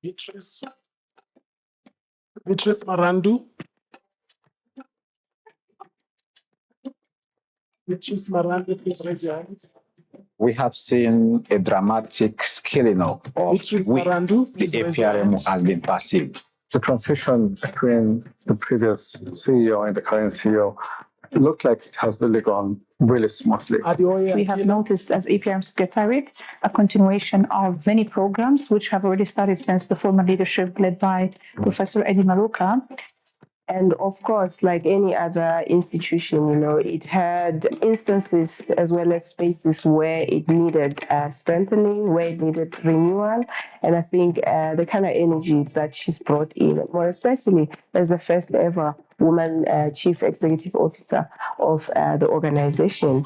Beatrice Marandu. Beatrice Marandu, please raise your hand. We have seen a dramatic scaling up of Marandu, the APRM has been perceived. The transition between the previous CEO and the current CEO looked like it has really gone really smoothly. We have noticed as APRM Secretariat a continuation of many programs which have already started since the former leadership led by Professor Eddie Maruka. And of course, like any other institution, it had instances as well as spaces where it needed strengthening, where it needed renewal. And I think the kind of energy that she's brought in, more especially as the first ever woman chief executive officer of the organization.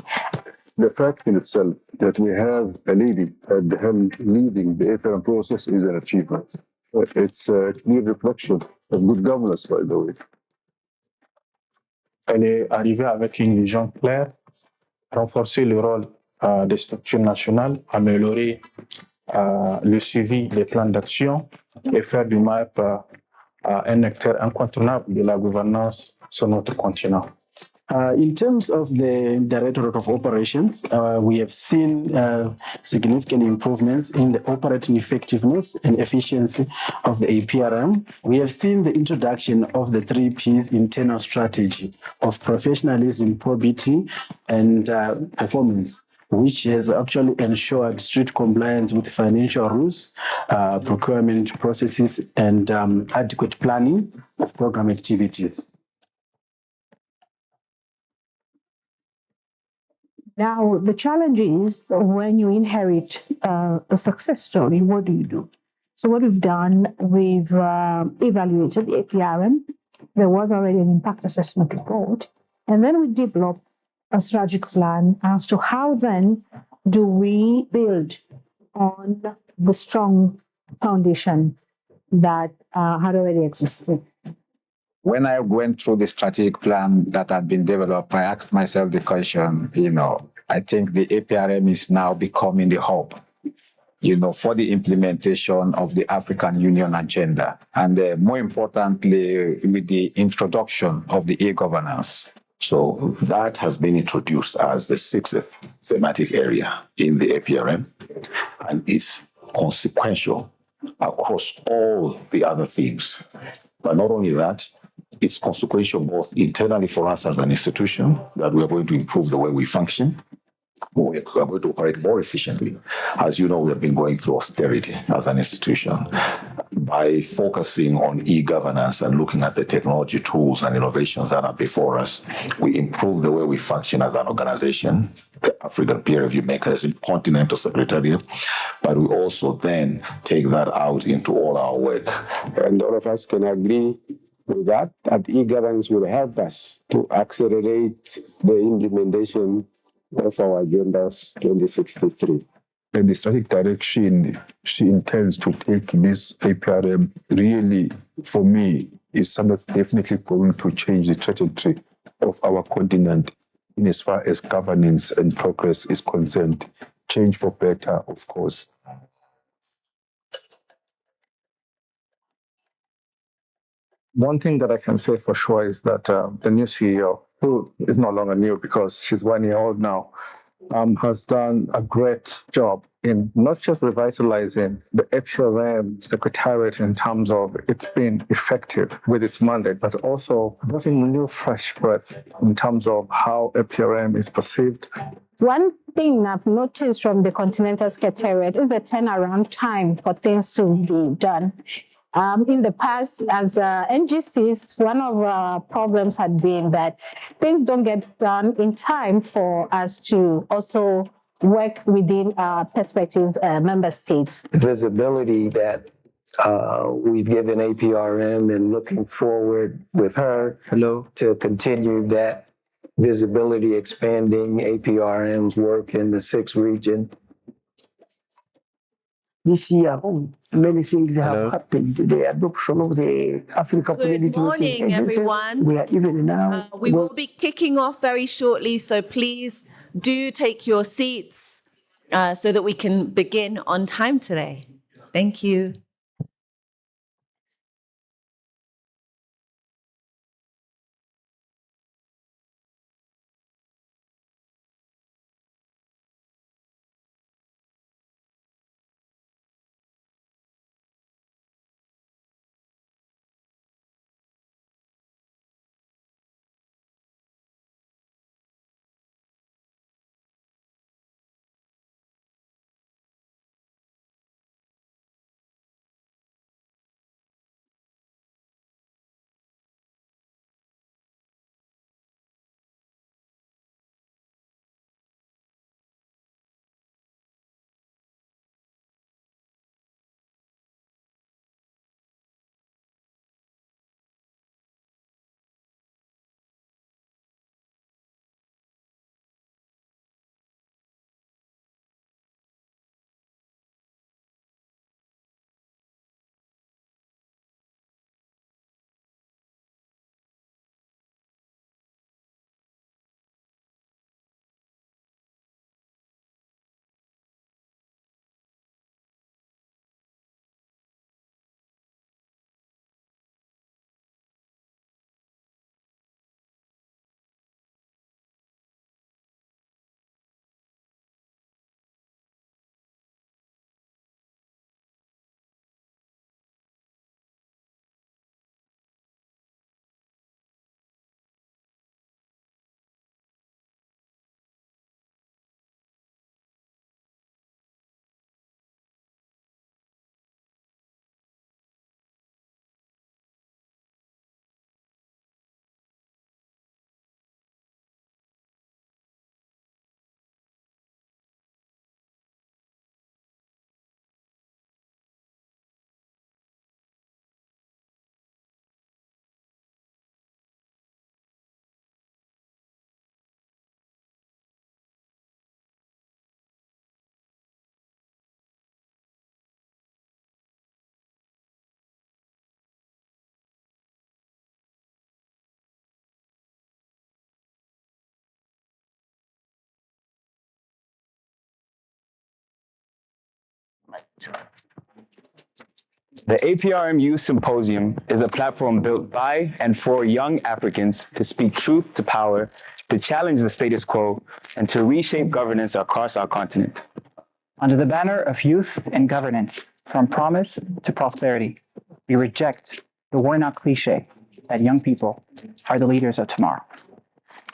The fact in itself that we have a lady at the helm leading the APRM process is an achievement. It's a clear reflection of good governance, by the way. Elle est arrivée avec une vision claire, renforcer le rôle des structures nationales, améliorer le suivi des plans d'action et faire du MAP un acteur incontournable de la gouvernance sur notre continent. In terms of the Directorate of Operations, we have seen significant improvements in the operating effectiveness and efficiency of the APRM. We have seen the introduction of the 3 Ps internal strategy of professionalism, probity, and performance, which has actually ensured strict compliance with financial rules, procurement processes, and adequate planning of program activities. Now, the challenge is when you inherit a success story, what do you do? So what we've done, we've evaluated the APRM. There was already an impact assessment report. And then we developed a strategic plan as to how then do we build on the strong foundation that had already existed. When I went through the strategic plan that had been developed, I asked myself the question, I think the APRM is now becoming the hub, for the implementation of the African Union agenda. And more importantly, with the introduction of the e-governance. So that has been introduced as the 6th thematic area in the APRM, and it's consequential across all the other themes. But not only that, it's consequential both internally for us as an institution, that we are going to improve the way we function, we are going to operate more efficiently. As you know, we have been going through austerity as an institution. By focusing on e-governance and looking at the technology tools and innovations that are before us, we improve the way we function as an organization, the African Peer Review Mechanism, Continental Secretariat, but we also then take that out into all our work. And all of us can agree with that e-governance will help us to accelerate the implementation of our agendas 2063. And the strategic direction she intends to take this APRM really, for me, is something that's definitely going to change the trajectory of our continent in as far as governance and progress is concerned. Change for better, of course. One thing that I can say for sure is that the new CEO, who is no longer new because she's 1 year old now, has done a great job in not just revitalizing the APRM Secretariat in terms of it's been effective with its mandate, but also bringing new fresh breath in terms of how APRM is perceived. One thing I've noticed from the Continental Secretariat is the turnaround time for things to be done. In the past, as NGCs, one of our problems had been that things don't get done in time for us to also work within our prospective member states. Visibility that we've given APRM and looking forward with her to continue that visibility, expanding APRM's work in the 6th region. This year, many things have happened. The adoption of the Africa Community. Good morning, everyone. We are even now. We will be kicking off very shortly, so please do take your seats so that we can begin on time today. Thank you. The APRM Youth Symposium is a platform built by and for young Africans to speak truth to power, to challenge the status quo, and to reshape governance across our continent. Under the banner of youth and governance, from promise to prosperity, we reject the worn-out cliche that young people are the leaders of tomorrow.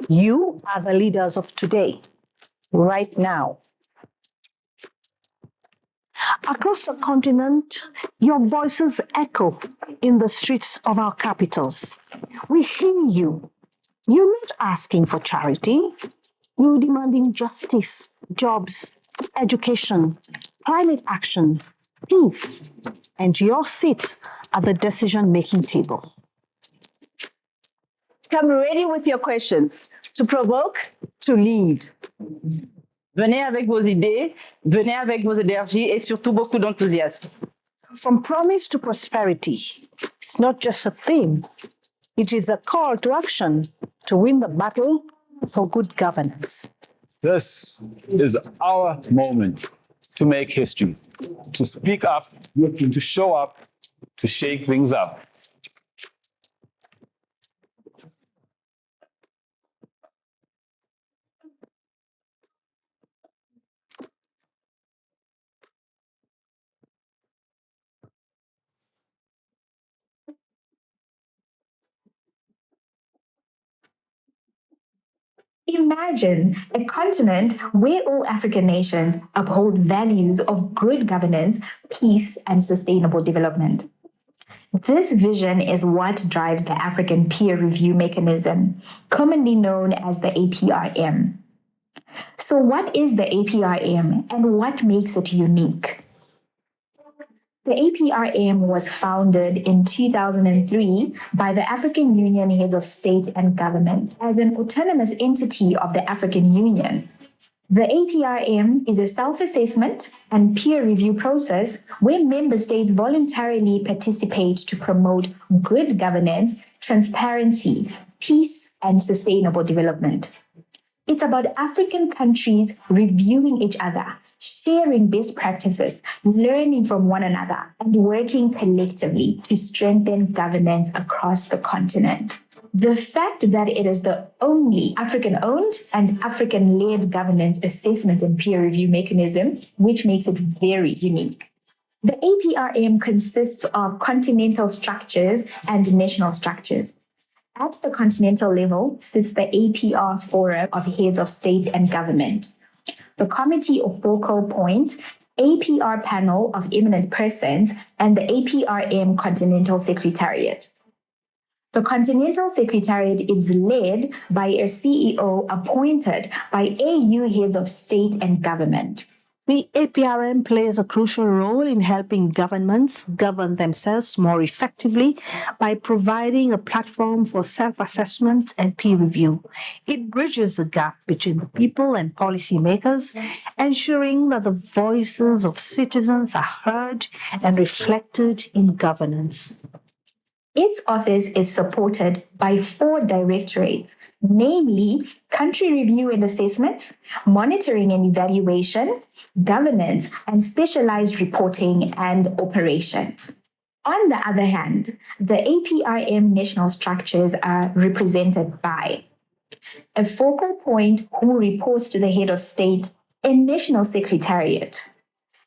You are the leaders of today, right now. Across the continent, your voices echo in the streets of our capitals. We hear you. You're not asking for charity. You're demanding justice, jobs, education, climate action, peace, and your seat at the decision-making table. Come ready with your questions, to provoke, to lead. Venez avec vos idées, venez avec vos énergies et surtout beaucoup d'enthousiasme. From promise to prosperity, it's not just a theme. It is a call to action to win the battle for good governance. This is our moment to make history, to speak up, to show up, to shake things up. Imagine a continent where all African nations uphold values of good governance, peace, and sustainable development. This vision is what drives the African Peer Review Mechanism, commonly known as the APRM. So what is the APRM and what makes it unique? The APRM was founded in 2003 by the African Union Heads of State and Government as an autonomous entity of the African Union. The APRM is a self-assessment and peer review process where member states voluntarily participate to promote good governance, transparency, peace, and sustainable development. It's about African countries reviewing each other, sharing best practices, learning from one another, and working collectively to strengthen governance across the continent. The fact that it is the only African owned and African led governance assessment and peer review mechanism, which makes it very unique. The APRM consists of continental structures and national structures. At the continental level sits the APR Forum of Heads of State and Government, the Committee of Focal Point, APR Panel of Eminent Persons, and the APRM Continental Secretariat. The Continental Secretariat is led by a CEO appointed by AU Heads of State and Government. The APRM plays a crucial role in helping governments govern themselves more effectively by providing a platform for self-assessment and peer review. It bridges the gap between the people and policymakers, ensuring that the voices of citizens are heard and reflected in governance. Its office is supported by 4 directorates, namely Country Review and Assessment, Monitoring and Evaluation, Governance, and Specialized Reporting and Operations. On the other hand, the APRM national structures are represented by a focal point who reports to the head of state, a national secretariat,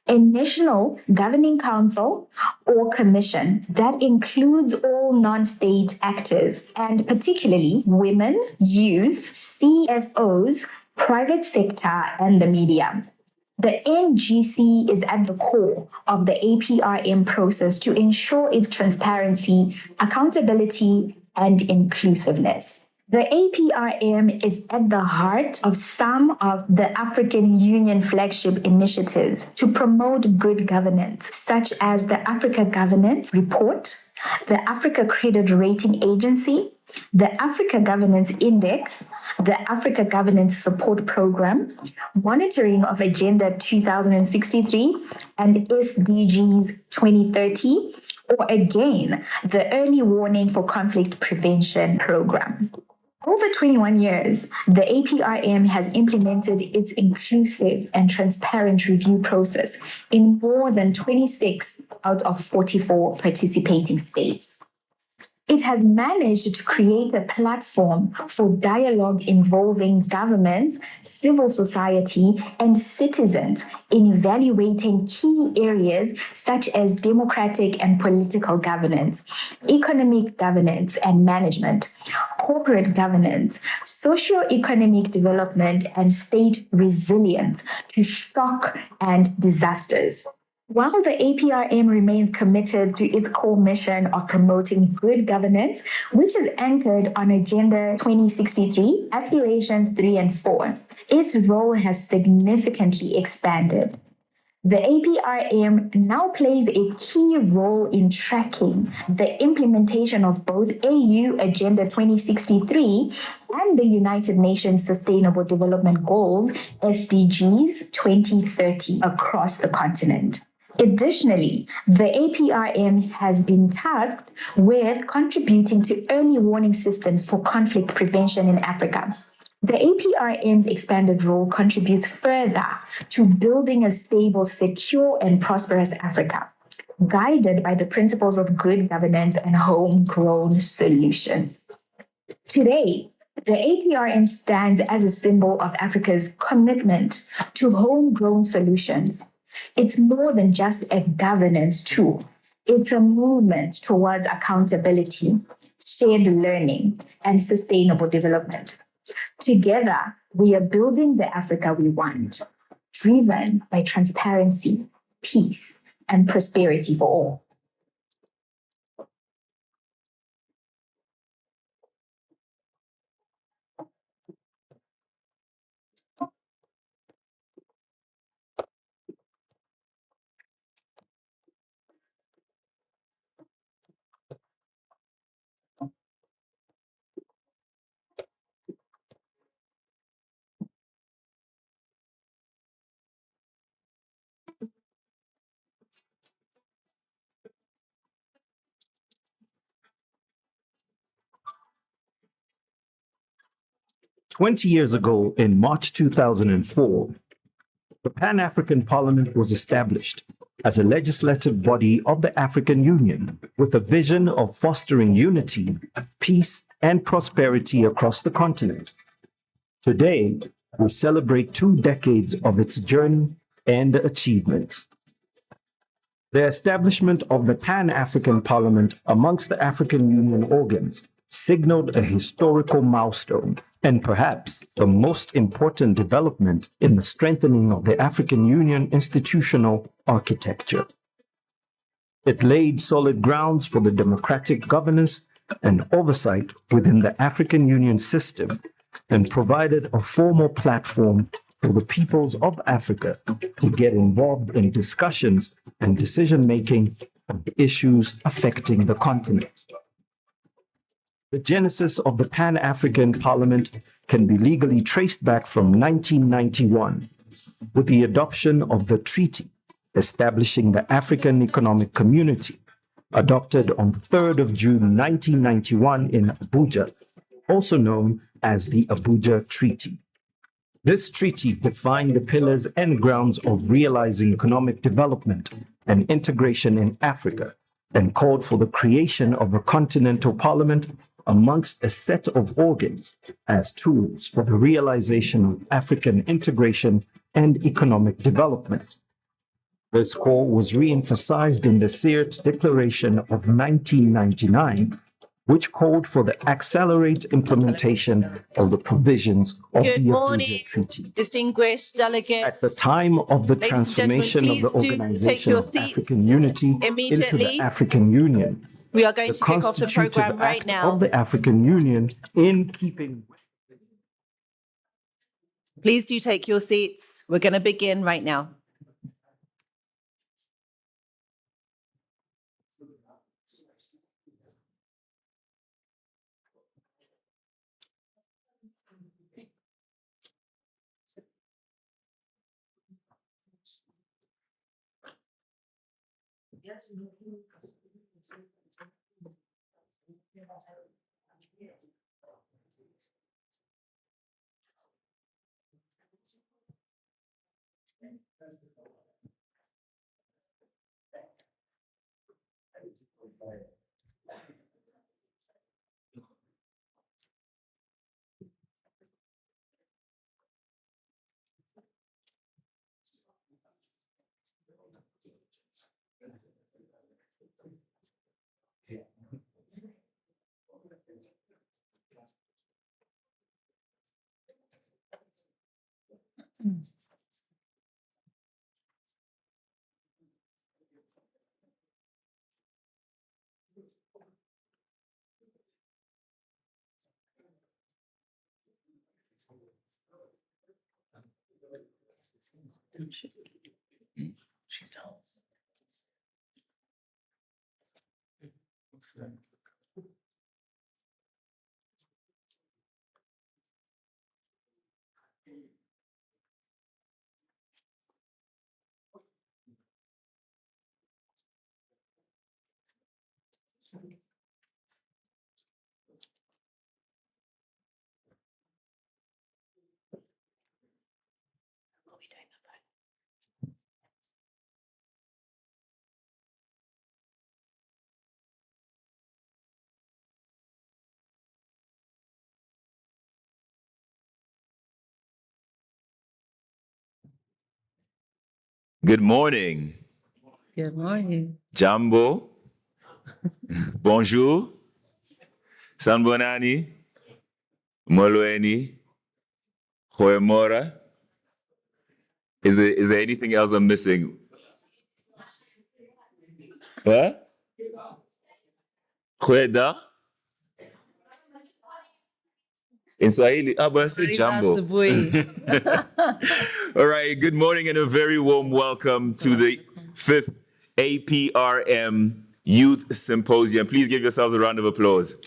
a national governing council or commission that includes all non-state actors, and particularly women, youth, CSOs, private sector, and the media. The NGC is at the core of the APRM process to ensure its transparency, accountability, and inclusiveness. The APRM is at the heart of some of the African Union flagship initiatives to promote good governance, such as the Africa Governance Report, the Africa Credit Rating Agency, the Africa Governance Index, the Africa Governance Support Program, monitoring of Agenda 2063 and SDGs 2030, or again, the Early Warning for Conflict Prevention Program. Over 21 years, the APRM has implemented its inclusive and transparent review process in more than 26 out of 44 participating states. It has managed to create a platform for dialogue involving governments, civil society, and citizens in evaluating key areas such as democratic and political governance, economic governance and management, corporate governance, socio-economic development, and state resilience to shock and disasters. While the APRM remains committed to its core mission of promoting good governance, which is anchored on Agenda 2063, Aspirations 3 and 4, its role has significantly expanded. The APRM now plays a key role in tracking the implementation of both AU Agenda 2063 and the United Nations Sustainable Development Goals, SDGs 2030, across the continent. Additionally, the APRM has been tasked with contributing to early warning systems for conflict prevention in Africa. The APRM's expanded role contributes further to building a stable, secure, and prosperous Africa, guided by the principles of good governance and homegrown solutions. Today, the APRM stands as a symbol of Africa's commitment to homegrown solutions. It's more than just a governance tool. It's a movement towards accountability, shared learning, and sustainable development. Together, we are building the Africa we want, driven by transparency, peace, and prosperity for all. 20 years ago, in March 2004, the Pan-African Parliament was established as a legislative body of the African Union with a vision of fostering unity, peace, and prosperity across the continent. Today, we celebrate 2 decades of its journey and achievements. The establishment of the Pan-African Parliament amongst the African Union organs signaled a historical milestone and perhaps the most important development in the strengthening of the African Union institutional architecture. It laid solid grounds for the democratic governance and oversight within the African Union system and provided a formal platform for the peoples of Africa to get involved in discussions and decision-making on issues affecting the continent. The genesis of the Pan-African Parliament can be legally traced back from 1991 with the adoption of the treaty establishing the African Economic Community, adopted on 3rd of June 1991 in Abuja, also known as the Abuja Treaty. This treaty defined the pillars and grounds of realizing economic development and integration in Africa and called for the creation of a continental parliament amongst a set of organs as tools for the realization of African integration and economic development. This call was re-emphasized in the Sirte Declaration of 1999, which called for the accelerated implementation of the provisions of the Abuja Treaty. Distinguished delegates. At the time of the transformation of the please do Organization take your of seats African Unity into immediately. the African Union, We are going the to kick off the Constitutive program right Act now. of the African Union, in keeping. Please do take your seats. We're going to begin right now. She's down. Good morning. Good morning. Jambo. Bonjour. Sanbonani. Molweni. Hoemora. Is there anything else I'm missing? What? Hueda? In Swahili, but I said Jambo. All right, good morning and a very warm welcome to the 5th APRM Youth Symposium. Please give yourselves a round of applause.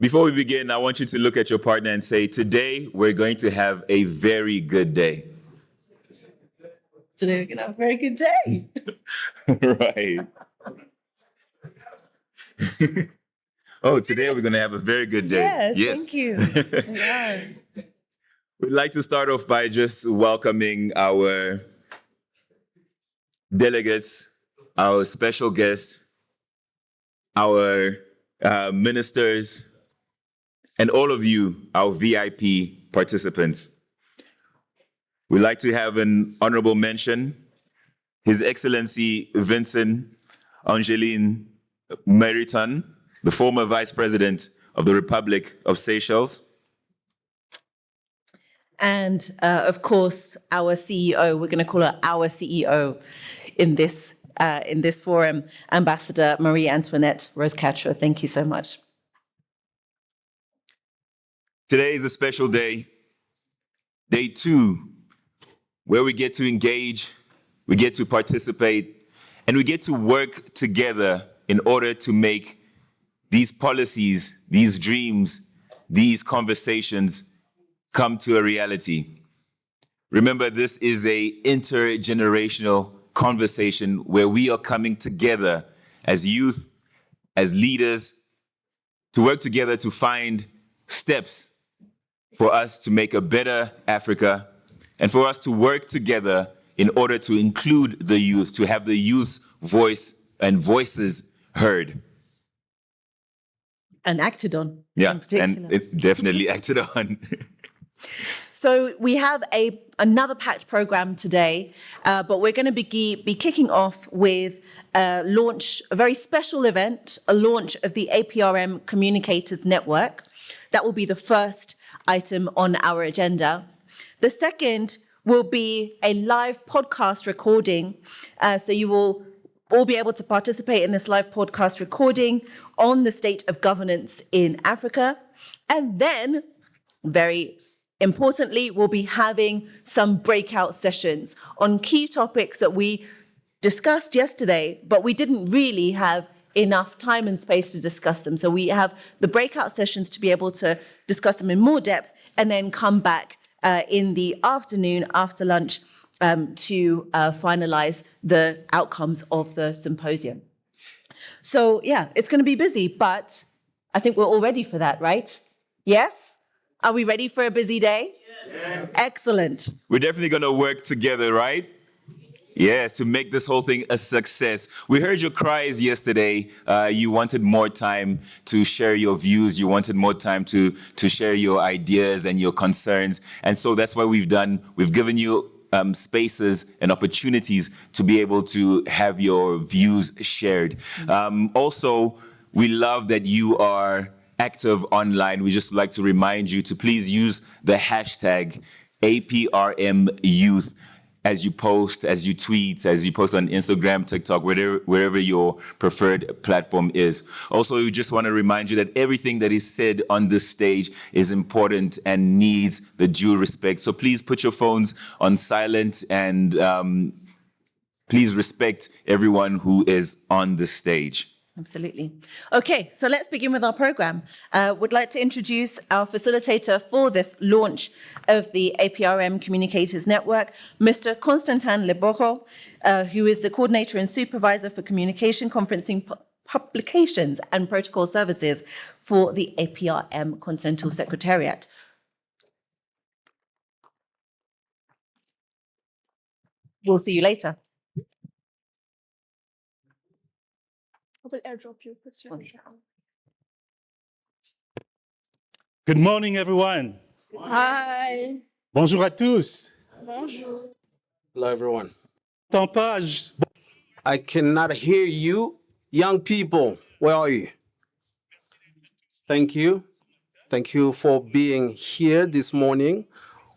Before we begin, I want you to look at your partner and say, today we're going to have a very good day. Today we're going to have a very good day. Right. Oh, today we're going to have a very good day. Yes, thank you. Yeah. We'd like to start off by just welcoming our delegates, our special guests, our ministers, and all of you, our VIP participants. We'd like to have an honorable mention, His Excellency Vincent Angeline Meriton, the former Vice President of the Republic of Seychelles. And of course, our CEO, we're going to call her our CEO in this forum, Ambassador Marie Antoinette Rose-Catra. Thank you so much. Today is a special day, day 2, where we get to engage, we get to participate, and we get to work together in order to make these policies, these dreams, these conversations come to a reality. Remember, this is an intergenerational conversation where we are coming together as youth, as leaders, to work together to find steps for us to make a better Africa and for us to work together in order to include the youth, to have the youth's voice and voices heard. And acted on. Yeah, and it definitely acted on. So we have another packed program today, but we're going to be kicking off with a very special event, a launch of the APRM Communicators Network. That will be the first item on our agenda. The second will be a live podcast recording. So you will all be able to participate in this live podcast recording on the state of governance in Africa. And then, very importantly, we'll be having some breakout sessions on key topics that we discussed yesterday, but we didn't really have enough time and space to discuss them. So we have the breakout sessions to be able to discuss them in more depth and then come back in the afternoon after lunch to finalize the outcomes of the symposium. So yeah, it's going to be busy, but I think we're all ready for that, right? Yes? Are we ready for a busy day? Yeah. Excellent. We're definitely going to work together, right? Yes, to make this whole thing a success. We heard your cries yesterday. You wanted more time to share your views. You wanted more time to share your ideas and your concerns. And so that's what we've done. We've given you spaces and opportunities to be able to have your views shared. Also, we love that you are active online. We just like to remind you to please use the hashtag APRM Youth as you post, as you tweet, as you post on Instagram, TikTok, wherever your preferred platform is. Also, we just want to remind you that everything that is said on this stage is important and needs the due respect. So please put your phones on silent and please respect everyone who is on the stage. Absolutely. Okay, so let's begin with our program. Would like to introduce our facilitator for this launch of the APRM Communicators Network, Mr. Constantin Leboro, who is the coordinator and supervisor for communication, conferencing, publications and protocol services for the APRM Continental Secretariat. We'll see you later. I will airdrop you. Good morning, everyone. Hi. Bonjour à tous. Bonjour. Hello, everyone. Tempage. I cannot hear you. Young people, where are you? Thank you. Thank you for being here this morning.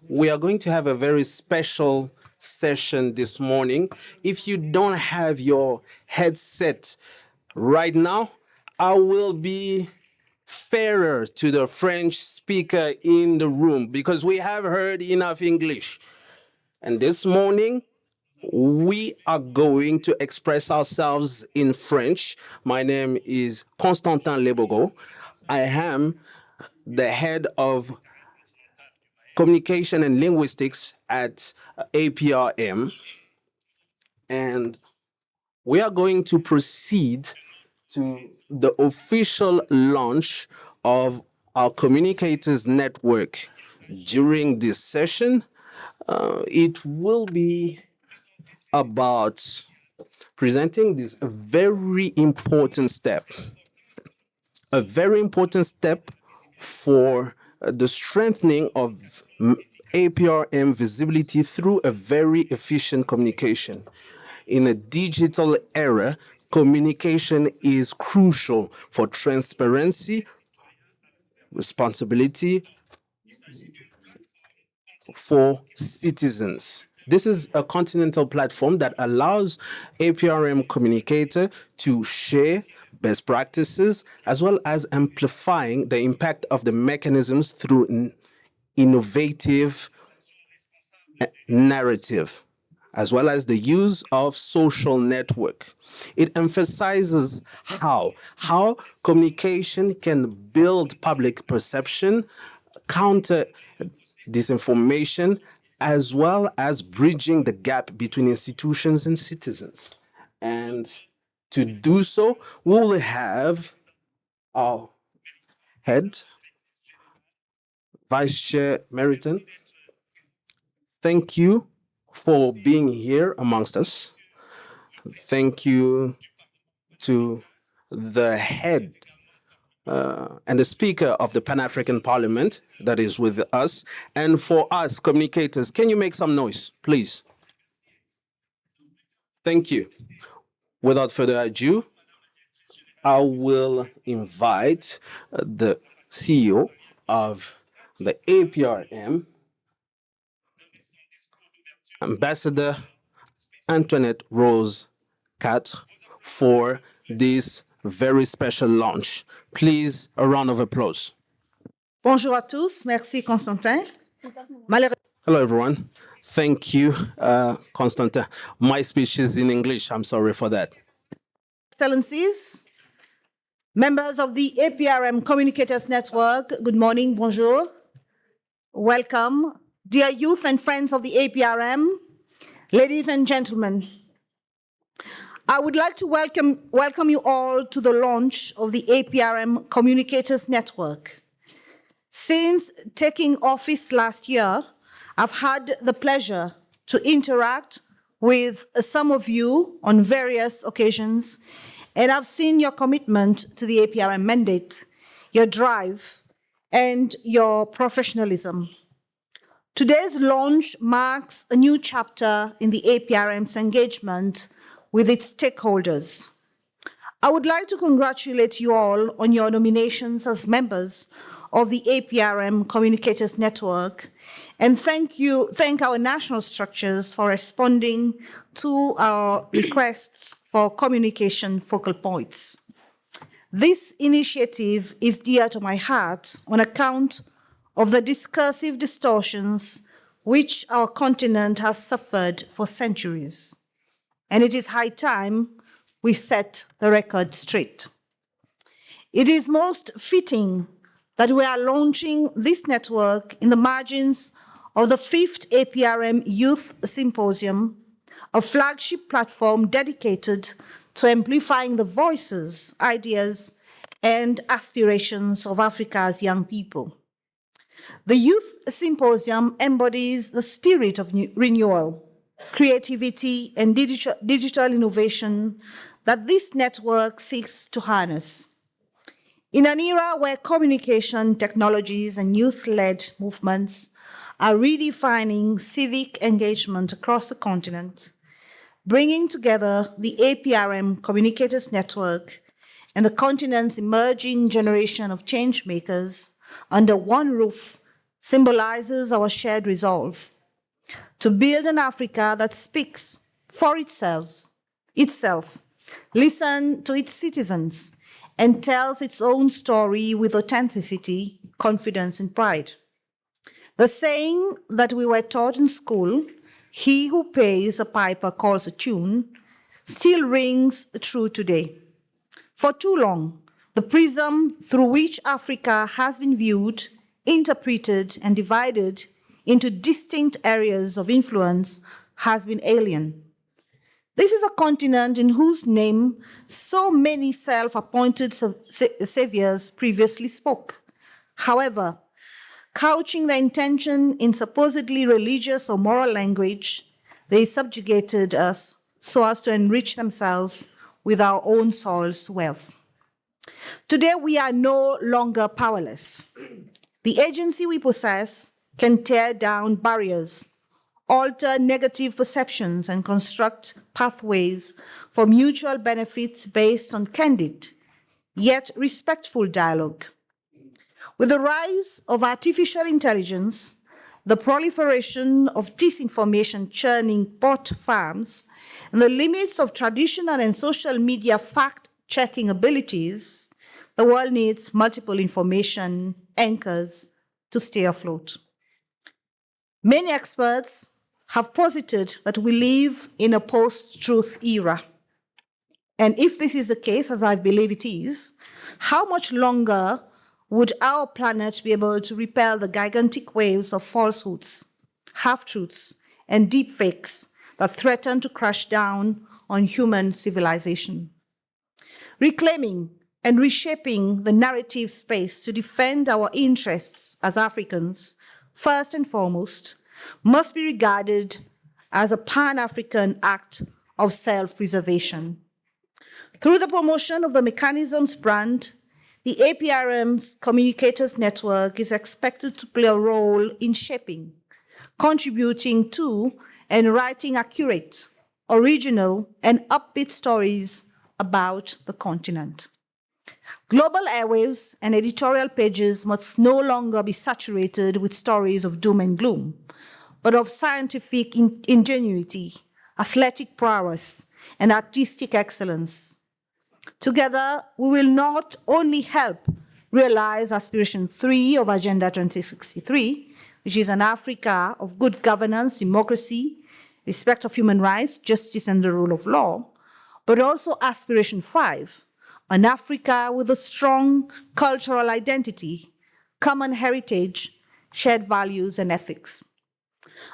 We are going to have a very special session this morning. If you don't have your headset right now, I will be fairer to the French speaker in the room because we have heard enough English. And this morning, we are going to express ourselves in French. My name is Constantin Lebogo. I am the head of communication and linguistics at APRM. And we are going to proceed to the official launch of our communicators network. During this session, it will be about presenting this very important step, a very important step for the strengthening of APRM visibility through a very efficient communication. In a digital era, communication is crucial for transparency, responsibility for citizens. This is a continental platform that allows APRM communicator to share best practices as well as amplifying the impact of the mechanisms through innovative narrative, as well as the use of social network. It emphasizes how communication can build public perception, counter disinformation, as well as bridging the gap between institutions and citizens. And to do so, we will have our head, Vice Chair Meriton. Thank you for being here amongst us. Thank you to the head and the Speaker of the Pan-African Parliament that is with us. And for us communicators, can you make some noise, please? Thank you. Without further ado, I will invite the CEO of the APRM, Ambassador Antoinette Rose Catre, for this very special launch. Please, a round of applause. Bonjour à tous. Merci, Constantin. Hello, everyone. Thank you, Constantin. My speech is in English. I'm sorry for that. Excellencies, members of the APRM Communicators Network, good morning, bonjour. Welcome. Dear youth and friends of the APRM, ladies and gentlemen, I would like to welcome you all to the launch of the APRM Communicators Network. Since taking office last year, I've had the pleasure to interact with some of you on various occasions, and I've seen your commitment to the APRM mandate, your drive, and your professionalism. Today's launch marks a new chapter in the APRM's engagement with its stakeholders. I would like to congratulate you all on your nominations as members of the APRM Communicators Network, and thank our national structures for responding to our requests for communication focal points. This initiative is dear to my heart on account of the discursive distortions which our continent has suffered for centuries. And it is high time we set the record straight. It is most fitting that we are launching this network in the margins of the 5th APRM Youth Symposium, a flagship platform dedicated to amplifying the voices, ideas, and aspirations of Africa's young people. The Youth Symposium embodies the spirit of renewal, creativity, and digital innovation that this network seeks to harness. In an era where communication technologies and youth-led movements are redefining civic engagement across the continent, bringing together the APRM Communicators Network and the continent's emerging generation of change makers under one roof symbolizes our shared resolve to build an Africa that speaks for itself, listens to its citizens, and tells its own story with authenticity, confidence, and pride. The saying that we were taught in school, "He who pays a piper calls a tune," still rings true today. For too long, the prism through which Africa has been viewed, interpreted, and divided into distinct areas of influence has been alien. This is a continent in whose name so many self-appointed saviors previously spoke. However, couching their intention in supposedly religious or moral language, they subjugated us so as to enrich themselves with our own soil's wealth. Today, we are no longer powerless. The agency we possess can tear down barriers, alter negative perceptions, and construct pathways for mutual benefits based on candid, yet respectful dialogue. With the rise of artificial intelligence, the proliferation of disinformation churning pot farms, and the limits of traditional and social media fact-checking abilities, the world needs multiple information anchors to stay afloat. Many experts have posited that we live in a post-truth era. And if this is the case, as I believe it is, how much longer would our planet be able to repel the gigantic waves of falsehoods, half-truths, and deepfakes that threaten to crash down on human civilization? Reclaiming and reshaping the narrative space to defend our interests as Africans, first and foremost, must be regarded as a Pan-African act of self-preservation. Through the promotion of the mechanisms brand, the APRM's Communicators Network is expected to play a role in shaping, contributing to, and writing accurate, original, and upbeat stories about the continent. Global airwaves and editorial pages must no longer be saturated with stories of doom and gloom, but of scientific ingenuity, athletic prowess, and artistic excellence. Together, we will not only help realize Aspiration 3 of Agenda 2063, which is an Africa of good governance, democracy, respect of human rights, justice, and the rule of law, but also Aspiration 5, an Africa with a strong cultural identity, common heritage, shared values, and ethics.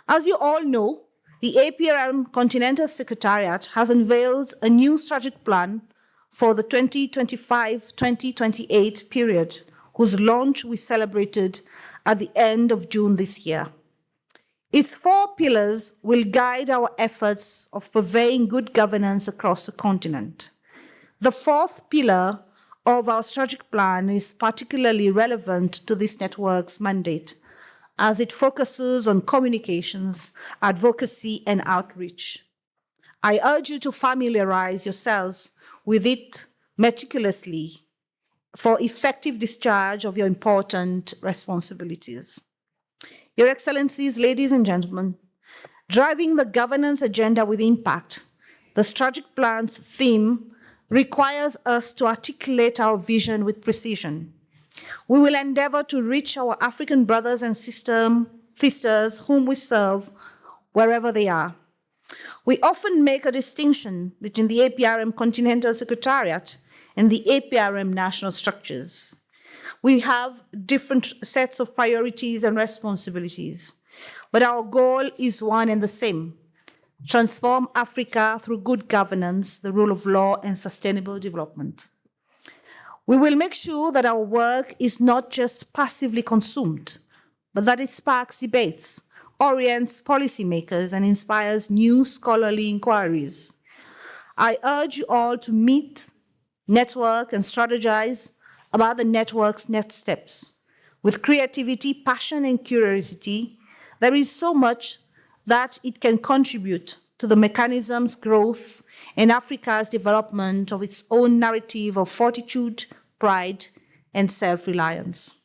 As you all know, the APRM Continental Secretariat has unveiled a new strategic plan for the 2025-2028 period, whose launch we celebrated at the end of June this year. Its 4 pillars will guide our efforts of purveying good governance across the continent. The 4th pillar of our strategic plan is particularly relevant to this network's mandate, as it focuses on communications, advocacy, and outreach. I urge you to familiarize yourselves with it meticulously for effective discharge of your important responsibilities. Your Excellencies, ladies and gentlemen, driving the governance agenda with impact, the strategic plan's theme requires us to articulate our vision with precision. We will endeavor to reach our African brothers and sisters whom we serve wherever they are. We often make a distinction between the APRM Continental Secretariat and the APRM national structures. We have different sets of priorities and responsibilities, but our goal is one and the same: transform Africa through good governance, the rule of law, and sustainable development. We will make sure that our work is not just passively consumed, but that it sparks debates, orients policymakers, and inspires new scholarly inquiries. I urge you all to meet, network, and strategize about the network's next steps. With creativity, passion, and curiosity, there is so much that it can contribute to the mechanism's growth and Africa's development of its own narrative of fortitude, pride, and self-reliance.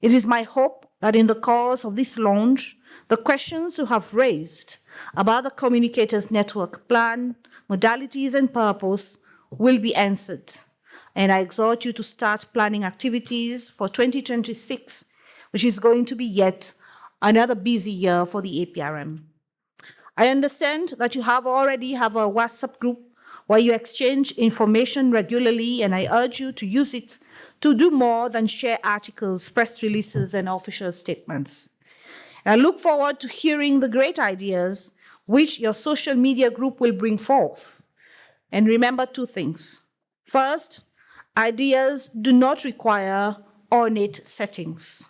It is my hope that in the course of this launch, the questions you have raised about the Communicators Network plan, modalities, and purpose will be answered. And I exhort you to start planning activities for 2026, which is going to be yet another busy year for the APRM. I understand that you already have a WhatsApp group where you exchange information regularly, and I urge you to use it to do more than share articles, press releases, and official statements. I look forward to hearing the great ideas which your social media group will bring forth. And remember two things. First, ideas do not require ornate settings.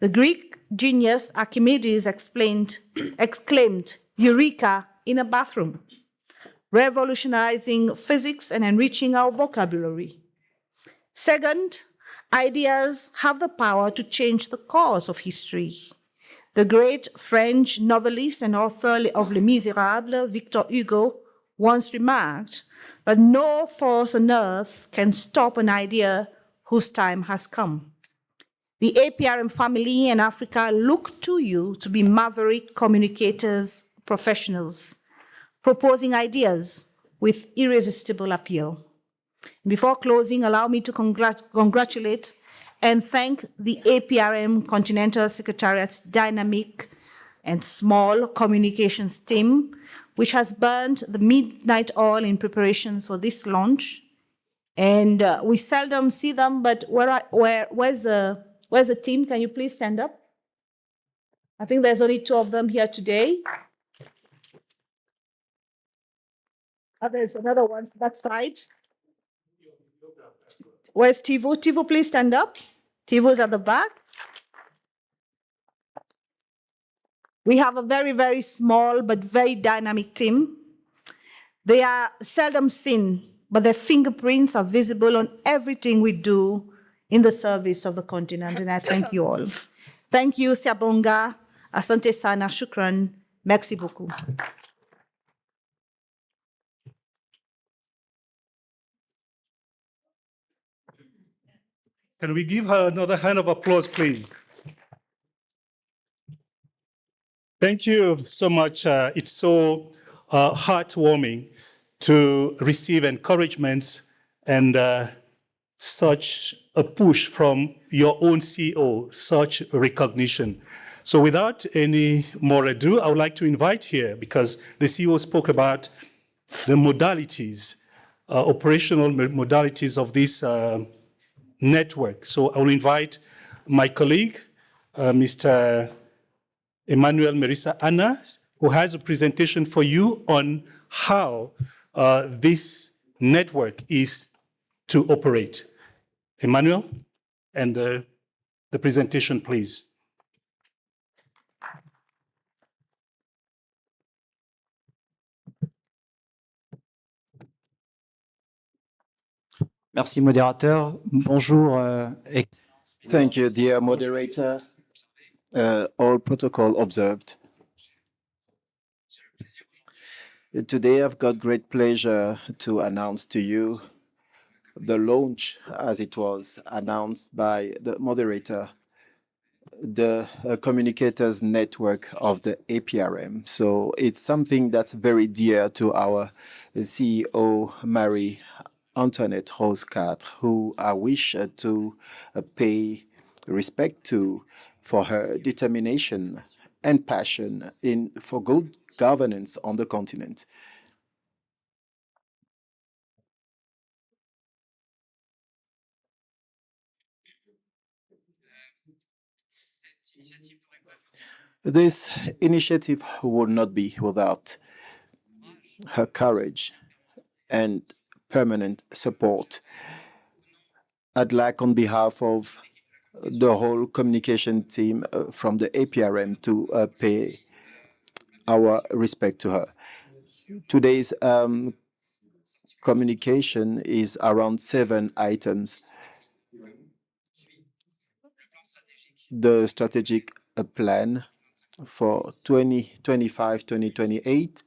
The Greek genius Archimedes exclaimed, "Eureka," in a bathroom, revolutionizing physics and enriching our vocabulary. Second, ideas have the power to change the course of history. The great French novelist and author of Les Miserables, Victor Hugo, once remarked that no force on earth can stop an idea whose time has come. The APRM family and Africa look to you to be maverick communicators, professionals, proposing ideas with irresistible appeal. Before closing, allow me to congratulate and thank the APRM Continental Secretariat's dynamic and small communications team, which has burned the midnight oil in preparations for this launch. And we seldom see them, but where's the team? Can you please stand up? I think there's only two of them here today. There's another one that side. Where's Tivo? Tivo, please stand up. Tivo's at the back. We have a very, very small but very dynamic team. They are seldom seen, but their fingerprints are visible on everything we do in the service of the continent, and I thank you all. Thank you, Siabonga, Asante Sana, Shukran, merci beaucoup. Can we give her another hand of applause, please? Thank you so much. It's so heartwarming to receive encouragement and such a push from your own CEO, such recognition. So without any more ado, I would like to invite here, because the CEO spoke about the modalities, operational modalities of this network. So I will invite my colleague, Mr. Emmanuel Merissa Anna, who has a presentation for you on how this network is to operate. Emmanuel, and the presentation, please. Merci, modérateur. Bonjour. Thank you, dear moderator. All protocol observed. Today, I've got great pleasure to announce to you the launch, as it was announced by the moderator, the communicators network of the APRM. So it's something that's very dear to our CEO, Marie Antoinette Roscat, who I wish to pay respect to for her determination and passion for good governance on the continent. This initiative would not be without her courage and permanent support. I'd like, on behalf of the whole communication team from the APRM, to pay our respect to her. Today's communication is around 7 items. The strategic plan for 2025-2028,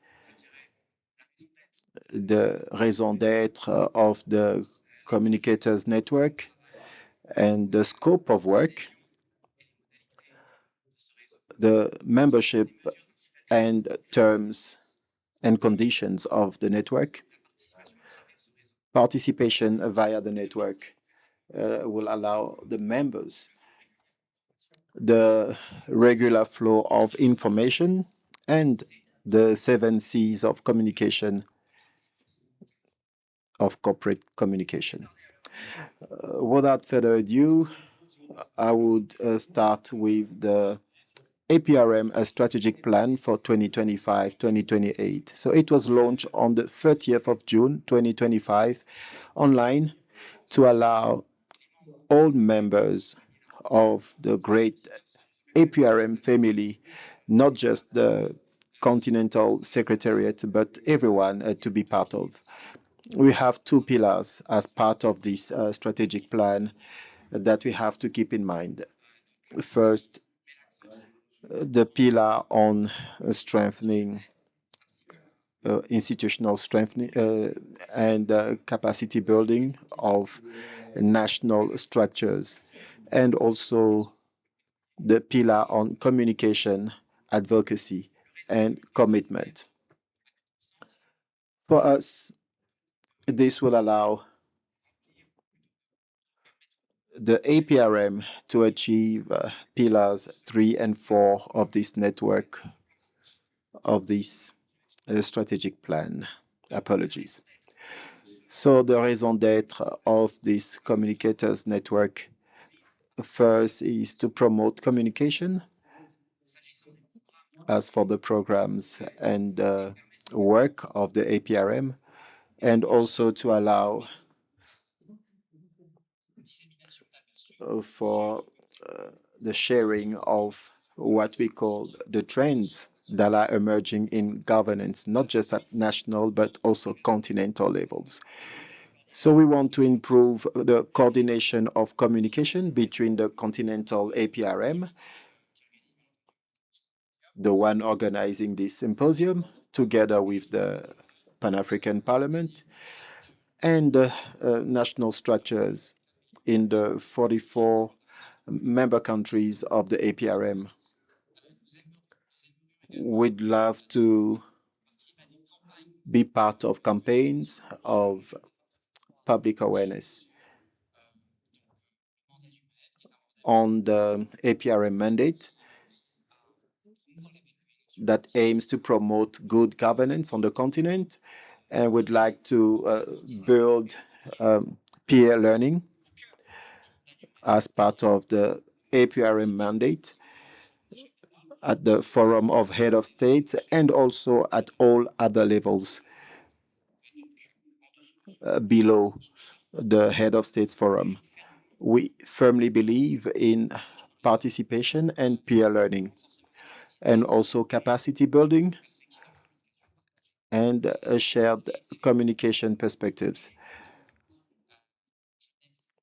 the raison d'être of the communicators network, and the scope of work, the membership and terms and conditions of the network. Participation via the network will allow the members the regular flow of information and the 7 C's of communication, of corporate communication. Without further ado, I would start with the APRM, a strategic plan for 2025-2028. So it was launched on the 30th of June 2025 online to allow all members of the great APRM family, not just the Continental Secretariat, but everyone to be part of. We have two pillars as part of this strategic plan that we have to keep in mind. First, the pillar on strengthening institutional strengthening and capacity building of national structures, and also the pillar on communication, advocacy, and commitment. For us, this will allow the APRM to achieve pillars 3 and 4 of this network, of this strategic plan. Apologies. So the raison d'etre of this communicators network first is to promote communication as for the programs and work of the APRM, and also to allow for the sharing of what we call the trends that are emerging in governance, not just at national, but also continental levels. So we want to improve the coordination of communication between the continental APRM, the one organizing this symposium, together with the Pan-African Parliament, and the national structures in the 44 member countries of the APRM. We'd love to be part of campaigns of public awareness on the APRM mandate that aims to promote good governance on the continent, and would like to build peer learning as part of the APRM mandate at the Forum of Head of States and also at all other levels below the Head of States Forum. We firmly believe in participation and peer learning, and also capacity building and shared communication perspectives.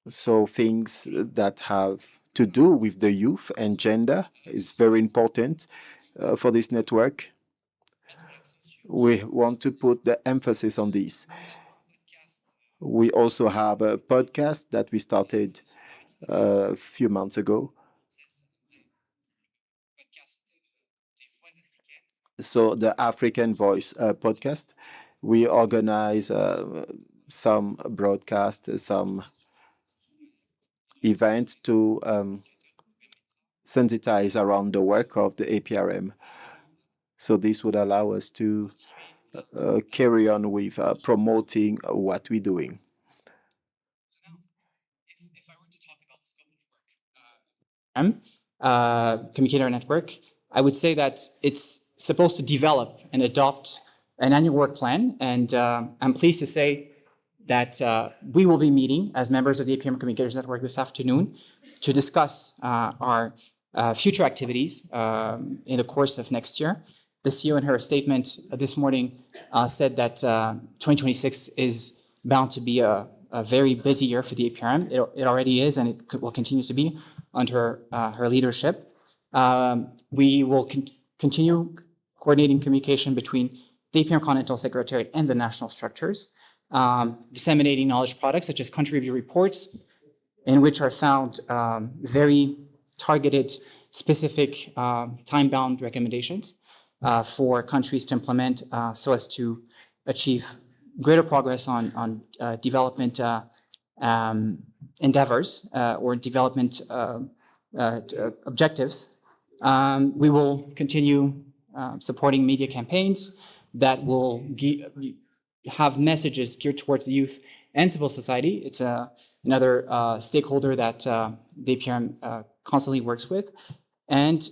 So things that have to do with the youth and gender is very important for this network. We want to put the emphasis on this. We also have a podcast that we started a few months ago. So the African Voice podcast, we organize some broadcasts, some events to sensitize around the work of the APRM. So this would allow us to carry on with promoting what we're doing. Communicator network, I would say that it's supposed to develop and adopt an annual work plan, and I'm pleased to say that we will be meeting as members of the APRM Communicators Network this afternoon to discuss our future activities in the course of next year. The CEO in her statement this morning said that 2026 is bound to be a very busy year for the APRM. It already is, and it will continue to be under her leadership. We will continue coordinating communication between the APRM Continental Secretariat and the national structures, disseminating knowledge products such as country review reports, in which are found very targeted, specific, time-bound recommendations for countries to implement so as to achieve greater progress on development endeavors or development objectives. We will continue supporting media campaigns that will have messages geared towards the youth and civil society. It's another stakeholder that the APRM constantly works with. And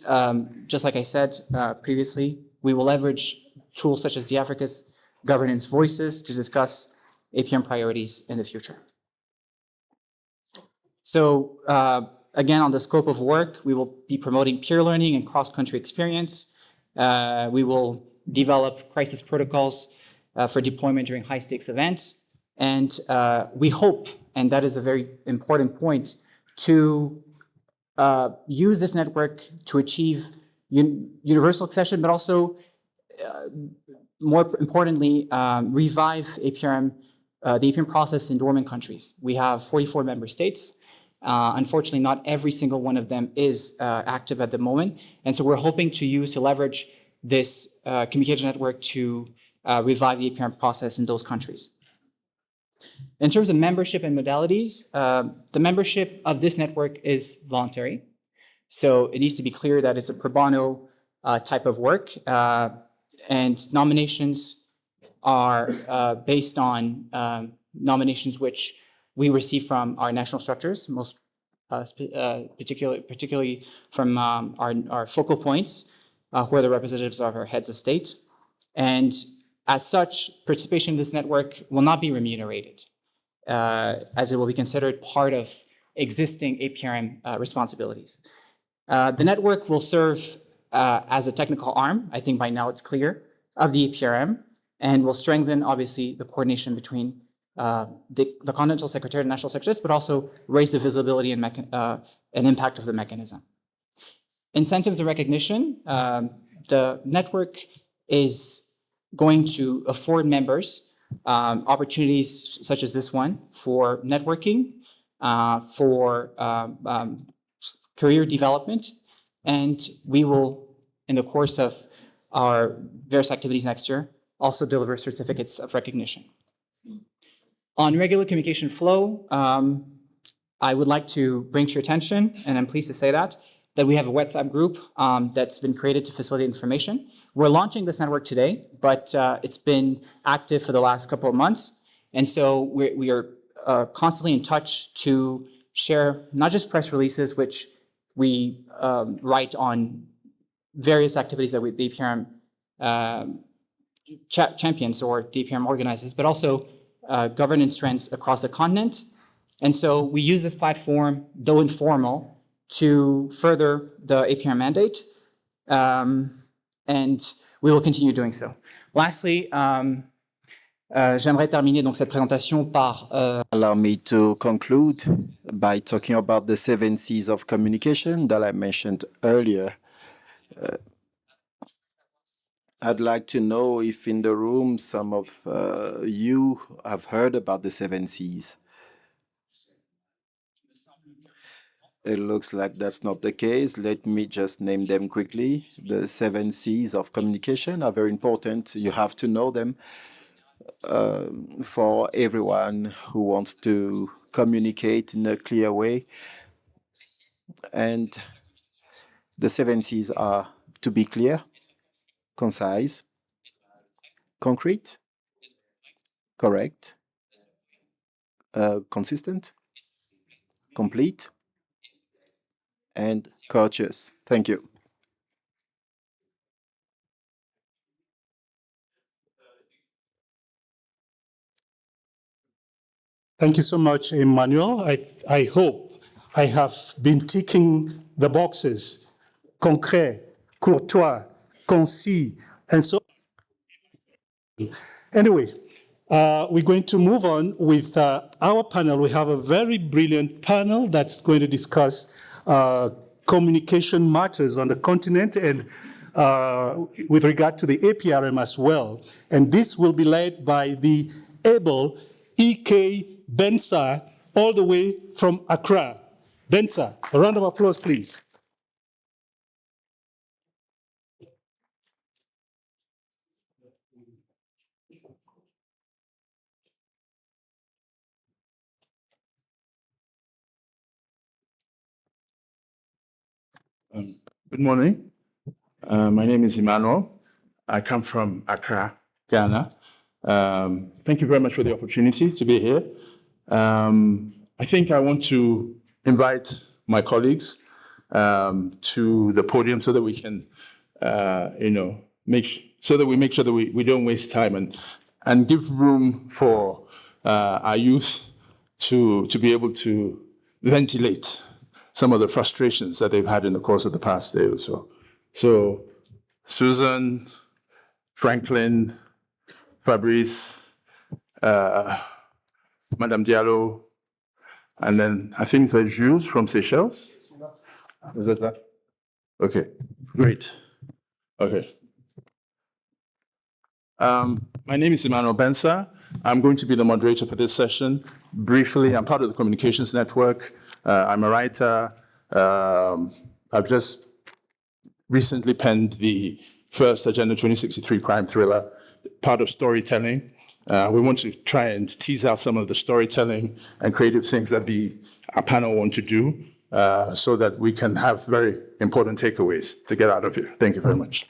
just like I said previously, we will leverage tools such as the Africa's Governance Voices to discuss APRM priorities in the future. So again, on the scope of work, we will be promoting peer learning and cross-country experience. We will develop crisis protocols for deployment during high-stakes events. And we hope, and that is a very important point, to use this network to achieve universal accession, but also, more importantly, revive APRM, the APRM process in dormant countries. We have 44 member states. Unfortunately, not every single one of them is active at the moment. And so we're hoping to leverage this communication network to revive the APRM process in those countries. In terms of membership and modalities, the membership of this network is voluntary. So it needs to be clear that it's a pro bono type of work. And nominations are based on nominations which we receive from our national structures, most particularly from our focal points, who are the representatives of our heads of state. And as such, participation in this network will not be remunerated, as it will be considered part of existing APRM responsibilities. The network will serve as a technical arm, I think by now it's clear, of the APRM, and will strengthen, obviously, the coordination between the Continental Secretariat and National Secretaries, but also raise the visibility and impact of the mechanism. Incentives and recognition. The network is going to afford members opportunities such as this one for networking, for career development, and we will, in the course of our various activities next year, also deliver certificates of recognition. On regular communication flow, I would like to bring to your attention, and I'm pleased to say that we have a WhatsApp group that's been created to facilitate information. We're launching this network today, but it's been active for the last couple of months. And so we are constantly in touch to share not just press releases, which we write on various activities that the APRM champions or the APRM organizes, but also governance trends across the continent. And so we use this platform, though informal, to further the APRM mandate, and we will continue doing so. Lastly, j'aimerais terminer donc cette présentation par... Allow me to conclude by talking about the 7 C's of communication that I mentioned earlier. I'd like to know if in the room some of you have heard about the 7 C's. It looks like that's not the case. Let me just name them quickly. The 7 C's of communication are very important. You have to know them for everyone who wants to communicate in a clear way. And the 7 C's are to be clear, concise, concrete, correct, consistent, complete, and courteous. Thank you. Thank you so much, Emmanuel. I hope I have been ticking the boxes. Concret, courtois, concis, and so on. Anyway, we're going to move on with our panel. We have a very brilliant panel that's going to discuss communication matters on the continent and with regard to the APRM as well. And this will be led by the able E.K. Bensa, all the way from Accra. Bensa, a round of applause, please. Good morning. My name is Emmanuel. I come from Accra, Ghana. Thank you very much for the opportunity to be here. I think I want to invite my colleagues to the podium so that we can, make sure that we don't waste time and give room for our youth to be able to ventilate some of the frustrations that they've had in the course of the past day or so. So, Susan, Franklin, Fabrice, Madame Diallo, and then I think it's Jules from Seychelles. Is that that? Okay, great. Okay. My name is Emmanuel Bensa. I'm going to be the moderator for this session. Briefly, I'm part of the Communications Network. I'm a writer. I've just recently penned the first Agenda 2063 crime thriller, part of storytelling. We want to try and tease out some of the storytelling and creative things that our panel want to do so that we can have very important takeaways to get out of here. Thank you very much.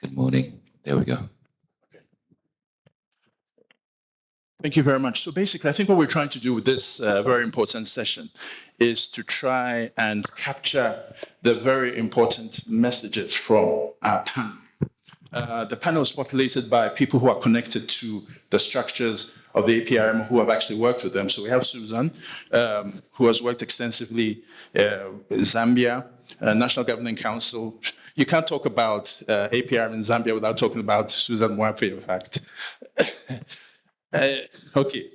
Good morning. There we go. Thank you very much. So basically, I think what we're trying to do with this very important session is to try and capture the very important messages from our panel. The panel is populated by people who are connected to the structures of the APRM who have actually worked with them. So we have Susan, who has worked extensively in Zambia, National Governing Council. You can't talk about APRM in Zambia without talking about Susan Mwape, in fact. OK.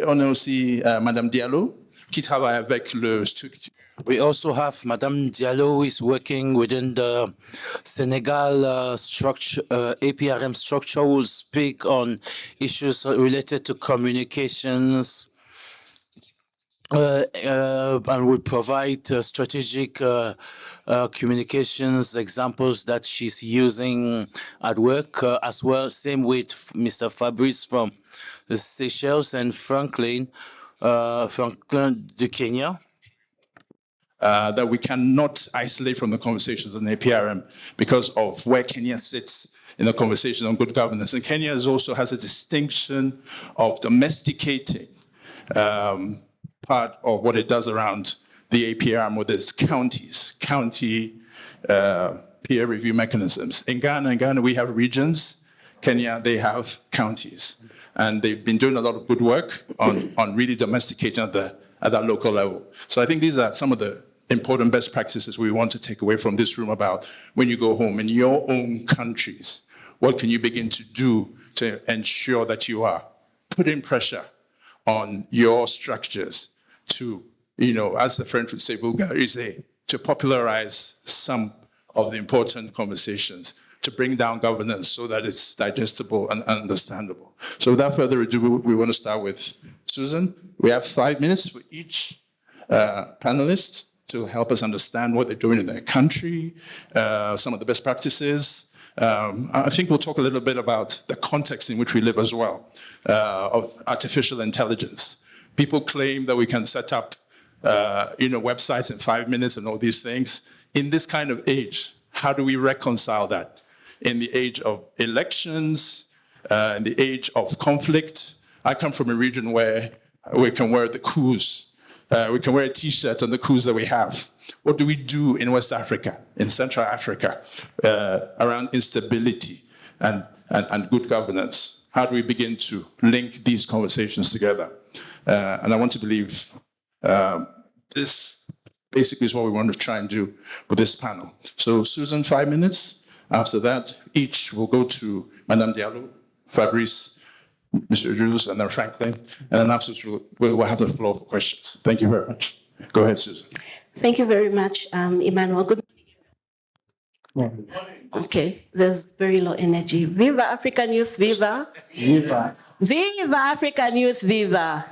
On a aussi Madame Diallo, qui travaille avec le structure. We also have Madame Diallo, who is working within the Senegal structure, APRM structure, who will speak on issues related to communications and will provide strategic communications examples that she's using at work as well. Same with Mr. Fabrice from the Seychelles and Franklin de Kenya. That we cannot isolate from the conversations on APRM because of where Kenya sits in the conversation on good governance. And Kenya also has a distinction of domesticating part of what it does around the APRM with its county peer review mechanisms. In Ghana, we have regions. Kenya, they have counties. And they've been doing a lot of good work on really domesticating at that local level. So I think these are some of the important best practices we want to take away from this room about when you go home in your own countries. What can you begin to do to ensure that you are putting pressure on your structures to, as the French would say, vulgariser, to popularize some of the important conversations, to bring down governance so that it's digestible and understandable. So without further ado, we want to start with Susan. We have 5 minutes for each panelist to help us understand what they're doing in their country, some of the best practices. I think we'll talk a little bit about the context in which we live as well, of artificial intelligence. People claim that we can set up websites in 5 minutes and all these things. In this kind of age, how do we reconcile that? In the age of elections, in the age of conflict. I come from a region where we can wear the coups. We can wear T-shirts on the coups that we have. What do we do in West Africa, in Central Africa, around instability and good governance? How do we begin to link these conversations together? And I want to believe this basically is what we want to try and do with this panel. So Susan, 5 minutes. After that, each will go to Madame Diallo, Fabrice, Mr. Jules, and then Franklin. And then afterwards, we'll have the floor for questions. Thank you very much. Go ahead, Susan. Thank you very much, Emmanuel. Good Okay, there's very low energy. Viva African Youth, viva. Viva. Viva African Youth, viva.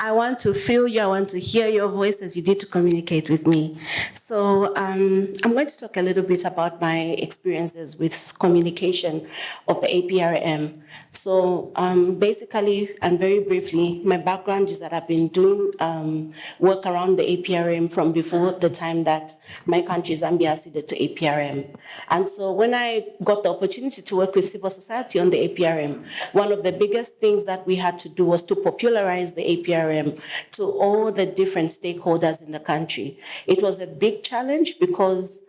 I want to feel you, I want to hear your voice as you need to communicate with me. So I'm going to talk a little bit about my experiences with communication of the APRM. So basically, and very briefly, my background is that I've been doing work around the APRM from before the time that my country, Zambia, acceded to APRM. And so when I got the opportunity to work with civil society on the APRM, one of the biggest things that we had to do was to popularize the APRM to all the different stakeholders in the country. It was a big challenge because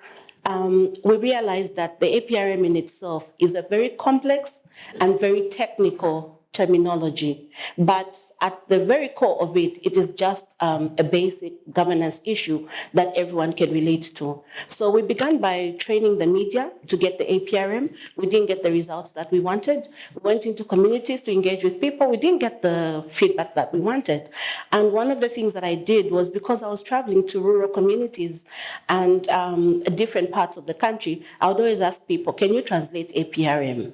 we realized that the APRM in itself is a very complex and very technical terminology, but at the very core of it, it is just a basic governance issue that everyone can relate to. So we began by training the media to get the APRM. We didn't get the results that we wanted. We went into communities to engage with people. We didn't get the feedback that we wanted. And one of the things that I did was, because I was traveling to rural communities and different parts of the country, I would always ask people, can you translate APRM?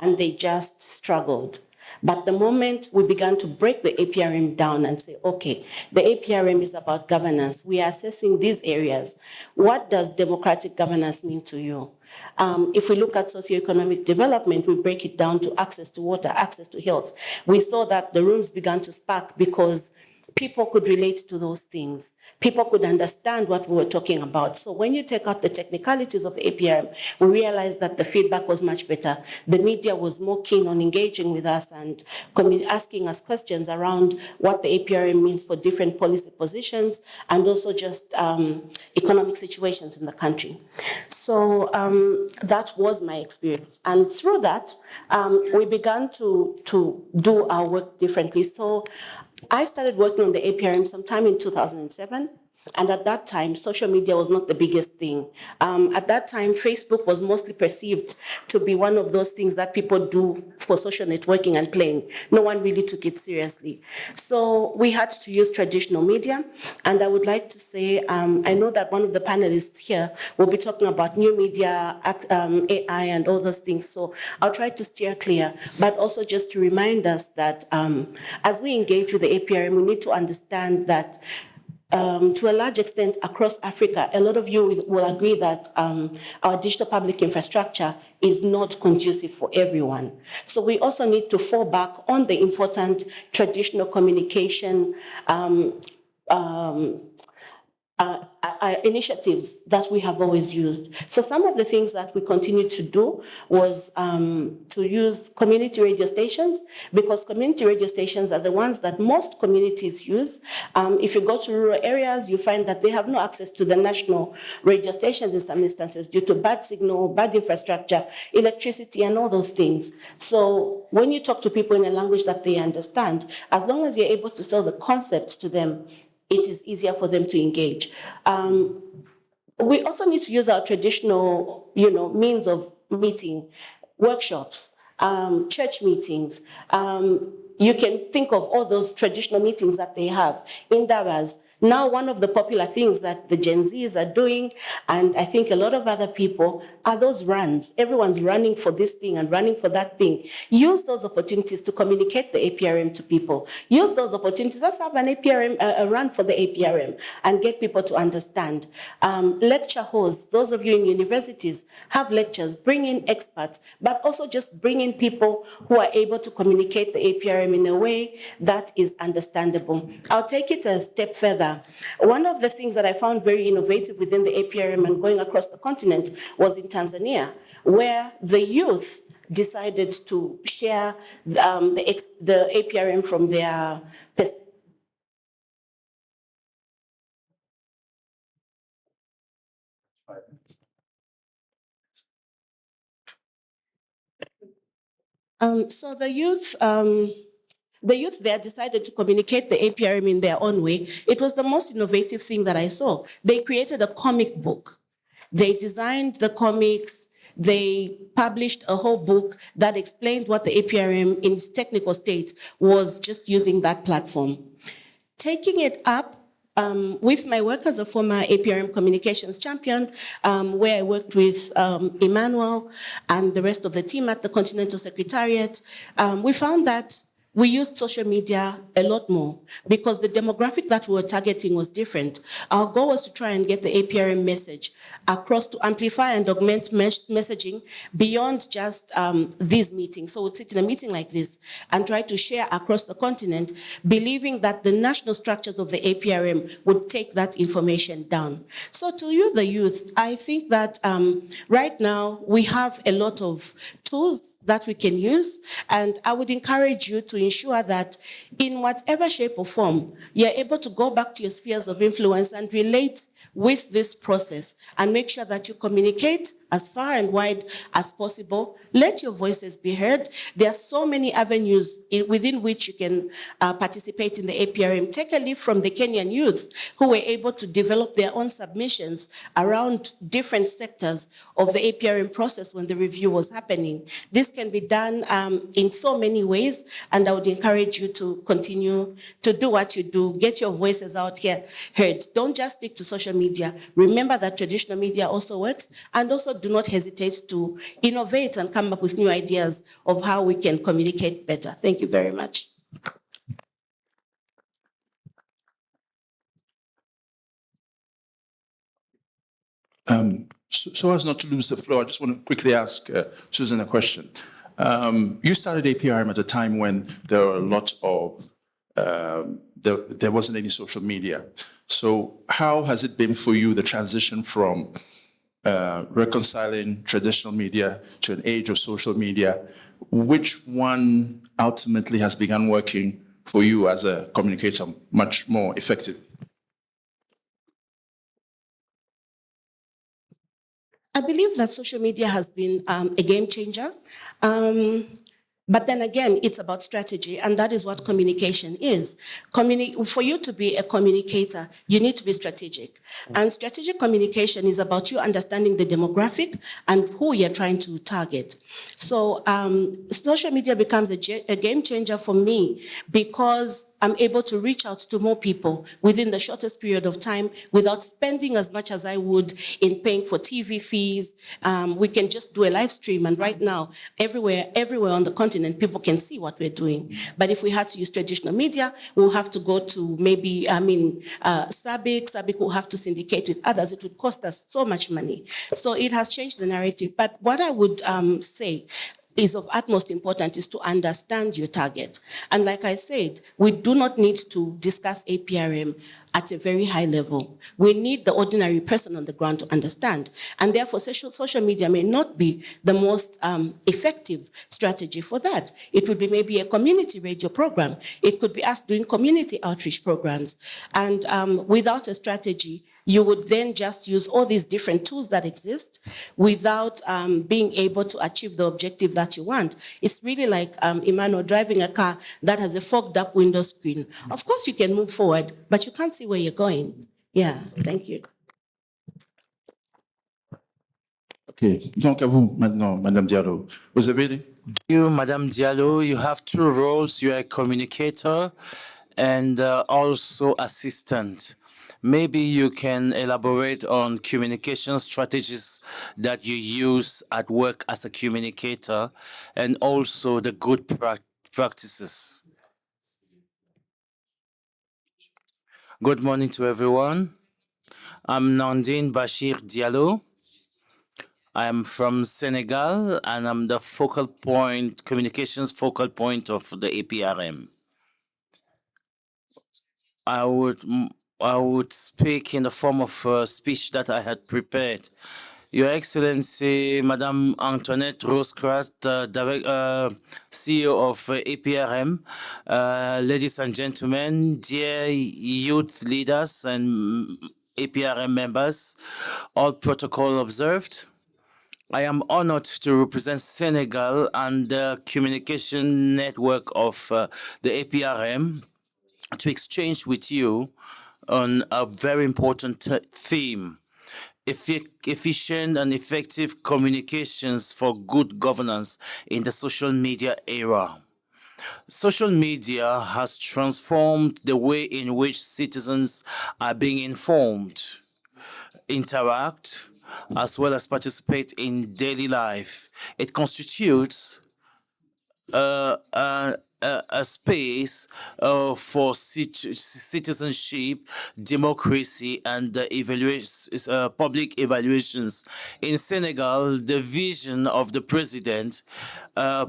And they just struggled. But the moment we began to break the APRM down and say, okay, the APRM is about governance. We are assessing these areas. What does democratic governance mean to you? If we look at socioeconomic development, we break it down to access to water, access to health. We saw that the rooms began to spark because people could relate to those things. People could understand what we were talking about. So when you take out the technicalities of the APRM, we realized that the feedback was much better. The media was more keen on engaging with us and asking us questions around what the APRM means for different policy positions and also just economic situations in the country. So that was my experience. And through that, we began to do our work differently. So I started working on the APRM sometime in 2007. And at that time, social media was not the biggest thing. At that time, Facebook was mostly perceived to be one of those things that people do for social networking and playing. No one really took it seriously. So we had to use traditional media. And I would like to say, I know that one of the panelists here will be talking about new media, AI, and all those things. So I'll try to steer clear, but also just to remind us that as we engage with the APRM, we need to understand that to a large extent across Africa, a lot of you will agree that our digital public infrastructure is not conducive for everyone. So we also need to fall back on the important traditional communication initiatives that we have always used. So some of the things that we continued to do was to use community radio stations, because community radio stations are the ones that most communities use. If you go to rural areas, you find that they have no access to the national radio stations in some instances due to bad signal, bad infrastructure, electricity, and all those things. So when you talk to people in a language that they understand, as long as you're able to sell the concepts to them, it is easier for them to engage. We also need to use our traditional, means of meeting, workshops, church meetings. You can think of all those traditional meetings that they have in Davas. Now, one of the popular things that the Gen Zs are doing, and I think a lot of other people, are those runs. Everyone's running for this thing and running for that thing. Use those opportunities to communicate the APRM to people. Use those opportunities. Let's have an APRM, a run for the APRM, and get people to understand. Lecture hosts, those of you in universities, have lectures, bring in experts, but also just bring in people who are able to communicate the APRM in a way that is understandable. I'll take it a step further. One of the things that I found very innovative within the APRM and going across the continent was in Tanzania, where the youth decided to share the APRM from their perspective. So the youth there decided to communicate the APRM in their own way. It was the most innovative thing that I saw. They created a comic book. They designed the comics. They published a whole book that explained what the APRM in its technical state was, just using that platform. Taking it up with my work as a former APRM communications champion, where I worked with Emmanuel and the rest of the team at the Continental Secretariat, we found that we used social media a lot more because the demographic that we were targeting was different. Our goal was to try and get the APRM message across, to amplify and augment messaging beyond just these meetings. So we'd sit in a meeting like this and try to share across the continent, believing that the national structures of the APRM would take that information down. So to you, the youth, I think that right now we have a lot of tools that we can use, and I would encourage you to ensure that in whatever shape or form, you're able to go back to your spheres of influence and relate with this process and make sure that you communicate as far and wide as possible. Let your voices be heard. There are so many avenues within which you can participate in the APRM. Take a leaf from the Kenyan youth who were able to develop their own submissions around different sectors of the APRM process when the review was happening. This can be done in so many ways, and I would encourage you to continue to do what you do. Get your voices out here heard. Don't just stick to social media. Remember that traditional media also works, and also do not hesitate to innovate and come up with new ideas of how we can communicate better. Thank you very much. So as not to lose the floor, I just want to quickly ask Susan a question. You started APRM at a time when there were a lot of, there wasn't any social media. So how has it been for you, the transition from reconciling traditional media to an age of social media? Which one ultimately has begun working for you as a communicator much more effective? I believe that social media has been a game changer. But then again, it's about strategy, and that is what communication is. For you to be a communicator, you need to be strategic. And strategic communication is about you understanding the demographic and who you're trying to target. So social media becomes a game changer for me because I'm able to reach out to more people within the shortest period of time without spending as much as I would in paying for TV fees. We can just do a live stream, and right now, everywhere on the continent, people can see what we're doing. But if we had to use traditional media, we'll have to go to maybe, SABIC will have to syndicate with others. It would cost us so much money. So it has changed the narrative. But what I would say is of utmost importance is to understand your target. And like I said, we do not need to discuss APRM at a very high level. We need the ordinary person on the ground to understand. And therefore, social media may not be the most effective strategy for that. It would be maybe a community radio program. It could be us doing community outreach programs. And without a strategy, you would then just use all these different tools that exist without being able to achieve the objective that you want. It's really like Emmanuel driving a car that has a fogged up window screen. Of course you can move forward, but you can't see where you're going. Yeah, thank you. OK. Donc, à vous maintenant, Madame Diallo. Vous avez... You, Madame Diallo, you have two roles. You're a communicator and also assistant. Maybe you can elaborate on communication strategies that you use at work as a communicator and also the good practices. Good morning to everyone. I'm Nandine Bashir Diallo. I'm from Senegal and I'm the focal point, communications focal point of the APRM. I would speak in the form of a speech that I had prepared. Your Excellency, Madame Antoinette Rosecrest, CEO of APRM, ladies and gentlemen, dear youth leaders and APRM members, all protocol observed. I am honored to represent Senegal and the communication network of the APRM to exchange with you on a very important theme: efficient and effective communications for good governance in the social media era. Social media has transformed the way in which citizens are being informed, interact, as well as participate in daily life. It constitutes a space for citizenship, democracy, and public evaluations. In Senegal, the vision of the president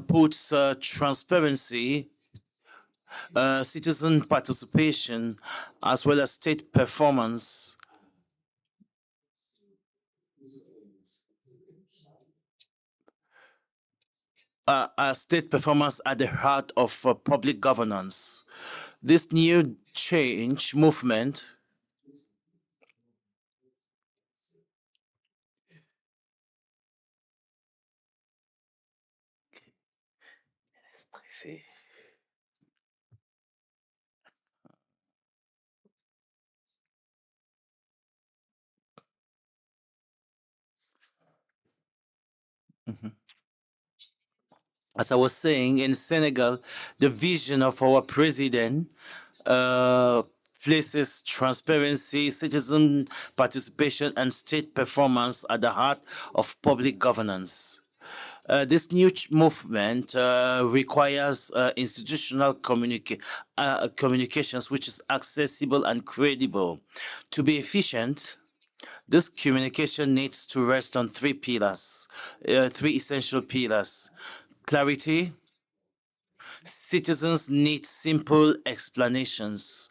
puts transparency, citizen participation, as well as state performance state performance at the heart of public governance. This new change movement as I was saying, in Senegal, the vision of our president places transparency, citizen participation, and state performance at the heart of public governance. This new movement requires institutional communications which is accessible and credible. To be efficient, this communication needs to rest on three pillars, three essential pillars. Clarity. Citizens need simple explanations,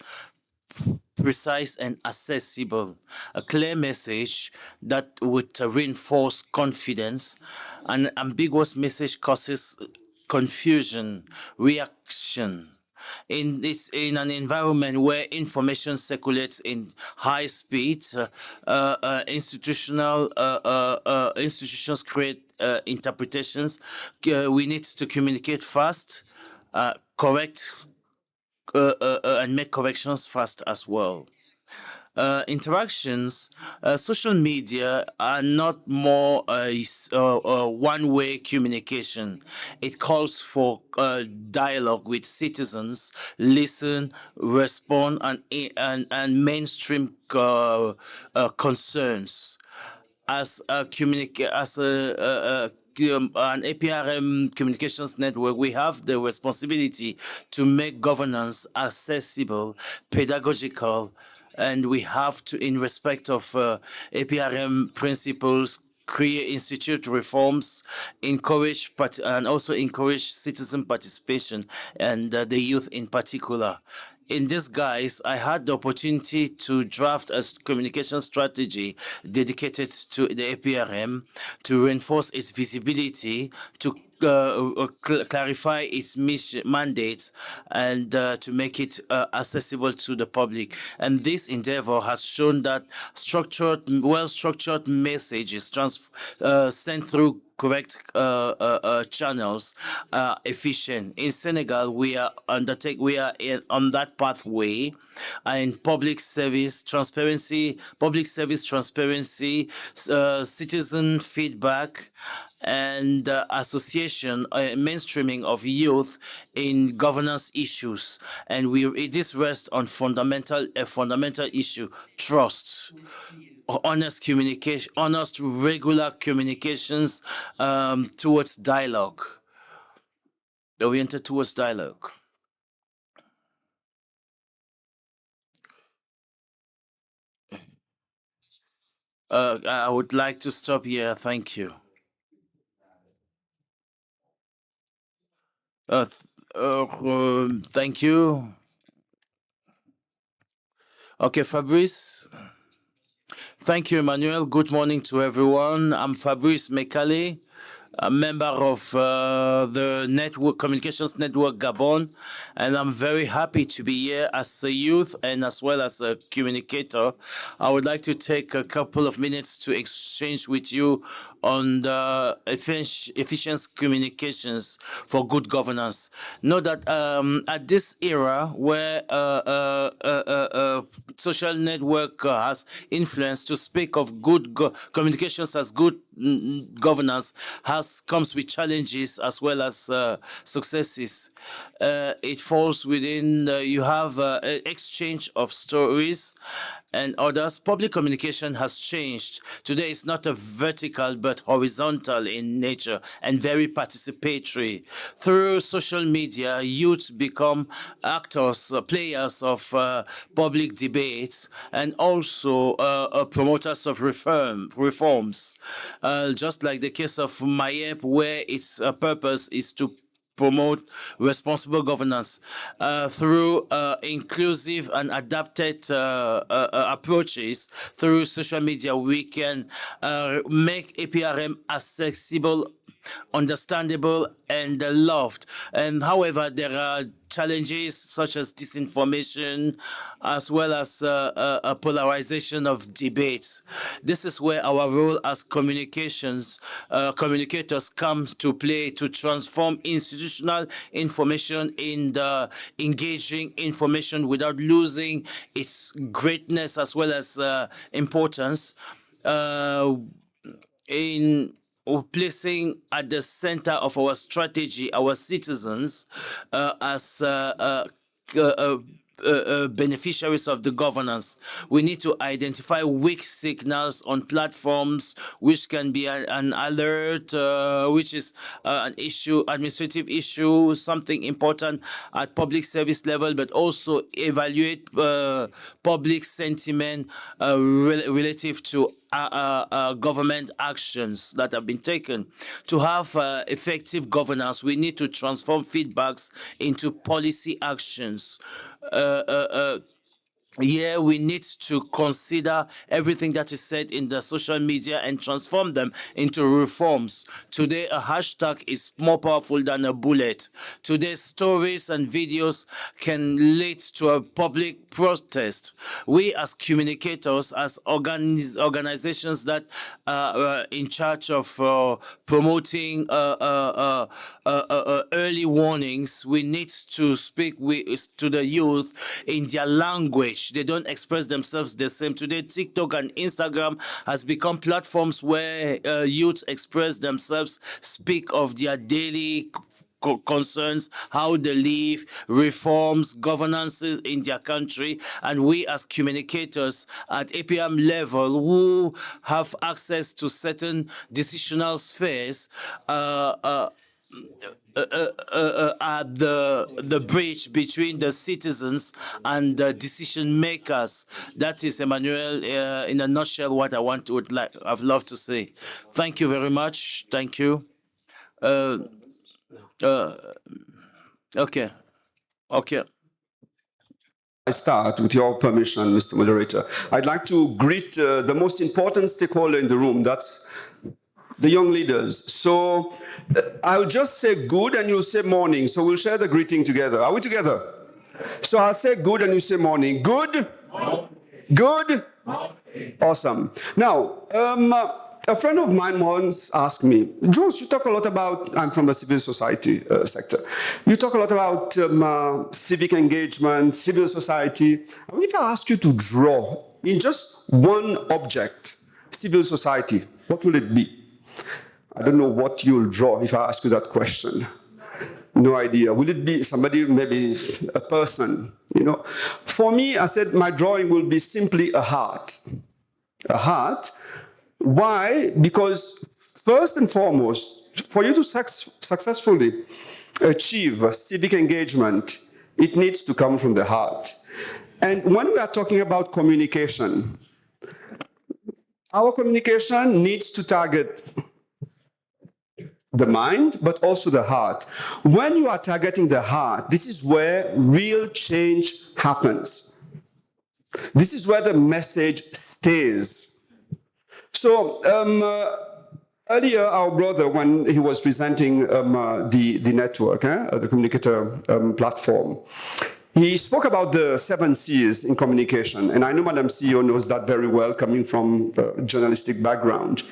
precise and accessible. A clear message that would reinforce confidence. An ambiguous message causes confusion, reaction. In an environment where information circulates in high speed, institutions create interpretations. We need to communicate fast, correct, and make corrections fast as well. Interactions, social media are not more one-way communication. It calls for dialogue with citizens, listen, respond, and mainstream concerns. As an APRM communications network, we have the responsibility to make governance accessible, pedagogical, and we have to, in respect of APRM principles, create institute reforms, encourage and also encourage citizen participation and the youth in particular. In this guise, I had the opportunity to draft a communication strategy dedicated to the APRM to reinforce its visibility, to clarify its mission, mandates, and to make it accessible to the public. And this endeavor has shown that well-structured messages sent through correct channels efficient. In Senegal, we are on that pathway, in public service transparency, citizen feedback, and association, mainstreaming of youth in governance issues. And this rests on a fundamental issue: trust. Honest communication, honest, regular communications towards dialogue, oriented towards dialogue. I would like to stop here. Thank you. Thank you. Okay, Fabrice. Thank you, Emmanuel. Good morning to everyone. I'm Fabrice Mekale, a member of the Communications Network Gabon, and I'm very happy to be here as a youth and as well as a communicator. I would like to take a couple of minutes to exchange with you on the efficient communications for good governance. Know that at this era where social network has influence, to speak of good communications as good governance comes with challenges as well as successes. It falls within, you have exchange of stories and others. Public communication has changed. Today it's not a vertical but horizontal in nature and very participatory. Through social media, youth become actors, players of public debates, and also promoters of reforms. Just like the case of MIEP, where its purpose is to promote responsible governance through inclusive and adapted approaches through social media. We can make APRM accessible, understandable, and loved. And however, there are challenges such as disinformation, as well as a polarization of debates. This is where our role as communicators comes to play, to transform institutional information in the engaging information without losing its greatness as well as importance. In placing at the center of our strategy our citizens as beneficiaries of the governance. We need to identify weak signals on platforms, which can be an alert, which is an issue, administrative issue, something important at public service level, but also evaluate public sentiment relative to government actions that have been taken. To have effective governance, we need to transform feedbacks into policy actions. Yeah, we need to consider everything that is said in the social media and transform them into reforms. Today, a hashtag is more powerful than a bullet. Today, stories and videos can lead to a public protest. We as communicators, as organizations that are in charge of promoting early warnings, we need to speak to the youth in their language. They don't express themselves the same. Today, TikTok and Instagram has become platforms where youth express themselves, speak of their daily concerns, how they live, reforms, governances in their country. And we as communicators at APRM level who have access to certain decisional spheres at the bridge between the citizens and the decision makers. That is, Emmanuel, in a nutshell, what I I've loved to say. Thank you very much. Thank you. Okay. I start with your permission, Mr. Moderator. I'd like to greet the most important stakeholder in the room. That's the young leaders. So I'll just say good and you'll say morning. So we'll share the greeting together. Are we together? So I'll say good and you say morning. Good? Good? Awesome. Now, a friend of mine once asked me, Jules, you talk a lot about, I'm from the civil society sector, you talk a lot about civic engagement, civil society. I mean, if I ask you to draw in just one object, civil society, what will it be? I don't know what you'll draw if I ask you that question. No idea. Will it be somebody, maybe a person, you know? For me, I said my drawing will be simply a heart. A heart. Why? Because first and foremost, for you to successfully achieve civic engagement, it needs to come from the heart. And when we are talking about communication, our communication needs to target the mind, but also the heart. When you are targeting the heart, this is where real change happens. This is where the message stays. So earlier, our brother, when he was presenting the network, the communicator platform, he spoke about the 7 C's in communication. And I know Madam CEO knows that very well, coming from a journalistic background.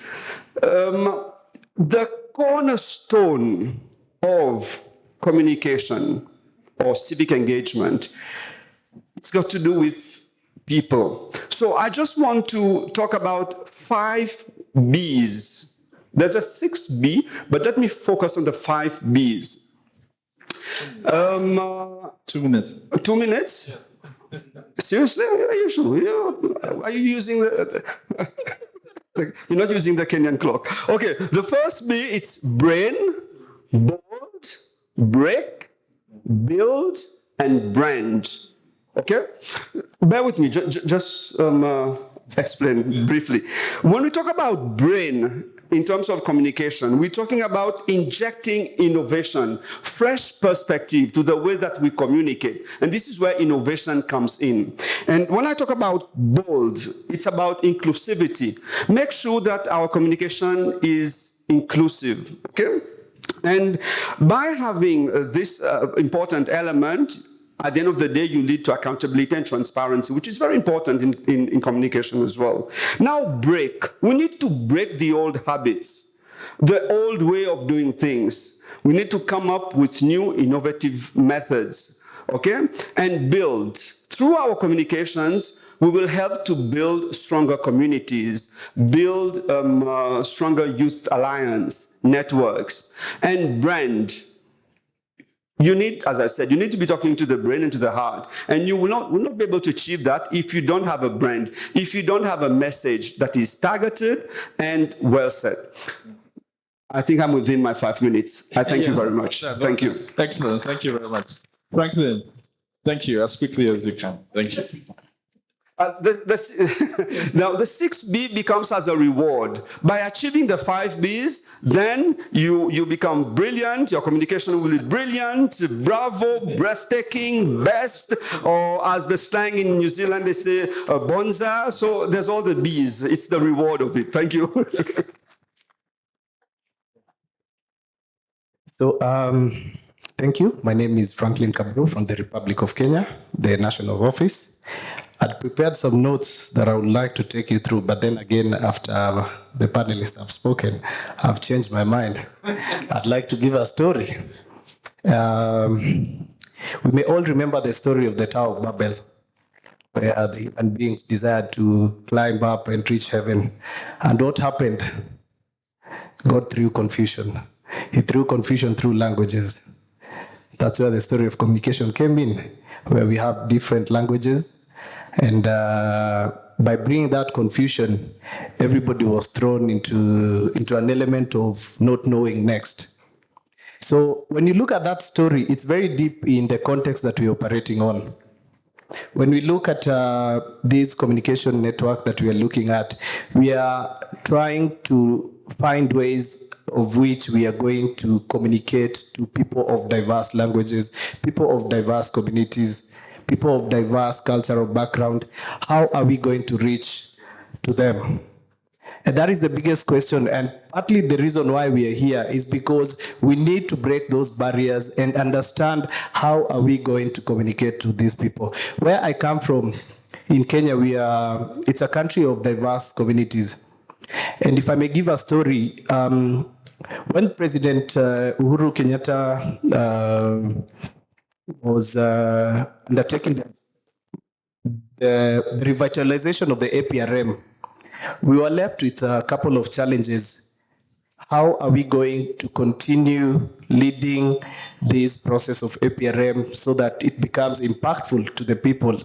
The cornerstone of communication or civic engagement, it's got to do with people. So I just want to talk about 5 B's. There's a 6B, but let me focus on the 5 B's. 2 minutes. 2 minutes? Yeah. Seriously? Are you sure? Are you using the... You're not using the Kenyan clock. Okay, the first B, it's brain, bold, break, build, and brand. Okay? Bear with me, just explain briefly. When we talk about brain, in terms of communication, we're talking about injecting innovation, fresh perspective to the way that we communicate. And this is where innovation comes in. And when I talk about bold, it's about inclusivity. Make sure that our communication is inclusive, okay? And by having this important element, at the end of the day, you lead to accountability and transparency, which is very important in communication as well. Now, break. We need to break the old habits, the old way of doing things. We need to come up with new innovative methods, okay? And build. Through our communications, we will help to build stronger communities, build stronger youth alliance, networks, and brand. You need, as I said, you need to be talking to the brain and to the heart. And you will not be able to achieve that if you don't have a brand, if you don't have a message that is targeted and well said. I think I'm within my 5 minutes. I thank you very much. Thank you. Excellent. Thank you very much. Franklin, thank you as quickly as you can. Thank you. Now, the 6B becomes as a reward. By achieving the 5 Bs, then you become brilliant, your communication will be brilliant, bravo, breathtaking, best, or as the slang in New Zealand, they say, bonza. So there's all the Bs. It's the reward of it. Thank you. So, thank you. My name is Franklin Kabru from the Republic of Kenya, the national office. I'd prepared some notes that I would like to take you through, but then again, after the panelists have spoken, I've changed my mind. I'd like to give a story. We may all remember the story of the Tower of Babel, where the human beings desired to climb up and reach heaven. And what happened? God threw confusion. He threw confusion through languages. That's where the story of communication came in, where we have different languages. And by bringing that confusion, everybody was thrown into an element of not knowing next. So when you look at that story, it's very deep in the context that we're operating on. When we look at this communication network that we are looking at, we are trying to find ways of which we are going to communicate to people of diverse languages, people of diverse communities, people of diverse cultural background. How are we going to reach to them? And that is the biggest question. And partly the reason why we are here is because we need to break those barriers and understand how are we going to communicate to these people. Where I come from, in Kenya, it's a country of diverse communities. And if I may give a story, when President Uhuru Kenyatta was undertaking the revitalization of the APRM, we were left with a couple of challenges. How are we going to continue leading this process of APRM so that it becomes impactful to the people?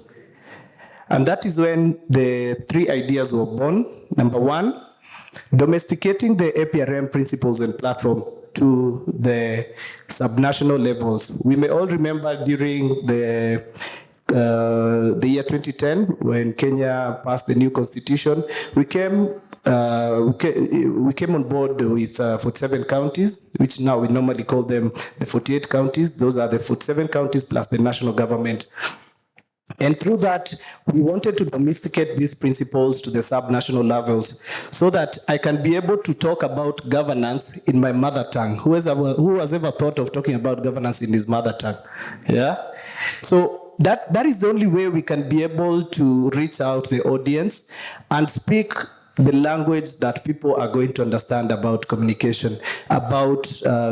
And that is when the 3 ideas were born. Number 1, domesticating the APRM principles and platform to the subnational levels. We may all remember during the year 2010, when Kenya passed the new constitution, we came on board with 47 counties, which now we normally call them the 48 counties. Those are the 47 counties plus the national government. And through that, we wanted to domesticate these principles to the subnational levels so that I can be able to talk about governance in my mother tongue. Who has ever thought of talking about governance in his mother tongue? Yeah? So that is the only way we can be able to reach out to the audience and speak the language that people are going to understand about communication, about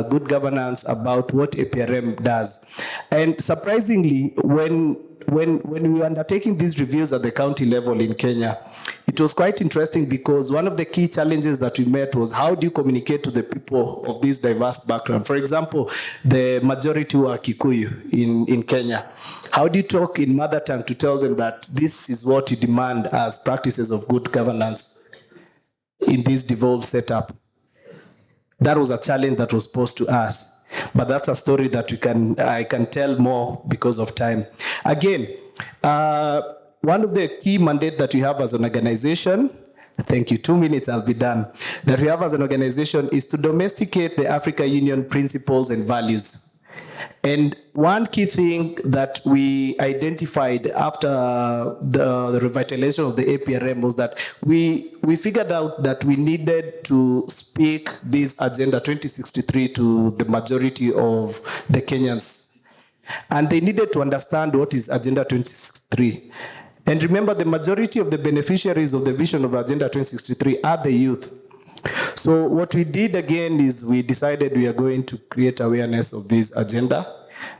good governance, about what APRM does. And surprisingly, when we were undertaking these reviews at the county level in Kenya, it was quite interesting because one of the key challenges that we met was how do you communicate to the people of this diverse background? For example, the majority were Kikuyu in Kenya. How do you talk in mother tongue to tell them that this is what you demand as practices of good governance in this devolved setup? That was a challenge that was posed to us. But that's a story that I can tell more because of time. Again, one of the key mandates that we have as an organization, thank you, 2 minutes, I'll be done, that we have as an organization is to domesticate the African Union principles and values. And one key thing that we identified after the revitalization of the APRM was that we figured out that we needed to speak this Agenda 2063 to the majority of the Kenyans. And they needed to understand what is Agenda 2063. And remember, the majority of the beneficiaries of the vision of Agenda 2063 are the youth. So what we did again is we decided we are going to create awareness of this agenda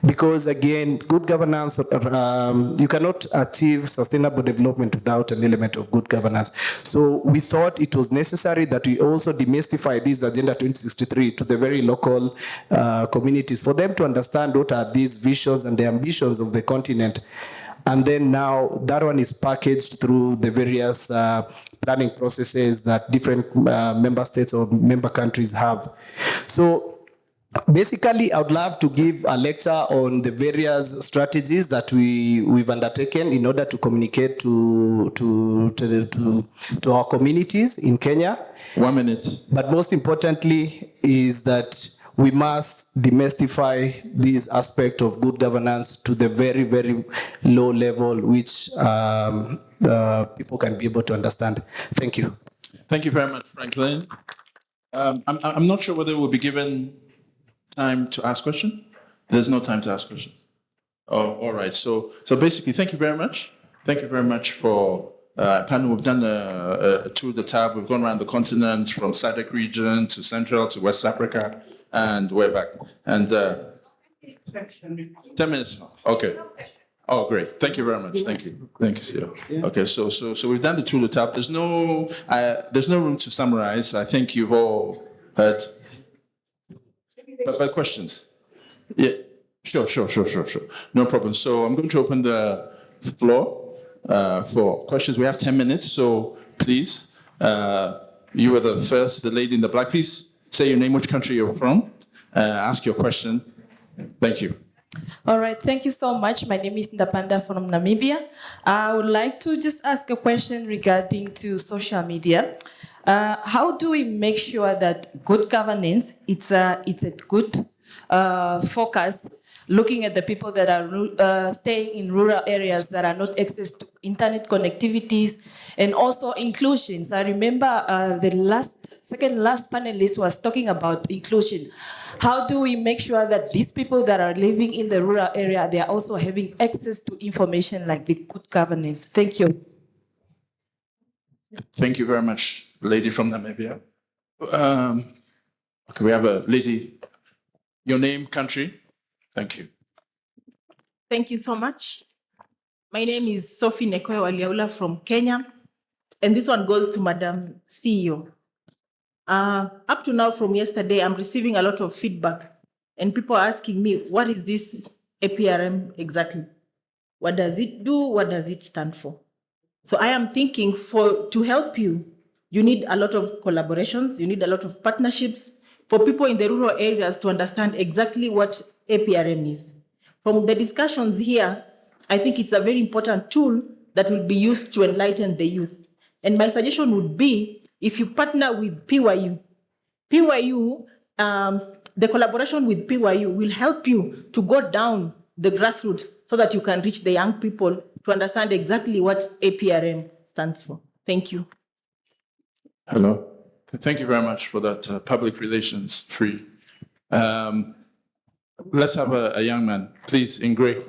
because again, good governance, you cannot achieve sustainable development without an element of good governance. So we thought it was necessary that we also demystify this Agenda 2063 to the very local communities for them to understand what are these visions and the ambitions of the continent. And then now that one is packaged through the various planning processes that different member states or member countries have. So basically, I would love to give a lecture on the various strategies that we've undertaken in order to communicate to our communities in Kenya. 1 minute. But most importantly is that we must demystify this aspect of good governance to the very, very low level, which people can be able to understand. Thank you. Thank you very much, Franklin. I'm not sure whether we'll be given time to ask questions. There's no time to ask questions. Oh, all right. So basically, thank you very much. Thank you very much for panel. We've done a tour of the tab. We've gone around the continent from SADC region to Central to West Africa. And we're back. And 10 minutes. Okay. Oh, great. Thank you very much. Thank you. Thank you, Sir. Okay, so we've done the tool of tap. There's no room to summarize. I think you've all heard. But questions? Yeah. Sure. No problem. So I'm going to open the floor for questions. We have 10 minutes, so please, you were the first, the lady in the black. Please say your name, which country you're from, ask your question. Thank you. All right, thank you so much. My name is Ndapanda from Namibia. I would like to just ask a question regarding to social media. How do we make sure that good governance, it's a good focus, looking at the people that are staying in rural areas that are not access to internet connectivities, and also inclusions. I remember the second last panelist was talking about inclusion. How do we make sure that these people that are living in the rural area, they are also having access to information like the good governance? Thank you. Thank you very much, lady from Namibia. Okay, we have a lady. Your name, country? Thank you. Thank you so much. My name is Sophie Nekoe Waliaula from Kenya, and this one goes to Madam CEO. Up to now, from yesterday, I'm receiving a lot of feedback, and people are asking me, what is this APRM exactly? What does it do? What does it stand for? So I am thinking to help you, you need a lot of collaborations, you need a lot of partnerships for people in the rural areas to understand exactly what APRM is. From the discussions here, I think it's a very important tool that will be used to enlighten the youth. And my suggestion would be, if you partner with PYU, the collaboration with PYU will help you to go down the grassroots so that you can reach the young people to understand exactly what APRM stands for. Thank you. Hello. Thank you very much for that public relations free. Let's have a young man, please, in gray.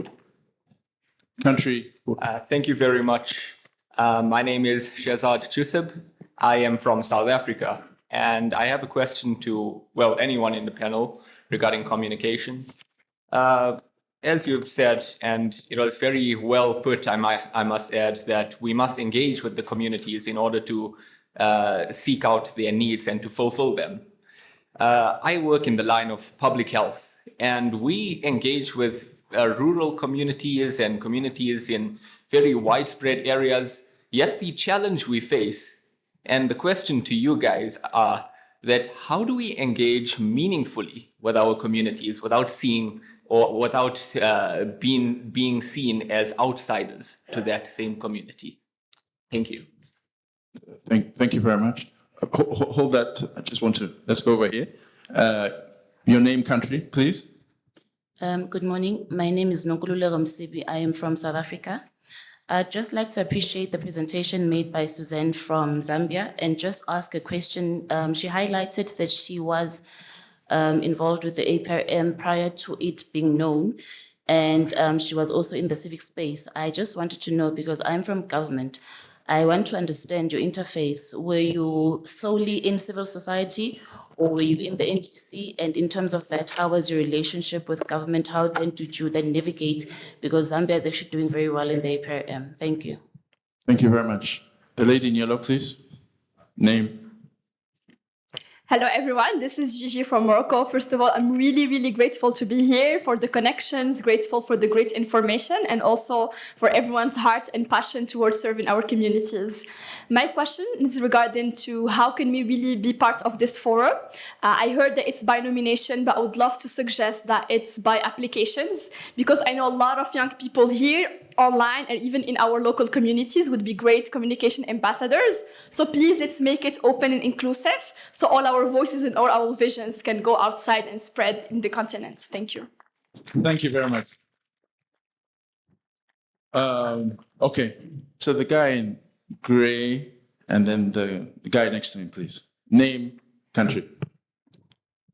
Country. Thank you very much. My name is Shehzad Chusib. I am from South Africa, and I have a question to, well, anyone in the panel regarding communication. As you've said, and it was very well put, I must add, that we must engage with the communities in order to seek out their needs and to fulfill them. I work in the line of public health, and we engage with rural communities and communities in very widespread areas. Yet the challenge we face, and the question to you guys are that how do we engage meaningfully with our communities without seeing or without being seen as outsiders to that same community? Thank you. Thank you very much. Hold that. I just want to, let's go over here. Your name, country, please. Good morning. My name is Nonkululeko Msibi. I am from South Africa. I'd just like to appreciate the presentation made by Suzanne from Zambia and just ask a question. She highlighted that she was involved with the APRM prior to it being known, and she was also in the civic space. I just wanted to know, because I'm from government, I want to understand your interface. Were you solely in civil society or were you in the NGC? And in terms of that, how was your relationship with government? How then did you then navigate? Because Zambia is actually doing very well in the APRM. Thank you. Thank you very much. The lady in yellow, please. Name. Hello, everyone. This is Gigi from Morocco. First of all, I'm really, really grateful to be here for the connections, grateful for the great information, and also for everyone's heart and passion towards serving our communities. My question is regarding to how can we really be part of this forum? I heard that it's by nomination, but I would love to suggest that it's by applications, because I know a lot of young people here online and even in our local communities would be great communication ambassadors. So please, let's make it open and inclusive so all our voices and all our visions can go outside and spread in the continent. Thank you. Thank you very much. Okay, so the guy in gray and then the guy next to him, please. Name, country.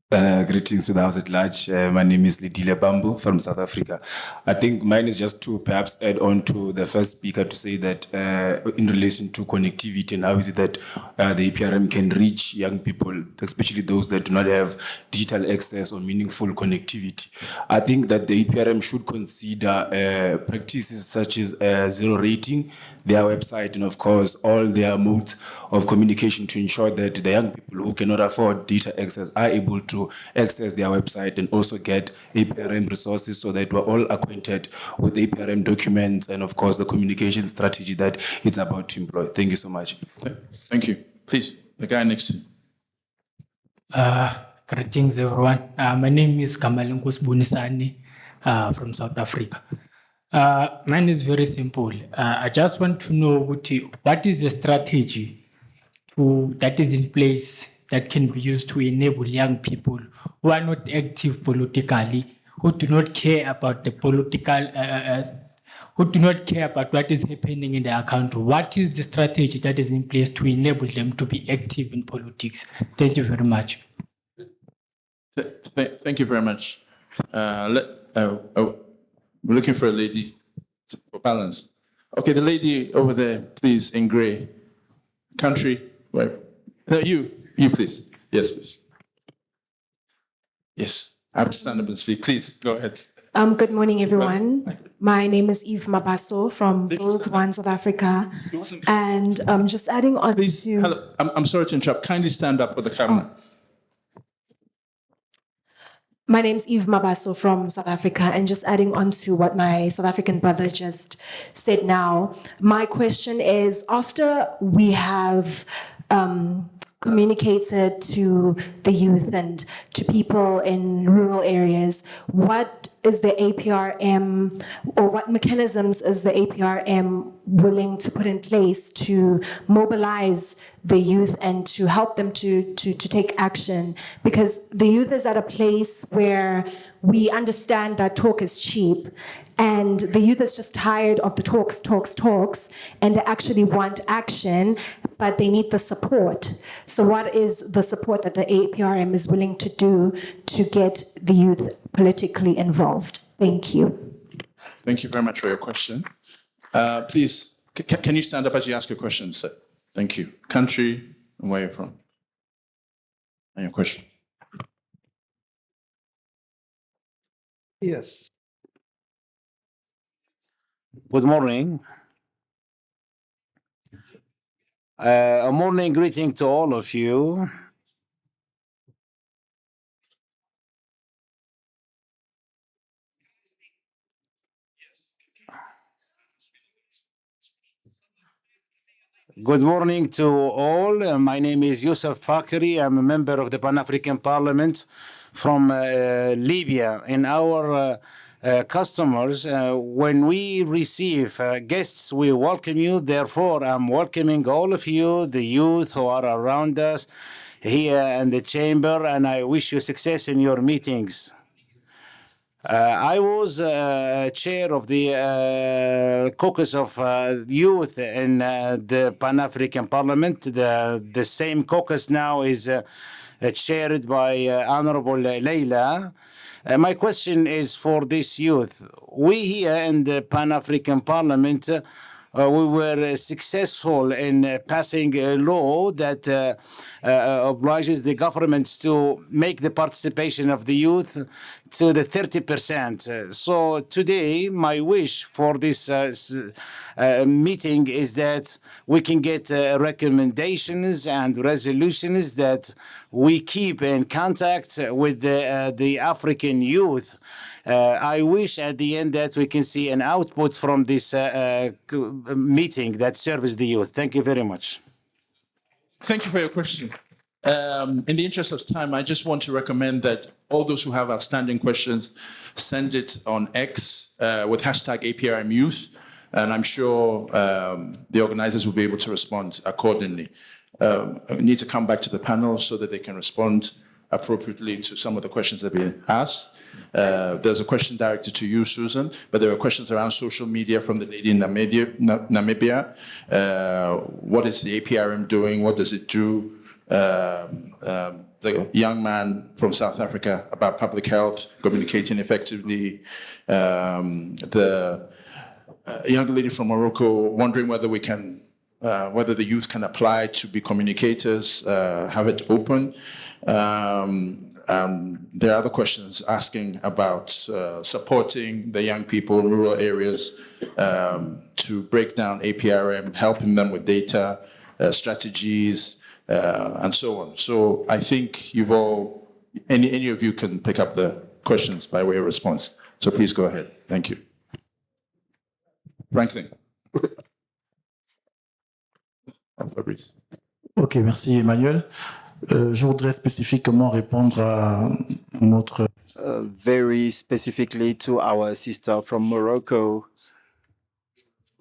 Greetings to the house at large. My name is Lidile Bambu from South Africa. I think mine is just to perhaps add on to the first speaker to say that in relation to connectivity and how is it that the APRM can reach young people, especially those that do not have digital access or meaningful connectivity. I think that the APRM should consider practices such as zero rating, their website, and of course all their modes of communication to ensure that the young people who cannot afford data access are able to access their website and also get APRM resources so that we're all acquainted with APRM documents and of course the communication strategy that it's about to employ. Thank you so much. Thank you. Please, the guy next to you. Greetings everyone. My name is Kamalenkus Bunisani from South Africa. Mine is very simple. I just want to know what is the strategy that is in place that can be used to enable young people who are not active politically, who do not care about the political, who do not care about what is happening in their country. What is the strategy that is in place to enable them to be active in politics? Thank you very much. Thank you very much. We're looking for a lady for balance. Okay, the lady over there, please, in gray. Country, where? No, you please. Yes, please. Yes, I have to stand up and speak. Please, go ahead. Good morning, everyone. My name is Eve Mabaso from Build One South Africa. And just adding on please, to... Hello, I'm sorry to interrupt. Kindly stand up for the camera. My name's Eve Mabaso from South Africa, and just adding on to what my South African brother just said now, my question is, after we have communicated to the youth and to people in rural areas, what is the APRM, or what mechanisms is the APRM willing to put in place to mobilize the youth and to help them to take action? Because the youth is at a place where we understand that talk is cheap, and the youth is just tired of the talks, and they actually want action, but they need the support. So what is the support that the APRM is willing to do to get the youth politically involved? Thank you. Thank you very much for your question. Please, can you stand up as you ask your question, sir? Thank you. Country, and where you're from. And your question. Yes. Good morning. A morning greeting to all of you. Good morning to all. My name is Yusuf Fakri. I'm a member of the Pan-African Parliament from Libya. In our customers, when we receive guests, we welcome you. Therefore, I'm welcoming all of you, the youth who are around us here in the chamber, and I wish you success in your meetings. I was chair of the caucus of youth in the Pan-African Parliament. The same caucus now is chaired by Honorable Leila. My question is for this youth. We here in the Pan-African Parliament, we were successful in passing a law that obliges the governments to make the participation of the youth to the 30%. So today, my wish for this meeting is that we can get recommendations and resolutions that we keep in contact with the African youth. I wish at the end that we can see an output from this meeting that serves the youth. Thank you very much. Thank you for your question. In the interest of time, I just want to recommend that all those who have outstanding questions send it on X with hashtag APRM Youth, and I'm sure the organizers will be able to respond accordingly. We need to come back to the panel so that they can respond appropriately to some of the questions that have been asked. There's a question directed to you, Susan, but there are questions around social media from the lady in Namibia. What is the APRM doing? What does it do? The young man from South Africa about public health, communicating effectively. The young lady from Morocco wondering whether we can, whether the youth can apply to be communicators, have it open. There are other questions asking about supporting the young people in rural areas to break down APRM, helping them with data, strategies, and so on. So I think you've all, any of you can pick up the questions by way of response. So please go ahead. Thank you. Franklin. Fabrice. Ok, merci Emmanuel. Je voudrais spécifiquement répondre à notre... Very specifically to our sister from Morocco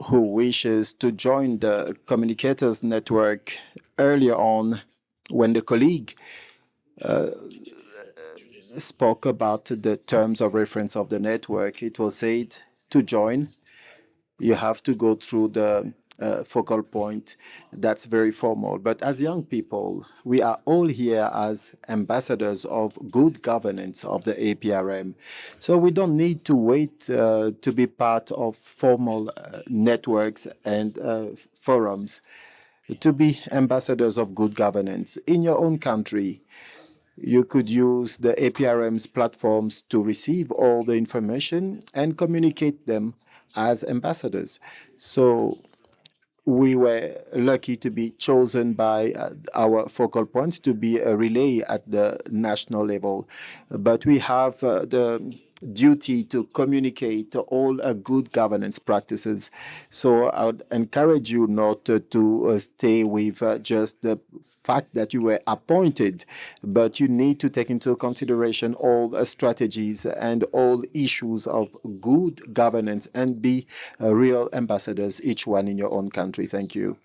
who wishes to join the communicators network earlier on when the colleague spoke about the terms of reference of the network. It was said to join, you have to go through the focal point. That's very formal. But as young people, we are all here as ambassadors of good governance of the APRM. So we don't need to wait to be part of formal networks and forums to be ambassadors of good governance. In your own country, you could use the APRM's platforms to receive all the information and communicate them as ambassadors. So we were lucky to be chosen by our focal points to be a relay at the national level. But we have the duty to communicate all good governance practices. So I would encourage you not to stay with just the fact that you were appointed, but you need to take into consideration all strategies and all issues of good governance and be real ambassadors, each one in your own country. Thank you.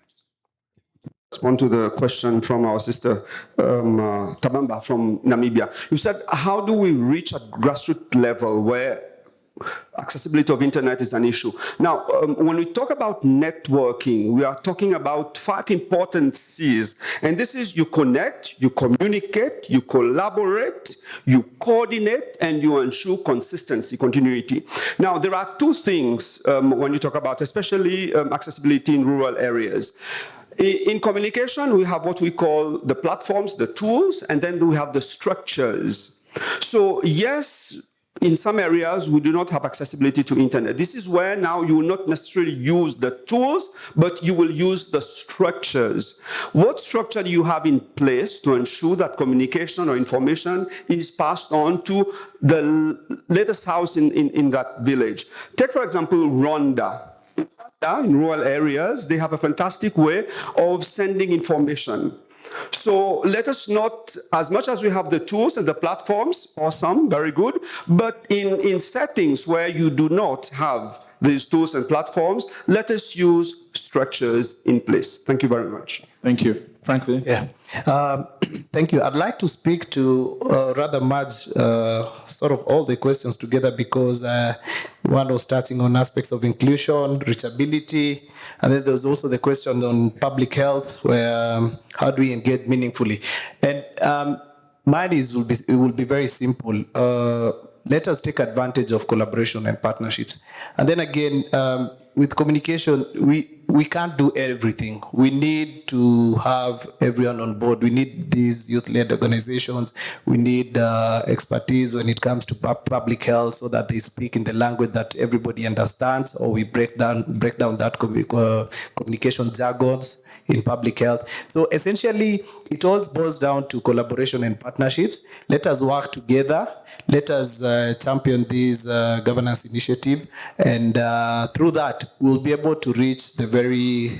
Respond to the question from our sister Tabamba from Namibia. You said, how do we reach a grassroots level where accessibility of internet is an issue? Now, when we talk about networking, we are talking about 5 important C's. And this is you connect, you communicate, you collaborate, you coordinate, and you ensure consistency, continuity. Now, there are 2 things when you talk about especially accessibility in rural areas. In communication, we have what we call the platforms, the tools, and then we have the structures. So yes, in some areas, we do not have accessibility to internet. This is where now you will not necessarily use the tools, but you will use the structures. What structure do you have in place to ensure that communication or information is passed on to the latest house in that village? Take, for example, Rwanda. In rural areas, they have a fantastic way of sending information. So let us not, as much as we have the tools and the platforms, awesome, very good, but in settings where you do not have these tools and platforms, let us use structures in place. Thank you very much. Thank you. Franklin? Yeah. Thank you. I'd like to speak to rather merge sort of all the questions together because one was touching on aspects of inclusion, reachability, and then there's also the question on public health, where how do we engage meaningfully? And mine will be very simple. Let us take advantage of collaboration and partnerships. And then again, with communication, we can't do everything. We need to have everyone on board. We need these youth-led organizations. We need expertise when it comes to public health so that they speak in the language that everybody understands, or we break down that communication jargons in public health. So essentially, it all boils down to collaboration and partnerships. Let us work together. Let us champion this governance initiative. And through that, we'll be able to reach the very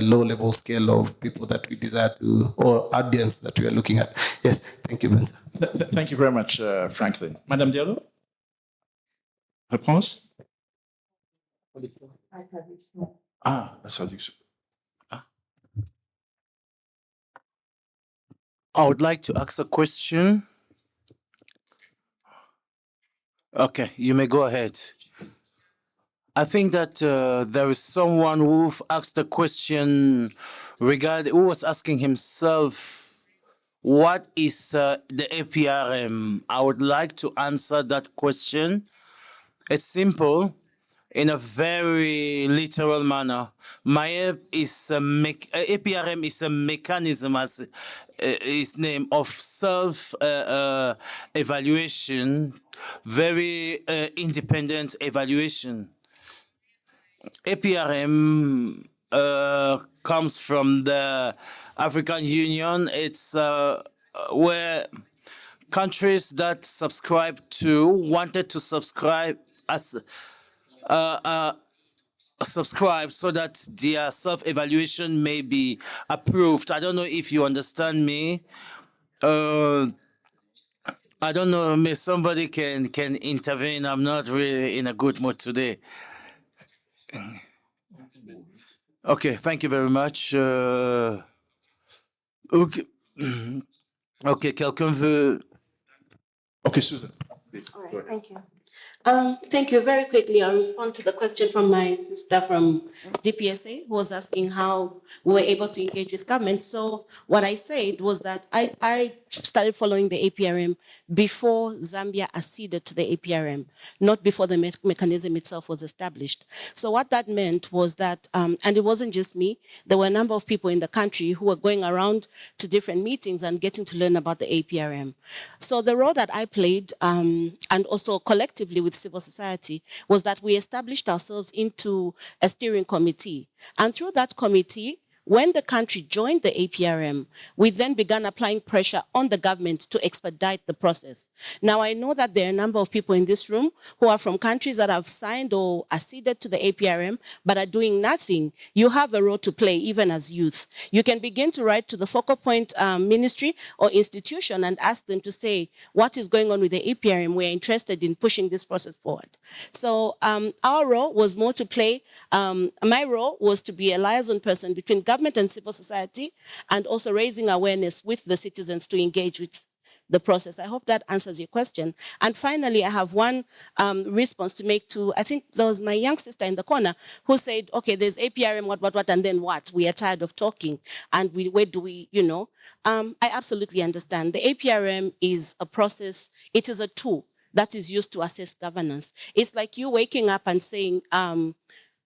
low-level scale of people that we desire to, or audience that we are looking at. Yes, thank you, Vincent. Thank you very much, Franklin. Madame Diallo? Réponse? La traduction. I would like to ask a question. Okay, you may go ahead. I think that there is someone who asked a question who was asking himself, what is the APRM? I would like to answer that question. It's simple. In a very literal manner, APRM is a mechanism, as its name, of self-evaluation, very independent evaluation. APRM comes from the African Union. It's where countries that wanted to subscribe subscribe so that their self-evaluation may be approved. I don't know if you understand me. I don't know, maybe somebody can intervene. I'm not really in a good mood today. Okay, thank you very much. Okay, okay, quelqu'un veut... Okay, Susan. Please. All right, thank you. Thank you. Very quickly, I'll respond to the question from my sister from DPSA, who was asking how we were able to engage with government. So what I said was that I started following the APRM before Zambia acceded to the APRM, not before the mechanism itself was established. So what that meant was that, and it wasn't just me, there were a number of people in the country who were going around to different meetings and getting to learn about the APRM. So the role that I played, and also collectively with civil society, was that we established ourselves into a steering committee. And through that committee, when the country joined the APRM, we then began applying pressure on the government to expedite the process. Now, I know that there are a number of people in this room who are from countries that have signed or acceded to the APRM, but are doing nothing. You have a role to play, even as youth. You can begin to write to the focal point ministry or institution and ask them to say, what is going on with the APRM? We're interested in pushing this process forward. So our role was more to play, my role was to be a liaison person between government and civil society, and also raising awareness with the citizens to engage with the process. I hope that answers your question. And finally, I have one response to make to, I think there was my young sister in the corner who said, okay, there's APRM, what, and then what? We are tired of talking. And where do we, you know? I absolutely understand. The APRM is a process. It is a tool that is used to assess governance. It's like you waking up and saying,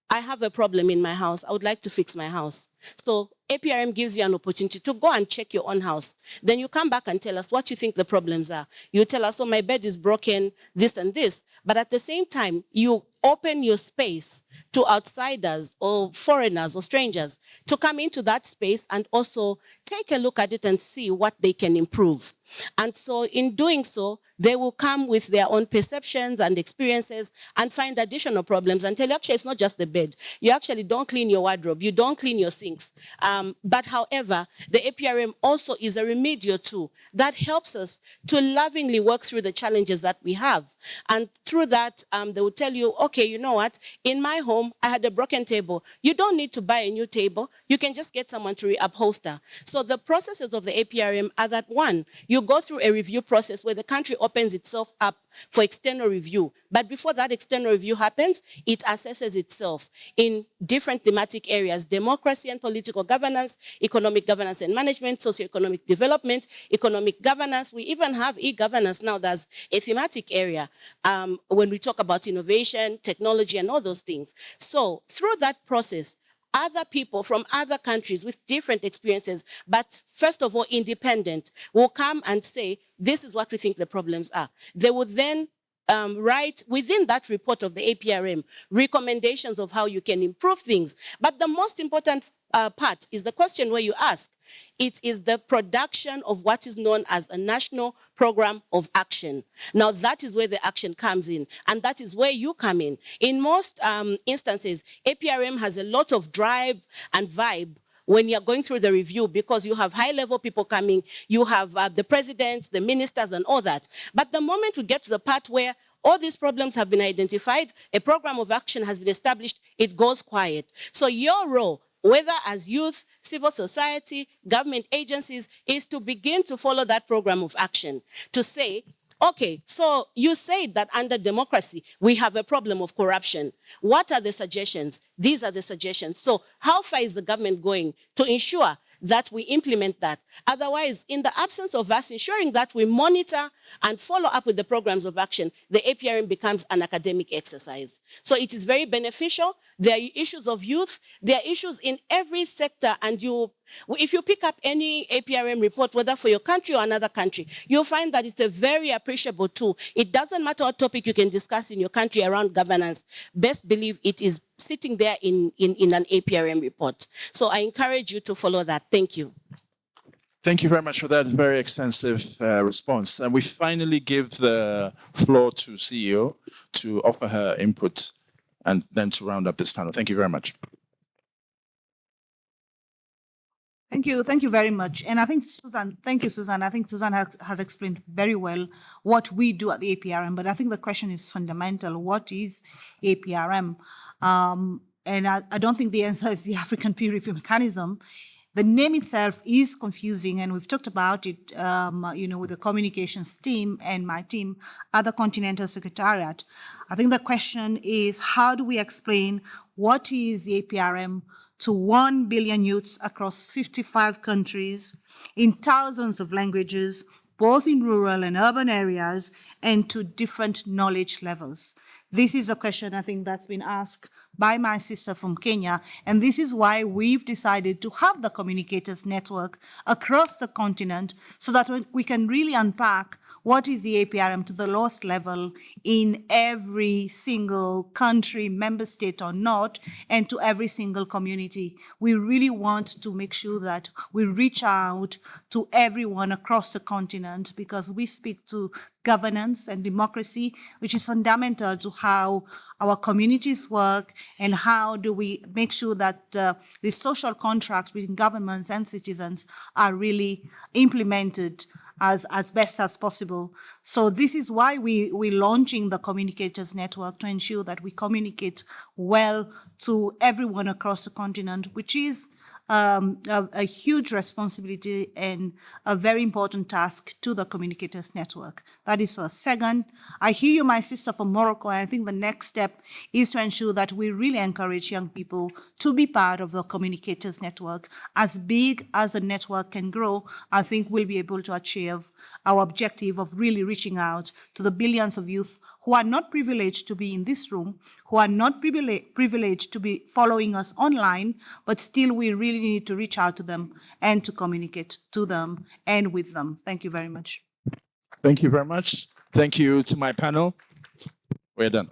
I have a problem in my house. I would like to fix my house. So APRM gives you an opportunity to go and check your own house. Then you come back and tell us what you think the problems are. You tell us, oh, my bed is broken, this and this. But at the same time, you open your space to outsiders or foreigners or strangers to come into that space and also take a look at it and see what they can improve. And so in doing so, they will come with their own perceptions and experiences and find additional problems and tell you, actually, it's not just the bed. You actually don't clean your wardrobe. You don't clean your sinks. But however, the APRM also is a remedial tool that helps us to lovingly work through the challenges that we have. And through that, they will tell you, okay, you know what? In my home, I had a broken table. You don't need to buy a new table. You can just get someone to reupholster. So the processes of the APRM are that, one, you go through a review process where the country opens itself up for external review. But before that external review happens, it assesses itself in different thematic areas: democracy and political governance, economic governance and management, socioeconomic development, economic governance. We even have e-governance now. That's a thematic area when we talk about innovation, technology, and all those things. So through that process, other people from other countries with different experiences, but first of all, independent, will come and say, this is what we think the problems are. They will then write within that report of the APRM recommendations of how you can improve things. But the most important part is the question where you ask. It is the production of what is known as a national program of action. Now, that is where the action comes in, and that is where you come in. In most instances, APRM has a lot of drive and vibe when you're going through the review, because you have high-level people coming, you have the presidents, the ministers, and all that. But the moment we get to the part where all these problems have been identified, a program of action has been established, it goes quiet. So your role, whether as youth, civil society, government agencies, is to begin to follow that program of action, to say, okay, so you say that under democracy, we have a problem of corruption. What are the suggestions? These are the suggestions. So how far is the government going to ensure that we implement that? Otherwise, in the absence of us ensuring that we monitor and follow up with the programs of action, the APRM becomes an academic exercise. So it is very beneficial. There are issues of youth. There are issues in every sector. And if you pick up any APRM report, whether for your country or another country, you'll find that it's a very appreciable tool. It doesn't matter what topic you can discuss in your country around governance. Best believe it is sitting there in an APRM report. So I encourage you to follow that. Thank you. Thank you very much for that very extensive response. And we finally give the floor to CEO to offer her input and then to round up this panel. Thank you very much. Thank you very much. And I think thank you, Susan. I think Susan has explained very well what we do at the APRM, but I think the question is fundamental. What is APRM? And I don't think the answer is the African Peer Review Mechanism. The name itself is confusing, and we've talked about it, with the communications team and my team at the Continental Secretariat. I think the question is, how do we explain what is the APRM to 1 billion youths across 55 countries in thousands of languages, both in rural and urban areas, and to different knowledge levels? This is a question I think that's been asked by my sister from Kenya, and this is why we've decided to have the communicators network across the continent so that we can really unpack what is the APRM to the lowest level in every single country, member state or not, and to every single community. We really want to make sure that we reach out to everyone across the continent, because we speak to governance and democracy, which is fundamental to how our communities work and how do we make sure that the social contracts between governments and citizens are really implemented as best as possible. So this is why we're launching the Communicators Network, to ensure that we communicate well to everyone across the continent, which is a huge responsibility and a very important task to the Communicators Network. That is first. Second, I hear you, my sister from Morocco, and I think the next step is to ensure that we really encourage young people to be part of the Communicators Network. As big as a network can grow, I think we'll be able to achieve our objective of really reaching out to the billions of youth who are not privileged to be in this room, who are not privileged to be following us online, but still we really need to reach out to them and to communicate to them and with them. Thank you very much. Thank you very much. Thank you to my panel. We're done.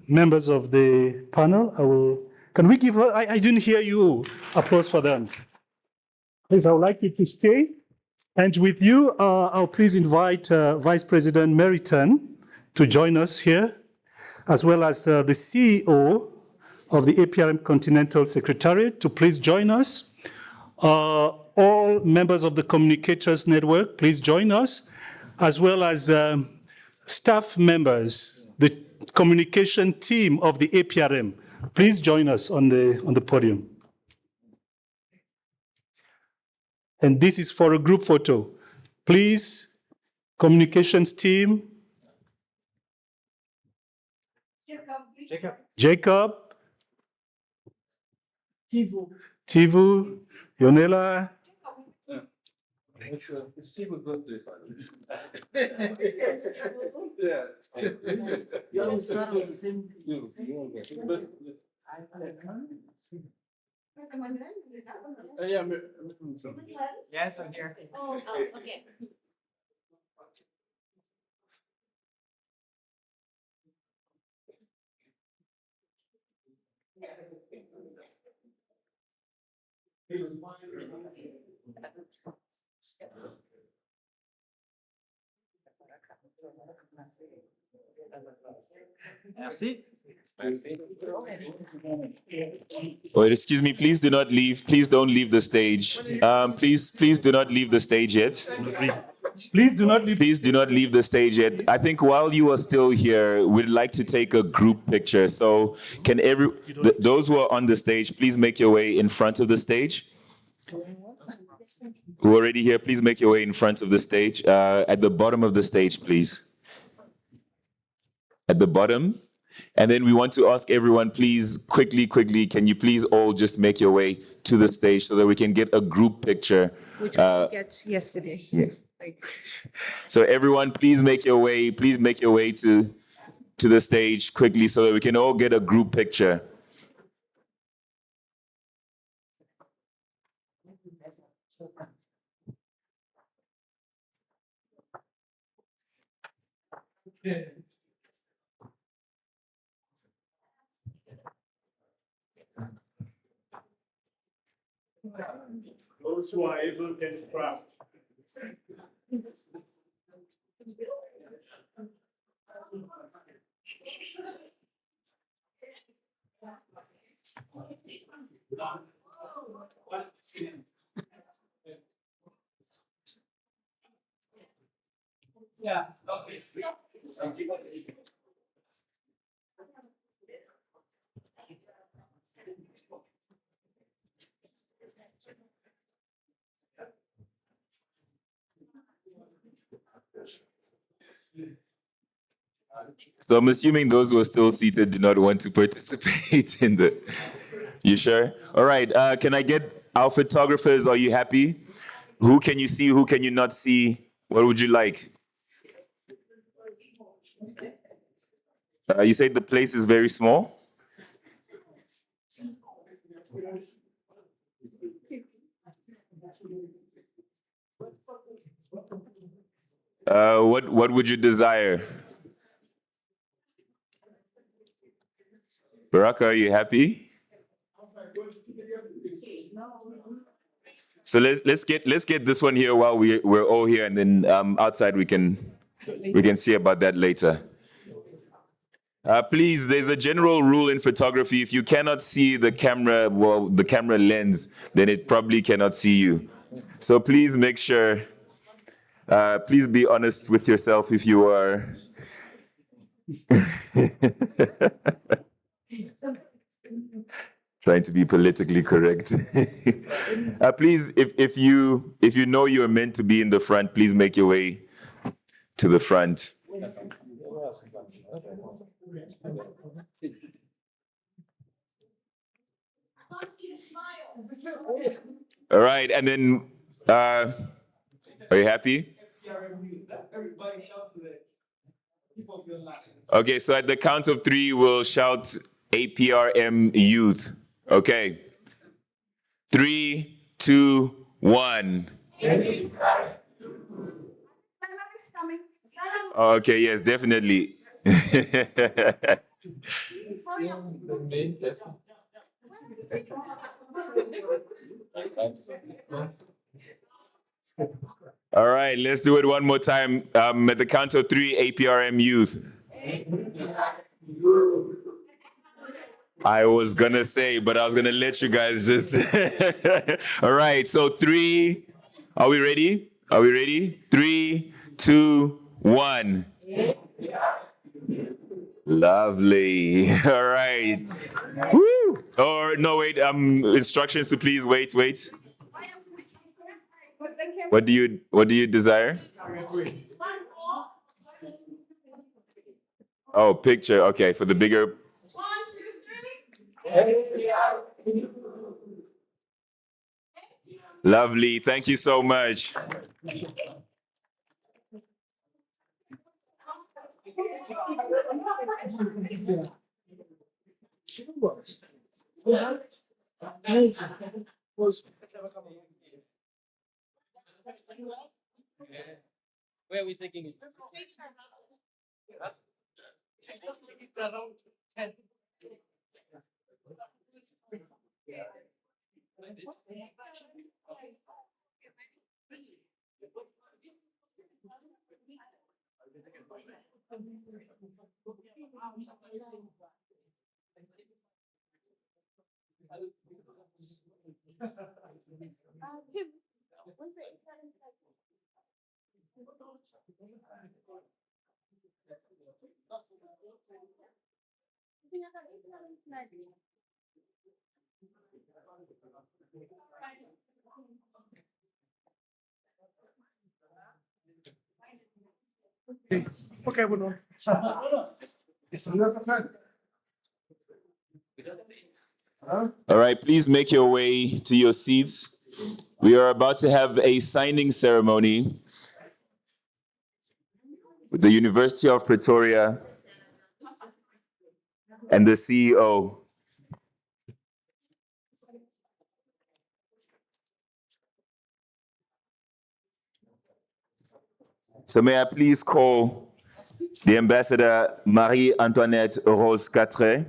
Members of the panel, can we give, I didn't hear you, applause for them. Please, I would like you to stay. And with you, I'll please invite Vice President Meriton to join us here, as well as the CEO of the APRM Continental Secretariat to please join us. All members of the Communicators Network, please join us, as well as staff members, the communication team of the APRM. Please join us on the podium. And this is for a group photo. Please, communications team. Jacob. Tivu. Yonela. Yes, I'm here. Oh, okay. Merci. Merci. Wait, excuse me, please do not leave. Please don't leave the stage. Please do not leave the stage yet. Please do not leave. Please do not leave the stage yet. I think while you are still here, we'd like to take a group picture. So can those who are on the stage, please make your way in front of the stage. Who are already here, please make your way in front of the stage. At the bottom of the stage, please. At the bottom. And then we want to ask everyone, please, quickly, can you please all just make your way to the stage so that we can get a group picture. Which we didn't get yesterday. Yes. So everyone, please make your way to the stage quickly so that we can all get a group picture. Those who are able can craft. Yeah, okay. So I'm assuming those who are still seated do not want to participate in the... You sure? All right, can I get our photographers, are you happy? Who can you see, who can you not see? What would you like? You said the place is very small? What would you desire? Baraka, are you happy? So let's get this one here while we're all here, and then outside we can see about that later. Please, there's a general rule in photography. If you cannot see the camera, well, the camera lens, then it probably cannot see you. So please make sure, please be honest with yourself if you are. Trying to be politically correct. Please, if you know you're meant to be in the front, please make your way to the front. All right, and then, are you happy? Okay, so at the count of 3, we'll shout APRM Youth. Okay. 3, 2, 1. Okay, yes, definitely. All right, let's do it one more time. At the count of 3, APRM Youth. I was gonna say, but I was gonna let you guys just. All right, so 3. Are we ready? Are we ready? 3, 2, 1. Lovely. All right. Woo! Or no, wait. Instructions to please wait. What do you desire? Oh, picture. Okay, for the bigger. Lovely. Thank you so much. Where are we taking it? Okay, bueno. All right, please make your way to your seats. We are about to have a signing ceremony with the University of Pretoria and the CEO. So may I please call the Ambassador Marie-Antoinette Rose Catre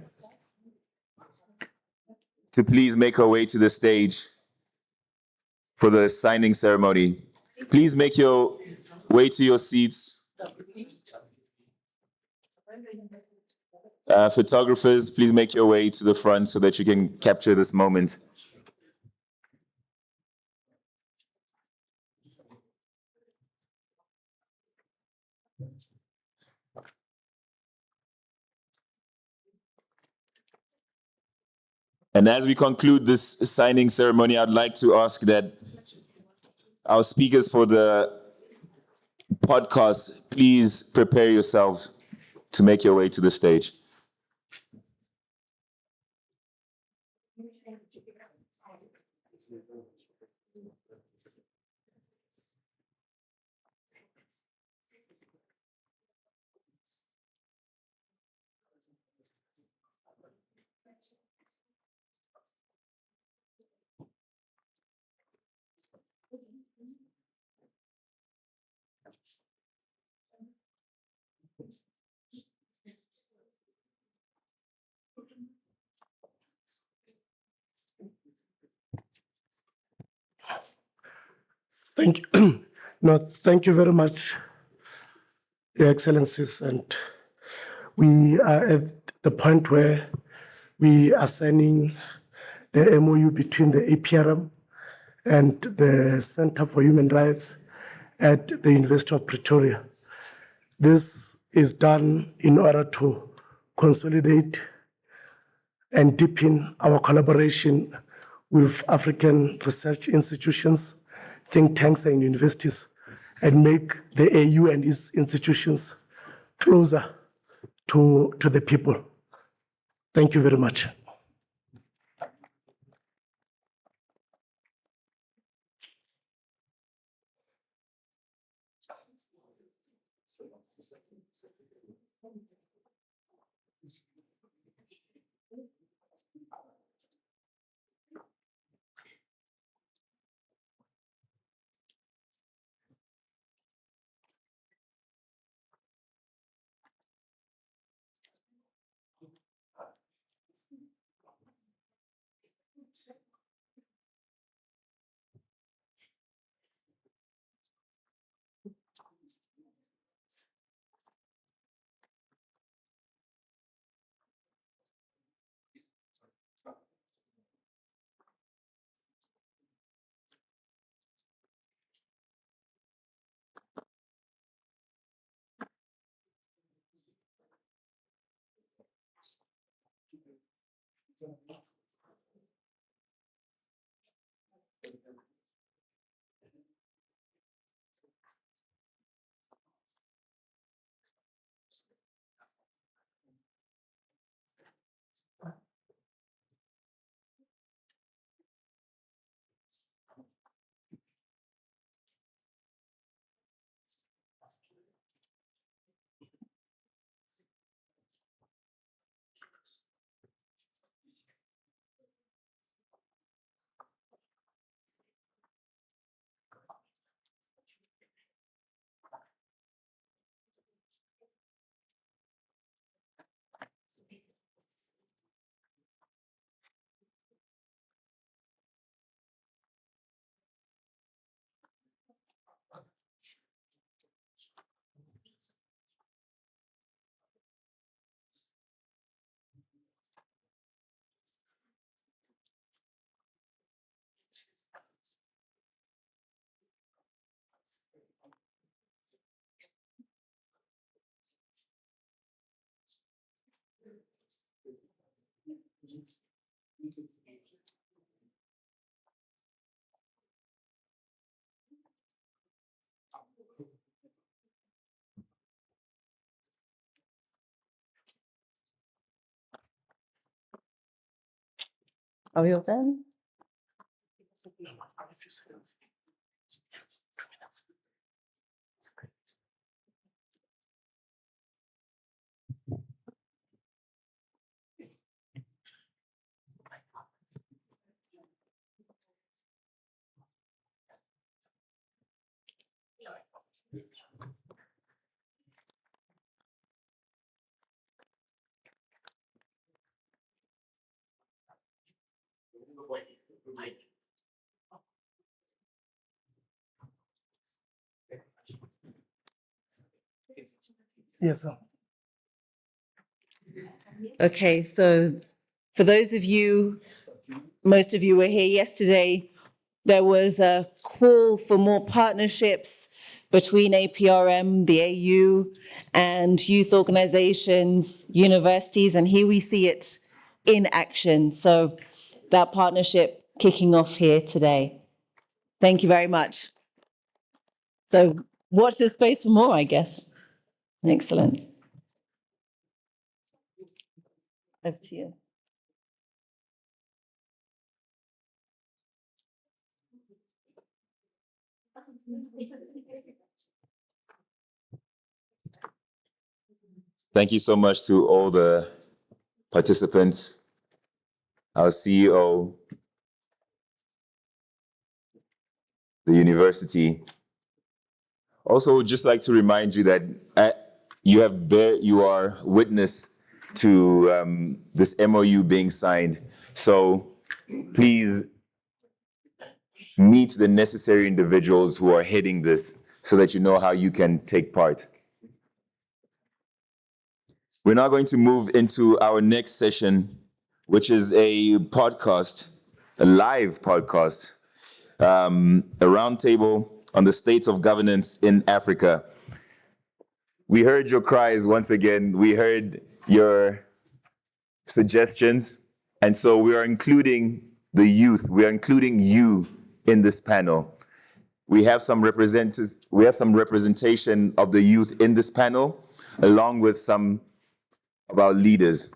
to please make her way to the stage for the signing ceremony. Please make your way to your seats. Photographers, please make your way to the front so that you can capture this moment. And as we conclude this signing ceremony, I'd like to ask that our speakers for the podcast, please prepare yourselves to make your way to the stage. Thank you. No, thank you very much, Your Excellencies. And we are at the point where we are signing the MOU between the APRM and the Center for Human Rights at the University of Pretoria. This is done in order to consolidate and deepen our collaboration with African research institutions, think tanks, and universities, and make the AU and its institutions closer to the people. Thank you very much. Are we all done? Yes, sir. Okay, so for those of you, most of you were here yesterday, there was a call for more partnerships between APRM, the AU, and youth organizations, universities, and here we see it in action. So that partnership kicking off here today. Thank you very much. So watch this space for more, I guess. Excellent. Over to you. Thank you so much to all the participants, our CEO, the university. Also, would just like to remind you that you are witness to this MOU being signed. So please meet the necessary individuals who are heading this so that you know how you can take part. We're now going to move into our next session, which is a podcast, a live podcast, a roundtable on the state of governance in Africa. We heard your cries once again. We heard your suggestions. And so we are including the youth. We are including you in this panel. We have some representation of the youth in this panel, along with some of our leaders.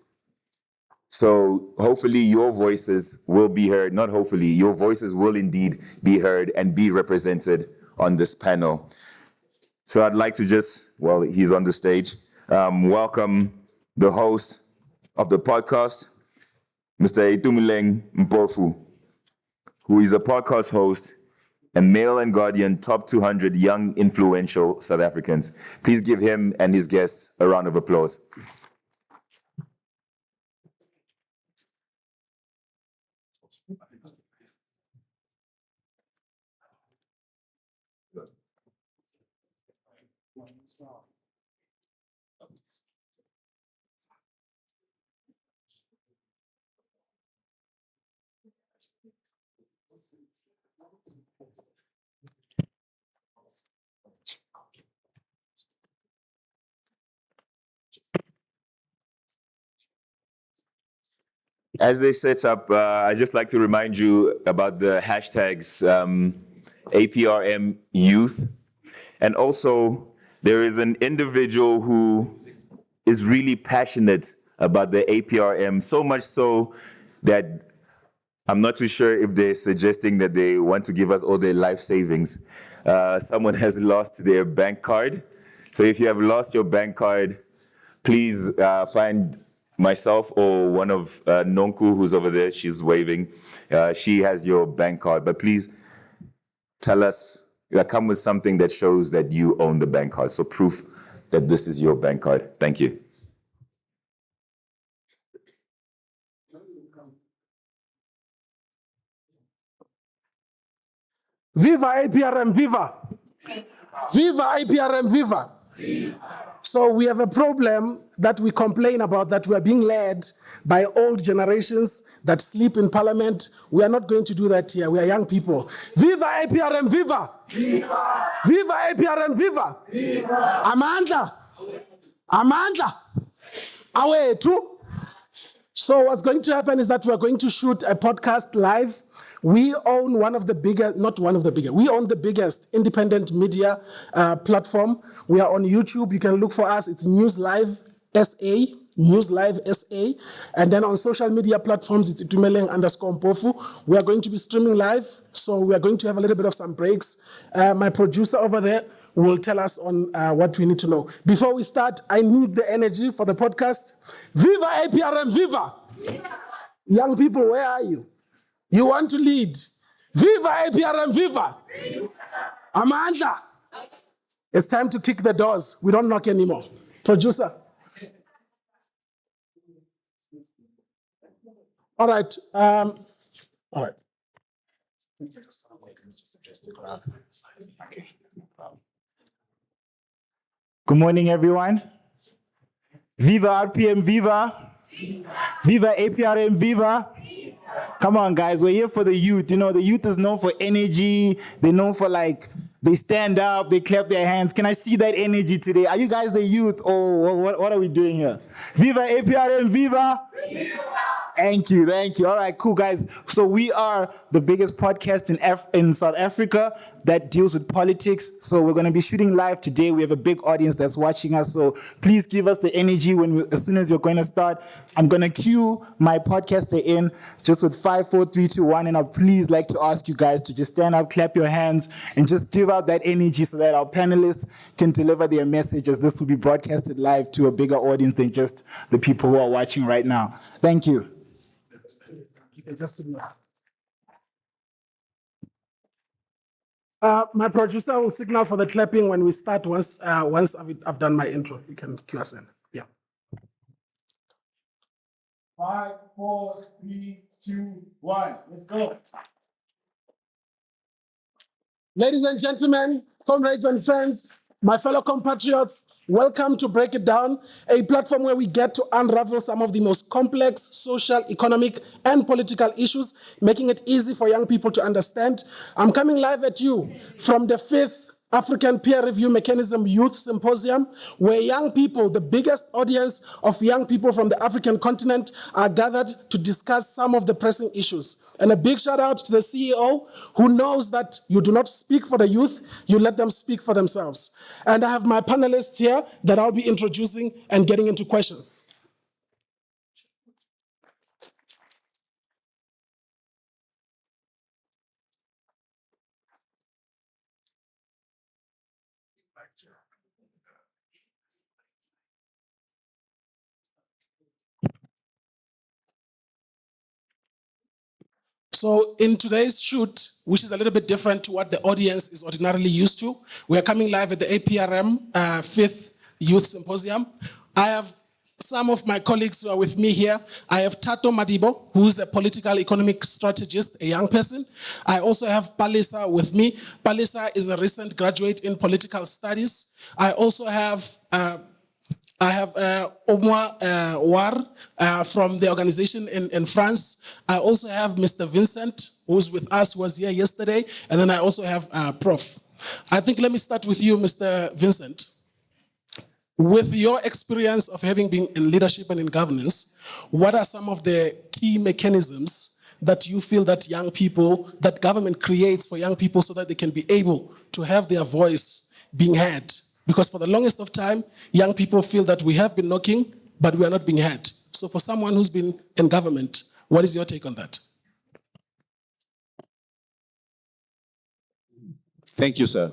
So hopefully your voices will be heard, not hopefully, your voices will indeed be heard and be represented on this panel. So I'd like to just, well, he's on the stage, welcome the host of the podcast, Mr. Itumileng Mpofu, who is a podcast host and Mail and Guardian Top 200 Young Influential South Africans. Please give him and his guests a round of applause. As they set up, I'd just like to remind you about the hashtags APRM Youth. And also, there is an individual who is really passionate about the APRM, so much so that I'm not too sure if they're suggesting that they want to give us all their life savings. Someone has lost their bank card. So if you have lost your bank card, please find myself or one of Nonku, who's over there. She's waving. She has your bank card. But please tell us, come with something that shows that you own the bank card. So proof that this is your bank card. Thank you. Viva APRM, viva! Viva APRM, viva! So we have a problem that we complain about, that we are being led by old generations that sleep in parliament. We are not going to do that here. We are young people. Viva APRM, viva! Viva! Viva APRM, viva! Viva! Amandla! Amandla! Awethu! So what's going to happen is that we're going to shoot a podcast live. We own one of the biggest, not one of the biggest, we own the biggest independent media platform. We are on YouTube. You can look for us. It's News Live SA, News Live SA. And then on social media platforms, it's itumeleng_mpofu. We are going to be streaming live. So we are going to have a little bit of some breaks. My producer over there will tell us on what we need to know. Before we start, I need the energy for the podcast. Viva APRM, viva! Viva! Young people, where are you? You want to lead. Viva APRM, viva! Viva! Amandla! It's time to kick the doors. We don't knock anymore. Producer. All right. All right. Okay. Good morning, everyone. Viva RPM, viva. Viva APRM, viva. Come on, guys, we're here for the youth. You know, the youth is known for energy. They're known for they stand up, they clap their hands. Can I see that energy today? Are you guys the youth or what are we doing here? Viva APRM, viva. Thank you, thank you. All right, cool, guys. So we are the biggest podcast in South Africa that deals with politics. So we're going to be shooting live today. We have a big audience that's watching us. So please give us the energy as soon as you're going to start. I'm going to cue my podcaster in just with 5, 4, 3, 2, 1. And I'd please like to ask you guys to just stand up, clap your hands, and just give out that energy so that our panelists can deliver their message, as this will be broadcasted live to a bigger audience than just the people who are watching right now. Thank you. My producer will signal for the clapping when we start once I've done my intro. You can cue us in. Yeah. 5, 4, 3, 2, 1. Let's go. Ladies and gentlemen, comrades and friends, my fellow compatriots, welcome to Break It Down, a platform where we get to unravel some of the most complex social, economic, and political issues, making it easy for young people to understand. I'm coming live at you from the 5th African Peer Review Mechanism Youth Symposium, where young people, the biggest audience of young people from the African continent, are gathered to discuss some of the pressing issues. And a big shout out to the CEO, who knows that you do not speak for the youth, you let them speak for themselves. And I have my panelists here that I'll be introducing and getting into questions. So in today's shoot, which is a little bit different to what the audience is ordinarily used to, we are coming live at the APRM 5th Youth Symposium. I have some of my colleagues who are with me here. I have Tato Madibo, who is a political economic strategist, a young person. I also have Palisa with me. Palisa is a recent graduate in political studies. I also have Omwa War from the organization in France. I also have Mr. Vincent, who's with us, who was here yesterday. And then I also have Prof. I think let me start with you, Mr. Vincent. With your experience of having been in leadership and in governance, what are some of the key mechanisms that you feel that young people, that government creates for young people so that they can be able to have their voice being heard? Because for the longest of time, young people feel that we have been knocking, but we are not being heard. So for someone who's been in government, what is your take on that? Thank you, sir.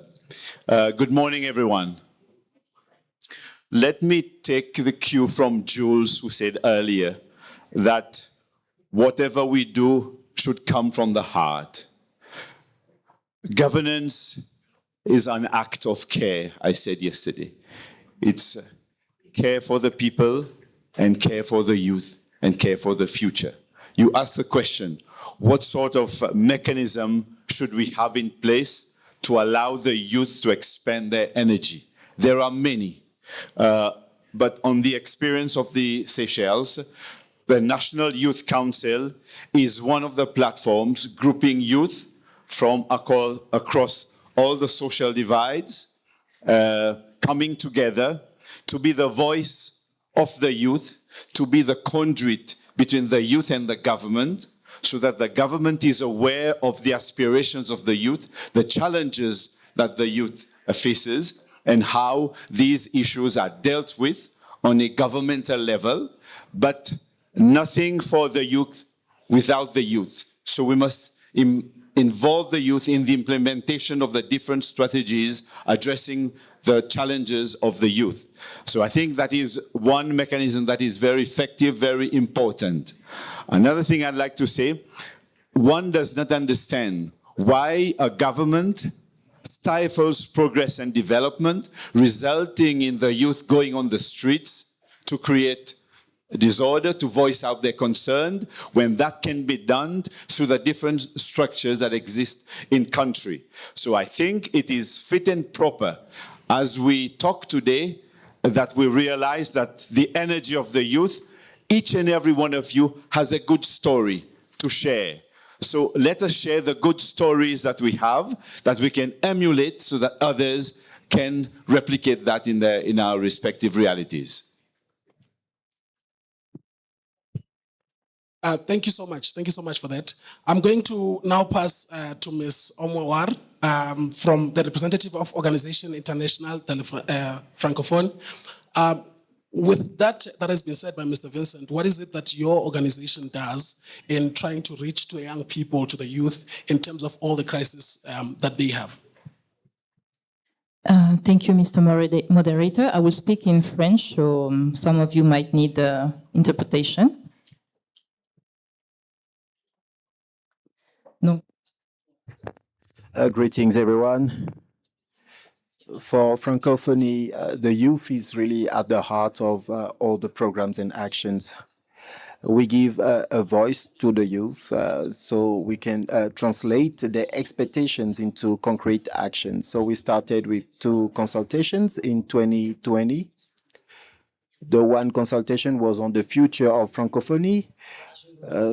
Good morning, everyone. Let me take the cue from Jules, who said earlier that whatever we do should come from the heart. Governance is an act of care, I said yesterday. It's care for the people and care for the youth and care for the future. You asked the question, what sort of mechanism should we have in place to allow the youth to expend their energy? There are many. But on the experience of the Seychelles, the National Youth Council is one of the platforms grouping youth from across all the social divides, coming together to be the voice of the youth, to be the conduit between the youth and the government, so that the government is aware of the aspirations of the youth, the challenges that the youth faces, and how these issues are dealt with on a governmental level, but nothing for the youth without the youth. So we must involve the youth in the implementation of the different strategies addressing the challenges of the youth. So I think that is one mechanism that is very effective, very important. Another thing I'd like to say, one does not understand why a government stifles progress and development, resulting in the youth going on the streets to create disorder, to voice out their concern, when that can be done through the different structures that exist in country. So I think it is fit and proper, as we talk today, that we realize that the energy of the youth, each and every one of you has a good story to share. So let us share the good stories that we have, that we can emulate so that others can replicate that in our respective realities. Thank you so much. Thank you so much for that. I'm going to now pass to Ms. Omwawar from the representative of Organization International Francophone. With that has been said by Mr. Vincent, what is it that your organization does in trying to reach to young people, to the youth, in terms of all the crises that they have? Thank you, Mr. Moderator. I will speak in French, so some of you might need interpretation. No. Greetings, everyone. For Francophonie, the youth is really at the heart of all the programs and actions. We give a voice to the youth so we can translate their expectations into concrete actions. So we started with 2 consultations in 2020. The one consultation was on the future of Francophonie,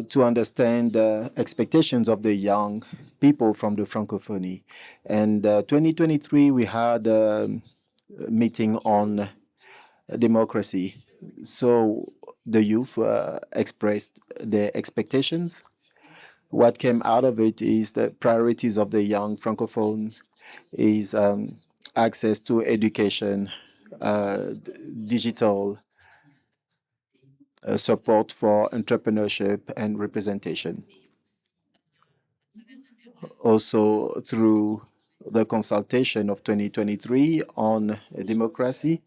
to understand the expectations of the young people from the Francophonie. And 2023, we had a meeting on democracy. So the youth expressed their expectations. What came out of it is the priorities of the young Francophone is access to education, digital support for entrepreneurship and representation. Also through the consultation of 2023 on democracy,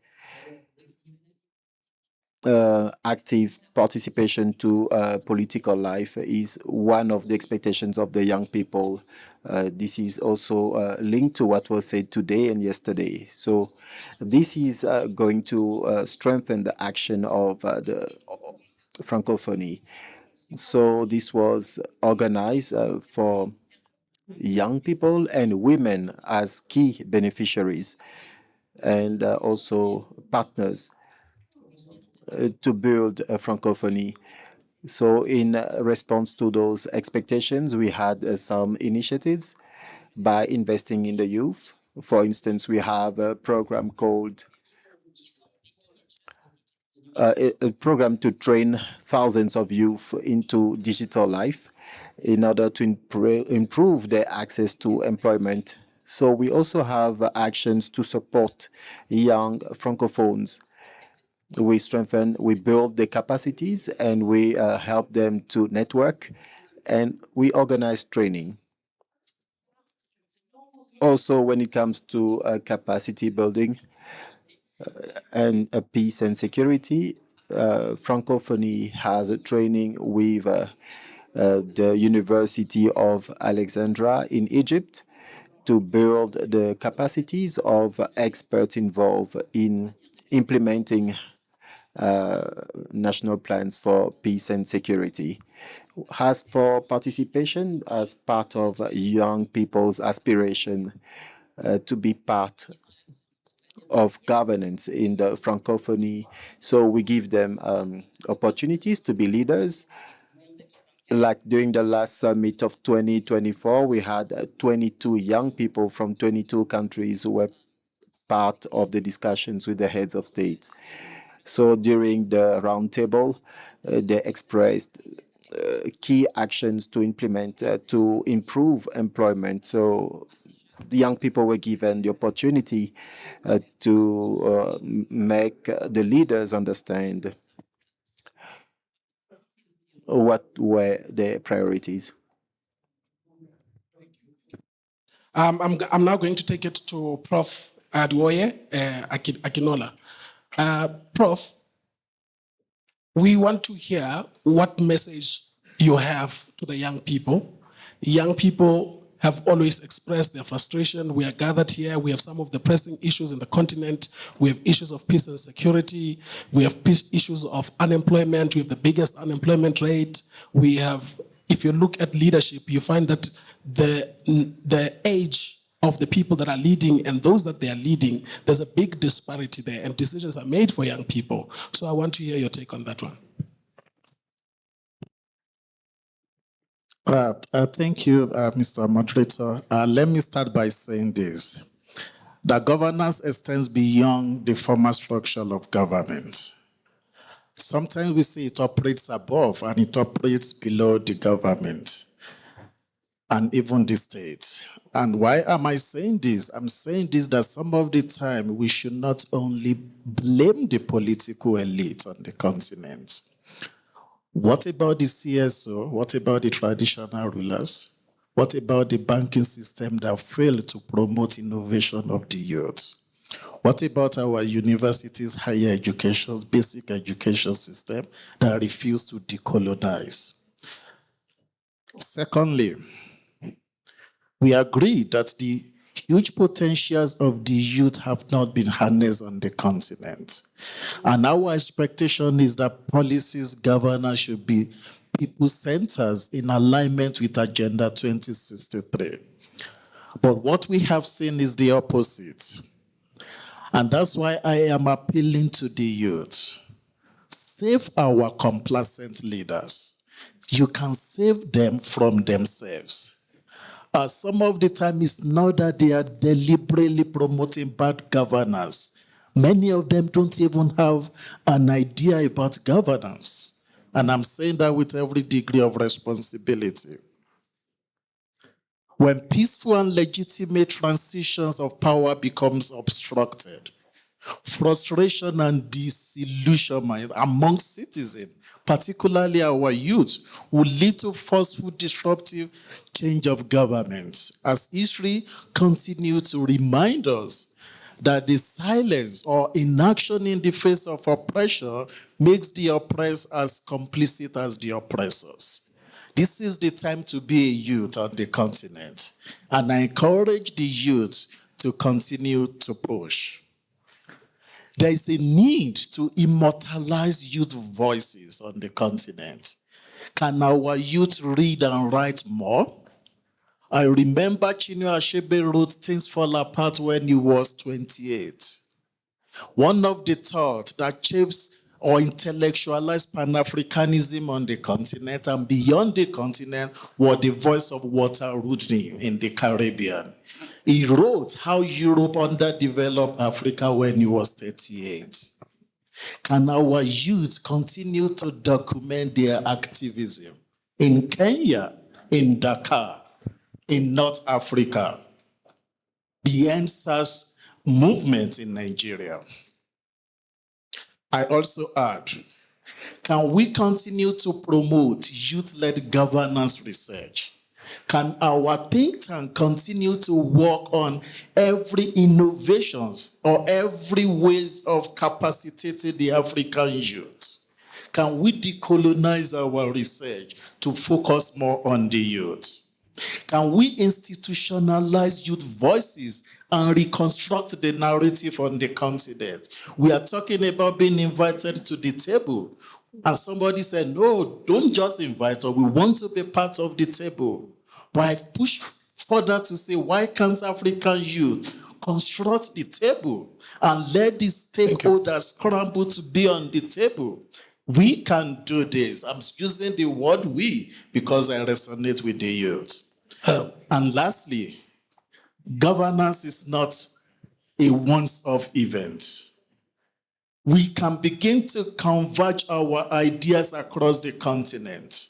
active participation to political life is one of the expectations of the young people. This is also linked to what was said today and yesterday. So this is going to strengthen the action of the Francophonie. So this was organized for young people and women as key beneficiaries and also partners to build a Francophonie. So in response to those expectations, we had some initiatives by investing in the youth. For instance, we have a program called a program to train thousands of youth into digital life in order to improve their access to employment. So we also have actions to support young Francophones. We build the capacities, and we help them to network, and we organize training. Also, when it comes to capacity building and peace and security, Francophonie has a training with the University of Alexandria in Egypt to build the capacities of experts involved in implementing national plans for peace and security. As for participation as part of young people's aspiration to be part of governance in the Francophonie, so we give them opportunities to be leaders. Like during the last summit of 2024, we had 22 young people from 22 countries who were part of the discussions with the heads of state. So during the roundtable, they expressed key actions to implement to improve employment. So the young people were given the opportunity to make the leaders understand what were their priorities. I'm now going to take it to Prof. Adwoye Akinola. Prof, we want to hear what message you have to the young people. Young people have always expressed their frustration. We are gathered here. We have some of the pressing issues in the continent. We have issues of peace and security. We have issues of unemployment. We have the biggest unemployment rate. We have, if you look at leadership, you find that the age of the people that are leading and those that they are leading, there's a big disparity there, and decisions are made for young people. So I want to hear your take on that one. Thank you, Mr. Moderator. Let me start by saying this. That governance extends beyond the formal structure of government. Sometimes we say it operates above and it operates below the government and even the state. And why am I saying this? I'm saying this that some of the time we should not only blame the political elite on the continent. What about the CSO? What about the traditional rulers? What about the banking system that failed to promote innovation of the youth? What about our universities, higher education, basic education system that refuse to decolonize? Secondly, we agree that the huge potentials of the youth have not been harnessed on the continent. And our expectation is that policies, governance should be people-centered in alignment with Agenda 2063. But what we have seen is the opposite. And that's why I am appealing to the youth. Save our complacent leaders. You can save them from themselves. Some of the time, it's not that they are deliberately promoting bad governance. Many of them don't even have an idea about governance. And I'm saying that with every degree of responsibility. When peaceful and legitimate transitions of power becomes obstructed, frustration and disillusionment among citizens, particularly our youth, will lead to forceful disruptive change of government, as history continues to remind us that the silence or inaction in the face of oppression makes the oppressed as complicit as the oppressors. This is the time to be a youth on the continent, and I encourage the youth to continue to push. There is a need to immortalize youth voices on the continent. Can our youth read and write more? I remember Chinua Achebe wrote Things Fall Apart when he was 28. One of the thoughts that shapes or intellectualized Pan-Africanism on the continent and beyond the continent was the voice of Walter Rodney in the Caribbean. He wrote how Europe underdeveloped Africa when he was 38. Can our youth continue to document their activism in Kenya, in Dakar, in North Africa, the NSAS movement in Nigeria? I also add, can we continue to promote youth-led governance research? Can our think tank continue to work on every innovations or every ways of capacitating the African youth? Can we decolonize our research to focus more on the youth? Can we institutionalize youth voices and reconstruct the narrative on the continent? We are talking about being invited to the table. And somebody said, no, don't just invite us. We want to be part of the table. But I've pushed further to say, why can't African youth construct the table and let the stakeholders scramble to be on the table? We can do this. I'm using the word we because I resonate with the youth. And lastly, governance is not a once-off event. We can begin to converge our ideas across the continent.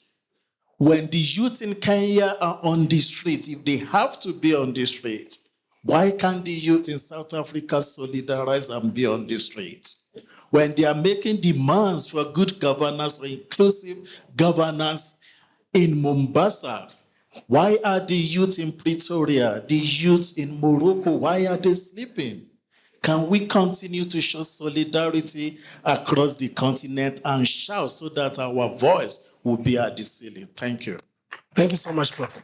When the youth in Kenya are on the street, if they have to be on the street, why can't the youth in South Africa solidarize and be on the street? When they are making demands for good governance or inclusive governance in Mombasa, why are the youth in Pretoria, the youth in Morocco, why are they sleeping? Can we continue to show solidarity across the continent and shout so that our voice will be at the ceiling? Thank you. Thank you so much, Prof.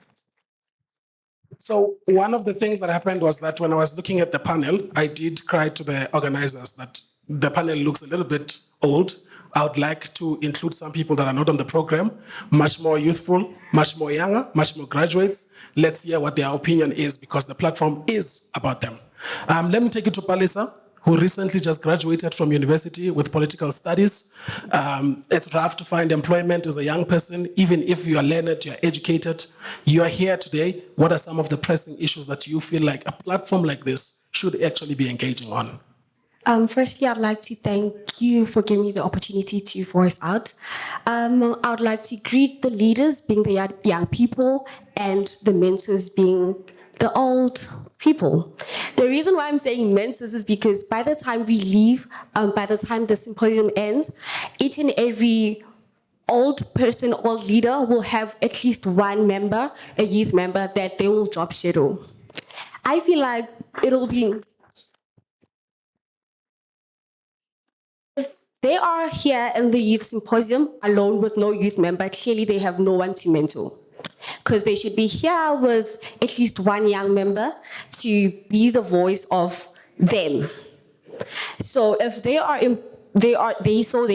So one of the things that happened was that when I was looking at the panel, I did cry to the organizers that the panel looks a little bit old. I would like to include some people that are not on the program, much more youthful, much more younger, much more graduates. Let's hear what their opinion is because the platform is about them. Let me take you to Palisa, who recently just graduated from university with political studies. It's rough to find employment as a young person, even if you are learned, you are educated. You are here today. What are some of the pressing issues that you feel like a platform like this should actually be engaging on? Firstly, I'd like to thank you for giving me the opportunity to voice out. I would like to greet the leaders, being the young people, and the mentors, being the old people. The reason why I'm saying mentors is because by the time we leave, by the time the symposium ends, each and every old person, old leader will have at least one member, a youth member, that they will job shadow. I feel like it'll be... They are here in the youth symposium alone with no youth member. Clearly, they have no one to mentor. Because they should be here with at least one young member to be the voice of them. So if they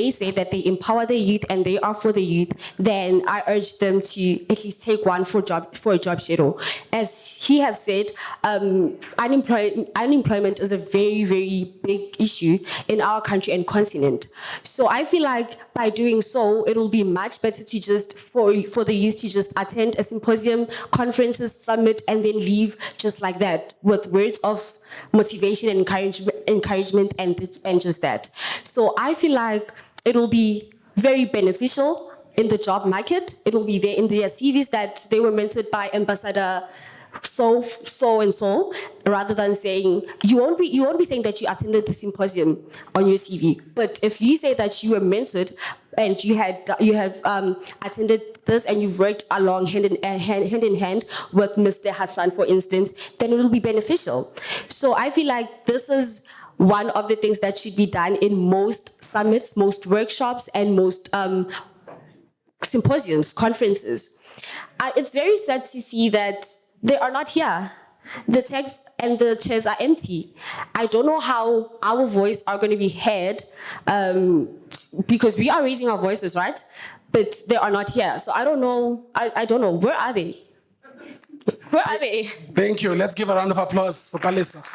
say that they empower the youth and they are for the youth, then I urge them to at least take one for a job shadow. As he has said, unemployment is a very, very big issue in our country and continent. So I feel like by doing so, it will be much better to just for the youth to just attend a symposium, conferences, summit, and then leave just like that with words of motivation and encouragement and just that. So I feel like it will be very beneficial in the job market. It will be there in their CVs that they were mentored by Ambassador, so and so, rather than saying you won't be saying that you attended the symposium on your CV. But if you say that you were mentored and you have attended this and you've worked along hand in hand with Mr. Hassan, for instance, then it will be beneficial. So I feel like this is one of the things that should be done in most summits, most workshops, and most symposiums, conferences. It's very sad to see that they are not here. The text and the chairs are empty. I don't know how our voice are going to be heard because we are raising our voices, right? But they are not here. So I don't know. I don't know. Where are they? Where are they? Thank you. Let's give a round of applause for Kalisa.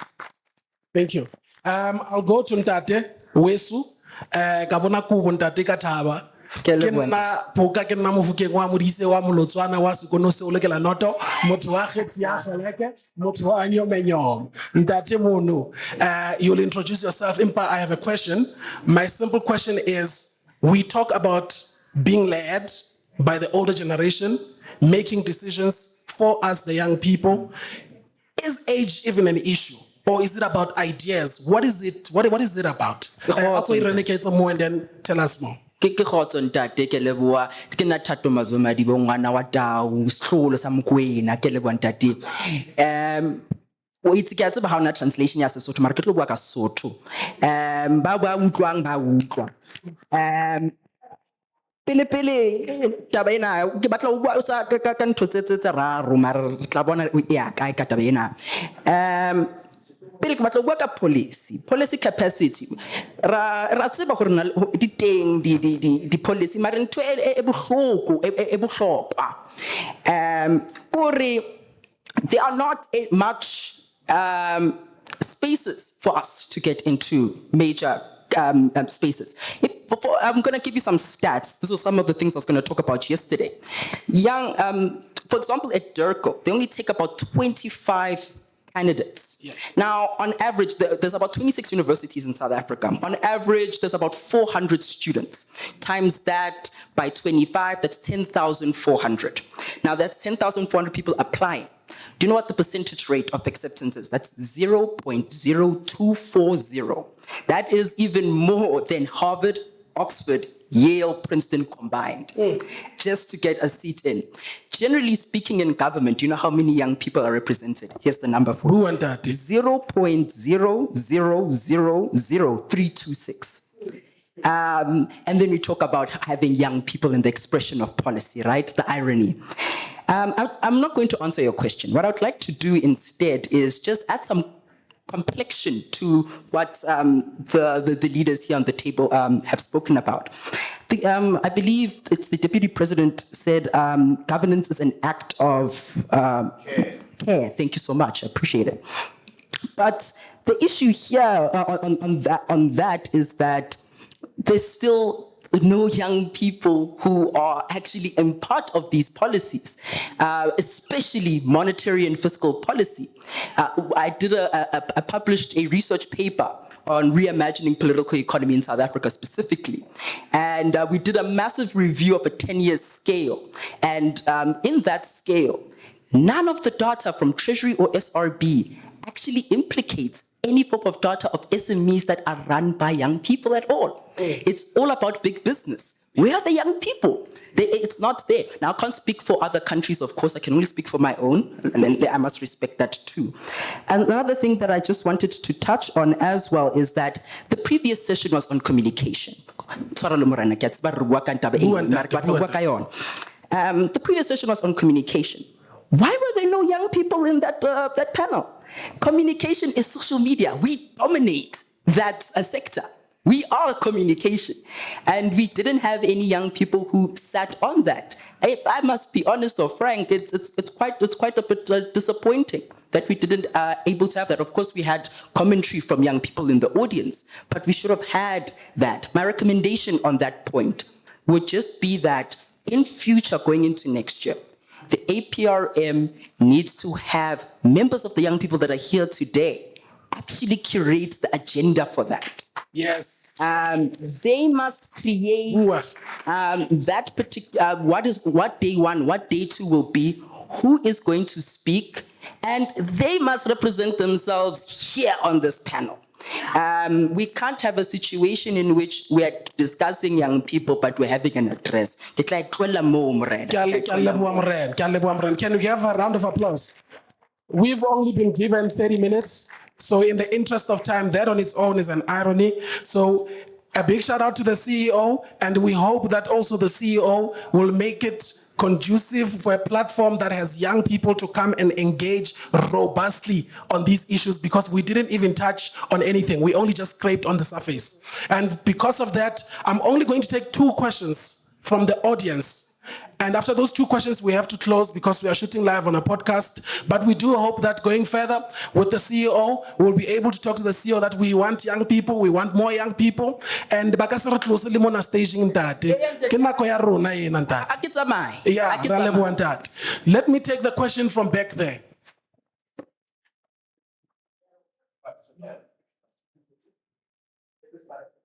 Thank you. I'll go to Ntate Wesu. Kabona kubo Ntate Kataba. Ke nna poka ke nna mofukeng wa modise wa molotswana wa sekono se o lekela noto motho wa kgetsi ya feleke motho wa nyomenyomo Ntate Mono. You'll introduce yourself. Impa, I have a question. My simple question is, we talk about being led by the older generation, making decisions for us, the young people. Is age even an issue? Or is it about ideas? What is it? What is it about? More and then tell us more. Ke khotso ntate ke leboa ke na thato mazomadi bo ngwana wa tau shlolo sa mokwena ke leboa ntate o itse ke a tseba ha ona translation ya Sesotho mara ke tlo bua ka Sesotho ba utlwang ba utlwa pele taba ena ke batla o bua o sa ka ntho tse raro mara tla bona ya kae ka taba ena pele ke batla o bua ka policy capacity ra tseba gore na di teng di policy mara ntho e bohlokwa kore there are not much spaces for us to get into major spaces. I'm going to give you some stats. This was some of the things I was going to talk about yesterday. For example, at DERCO, they only take about 25 candidates. Yeah. Now, on average, there's about 26 universities in South Africa. On average, there's about 400 students. Times that by 25, that's 10,400. Now, that's 10,400 people applying. Do you know what the percentage rate of acceptance is? That's 0.0240. That is even more than Harvard, Oxford, Yale, Princeton combined, just to get a seat in. Generally speaking, in government, do you know how many young people are represented? Here's the number for you. 0.0000326. And then we talk about having young people in the expression of policy, right? The irony. I'm not going to answer your question. What I would like to do instead is just add some complexion to what the leaders here on the table have spoken about. I believe it's the Deputy President said governance is an act of care. Thank you so much. I appreciate it. But the issue here on that is that there's still no young people who are actually in part of these policies, especially monetary and fiscal policy. I published a research paper on reimagining political economy in South Africa specifically. And we did a massive review of a 10-year scale. And in that scale, none of the data from Treasury or SRB actually implicates any form of data of SMEs that are run by young people at all. It's all about big business. Where are the young people? It's not there. Now, I can't speak for other countries, of course. I can only speak for my own, and I must respect that too. And another thing that I just wanted to touch on as well is that the previous session was on communication. The previous session was on communication. Why were there no young people in that panel? Communication is social media. We dominate that sector. We are communication. And we didn't have any young people who sat on that. If I must be honest or frank, it's quite a bit disappointing that we didn't able to have that. Of course, we had commentary from young people in the audience, but we should have had that. My recommendation on that point would just be that in future, going into next year, the APRM needs to have members of the young people that are here today actually curate the agenda for that. Yes. They must create that particular, what day one, what day two will be, who is going to speak, And they must represent themselves here on this panel. We can't have a situation in which we are discussing young people, but we're having an address. It's like, can we have a round of applause? We've only been given 30 minutes. So in the interest of time, that on its own is an irony. So a big shout out to the CEO, and we hope that also the CEO will make it conducive for a platform that has young people to come and engage robustly on these issues, because we didn't even touch on anything. We only just scraped on the surface. And because of that, I'm only going to take 2 questions from the audience. And after those 2 questions, we have to close because we are shooting live on a podcast. But we do hope that going further with the CEO, we'll be able to talk to the CEO that we want young people, we want more young people. And bakasere close limona staging that. Let me take the question from back there.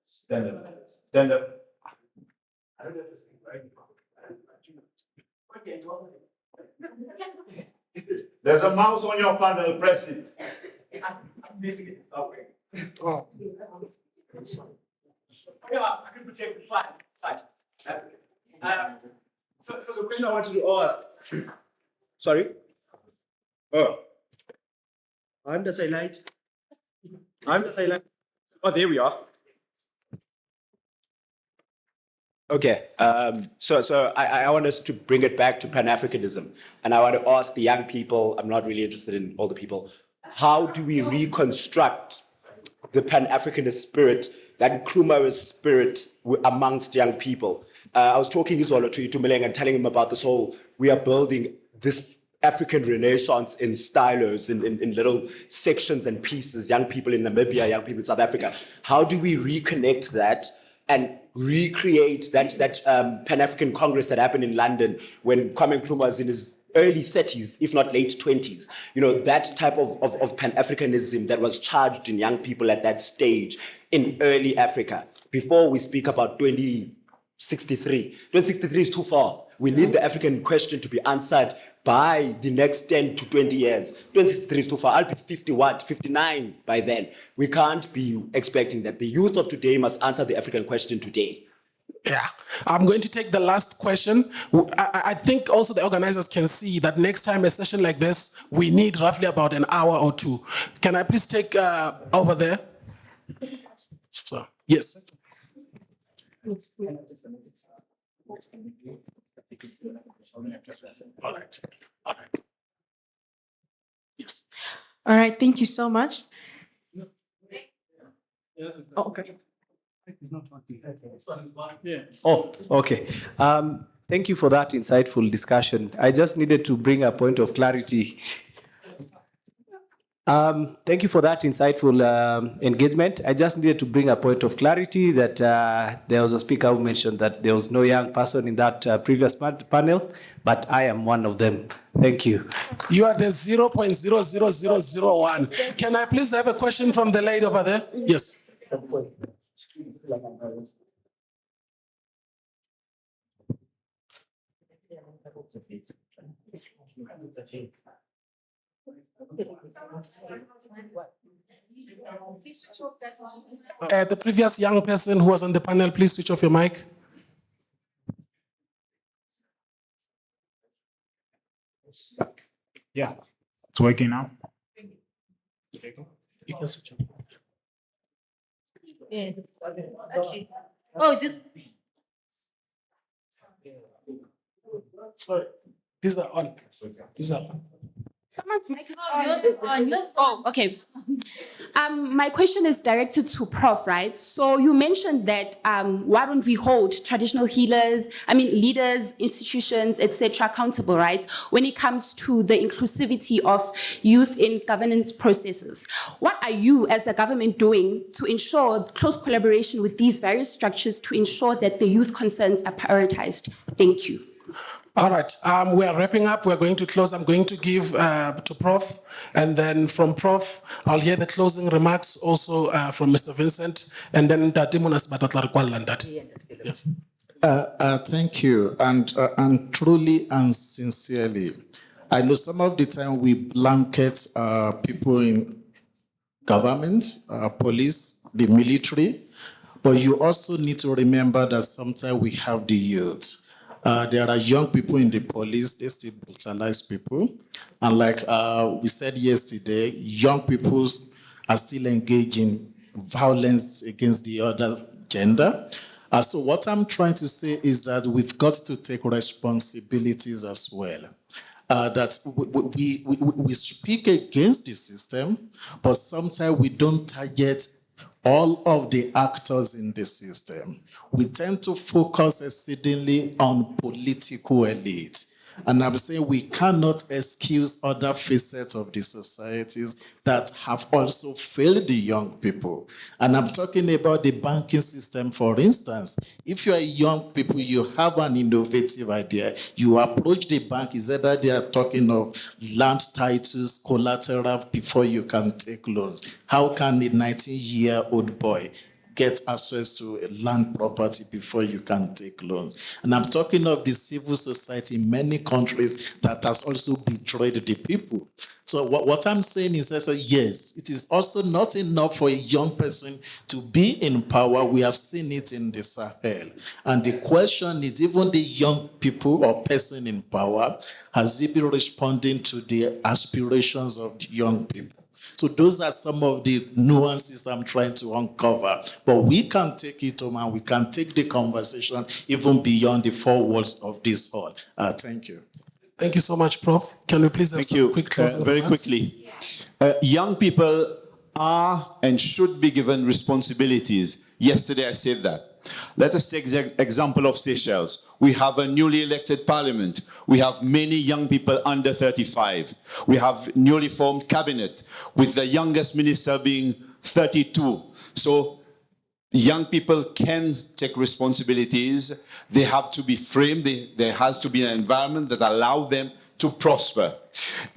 Stand up. Stand up. There's a mouse on your panel, press it. Oh. I can project the slide. So the question I wanted to ask. Sorry? Oh. I'm the highlight. Oh, there we are. Okay, so I want us to bring it back to Pan-Africanism. And I want to ask the young people, I'm not really interested in older people, how do we reconstruct the Pan-Africanist spirit, that Nkrumah spirit amongst young people? I was talking to Itumeleng and telling him about this whole, we are building this African Renaissance in silos, in little sections and pieces, young people in Namibia, young people in South Africa. How do we reconnect that and recreate that Pan-African Congress that happened in London when Kwame Nkrumah was in his early 30s, if not late 20s? You know, that type of Pan-Africanism that was charged in young people at that stage in early Africa. Before we speak about 2063. 2063 is too far. We need the African question to be answered by the next 10 to 20 years. 2063 is too far. I'll be 51, 59 by then. We can't be expecting that the youth of today must answer the African question today. Yeah, I'm going to take the last question. I think also the organizers can see that next time a session like this, we need roughly about an hour or 2. Can I please take over there? So, yes. All right. Yes. All right. Thank you so much. Oh, okay. Oh, okay. Thank you for that insightful discussion. I just needed to bring a point of clarity. Thank you for that insightful engagement. I just needed to bring a point of clarity that there was a speaker who mentioned that there was no young person in that previous panel, but I am one of them. Thank you. You are the 0.00001. Can I please have a question from the lady over there? Yes. The previous young person who was on the panel, please switch off your mic. Yeah, it's working now. You can switch off. Yeah. Okay. Oh, this. Sorry, these are on. These are on. Someone's mic is on. Yours is on. Yours is on. Okay. My question is directed to Prof, right? So you mentioned that why don't we hold traditional leaders, institutions, etc., accountable, right? When it comes to the inclusivity of youth in governance processes. What are you as the government doing to ensure close collaboration with these various structures to ensure that the youth concerns are prioritized? Thank you. All right, we are wrapping up. We're going to close. I'm going to give to Prof, and then from Prof, I'll hear the closing remarks also from Mr. Vincent, and then Tatimunas Batatlar. Yes. Thank you, and truly and sincerely, I know some of the time we blanket people in government, police, the military, but you also need to remember that sometimes we have the youth. There are young people in the police, they still brutalize people. And like we said yesterday, young people are still engaged in violence against the other gender. So what I'm trying to say is that we've got to take responsibilities as well. That we speak against the system, but sometimes we don't target all of the actors in the system. We tend to focus exceedingly on political elite. And I'm saying we cannot excuse other facets of the societies that have also failed the young people. And I'm talking about the banking system, for instance. If you're a young people, you have an innovative idea, you approach the bank, is either they are talking of land titles, collateral before you can take loans. How can a 19-year-old boy get access to a land property before you can take loans? And I'm talking of the civil society in many countries that has also betrayed the people. So what I'm saying is that, yes, it is also not enough for a young person to be in power. We have seen it in the Sahel. And the question is, even the young people or person in power, has he been responding to the aspirations of the young people? So those are some of the nuances I'm trying to uncover. But we can take it home and we can take the conversation even beyond the four walls of this hall. Thank you. Thank you so much, Prof. Can we please have some quick closing Very remarks? quickly. Young people are and should be given responsibilities. Yesterday I said that. Let us take the example of Seychelles. We have a newly elected parliament. We have many young people under 35. We have newly formed cabinet, with the youngest minister being 32. So young people can take responsibilities. They have to be framed. There has to be an environment that allows them to prosper.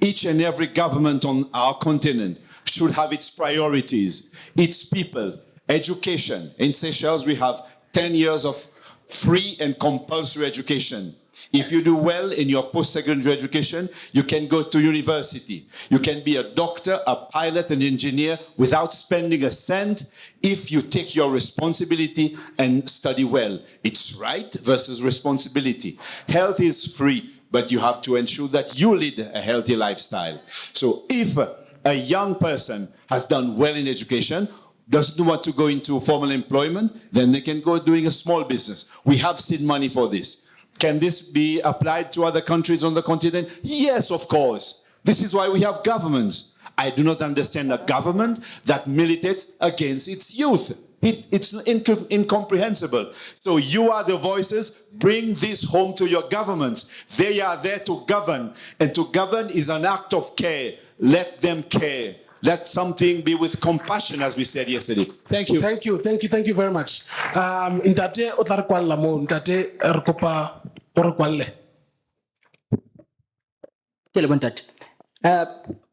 Each and every government on our continent should have its priorities, its people, education. In Seychelles, we have 10 years of free and compulsory education. If you do well in your post-secondary education, you can go to university. You can be a doctor, a pilot, an engineer without spending a cent if you take your responsibility and study well. It's right versus responsibility. Health is free, but you have to ensure that you lead a healthy lifestyle. So if a young person has done well in education, doesn't want to go into formal employment, then they can go doing a small business. We have seed money for this. Can this be applied to other countries on the continent? Yes, of course. This is why we have governments. I do not understand a government that militates against its youth. It's incomprehensible. So you are the voices. Bring this home to your governments. They are there to govern. And to govern is an act of care. Let them care. Let something be with compassion, as we said yesterday. Thank you. Thank you very much. Ntate o tla re kwalla mo, ntate re kopa o re kwalle.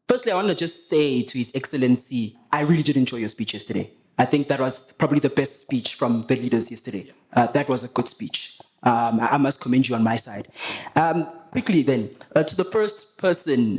Firstly, I want to just say to His Excellency, I really did enjoy your speech yesterday. I think that was probably the best speech from the leaders yesterday. That was a good speech. I must commend you on my side. Quickly then, to the first person,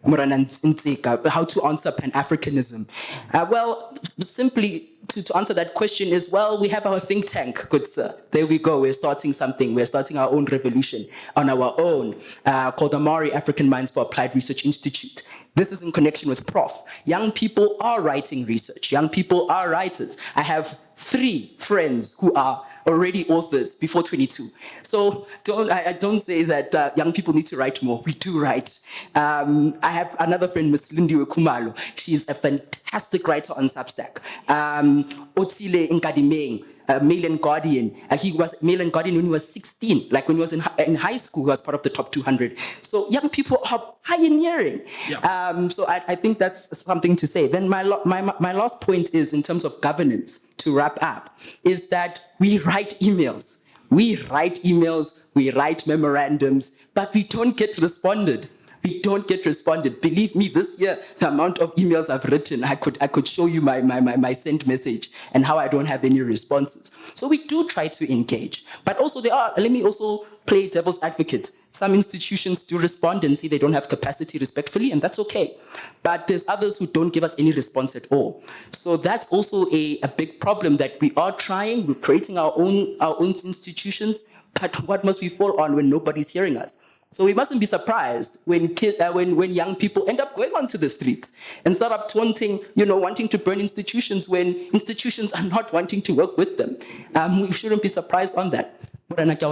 Moranan Ntsika, how to answer Pan-Africanism. Well, simply to answer that question is, well, we have our think tank, good sir. There we go, we're starting something. We're starting our own revolution on our own, called the Mari African Minds for Applied Research Institute. This is in connection with Prof. Young people are writing research. Young people are writers. I have 3 friends who are already authors before 22. So I don't say that young people need to write more. We do write. I have another friend, Ms. Lindiwe Kumalo. She's a fantastic writer on Substack. Otsile Nkadimeng, Mail and Guardian. He was Mail and Guardian when he was 16. Like when he was in high school, he was part of the top 200. So young people are pioneering. Yeah. So I think that's something to say. Then my last point is in terms of governance, to wrap up, is that we write emails. We write memorandums, but we don't get responded. Believe me, this year, the amount of emails I've written, I could show you my sent message and how I don't have any responses. So we do try to engage. But also let me also play devil's advocate. Some institutions do respond and say they don't have capacity respectfully, and that's okay. But there's others who don't give us any response at all. So that's also a big problem, that we are trying, we're creating our own institutions, but what must we fall on when nobody's hearing us? So we mustn't be surprised when young people end up going onto the streets and start up wanting to burn institutions when institutions are not wanting to work with them. We shouldn't be surprised on that. Thank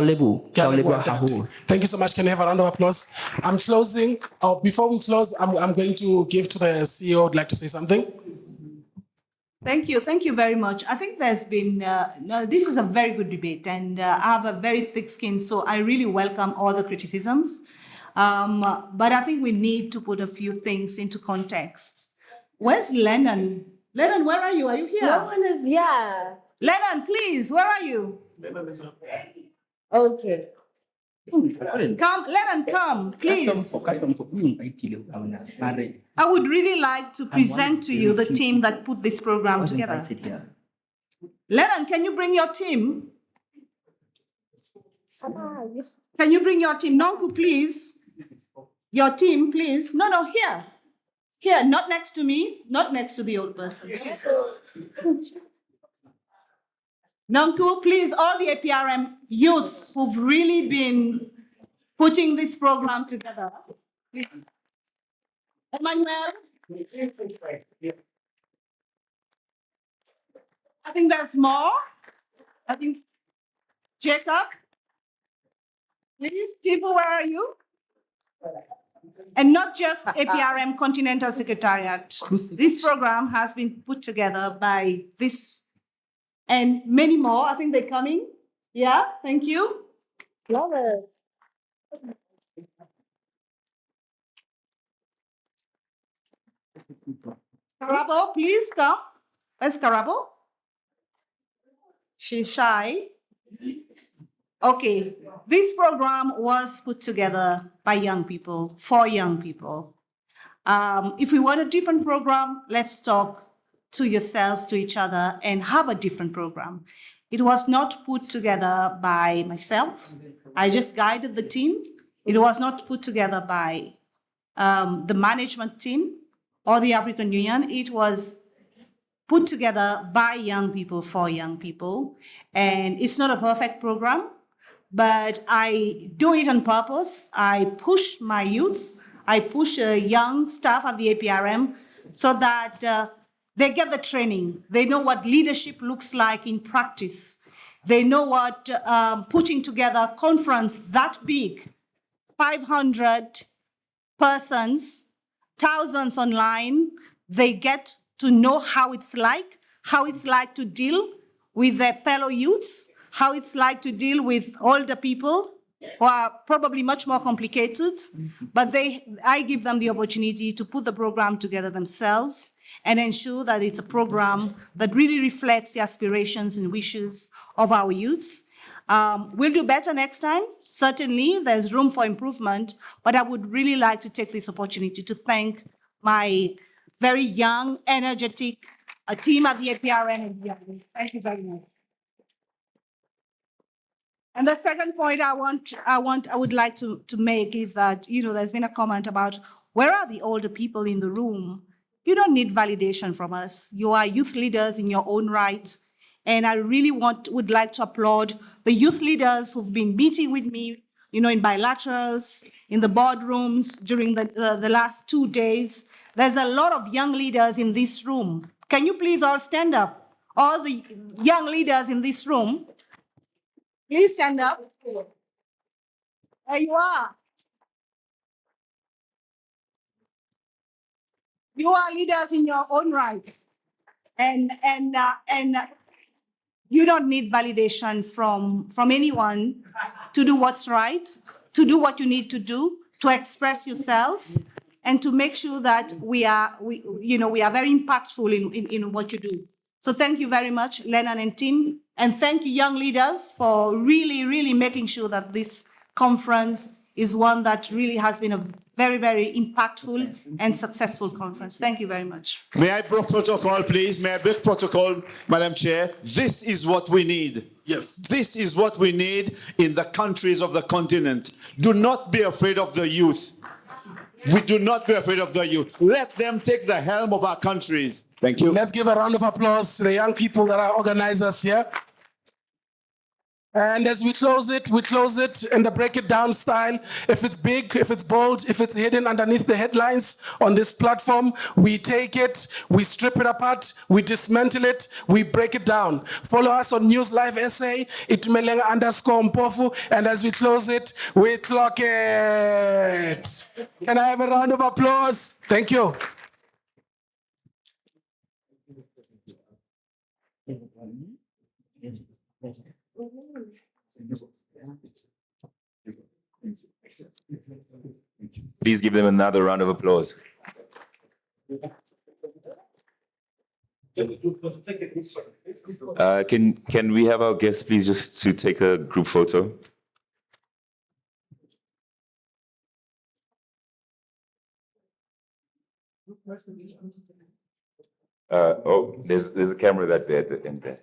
you so much. Can you have a round of applause? I'm closing. Before we close, I'm going to give to the CEO. Would like to say something? Thank you very much. I think there's been, this is a very good debate, and I have a very thick skin, so I really welcome all the criticisms. But I think we need to put a few things into context. Where's Lennon? Lennon, where are you? Are you here? No one is here. Lennon, please, where are you? Okay. Come, Lennon, come, please. I would really like to present to you the team that put this program together. Lennon, can you bring your team? Can you bring your team? Nonku, please. Your team, please. No, here. Here, not next to me, not next to the old person. Nonku, please, all the APRM youths who've really been putting this program together, please. Emmanuel? I think there's more. I think Jacob? Please, Tipu, where are you? And not just APRM Continental Secretariat. This program has been put together by this and many more. I think they're coming. Yeah, thank you. Love it. Karabo, please come. Where's Karabo? She's shy. Okay, this program was put together by young people, for young people. If we want a different program, let's talk to yourselves, to each other, and have a different program. It was not put together by myself. I just guided the team. It was not put together by the management team or the African Union. It was put together by young people, for young people. And it's not a perfect program, but I do it on purpose. I push my youths, I push young staff at the APRM so that they get the training. They know what leadership looks like in practice. They know what putting together a conference that big, 500 persons, thousands online, they get to know how it's like to deal with their fellow youths, how it's like to deal with older people who are probably much more complicated, but I give them the opportunity to put the program together themselves and ensure that it's a program that really reflects the aspirations and wishes of our youths. We'll do better next time. Certainly, there's room for improvement, but I would really like to take this opportunity to thank my very young, energetic team at the APRM. Thank you very much. And the second point I would like to make is that, there's been a comment about where are the older people in the room? You don't need validation from us. You are youth leaders in your own right. And I really would like to applaud the youth leaders who've been meeting with me, in bilaterals, in the boardrooms during the last 2 days. There's a lot of young leaders in this room. Can you please all stand up? All the young leaders in this room, please stand up. There you are. You are leaders in your own right. And you don't need validation from anyone to do what's right, to do what you need to do, to express yourselves, and to make sure that we are very impactful in what you do. So thank you very much, Lennon and team, and thank you, young leaders, for really, really making sure that this conference is one that really has been a very, very impactful and successful conference. Thank you very much. May I break protocol, please? May I break protocol, Madam Chair? This is what we need. Yes. This is what we need in the countries of the continent. Do not be afraid of the youth. We do not be afraid of the youth. Let them take the helm of our countries. Thank you. Let's give a round of applause to the young people that are organizers here. And as we close it in the break it down style. If it's big, if it's bold, if it's hidden underneath the headlines on this platform, we take it, we strip it apart, we dismantle it, we break it down. Follow us on News Live SA, itumelenga_mpofu, and as we close it, we clock it. Can I have a round of applause? Thank you. Please give them another round of applause. Can we have our guests please just to take a group photo? There's a camera that's there at the end there.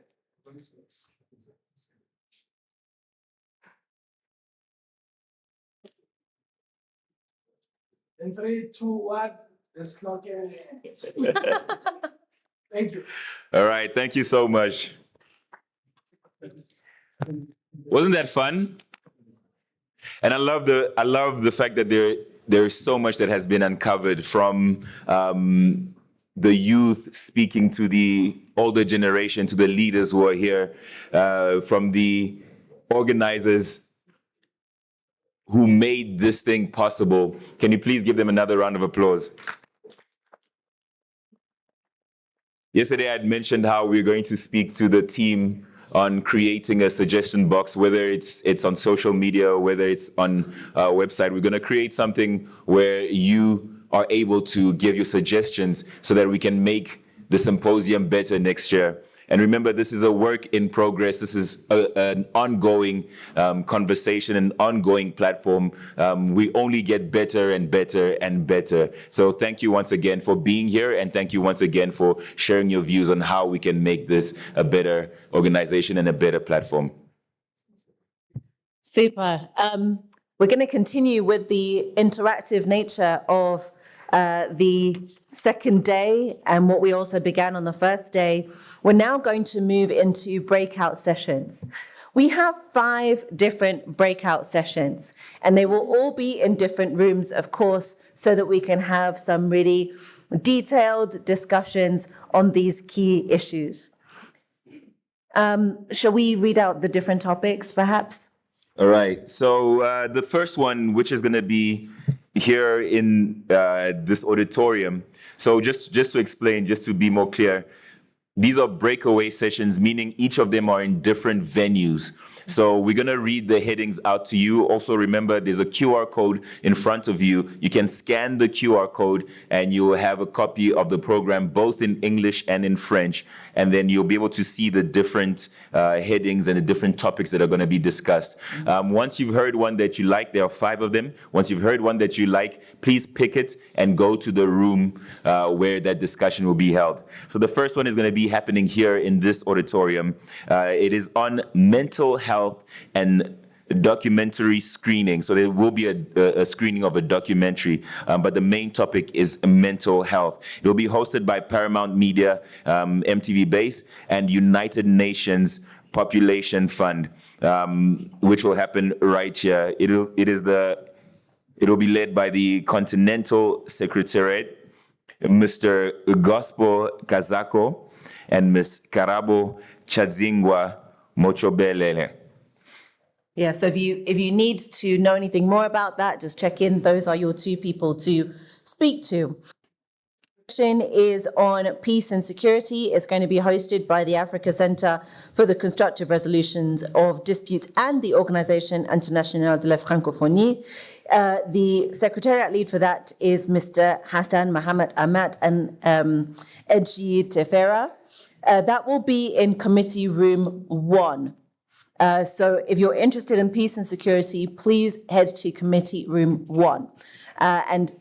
In 3, 2, 1, let's clock it. Thank you. All right, thank you so much. Wasn't that fun? And I love the fact that there is so much that has been uncovered from the youth speaking to the older generation, to the leaders who are here, from the organizers who made this thing possible. Can you please give them another round of applause? Yesterday, I had mentioned how we're going to speak to the team on creating a suggestion box, whether it's on social media or whether it's on our website. We're going to create something where you are able to give your suggestions so that we can make the symposium better next year. And remember, this is a work in progress. This is an ongoing conversation, an ongoing platform. We only get better and better and better. So thank you once again for being here, and thank you once again for sharing your views on how we can make this a better organization and a better platform. Super. We're going to continue with the interactive nature of the second day and what we also began on the first day. We're now going to move into breakout sessions. We have 5 different breakout sessions, and they will all be in different rooms, of course, so that we can have some really detailed discussions on these key issues. Shall we read out the different topics, perhaps? All right. So the first one, which is going to be here in this auditorium. So just to explain, just to be more clear, these are breakaway sessions, meaning each of them are in different venues. So we're going to read the headings out to you. Also remember, there's a QR code in front of you. You can scan the QR code and you will have a copy of the program, both in English and in French. And then you'll be able to see the different headings and the different topics that are going to be discussed. Once you've heard one that you like, there are 5 of them. Once you've heard one that you like, please pick it and go to the room where that discussion will be held. So the first one is going to be happening here in this auditorium. It is on mental health and documentary screening. So there will be a screening of a documentary, but the main topic is mental health. It will be hosted by Paramount Media, MTV Base, and United Nations Population Fund, which will happen right here. It will be led by the Continental Secretariat, Mr. Gospel Kazako and Ms. Karabo Chadzingwa Mochobelele. Yeah, so if you need to know anything more about that, just check in. Those are your 2 people to speak to. Is on peace and security. It's going to be hosted by the Africa Center for the Constructive Resolutions of Disputes and the Organisation Internationale de la Francophonie. The secretariat lead for that is Mr. Hassan Mohamed Amat and Edji Tefera. That will be in committee room 1. So if you're interested in peace and security, please head to committee room 1. And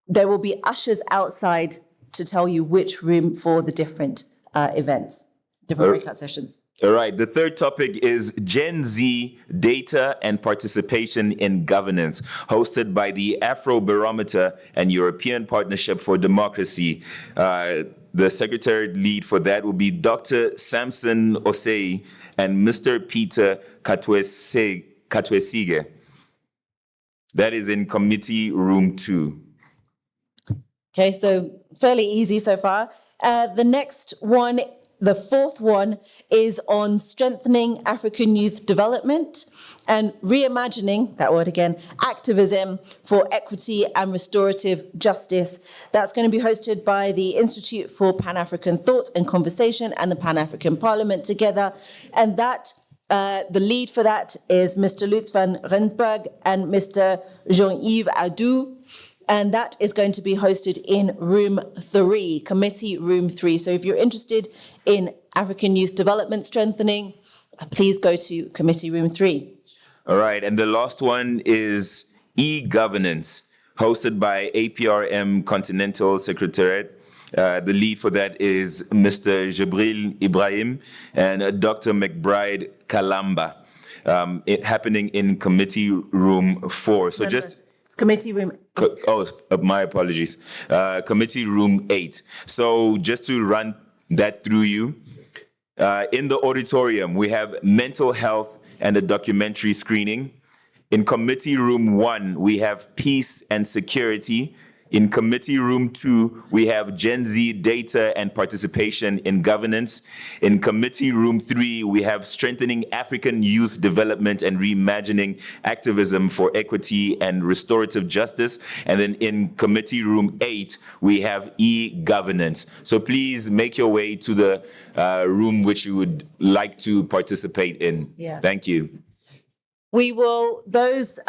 there will be ushers outside to tell you which room for the different events, different breakout sessions. All right, the third topic is Gen Z Data and Participation in Governance, hosted by the Afrobarometer and European Partnership for Democracy. The secretary lead for that will be Dr. Samson Osei and Mr. Peter Katwesige. That is in committee room 2. Okay, so fairly easy so far. The next one, the fourth one, is on strengthening African youth development and reimagining, that word again, activism for equity and restorative justice. That's going to be hosted by the Institute for Pan-African Thought and Conversation and the Pan-African Parliament together. And that the lead for that is Mr. Lutz van Rensburg and Mr. Jean-Yves Adou. And that is going to be hosted in room 3, committee room 3. So if you're interested in African youth development strengthening, please go to committee room 3. All right, and the last one is e-governance, hosted by APRM Continental Secretariat. The lead for that is Mr. Jibril Ibrahim and Dr. McBride Kalamba, happening in committee room 4. So just committee room 8. My apologies. Committee room 8. So just to run that through you, in the auditorium, we have mental health and a documentary screening. In committee room 1, we have peace and security. In committee room 2, we have Gen Z data and participation in governance. In committee room 3, we have strengthening African youth development and reimagining activism for equity and restorative justice. And then in committee room 8, we have e-governance. So please make your way to the room which you would like to participate in. Yeah. Thank you. Those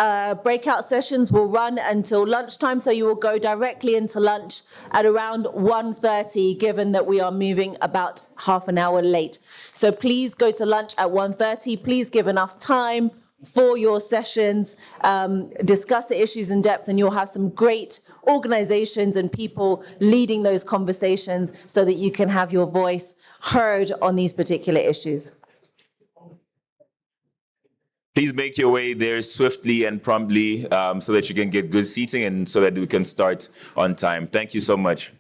breakout sessions will run until lunchtime, so you will go directly into lunch at around 1:30, given that we are moving about half an hour late. So please go to lunch at 1:30. Please give enough time for your sessions, discuss the issues in depth, and you'll have some great organizations and people leading those conversations so that you can have your voice heard on these particular issues. Please make your way there swiftly and promptly so that you can get good seating and so that we can start on time. Thank you so much.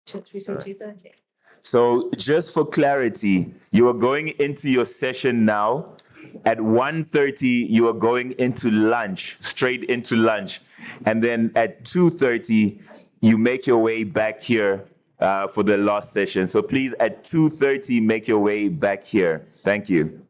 Should we say 2:30? So just for clarity, you are going into your session now. At 1:30, you are going into lunch, straight into lunch. And then at 2:30, you make your way back here for the last session. So please, at 2:30, make your way back here. Thank you.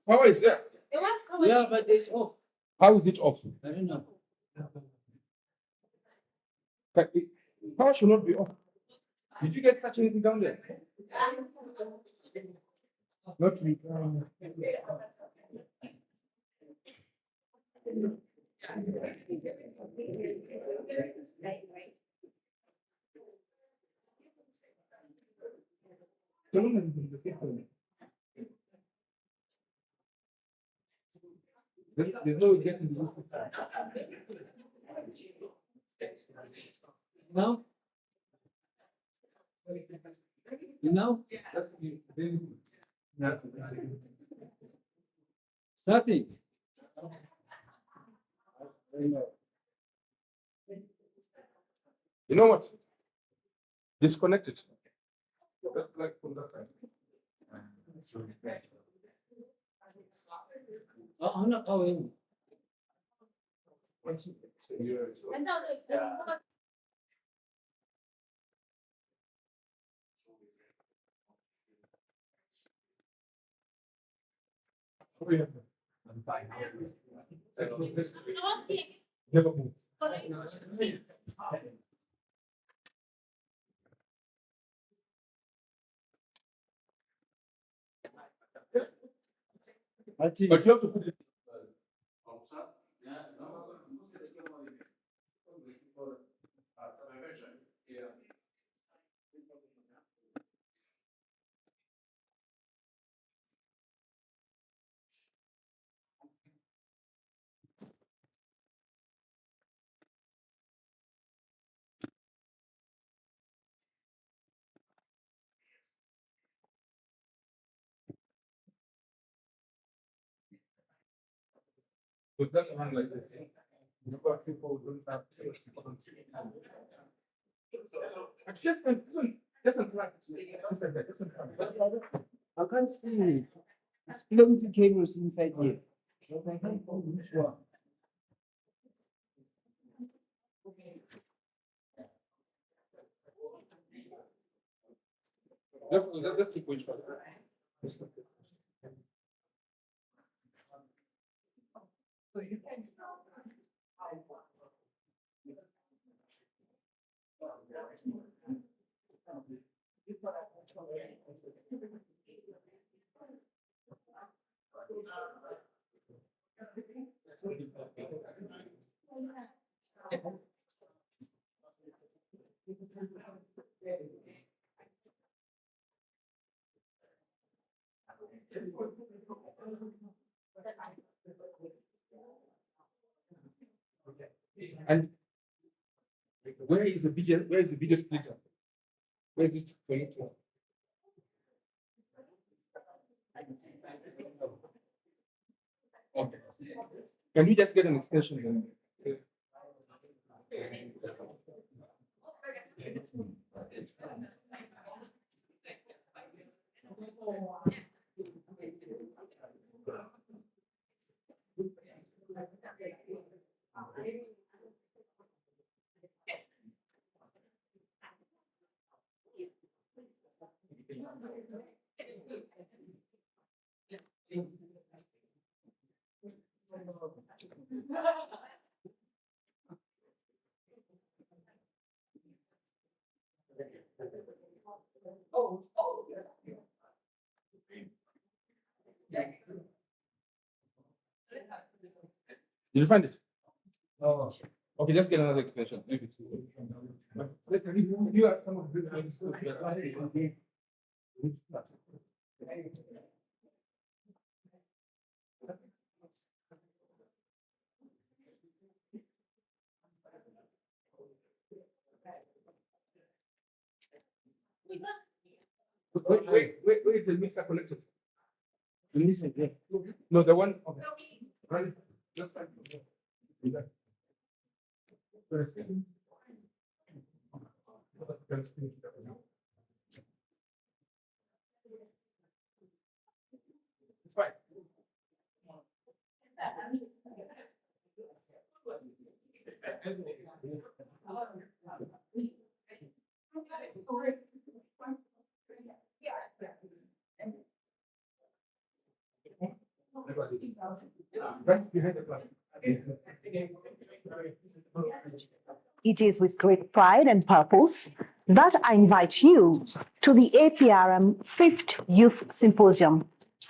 Power is there. Yeah, but it's off. How is it off? I don't know. But power should not be off. Did you guys touch anything down there? Not me. There's no way getting the roof. Now? You know? That's nothing. You know what? Disconnect it. Just like from that time. Oh, I'm not going. But you have to put it. But that's one like this. People don't have it's just I can't see. It's plenty cables inside here. But I can't find which one. Let's take which one. And where is the video? Where is the video splitter? Where is it connected? Okay. Can we just get an extension then? Did you find it? Oh, okay, let's get another extension. Maybe you ask some of the things. Wait, is the mixer connected? The mixer, yeah. No, the one. Okay. Right. That's fine. It's fine. It is with great pride and purpose that I invite you to the APRM 5th Youth Symposium,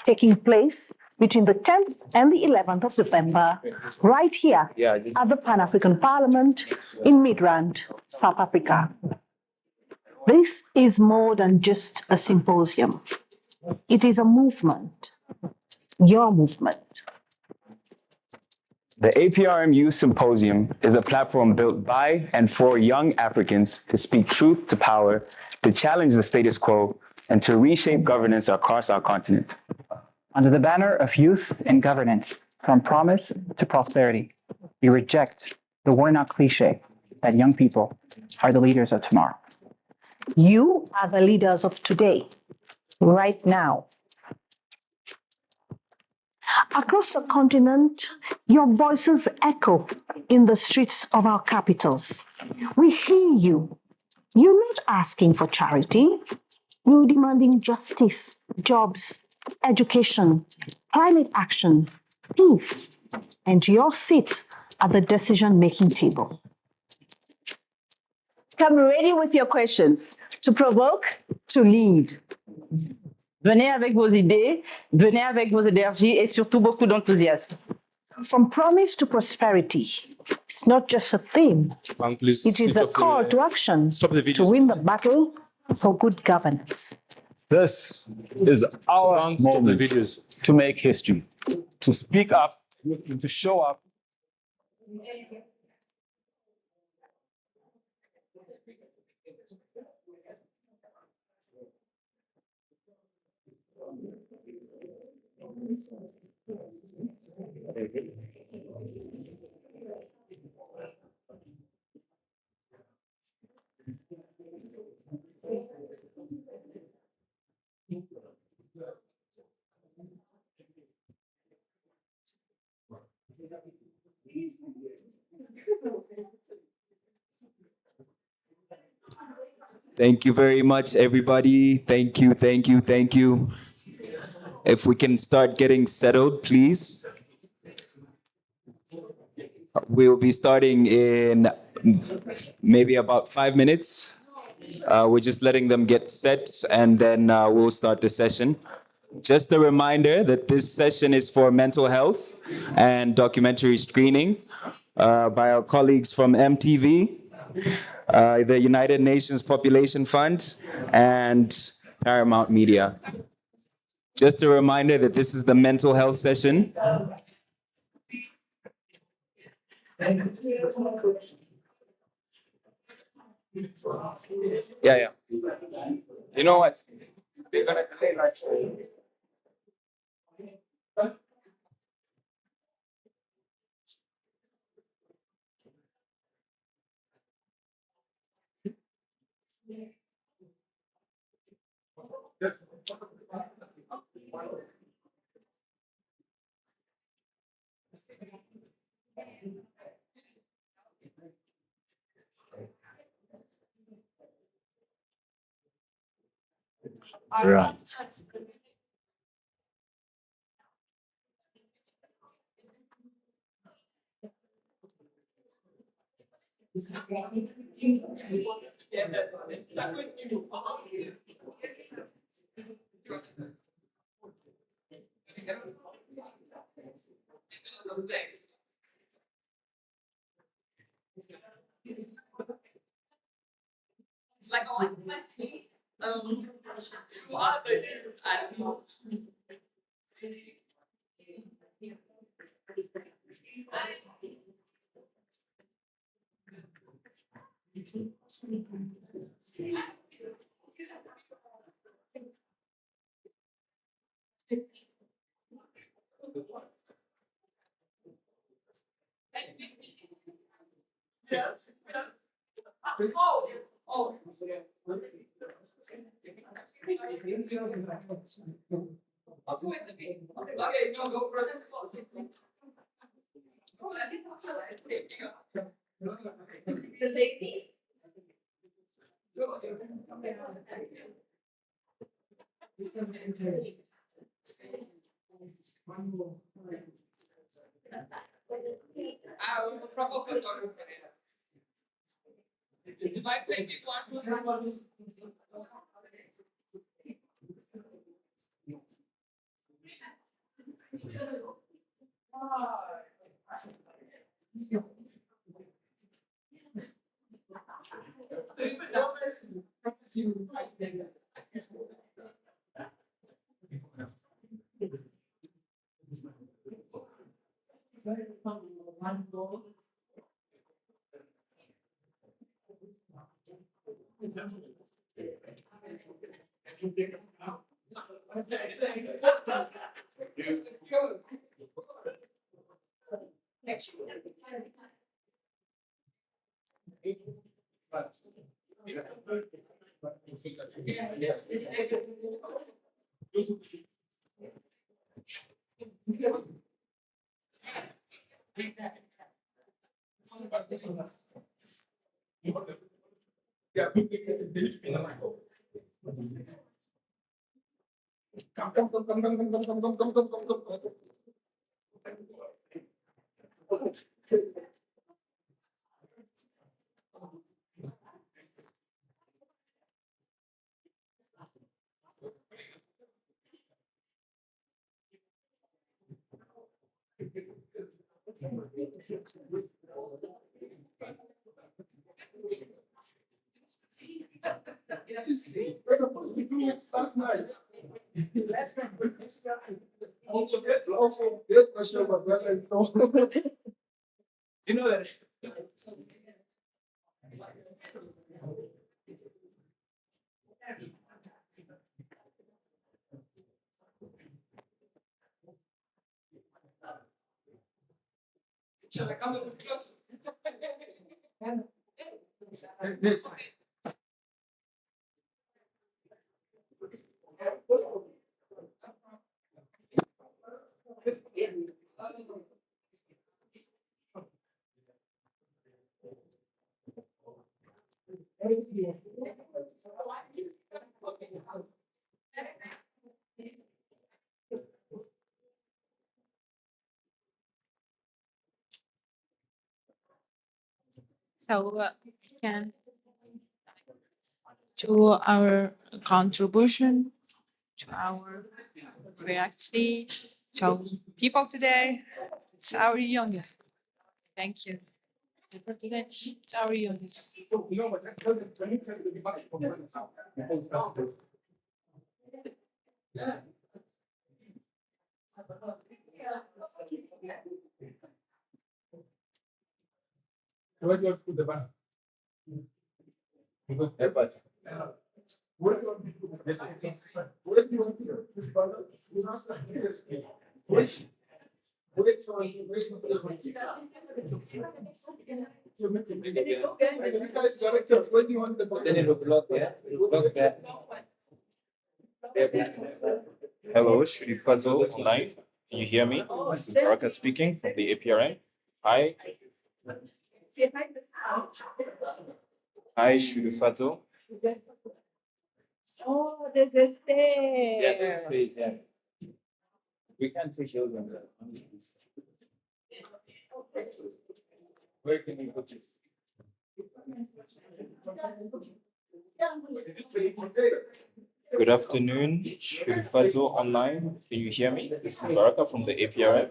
taking place between the 10th and the 11th of November, right here at the Pan-African Parliament in Midrand, South Africa. This is more than just a symposium. It is a movement, your movement. The APRM Youth Symposium is a platform built by and for young Africans to speak truth to power, to challenge the status quo, and to reshape governance across our continent. Under the banner of youth and governance, from promise to prosperity, we reject the worn-out cliche that young people are the leaders of tomorrow. You are the leaders of today, right now. Across the continent, your voices echo in the streets of our capitals. We hear you. You're not asking for charity. You're demanding justice, jobs, education, climate action, peace, and your seat at the decision-making table. Come ready with your questions, to provoke, to lead. Venez avec vos idées, venez avec vos énergies et surtout beaucoup d'enthousiasme. From promise to prosperity, it's not just a theme. It is a call to action to win the battle for good governance. This is our moment to make history, to speak up, to show up. Thank you very much, everybody. Thank you, thank you, thank you. If we can start getting settled, please. We'll be starting in maybe about 5 minutes. We're just letting them get set, and then we'll start the session. Just a reminder that this session is for mental health and documentary screening by our colleagues from MTV, the United Nations Population Fund, and Paramount Media. Just a reminder that this is the mental health session. Yeah. You know what? We're gonna play like. Right. That's nice. Also, good question about whether you know that. Shall I come a bit closer? So, can to our contribution to our reality, to people today. It's our youngest. Thank you. For today, it's our youngest. Where do you want to put the bus? Help us. Where do you want to put this? Where do you want to put this bundle? It's not like this. Wait. Wait for you guys, directors, where do you want the bundle? Then it will block there. It will block there. Hello, Shuri Fazzo online. Can you hear me? This is Baraka speaking from the APRM. Hi. Hi, Shurufato. Oh, there's a stay. Yeah, there's a stage, yeah. We can't take yours on that. Where can we put this? Good afternoon, Shurifazo online. Can you hear me? This is Baraka from the APRM.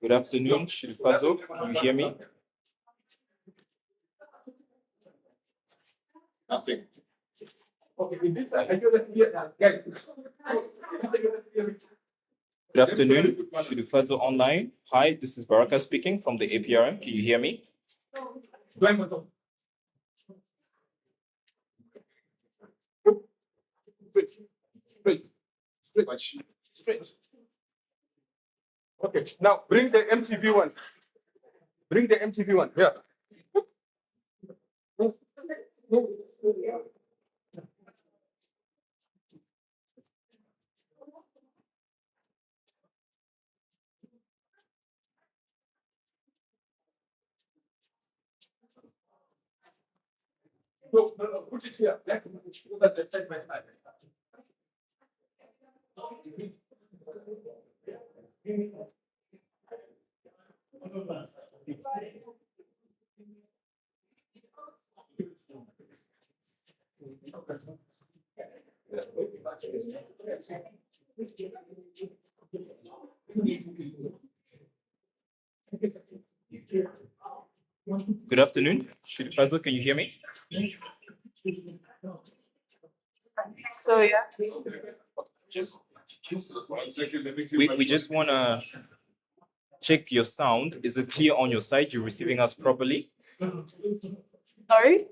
Good afternoon, Shurifazo. Can you hear me? Nothing. Good afternoon, Shurifazo online. Hi, this is Baraka speaking from the APRM. Can you hear me? Straight. Okay, now bring the MTV one. Bring the MTV one. Here. No, put it here. Good afternoon, Shurifazo. Can you hear me? So yeah. Just we just want to check your sound. Is it clear on your side? You're receiving us properly? Sorry?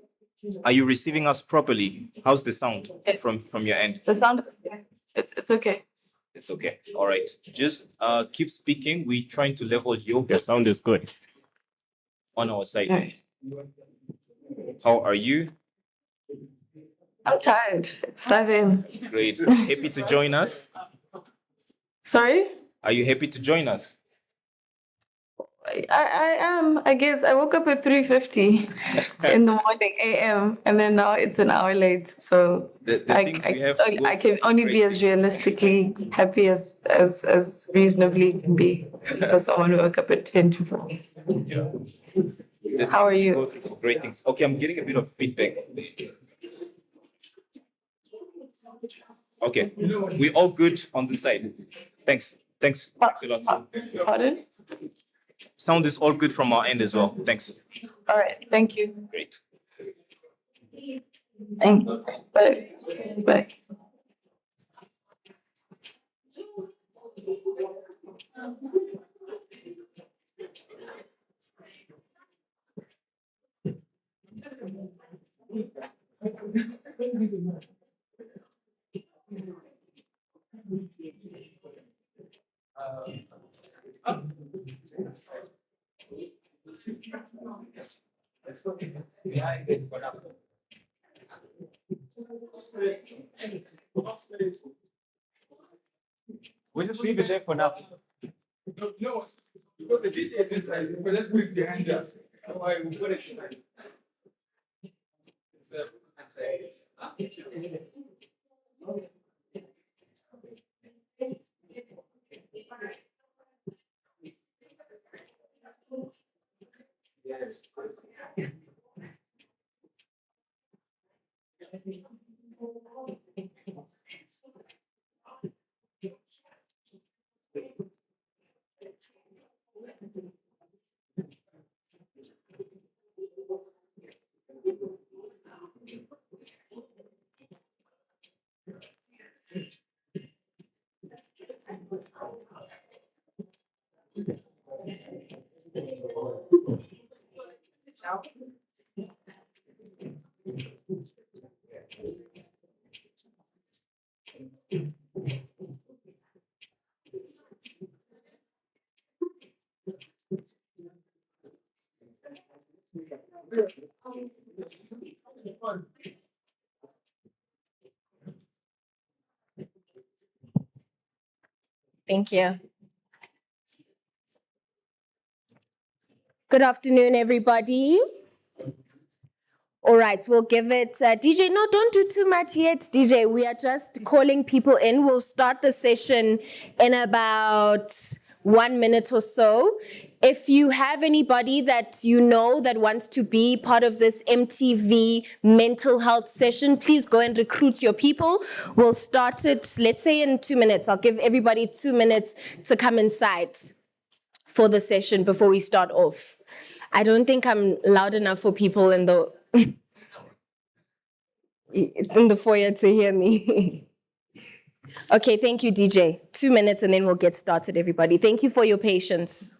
Are you receiving us properly? How's the sound from your end? The sound, it's okay. It's okay. All right. Just keep speaking. We're trying to level your sound is good on our side. How are you? I'm tired. It's 5 a.m. Great. Happy to join us? Sorry? Are you happy to join us? I am. I guess I woke up at 3:50 in the morning a.m. and then now it's an hour late. So The things we have to go I can only be as realistically happy as reasonably can be because someone woke up at 10 to 4. How are you? Great things. Okay, I'm getting a bit of feedback. Okay, we're all good on this side. Thanks. Thanks a lot. Pardon? Sound is all good from our end as well. Thanks. All right. Thank you. Great. Thank you. Bye. Bye. We'll just leave it there for now. No, because the DJ is inside, but let's put it behind us. Otherwise, we'll put it inside. Yes. Thank you. Good afternoon, everybody. All right, we'll give it, DJ, no, don't do too much yet, DJ. We are just calling people in. We'll start the session in about 1 minute or so. If you have anybody that you know that wants to be part of this MTV mental health session, please go and recruit your people. We'll start it, let's say in 2 minutes. I'll give everybody 2 minutes to come inside for the session before we start off. I don't think I'm loud enough for people in the foyer to hear me. Okay, thank you, DJ. 2 minutes and then we'll get started, everybody. Thank you for your patience.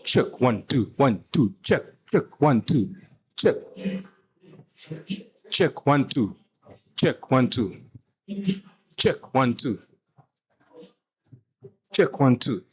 Check 1 2 1 2 check 1 2 check 1 2 check 1 2 check 1 2 check 1 2.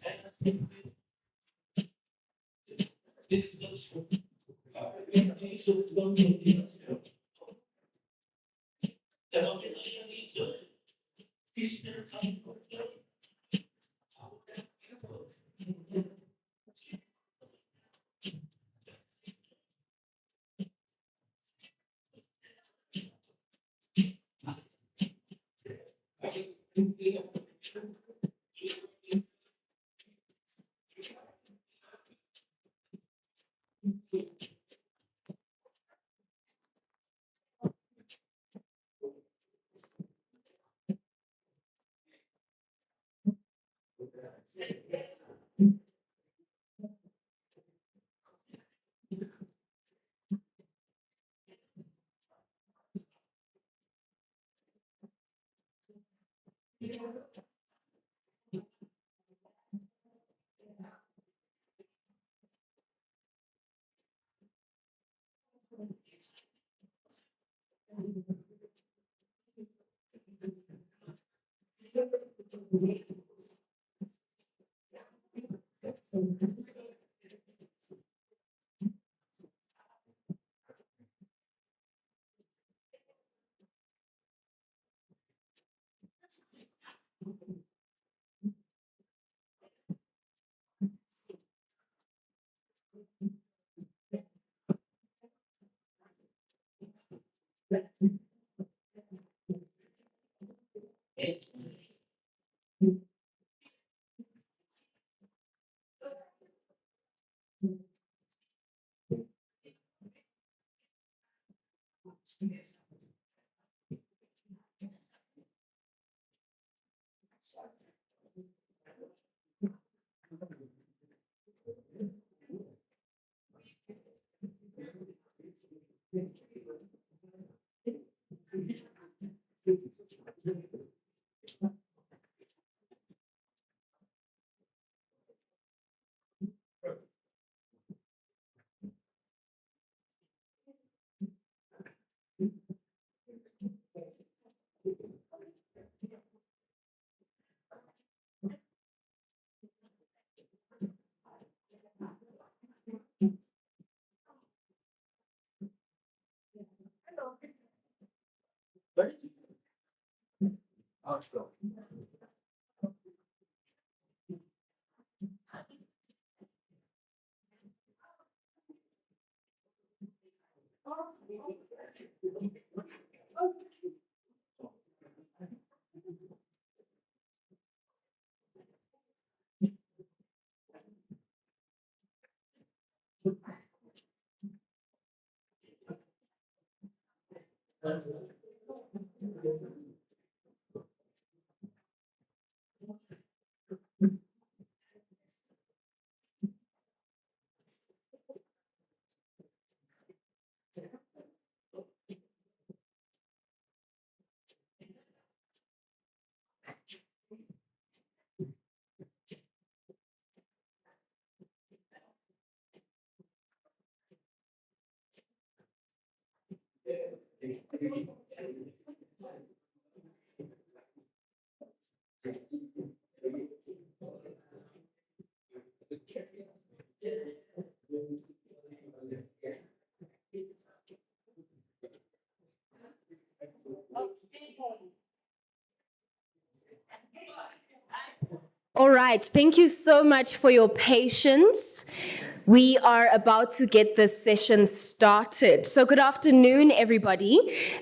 All right, thank you so much for your patience. We are about to get this session started. So good afternoon, everybody.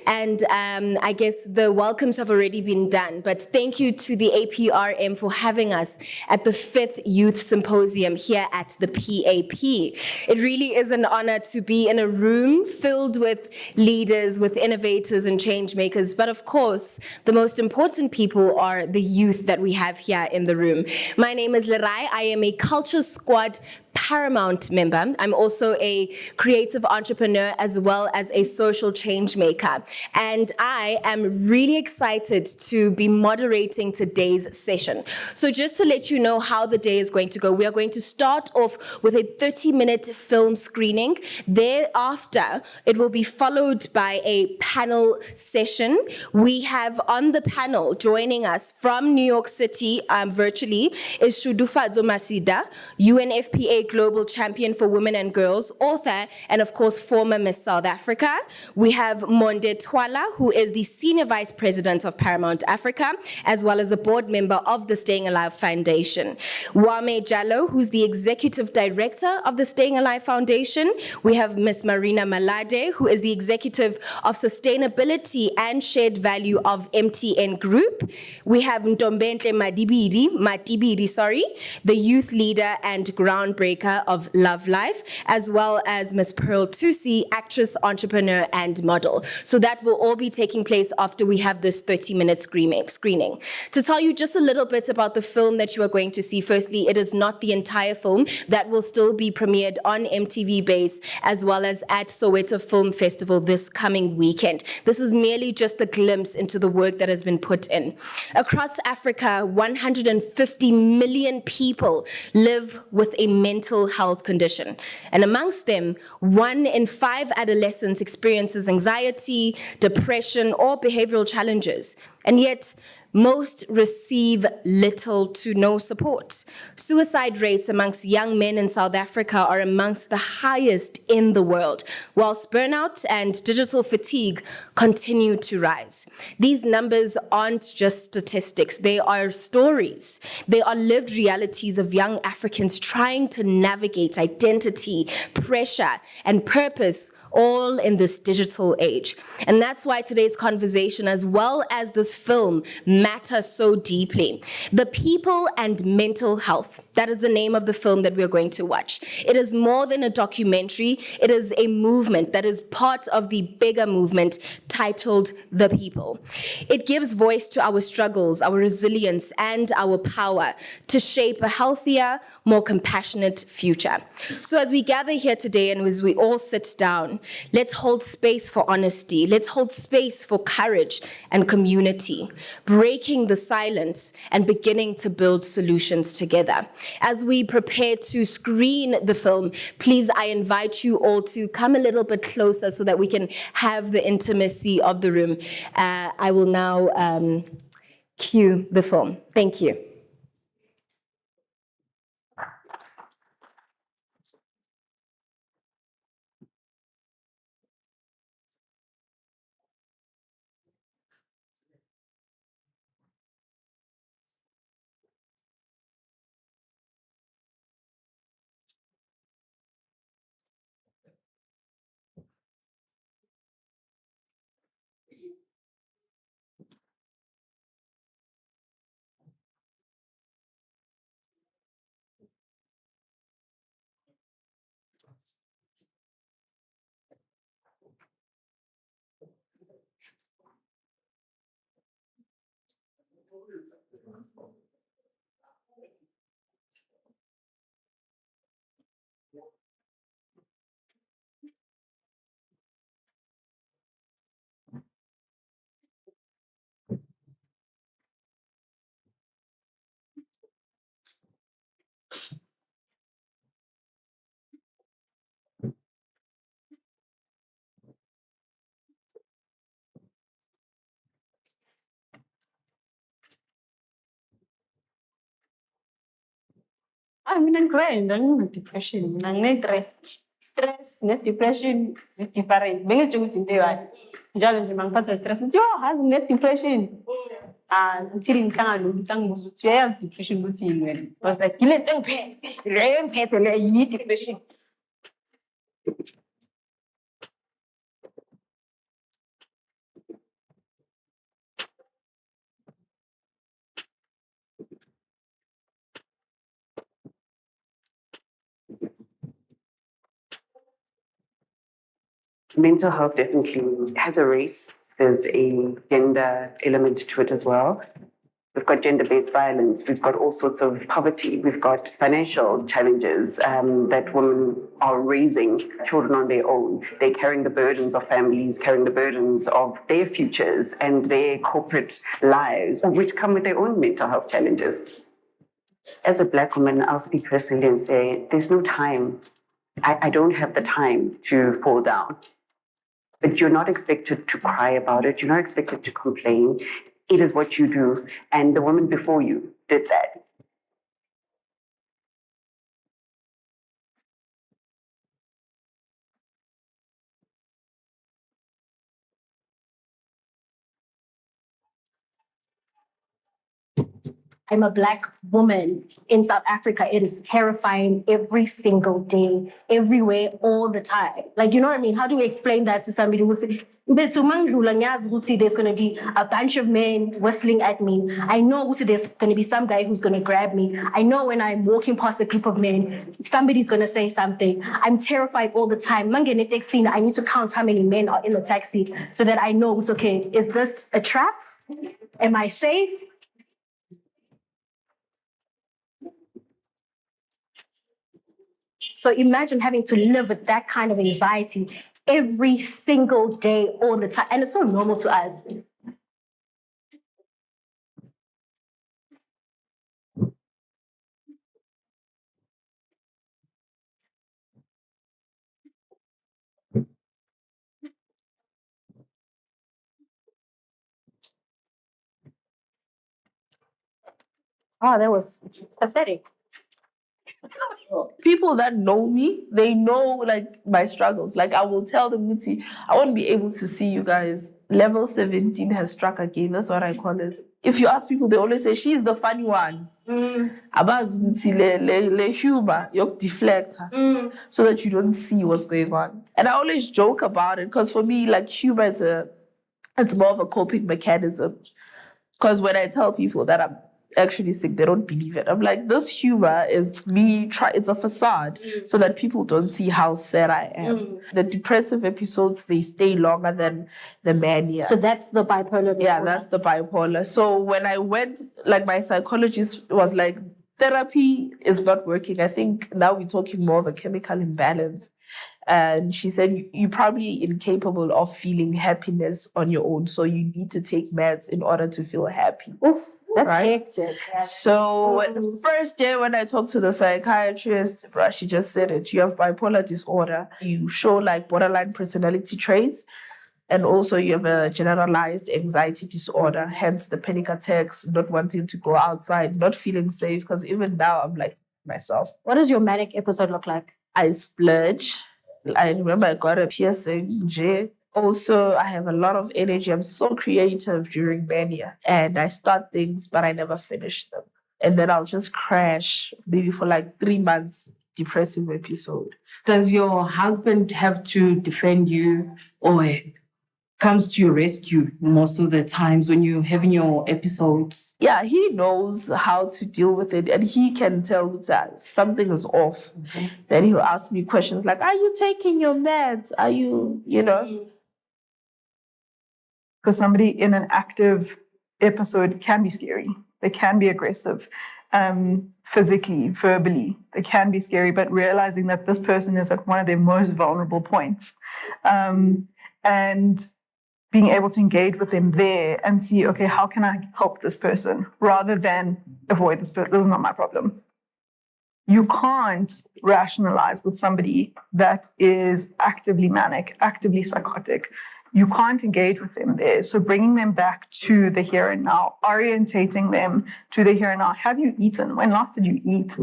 And I guess the welcomes have already been done, but thank you to the APRM for having us at the 5th Youth Symposium here at the PAP. It really is an honor to be in a room filled with leaders, with innovators and change makers. But of course, the most important people are the youth that we have here in the room. My name is Lerai. I am a Culture Squad Paramount member. I'm also a creative entrepreneur as well as a social change maker. And I am really excited to be moderating today's session. So just to let you know how the day is going to go, we are going to start off with a 30-minute film screening. Thereafter, it will be followed by a panel session. We have on the panel joining us from New York City virtually is Shudufadzo Masida, UNFPA Global Champion for Women and Girls, author, and of course, former Miss South Africa. We have Monde Twala, who is the Senior Vice President of Paramount Africa, as well as a board member of the Staying Alive Foundation. Wame Jallo, who's the Executive Director of the Staying Alive Foundation. We have Miss Marina Malade, who is the Executive of Sustainability and Shared Value of MTN Group. We have Ntombenhle Matibiri, the Youth Leader and Groundbreaker of Love Life, as well as Miss Pearl Tusi, actress, entrepreneur, and model. So that will all be taking place after we have this 30-minute screening. To tell you just a little bit about the film that you are going to see, firstly, it is not the entire film. That will still be premiered on MTV Base as well as at Soweto Film Festival this coming weekend. This is merely just a glimpse into the work that has been put in. Across Africa, 150 million people live with a mental health condition. And amongst them, 1 in 5 adolescents experiences anxiety, depression, or behavioral challenges. And yet, Most receive little to no support. Suicide rates amongst young men in South Africa are amongst the highest in the world, whilst burnout and digital fatigue continue to rise. These numbers aren't just statistics, they are stories. They are lived realities of young Africans trying to navigate identity, pressure, and purpose all in this digital age. And that's why today's conversation, as well as this film, matter so deeply. The People and Mental Health, that is the name of the film that we're going to watch. It is more than a documentary, it is a movement that is part of the bigger movement titled The People. It gives voice to our struggles, our resilience, and our power to shape a healthier, more compassionate future. So as we gather here today and as we all sit down, let's hold space for honesty. Let's hold space for courage and community, breaking the silence and beginning to build solutions together. As we prepare to screen the film, please, I invite you all to come a little bit closer so that we can have the intimacy of the room. I will now cue the film. Thank you. Mina ngikwenda ngine-depression, mina ngine-stress. Stress ne-depression zi-different. Bengisho ukuthi into eyi-one. Njalo nje uma ngiphathwa i-stress, ngithi, yo, yazi ngine-depression. Until ngihlangana nomuntu angibuza ukuthi uyayazi i-depression ukuthi yini wena? I was like, yile nto engiphethe, le engiphethe le yi-depression. Mental health definitely has a race, there's a gender element to it as well. We've got gender-based violence, we've got all sorts of poverty, we've got financial challenges that women are raising children on their own. They're carrying the burdens of families, carrying the burdens of their futures and their corporate lives, which come with their own mental health challenges. As a Black woman, I'll speak personally and say, there's no time. I don't have the time to fall down. But you're not expected to cry about it. You're not expected to complain. It is what you do. And the woman before you did that. I'm a Black woman in South Africa. It is terrifying every single day, everywhere, all the time. Like, you know what I mean? How do we explain that to somebody who says, there's going to be a bunch of men whistling at me. I know there's going to be some guy who's going to grab me. I know when I'm walking past a group of men, somebody's going to say something. I'm terrified all the time. I need to count how many men are in the taxi so that I know, okay, is this a trap? Am I safe? So imagine having to live with that kind of anxiety every single day, all the time. And it's so normal to us. Oh, that was pathetic. People that know me, they know like my struggles. Like I will tell them, Muti, I won't be able to see you guys. Level 17 has struck again. That's what I call it. If you ask people, they always say she's the funny one. Abaz Muti le humor, yok deflect her, so that you don't see what's going on. And I always joke about it because for me, like humor is it's more of a coping mechanism. Because when I tell people that I'm actually sick, they don't believe it. I'm like, this humor is me it's a facade so that people don't see how sad I am. The depressive episodes, they stay longer than the mania. So that's the bipolar disorder? Yeah, that's the bipolar. So when I went, like my psychologist was like, therapy is not working. I think now we're talking more of a chemical imbalance. And she said, you're probably incapable of feeling happiness on your own. So you need to take meds in order to feel happy. Oof, that's hectic. So the first day when I talked to the psychiatrist, she just said it. You have bipolar disorder. You show like borderline personality traits. And also you have a generalized anxiety disorder, hence the panic attacks, not wanting to go outside, not feeling safe. Because even now I'm like myself. What does your manic episode look like? I splurge. I remember I got a piercing, J. Also, I have a lot of energy. I'm so creative during mania. And I start things, but I never finish them. And then I'll just crash, maybe for like 3 months, depressive episode. Does your husband have to defend you or comes to your rescue most of the times when you're having your episodes? Yeah, he knows how to deal with it and he can tell that something is off. Then he'll ask me questions like, are you taking your meds? Are you, you know? Because somebody in an active episode can be scary. They can be aggressive, physically, verbally. They can be scary, but realizing that this person is at one of their most vulnerable points. And being able to engage with them there and see, okay, how can I help this person rather than avoid this person? This is not my problem. You can't rationalize with somebody that is actively manic, actively psychotic. You can't engage with them there. So bringing them back to the here and now, orientating them to the here and now. Have you eaten? When last did you eat?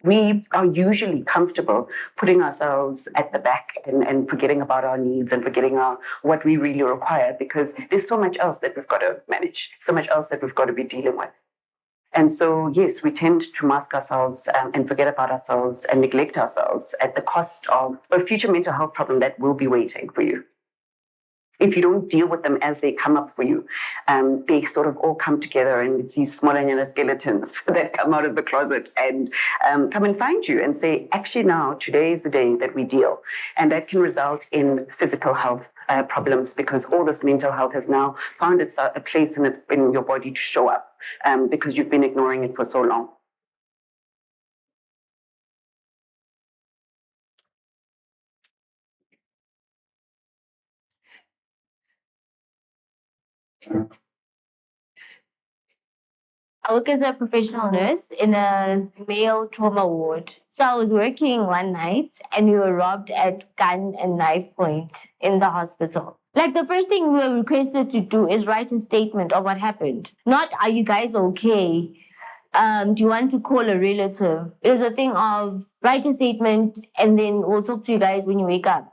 We are usually comfortable putting ourselves at the back and forgetting about our needs and forgetting what we really require because there's so much else that we've got to manage, so much else that we've got to be dealing with. And so, yes, we tend to mask ourselves and forget about ourselves and neglect ourselves at the cost of a future mental health problem that will be waiting for you. If you don't deal with them as they come up for you, they sort of all come together and it's these small skeletons that come out of the closet and come and find you and say, actually now, today is the day that we deal. And that can result in physical health problems because all this mental health has now found a place in your body to show up because you've been ignoring it for so long. I work as a professional nurse in a male trauma ward. So I was working one night and we were robbed at gun and knife point in the hospital. Like the first thing we were requested to do is write a statement of what happened. Not, are you guys okay? Do you want to call a relative? It was a thing of write a statement and then we'll talk to you guys when you wake up.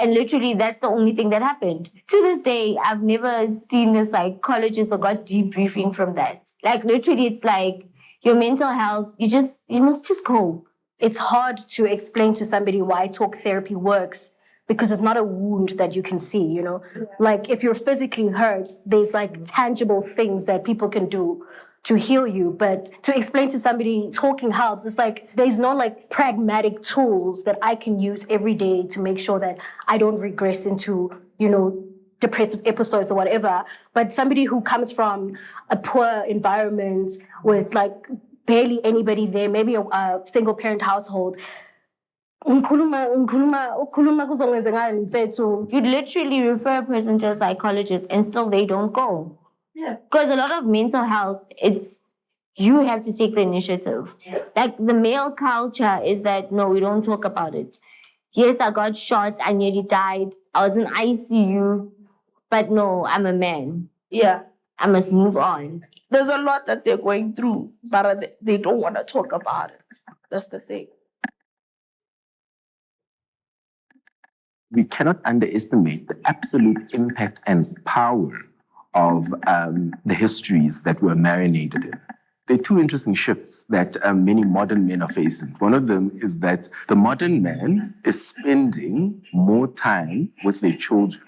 And literally, that's the only thing that happened. To this day, I've never seen a psychologist or got debriefing from that. Like literally, it's like your mental health, you must just cope. It's hard to explain to somebody why talk therapy works because it's not a wound that you can see, you know? Like if you're physically hurt, there's like tangible things that people can do to heal you, but to explain to somebody talking helps. It's like there's no like pragmatic tools that I can use every day to make sure that I don't regress into, you know, depressive episodes or whatever. But somebody who comes from a poor environment with like barely anybody there, maybe a single parent household, You'd literally refer a person to a psychologist and still they don't go. Yeah. Because a lot of mental health, it's you have to take the initiative. Like the male culture is that no, we don't talk about it. Yes, I got shot, I nearly died. I was in ICU, but no, I'm a man. Yeah. I must move on. There's a lot that they're going through, but they don't want to talk about it. That's the thing. We cannot underestimate the absolute impact and power of the histories that we're marinated in. There are two interesting shifts that many modern men are facing. One of them is that the modern man is spending more time with their children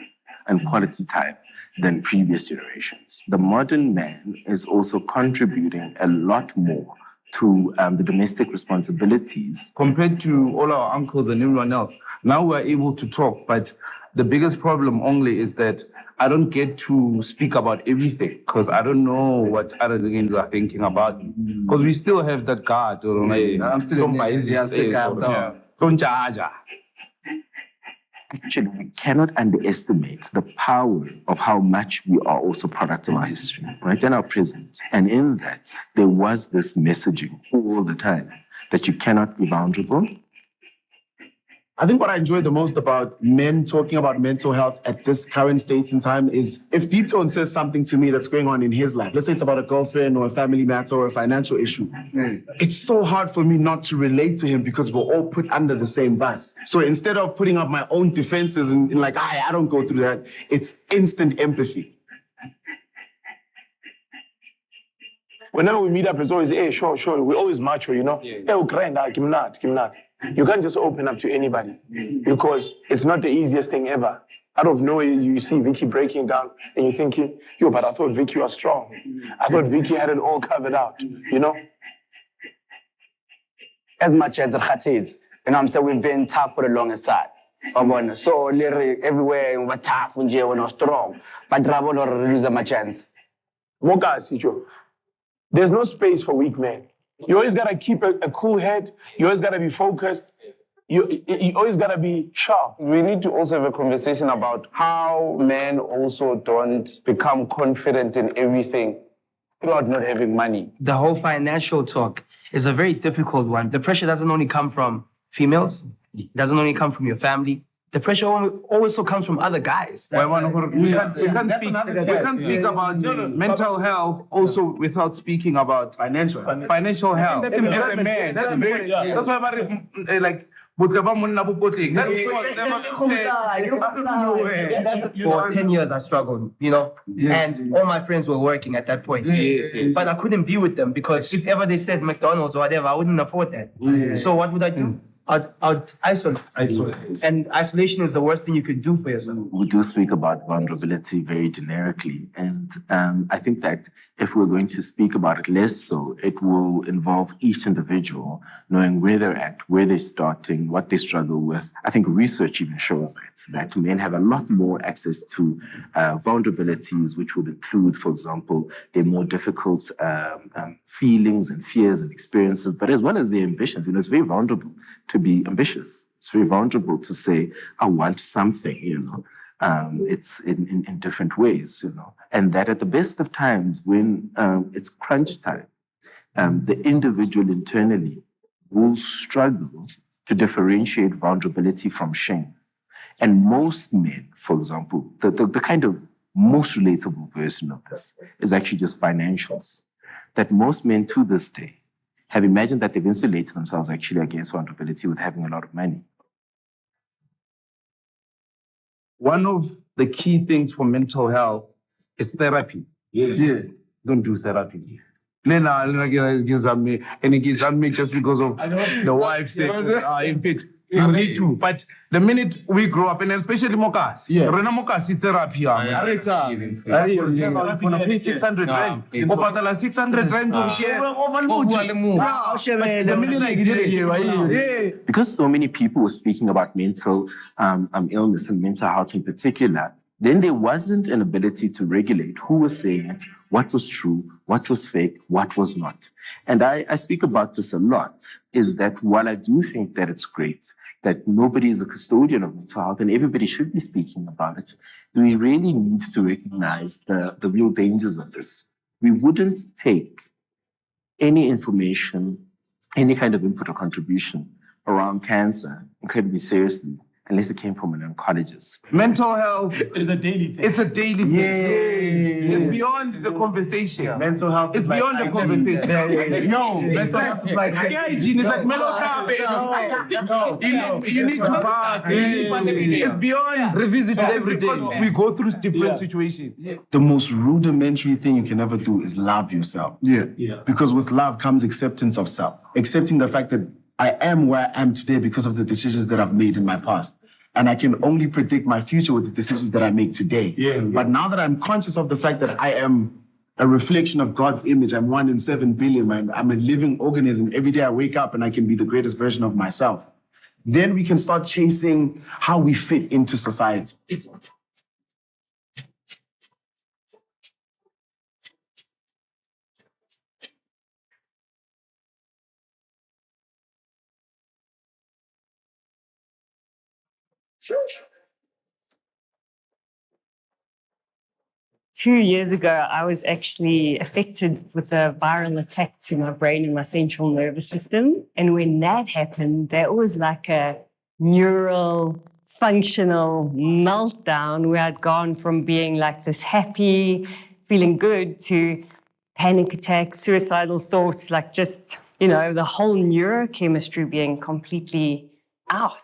and quality time than previous generations. The modern man is also contributing a lot more to the domestic responsibilities. Compared to all our uncles and everyone else, now we're able to talk, but the biggest problem only is that I don't get to speak about everything because I don't know what other things are thinking about. Because we still have that guard. I'm still in don't judge. Actually, we cannot underestimate the power of how much we are also products of our history, right, and our present. And in that, there was this messaging all the time that you cannot be vulnerable. I think what I enjoy the most about men talking about mental health at this current state in time is if Deep Tone says something to me that's going on in his life, let's say it's about a girlfriend or a family matter or a financial issue, it's so hard for me not to relate to him because we're all put under the same bus. So instead of putting up my own defenses and like, I don't go through that, it's instant empathy. Whenever we meet up, it's always, hey, sure. We're always macho, you know? Hey, grind, kim not. You can't just open up to anybody because it's not the easiest thing ever. Out of nowhere, you see Vicky breaking down and you're thinking, yo, but I thought Vicky was strong. I thought Vicky had it all covered out, you know? As much as the khatid, you know what I'm saying, we've been tough for the longest time. So everywhere we're tough, we're strong, but Rabo don't lose my chance. There's no space for weak men. You always gotta keep a cool head. You always gotta be focused. You always gotta be sharp. We need to also have a conversation about how men also don't become confident in everything throughout not having money. The whole financial talk is a very difficult one. The pressure doesn't only come from females. It doesn't only come from your family. The pressure also comes from other guys. We can't speak about mental health also without speaking about financial health. As a man, that's very. That's why like. For 10 years I struggled, you know, and all my friends were working at that point. But I couldn't be with them because if ever they said McDonald's or whatever, I wouldn't afford that. So what would I do? I'd isolate. And isolation is the worst thing you could do for yourself. We do speak about vulnerability very generically. And I think that if we're going to speak about it less so, it will involve each individual knowing where they're at, where they're starting, what they struggle with. I think research even shows that men have a lot more access to vulnerabilities, which would include, for example, their more difficult feelings and fears and experiences, but as well as their ambitions. You know, it's very vulnerable to be ambitious. It's very vulnerable to say, I want something, you know. It's in different ways, you know. And that at the best of times, when it's crunch time, the individual internally will struggle to differentiate vulnerability from shame. And most men, for example, the kind of most relatable version of this is actually just financials. That most men to this day have imagined that they've insulated themselves actually against vulnerability with having a lot of money. One of the key things for mental health is therapy. Don't do therapy. And it gives me just because of the wife's sake. You need to. But the minute we grow up, and especially Mokas, therapy. Pay 600 rand. 600 rand. Because so many people were speaking about mental illness and mental health in particular, then there wasn't an ability to regulate who was saying it, what was true, what was fake, what was not. And I speak about this a lot, is that while I do think that it's great that nobody is a custodian of mental health and everybody should be speaking about it, we really need to recognize the real dangers of this. We wouldn't take any information, any kind of input or contribution around cancer incredibly seriously unless it came from an oncologist. Mental health is a daily thing. It's a daily thing. Yeah. It's beyond the conversation. Mental health It's is like beyond the hygiene. conversation. Yo, mental health is like hygiene. It's like mental carpet. You need to bath. It's beyond. Revisit So everything. because we go through different situations. The most rudimentary thing you can ever do is love yourself. Yeah. Because with love comes acceptance of self. Accepting the fact that I am where I am today because of the decisions that I've made in my past. And I can only predict my future with the decisions that I make today. But now that I'm conscious of the fact that I am a reflection of God's image, I'm 1 in 7 billion, man. I'm a living organism. Every day I wake up and I can be the greatest version of myself. Then we can start chasing how we fit into society. 2 years ago, I was actually affected with a viral attack to my brain and my central nervous system. And when that happened, there was like a neural, functional meltdown where I'd gone from being like this happy, feeling good to panic attacks, suicidal thoughts, like just, you know, the whole neurochemistry being completely out.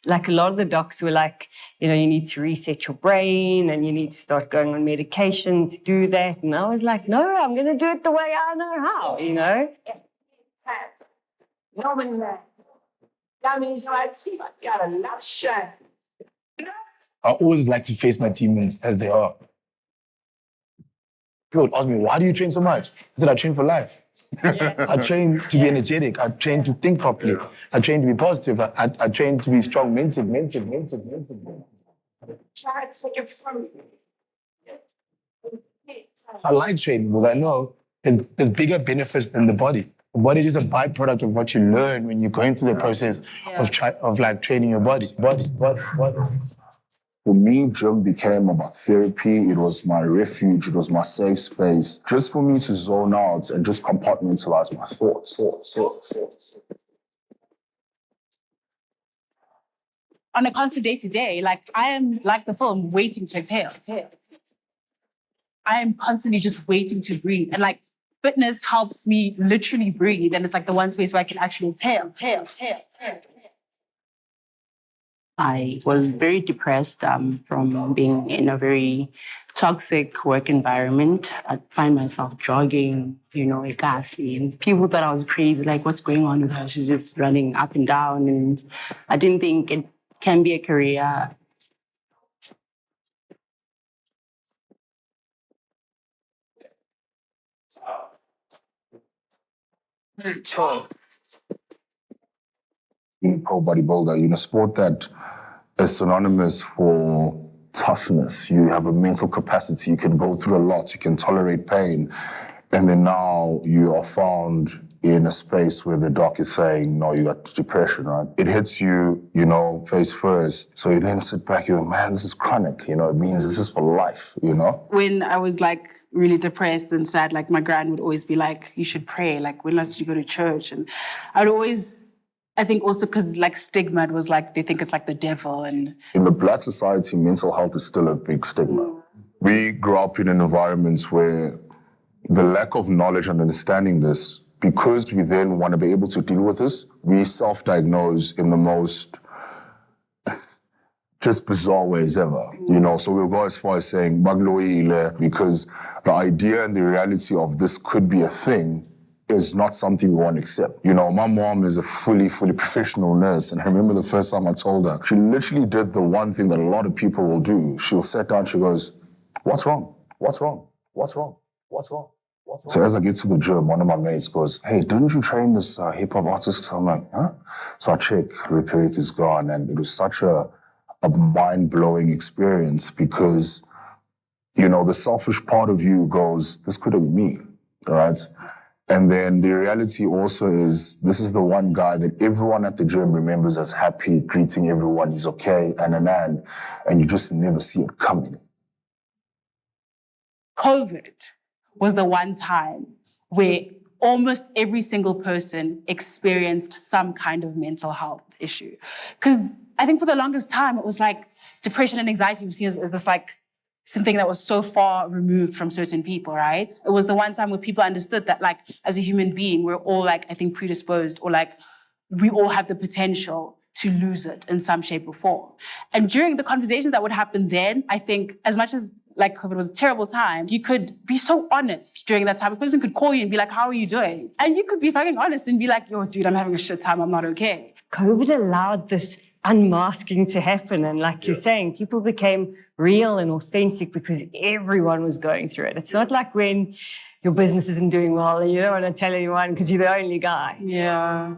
Like a lot of the docs were like, you know, you need to reset your brain and you need to start going on medication to do that. And I was like, no, I'm going to do it the way I know how, you know? I always like to face my teammates as they are. People would ask me, why do you train so much? I said, I train for life. I train to be energetic. I train to think properly. I train to be positive. I train to be strong mentally. I like training because I know there's bigger benefits than the body. The body is just a byproduct of what you learn when you're going through the process of like training your body. For me, gym became about therapy. It was my refuge. It was my safe space. Just for me to zone out and just compartmentalize my thoughts. On a constant day-to-day, like I am like the film, waiting to exhale. I am constantly just waiting to breathe. And like fitness helps me literally breathe. And it's like the one space where I can actually exhale. I was very depressed from being in a very toxic work environment. I'd find myself jogging, you know, gassy, and people thought I was crazy, like, what's going on with her? She's just running up and down, and I didn't think it can be a career. Being a pro bodybuilder, in a sport that is synonymous for toughness. You have a mental capacity. You can go through a lot. You can tolerate pain. And then now you are found in a space where the doc is saying, no, you got depression, right? It hits you, you know, face first. So you then sit back, you go, man, this is chronic. You know, it means this is for life, you know? When I was like really depressed and sad, like my grand would always be like, you should pray. Like, when last did you go to church? And I'd always, I think also because like stigma, it was like, they think it's like the devil. And in the Black society, mental health is still a big stigma. We grew up in an environment where the lack of knowledge and understanding this, because we then want to be able to deal with this, we self-diagnose in the most just bizarre ways ever, you know? So we'll go as far as saying, "Bagloile," because the idea and the reality of this could be a thing is not something we want to accept. You know, my mom is a fully professional nurse, and I remember the first time I told her, she literally did the one thing that a lot of people will do. She'll sit down, she goes, "What's wrong? What's wrong? What's wrong? What's wrong?" So as I get to the gym, one of my mates goes, "Hey, didn't you train this hip-hop artist?" I'm like, "Huh?" So I check, Rick is gone, and it was such a mind-blowing experience because, you know, the selfish part of you goes, this could have been me, right? And then the reality also is, this is the one guy that everyone at the gym remembers as happy, greeting everyone, he's okay, and you just never see it coming. COVID was the one time where almost every single person experienced some kind of mental health issue. Because I think for the longest time, it was like depression and anxiety was seen as this like something that was so far removed from certain people, right? It was the one time where people understood that like as a human being, we're all like, I think predisposed or like we all have the potential to lose it in some shape or form. And during the conversations that would happen then, I think as much as like COVID was a terrible time, you could be so honest during that time. A person could call you and be like, how are you doing? And you could be fucking honest and be like, yo, dude, I'm having a shit time. I'm not okay. COVID allowed this unmasking to happen. And like you're saying, people became real and authentic because everyone was going through it. It's not like when your business isn't doing well and you don't want to tell anyone because you're the only guy. Yeah.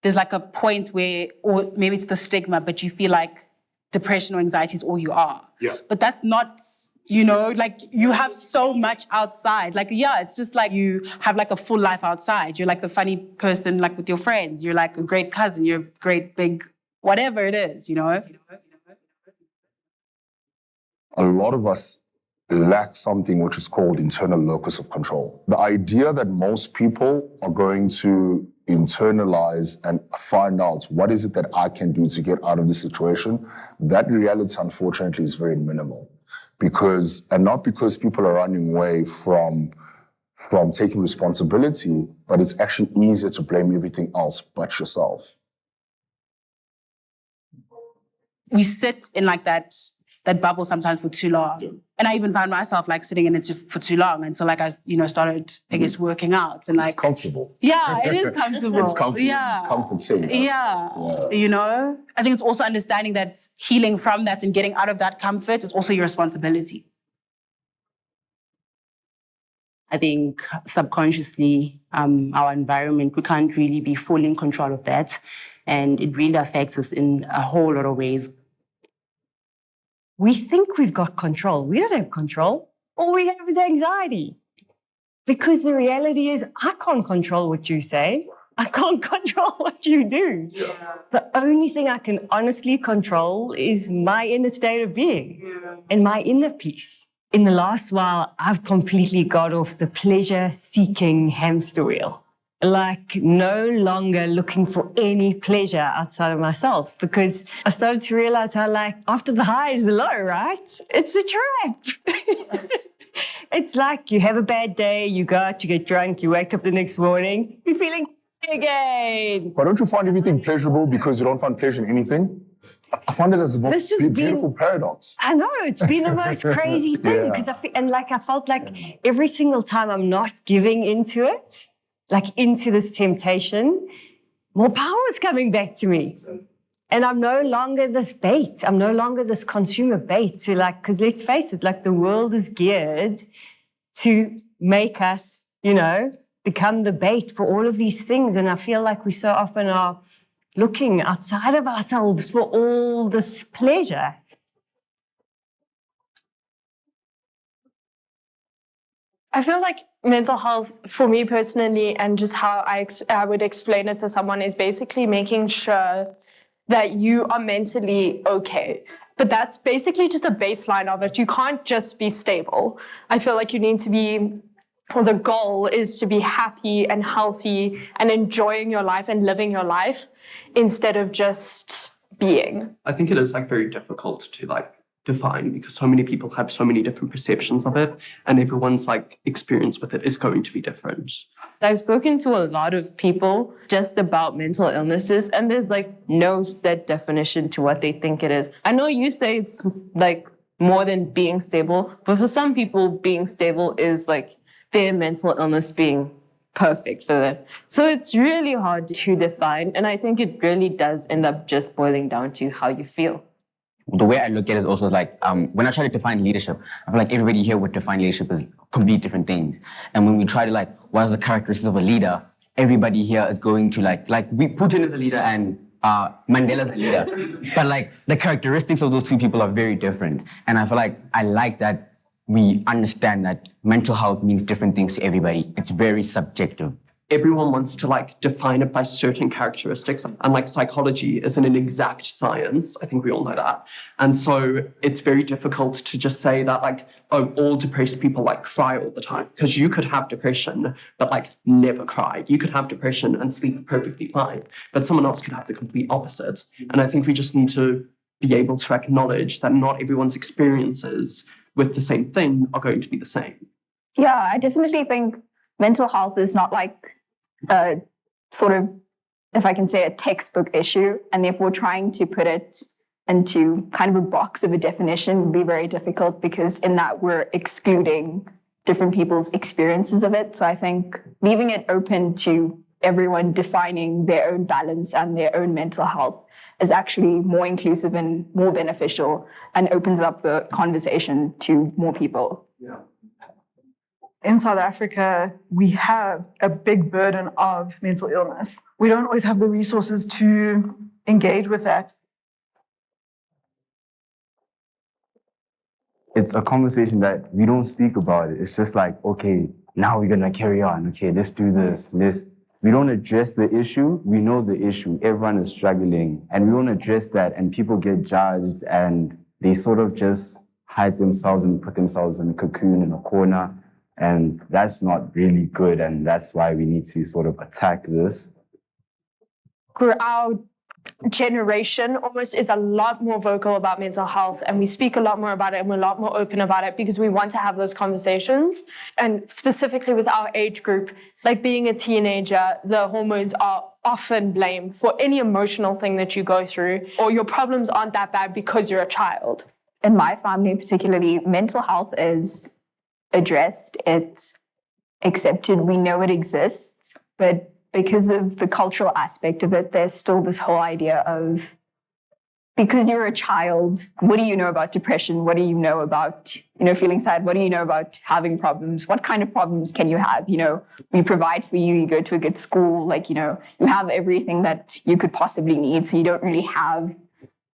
There's like a point where, or maybe it's the stigma, but you feel like depression or anxiety is all you are. Yeah. But that's not, you know, like you have so much outside. Like, yeah, it's just like you have like a full life outside. You're like the funny person, like with your friends. You're like a great cousin. You're a great big, whatever it is, you know? A lot of us lack something which is called internal locus of control. The idea that most people are going to internalize and find out what is it that I can do to get out of this situation, that reality, unfortunately, is very minimal. Not because people are running away from taking responsibility, but it's actually easier to blame everything else but yourself. We sit in like that bubble sometimes for too long. Yeah. And I even found myself like sitting in it for too long until like I, started, I guess, working out and like. It's comfortable. Yeah, it is comfortable. It's comfortable. Yeah. It's comforting. Yeah. I think it's also understanding that healing from that and getting out of that comfort is also your responsibility. I think subconsciously, our environment, we can't really be fully in control of that. And it really affects us in a whole lot of ways. We think we've got control. We don't have control. All we have is anxiety. Because the reality is, I can't control what you say. I can't control what you do. Yeah. The only thing I can honestly control is my inner state of being and my inner peace. In the last while, I've completely got off the pleasure-seeking hamster wheel. Like no longer looking for any pleasure outside of myself, because I started to realize how like after the high is the low, right? It's a trap. It's like you have a bad day, you go out, you get drunk, you wake up the next morning, you're feeling again. But don't you find everything pleasurable because you don't find pleasure in anything? I find it as a most beautiful paradox. I know, it's been the most crazy thing because I felt like every single time I'm not giving into it, like into this temptation, more power is coming back to me. And I'm no longer this bait. I'm no longer this consumer bait to like, because let's face it, like the world is geared to make us, become the bait for all of these things. And I feel like we so often are looking outside of ourselves for all this pleasure. I feel like mental health, for me personally, and just how I would explain it to someone, is basically making sure that you are mentally okay. But that's basically just a baseline of it. You can't just be stable. I feel like you need to be, or the goal is to be happy and healthy and enjoying your life and living your life instead of just being. I think it is very difficult to define because so many people have so many different perceptions of it and everyone's experience with it is going to be different. I've spoken to a lot of people just about mental illnesses and there's no set definition to what they think it is. I know you say it's more than being stable, but for some people being stable is their mental illness being perfect for them. So it's really hard to define and I think it really does end up just boiling down to how you feel. The way I look at it also is when I try to define leadership, I feel like everybody here would define leadership as completely different things. And when we try to what is the characteristics of a leader, everybody here is going to Putin is a leader and Mandela's a leader. But the characteristics of those two people are very different. And I feel I like that we understand that mental health means different things to everybody. It's very subjective. everyone wants to like define it by certain characteristics, and like psychology isn't an exact science. I think we all know that. And so it's very difficult to just say that like, oh, all depressed people like cry all the time, because you could have depression but like never cry. You could have depression and sleep perfectly fine, but someone else could have the complete opposite. And I think we just need to be able to acknowledge that not everyone's experiences with the same thing are going to be the same. Yeah, I definitely think mental health is not like a sort of, if I can say, a textbook issue, and therefore trying to put it into kind of a box of a definition would be very difficult, because in that we're excluding different people's experiences of it. So I think leaving it open to everyone defining their own balance and their own mental health is actually more inclusive and more beneficial, and opens up the conversation to more people. Yeah. In South Africa, we have a big burden of mental illness. We don't always have the resources to engage with that. It's a conversation that we don't speak about. It's just like, okay, now we're gonna carry on. Okay, let's do this. We don't address the issue. We know the issue. Everyone is struggling, and we don't address that, and people get judged, and they sort of just hide themselves and put themselves in a cocoon in a corner. And that's not really good, and that's why we need to sort of attack this. Our generation almost is a lot more vocal about mental health, and we speak a lot more about it, and we're a lot more open about it because we want to have those conversations. And specifically with our age group, it's like being a teenager, the hormones are often blamed for any emotional thing that you go through, or your problems aren't that bad because you're a child. In my family particularly, mental health is addressed, it's accepted, we know it exists, but because of the cultural aspect of it, there's still this whole idea of, because you're a child, what do you know about depression? What do you know about, feeling sad? What do you know about having problems? What kind of problems can you have? We provide for you, you go to a good school, you have everything that you could possibly need, so you don't really have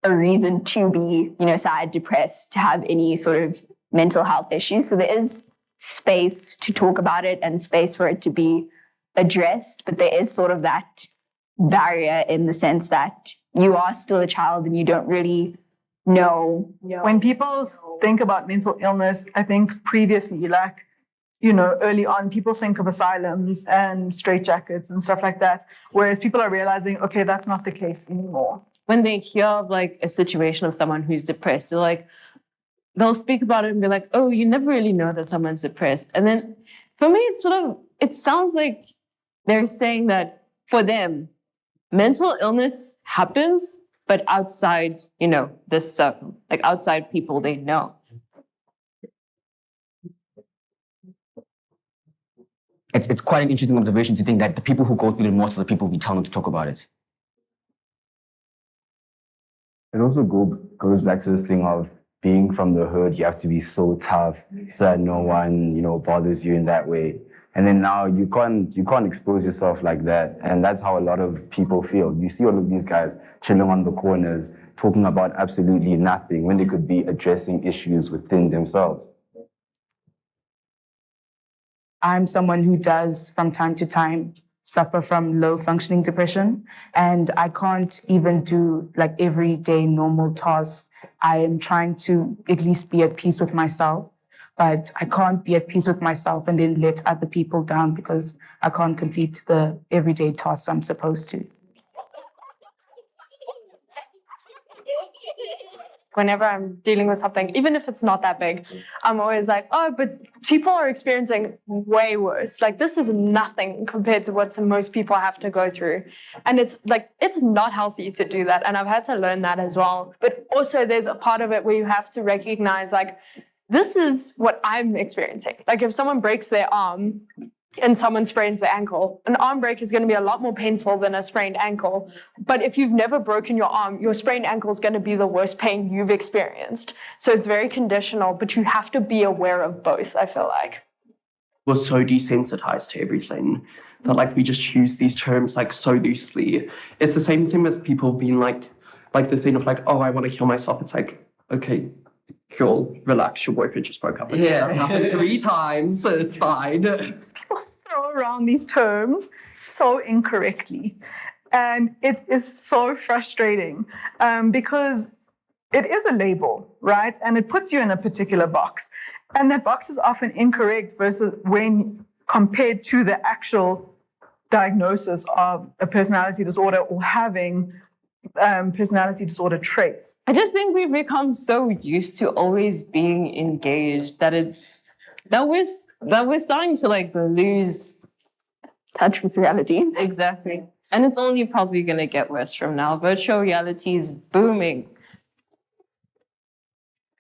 a reason to be, sad, depressed, to have any sort of mental health issues. So there is space to talk about it and space for it to be addressed, but there is sort of that barrier in the sense that you are still a child and you don't really know. When people think about mental illness, I think previously, early on, people think of asylums and straitjackets and stuff like that, whereas people are realizing, okay, that's not the case anymore. When they hear of like a situation of someone who's depressed, they're like, they'll speak about it and be like, oh, you never really know that someone's depressed. And then for me, it sounds like they're saying that for them, mental illness happens, but outside, this circle, like outside people they know. It's quite an interesting observation to think that the people who go through it most are the people we tell them to talk about it. It also goes back to this thing of being from the hood. You have to be so tough so that no one, bothers you in that way. And then now you can't expose yourself like that. And that's how a lot of people feel. You see all of these guys chilling on the corners, talking about absolutely nothing when they could be addressing issues within themselves. I'm someone who does, from time to time, suffer from low functioning depression, and I can't even do like everyday normal tasks. I am trying to at least be at peace with myself, but I can't be at peace with myself and then let other people down because I can't complete the everyday tasks I'm supposed to. Whenever I'm dealing with something, even if it's not that big, I'm always like, oh, but people are experiencing way worse. Like, this is nothing compared to what most people have to go through. And it's not healthy to do that. And I've had to learn that as well. But also there's a part of it where you have to recognize, like, this is what I'm experiencing. Like, if someone breaks their arm and someone sprains their ankle, an arm break is going to be a lot more painful than a sprained ankle. But if you've never broken your arm, your sprained ankle is going to be the worst pain you've experienced. So it's very conditional, but you have to be aware of both, I feel like. We're so desensitized to everything that like we just use these terms like so loosely. It's the same thing with people being like the thing of like, oh, I want to kill myself. It's like, okay, cool, relax, your boyfriend just broke up with you. That's happened 3 times, so it's fine. Throw around these terms so incorrectly. And it is so frustrating because it is a label, right? And it puts you in a particular box. And that box is often incorrect versus when compared to the actual diagnosis of a personality disorder or having personality disorder traits. I just think we've become so used to always being engaged that we're starting to like lose touch with reality. Exactly. And it's only probably going to get worse from now. Virtual reality is booming.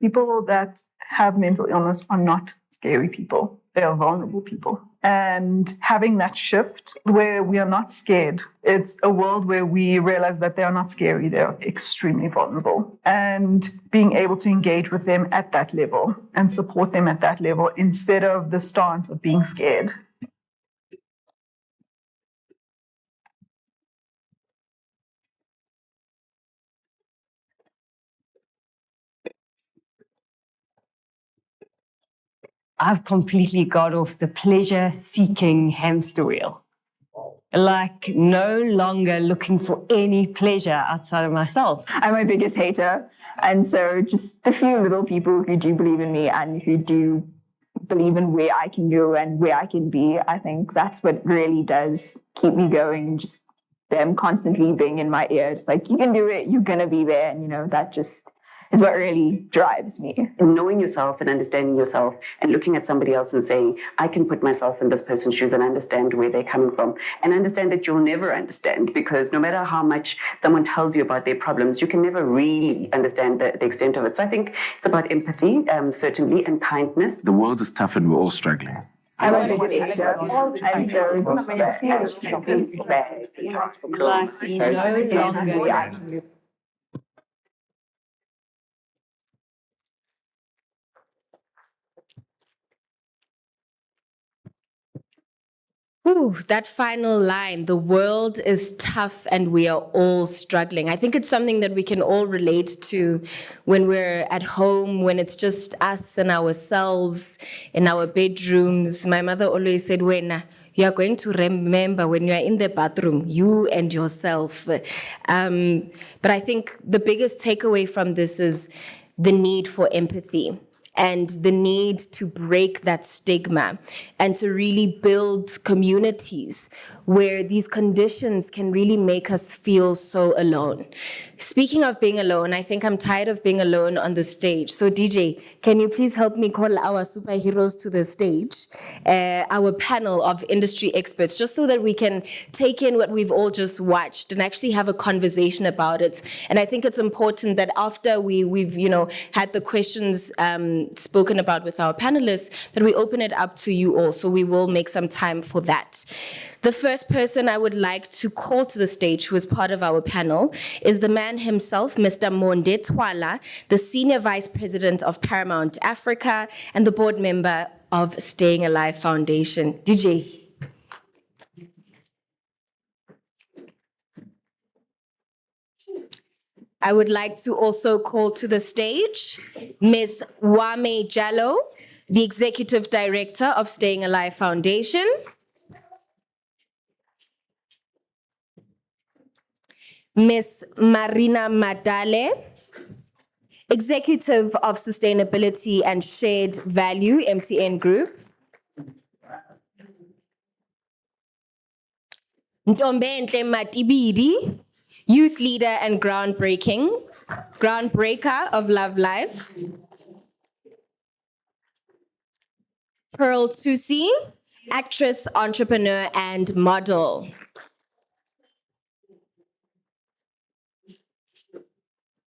People that have mental illness are not scary people. They are vulnerable people. And having that shift where we are not scared, it's a world where we realize that they are not scary, they are extremely vulnerable. And being able to engage with them at that level and support them at that level instead of the stance of being scared. I've completely got off the pleasure-seeking hamster wheel. Like no longer looking for any pleasure outside of myself. I'm my biggest hater. And so just the few little people who do believe in me and who do believe in where I can go and where I can be, I think that's what really does keep me going. Just them constantly being in my ear, just like, you can do it, you're gonna be there. And that just is what really drives me. And knowing yourself and understanding yourself and looking at somebody else and saying, I can put myself in this person's shoes and understand where they're coming from. And understand that you'll never understand, because no matter how much someone tells you about their problems, you can never really understand the extent of it. So I think it's about empathy, certainly, and kindness. The world is tough and we're all struggling. I'm a biggest hater. And so Ooh, that final line, the world is tough and we are all struggling. I think it's something that we can all relate to when we're at home, when it's just us and ourselves in our bedrooms. My mother always said, when you are going to remember when you are in the bathroom, you and yourself. But I think the biggest takeaway from this is the need for empathy. And the need to break that stigma and to really build communities where these conditions can really make us feel so alone. Speaking of being alone, I think I'm tired of being alone on the stage. So DJ, can you please help me call our superheroes to the stage, our panel of industry experts, just so that we can take in what we've all just watched and actually have a conversation about it. And I think it's important that after we've had the questions spoken about with our panelists, that we open it up to you all. So we will make some time for that. The first person I would like to call to the stage, who is part of our panel, is the man himself, Mr. Monde Twala, the Senior Vice President of Paramount Africa and the board member of Staying Alive Foundation. DJ. I would like to also call to the stage Ms. Wame Jallo, the Executive Director of Staying Alive Foundation. Ms. Marina Madale, Executive of Sustainability and Shared Value, MTN Group. Ntombenhle Matibiri, Youth Leader and Groundbreaker of Love Life. Pearl Tusi, actress, entrepreneur, and model.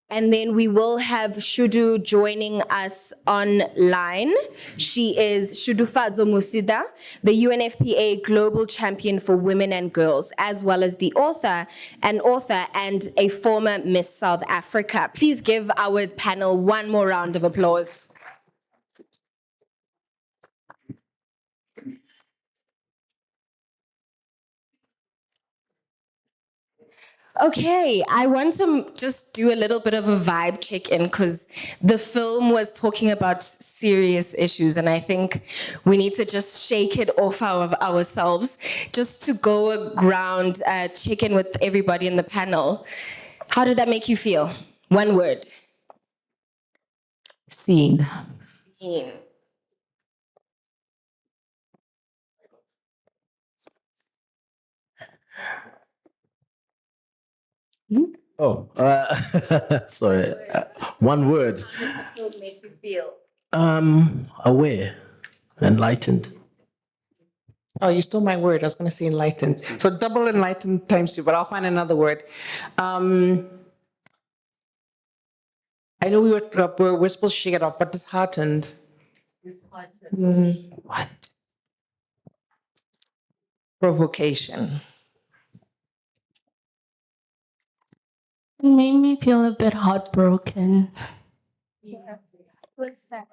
And then we will have Shudu joining us online. She is Shudufadzo Musida, the UNFPA Global Champion for Women and Girls, as well as the author and a former Miss South Africa. Please give our panel one more round of applause. Okay, I want to just do a little bit of a vibe check-in because the film was talking about serious issues, and I think we need to just shake it off ourselves, just to go around, check in with everybody in the panel. How did that make you feel? One word. Seen. Seen. Oh, sorry. One word. How did the film make you feel? Aware, enlightened. Oh, you stole my word. I was going to say enlightened. So double enlightened times 2, but I'll find another word. I know we're supposed to shake it off, but disheartened. Disheartened. What? Provocation. It made me feel a bit heartbroken. Yeah. What's that?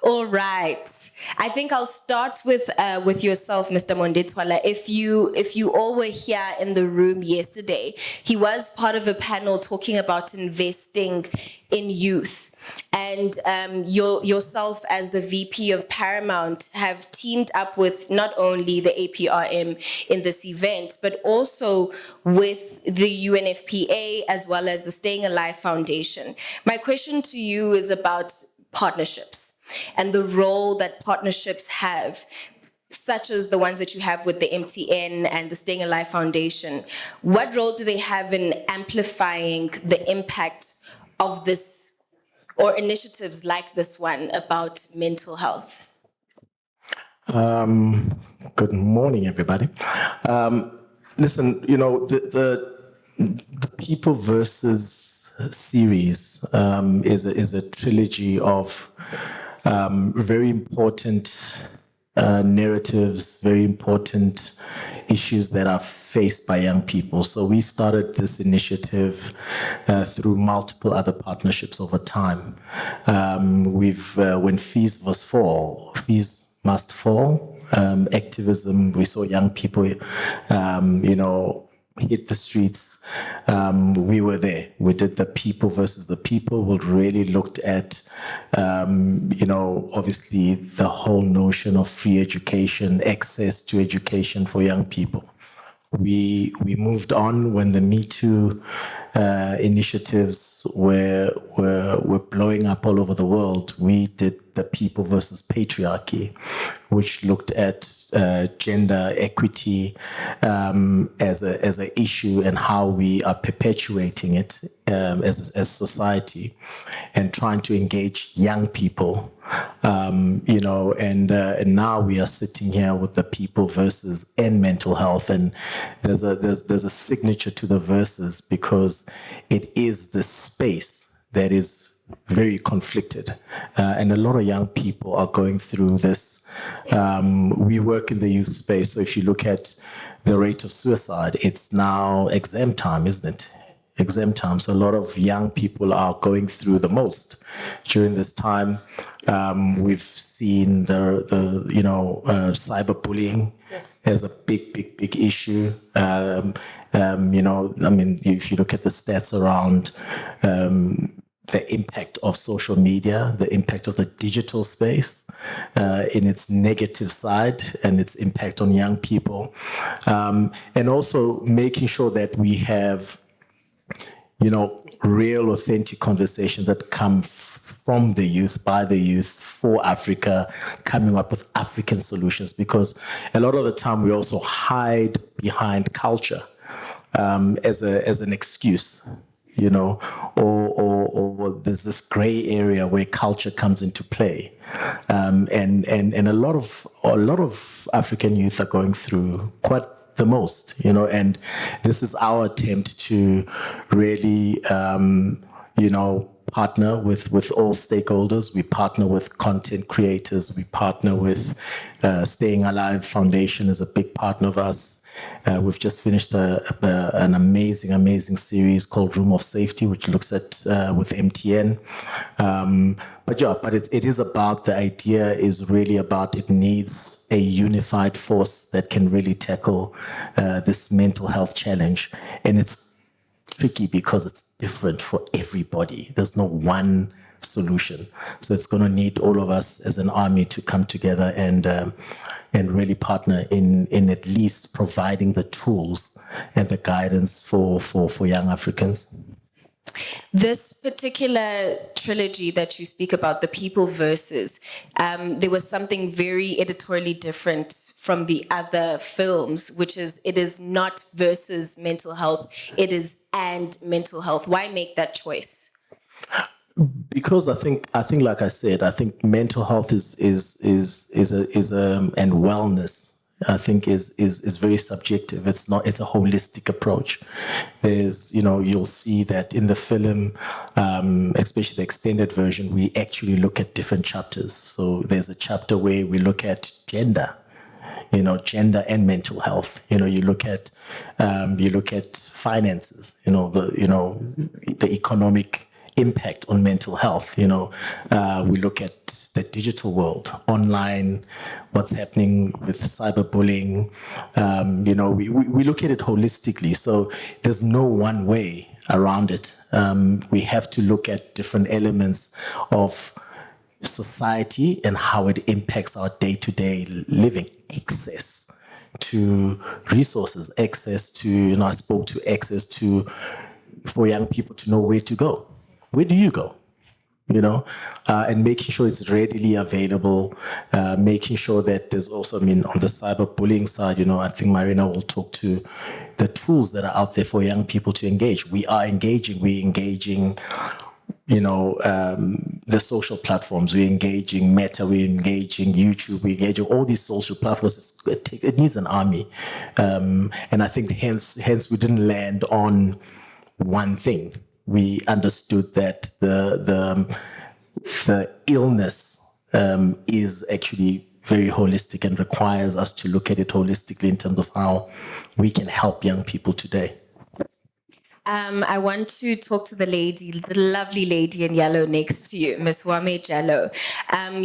All right. I think I'll start with yourself, Mr. Mondetwala. If you all were here in the room yesterday, he was part of a panel talking about investing in youth. And yourself as the VP of Paramount have teamed up with not only the APRM in this event, but also with the UNFPA as well as the Staying Alive Foundation. My question to you is about partnerships and the role that partnerships have, such as the ones that you have with the MTN and the Staying Alive Foundation. What role do they have in amplifying the impact of this or initiatives like this one about mental health? Good morning, everybody. Listen, you know, the People versus series is a trilogy of very important narratives, very important issues that are faced by young people. So we started this initiative through multiple other partnerships over time. When fees must fall, activism, we saw young people, hit the streets. We were there. We did the people versus the people. We really looked at, obviously the whole notion of free education, access to education for young people. We moved on when the Me Too initiatives were blowing up all over the world. We did the people versus patriarchy, which looked at gender equity as an issue and how we are perpetuating it as society, and trying to engage young people. And now we are sitting here with the people versus and mental health, and there's a signature to the versus because it is the space that is very conflicted, and a lot of young people are going through this. We work in the youth space, so if you look at the rate of suicide, it's now exam time, isn't it? Exam time. So a lot of young people are going through the most during this time. We've seen the cyberbullying as a big issue. If you look at the stats around the impact of social media, the impact of the digital space in its negative side and its impact on young people, and also making sure that we have real, authentic conversations that come from the youth, by the youth, for Africa, coming up with African solutions. Because a lot of the time we also hide behind culture as an excuse, or there's this gray area where culture comes into play, and a lot of African youth are going through quite the most, and this is our attempt to really, partner with all stakeholders. We partner with content creators. We partner with Staying Alive Foundation is a big partner of us. We've just finished an amazing series called Room of Safety, which looks at with MTN. But it is about, the idea is really about, it needs a unified force that can really tackle this mental health challenge. And it's tricky because it's different for everybody. There's no one solution. So it's going to need all of us as an army to come together and really partner in at least providing the tools and the guidance for young Africans. This particular trilogy that you speak about, the People Versus, there was something very editorially different from the other films, which is it is not versus mental health, it is and mental health. Why make that choice? Because I think, like I said, I think mental health is and wellness, I think is very subjective. It's not. It's a holistic approach. There's, you'll see that in the film, especially the extended version, we actually look at different chapters. So there's a chapter where we look at gender, gender and mental health. You look at finances. The economic impact on mental health. We look at the digital world, online, what's happening with cyberbullying. We look at it holistically. So there's no one way around it. We have to look at different elements of society and how it impacts our day-to-day living. Access to resources, access to, I spoke to access to, for young people to know where to go. Where do you go? And making sure it's readily available, making sure that there's also, on the cyberbullying side, I think Marina will talk to the tools that are out there for young people to engage. We're engaging, the social platforms, we're engaging Meta, we're engaging YouTube, we're engaging all these social platforms. It needs an army. And I think hence we didn't land on one thing. We understood that the illness is actually very holistic and requires us to look at it holistically in terms of how we can help young people today. I want to talk to the lovely lady in yellow next to you, Ms. Wame Jallo.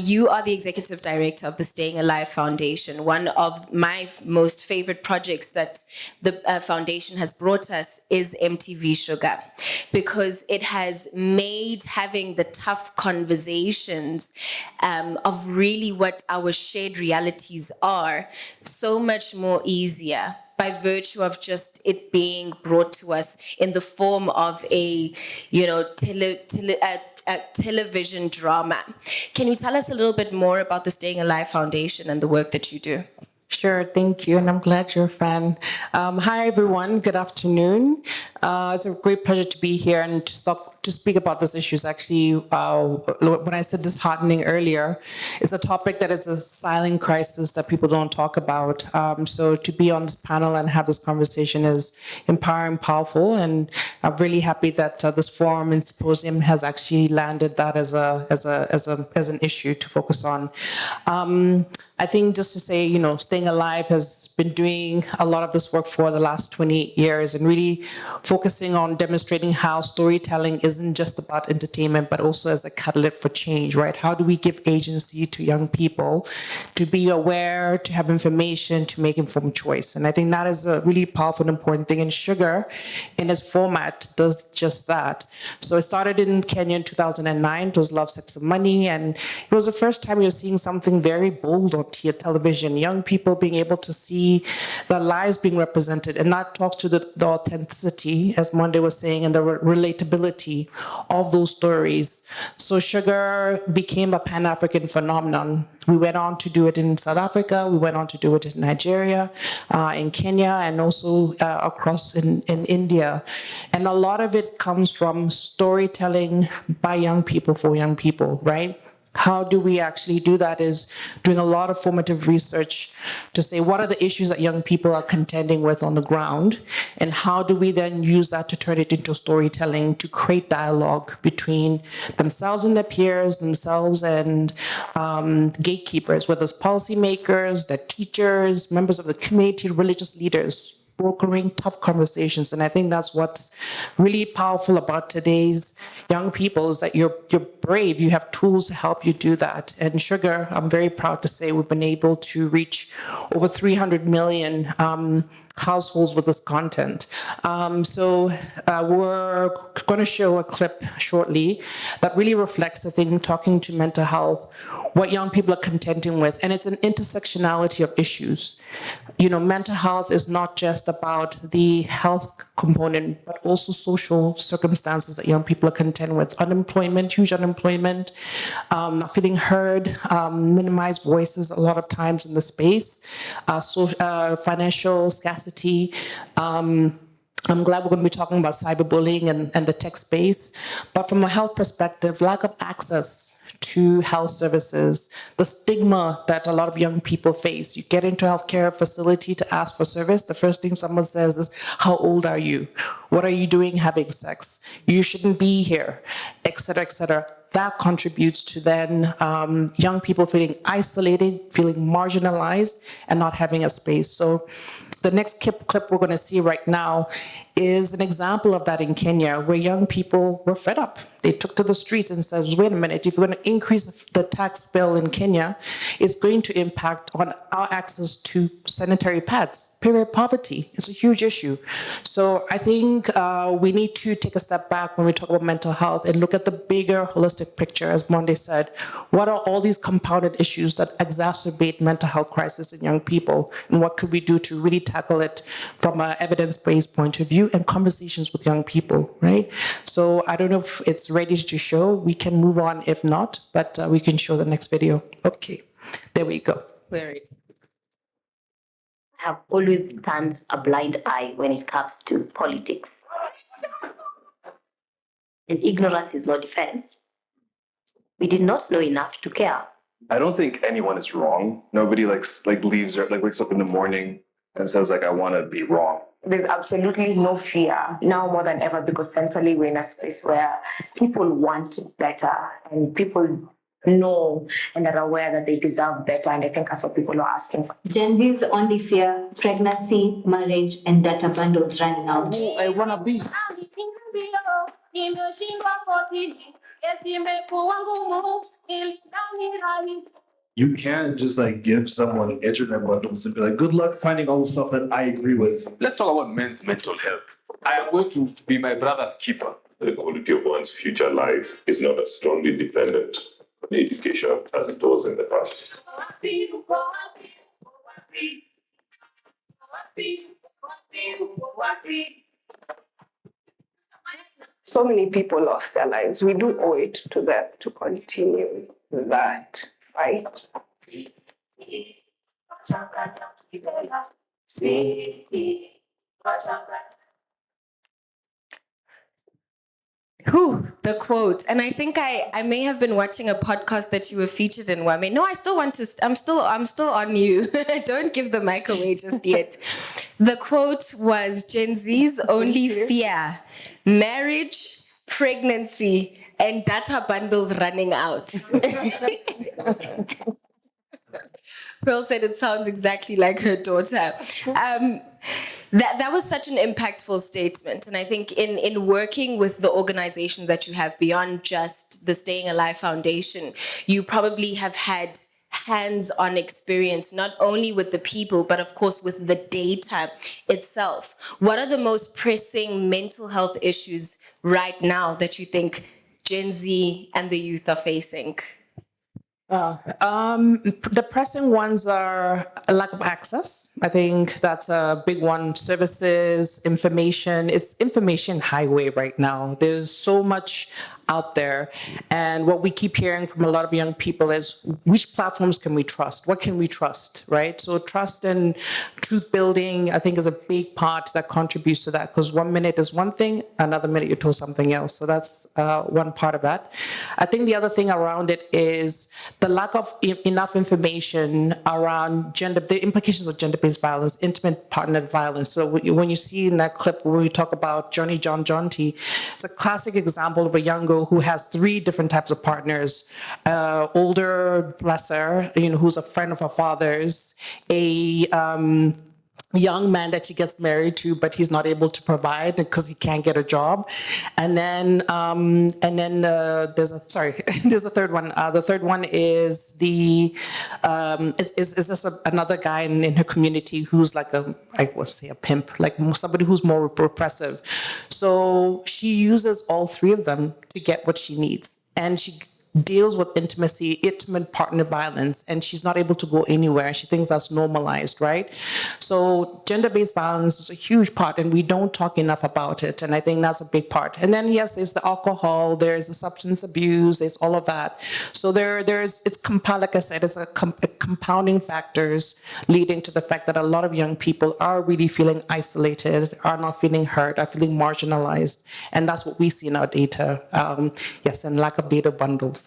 You are the executive director of the Staying Alive Foundation. One of my most favorite projects that the foundation has brought us is MTV Sugar, because it has made having the tough conversations of really what our shared realities are so much more easier, by virtue of just it being brought to us in the form of a, television drama. Can you tell us a little bit more about the Staying Alive Foundation and the work that you do? Sure, thank you, and I'm glad you're a fan. Hi, everyone. Good afternoon. It's a great pleasure to be here and to speak about this issue. Actually, when I said disheartening earlier, it's a topic that is a silent crisis that people don't talk about. So to be on this panel and have this conversation is empowering, powerful, and I'm really happy that this forum and symposium has actually landed that as an issue to focus on. I think just to say, Staying Alive has been doing a lot of this work for the last 28 years and really focusing on demonstrating how storytelling isn't just about entertainment, but also as a catalyst for change, right? How do we give agency to young people to be aware, to have information, to make informed choice? And I think that is a really powerful and important thing. And Sugar, in its format, does just that. So it started in Kenya in 2009. It was Love, Sex, and Money. And it was the first time you're seeing something very bold on television, young people being able to see their lives being represented, and that talks to the authenticity, as Monday was saying, and the relatability of those stories. So Sugar became a Pan-African phenomenon. We went on to do it in South Africa, we went on to do it in Nigeria, in Kenya, and also across in India. And a lot of it comes from storytelling by young people for young people, right? how do we actually do that is doing a lot of formative research to say what are the issues that young people are contending with on the ground, and how do we then use that to turn it into storytelling to create dialogue between themselves and their peers, themselves and gatekeepers, whether it's policymakers, their teachers, members of the community, religious leaders, brokering tough conversations. And I think that's what's really powerful about today's young people is that you're brave, you have tools to help you do that. And Sugar, I'm very proud to say we've been able to reach over 300 million households with this content. We're going to show a clip shortly that really reflects, I think, talking to mental health, what young people are contending with, and it's an intersectionality of issues. You know, mental health is not just about the health component, but also social circumstances that young people are contending with. Unemployment, huge unemployment, not feeling heard, minimized voices a lot of times in the space, financial scarcity. I'm glad we're going to be talking about cyberbullying and the tech space. But from a health perspective, lack of access to health services, the stigma that a lot of young people face. You get into a healthcare facility to ask for service, the first thing someone says is, how old are you? What are you doing having sex? You shouldn't be here, et cetera, et cetera. That contributes to then young people feeling isolated, feeling marginalized, and not having a space. So the next clip we're going to see right now is an example of that in Kenya, where young people were fed up. They took to the streets and said, wait a minute, if you're going to increase the tax bill in Kenya, it's going to impact on our access to sanitary pads. Period. Poverty is a huge issue. So I think we need to take a step back when we talk about mental health and look at the bigger holistic picture, as Monde said. What are all these compounded issues that exacerbate mental health crisis in young people? And what could we do to really tackle it from an evidence-based point of view and conversations with young people, right? So I don't know if it's ready to show. We can move on if not, but we can show the next video. Okay, there we go. Very. Have always turned a blind eye when it comes to politics. And ignorance is no defense. We did not know enough to care. I don't think anyone is wrong. Nobody wakes up in the morning and says I want to be wrong. There's absolutely no fear now more than ever, because centrally we're in a space where people want better and people know and are aware that they deserve better, and I think that's what people are asking for. Gen Z's only fear pregnancy, marriage, and data bundles running out. I wanna be. You can't just give someone internet bundles and be like, good luck finding all the stuff that I agree with. Let's talk about men's mental health. I am going to be my brother's keeper. The quality of one's future life is not as strongly dependent on education as it was in the past. So many people lost their lives. We do owe it to them to continue that fight. Whew, the quote. And I think I may have been watching a podcast that you were featured in, Wame. No, I still want to, I'm still on you. Don't give the mic away just yet. The quote was, Gen Z's only fear, marriage, pregnancy, and data bundles running out. Pearl said it sounds exactly like her daughter. That was such an impactful statement. And I think in working with the organization that you have beyond just the Staying Alive Foundation, you probably have had hands-on experience, not only with the people, but of course with the data itself. What are the most pressing mental health issues right now that you think Gen Z and the youth are facing? The pressing ones are a lack of access. I think that's a big one. Services, information. It's information highway right now. There's so much out there. And what we keep hearing from a lot of young people is, which platforms can we trust? What can we trust, right? So trust and truth building, I think, is a big part that contributes to that, because 1 minute is one thing, another minute you're told something else. So that's one part of that. I think the other thing around it is the lack of enough information around the implications of gender-based violence, intimate partner violence. So when you see in that clip when we talk about Johnny John Jonty, it's a classic example of a young girl who has 3 different types of partners. Older, bless her, who's a friend of her father's, a young man that she gets married to, but he's not able to provide because he can't get a job. And then there's a third one. The third one is is just another guy in her community who's like I would say a pimp, like somebody who's more repressive. So she uses all 3 of them to get what she needs, and she deals with intimate partner violence, and she's not able to go anywhere. She thinks that's normalized, right? So gender-based violence is a huge part, and we don't talk enough about it, and I think that's a big part. And then, yes, there's the alcohol, there's the substance abuse, there's all of that. So like I said, it's a compounding factors leading to the fact that a lot of young people are really feeling isolated, are not feeling heard, are feeling marginalized, and that's what we see in our data. Yes, and lack of data bundles.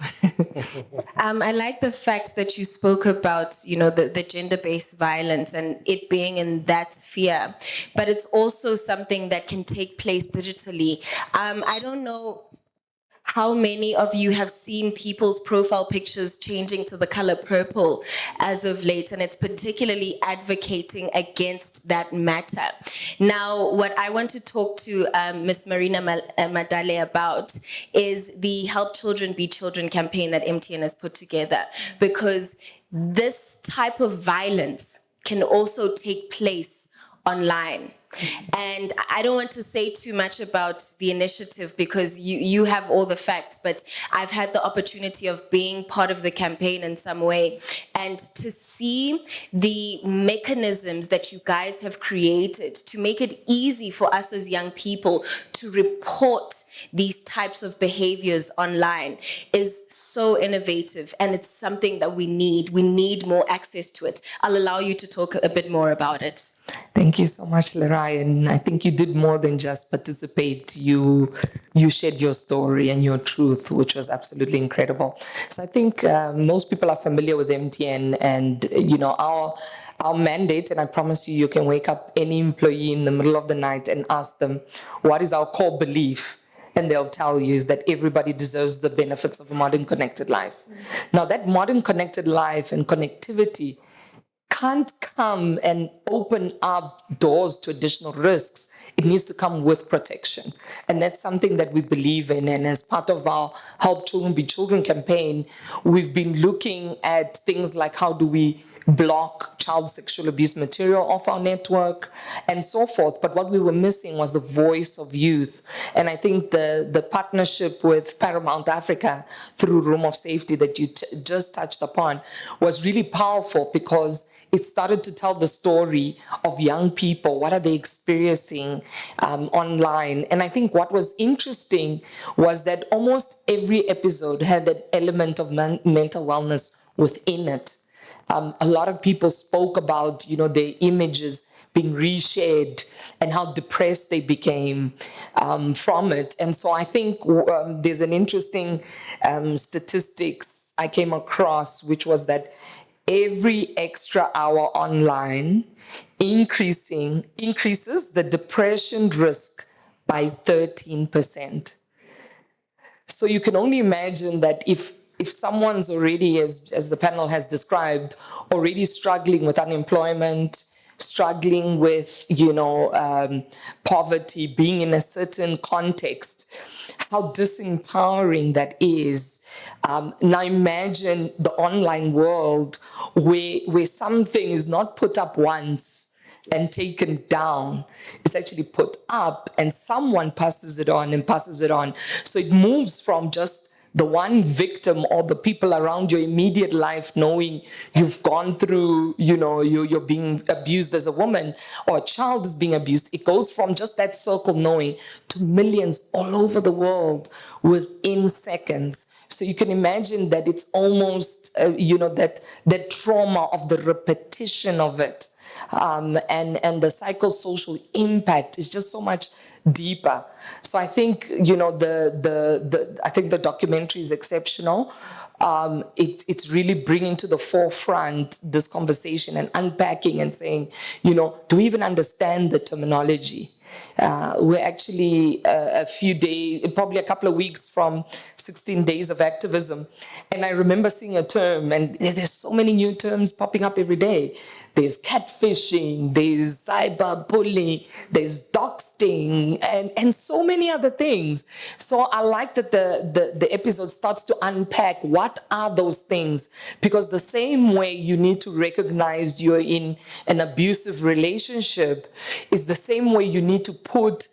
I like the fact that you spoke about, the gender-based violence and it being in that sphere, but it's also something that can take place digitally. I don't know how many of you have seen people's profile pictures changing to the color purple as of late, and it's particularly advocating against that matter. Now, what I want to talk to Ms. Marina Madale about is the Help Children Be Children campaign that MTN has put together, because this type of violence can also take place online. And I don't want to say too much about the initiative because you have all the facts, but I've had the opportunity of being part of the campaign in some way, and to see the mechanisms that you guys have created to make it easy for us as young people to report these types of behaviors online is so innovative, and it's something that we need. We need more access to it. I'll allow you to talk a bit more about it. Thank you so much, Lerai. And I think you did more than just participate. You shared your story and your truth, which was absolutely incredible. So I think most people are familiar with MTN and, our mandate, and I promise you can wake up any employee in the middle of the night and ask them, what is our core belief? And they'll tell you is that everybody deserves the benefits of a modern connected life. Now that modern connected life and connectivity can't come and open up doors to additional risks. It needs to come with protection. And that's something that we believe in. And as part of our Help Children Be Children campaign, we've been looking at things like how do we block child sexual abuse material off our network and so forth. But what we were missing was the voice of youth. And I think the partnership with Paramount Africa through Room of Safety that you just touched upon was really powerful, because it started to tell the story of young people. What are they experiencing online? And I think what was interesting was that almost every episode had an element of mental wellness within it. A lot of people spoke about, their images being reshared and how depressed they became from it. And so I think there's an interesting statistics I came across, which was that every extra hour online increases the depression risk by 13%. So you can only imagine that if someone's already, as the panel has described, already struggling with unemployment, struggling with, poverty, being in a certain context, how disempowering that is. Now imagine the online world where something is not put up once and taken down. It's actually put up and someone passes it on and passes it on. So it moves from just the one victim or the people around your immediate life knowing you've gone through, you're being abused as a woman or a child is being abused. It goes from just that circle knowing to millions all over the world within seconds. So you can imagine that it's almost, that trauma of the repetition of it. And the psychosocial impact is just so much deeper. So I think, I think the documentary is exceptional. It's really bringing to the forefront this conversation and unpacking and saying, do we even understand the terminology? We're actually a few days, probably a couple of weeks from 16 days of activism. And I remember seeing a term, and there's so many new terms popping up every day. There's catfishing, there's cyberbullying, there's doxing, and so many other things. So I like that the episode starts to unpack what are those things, because the same way you need to recognize you're in an abusive relationship is the same way you need to put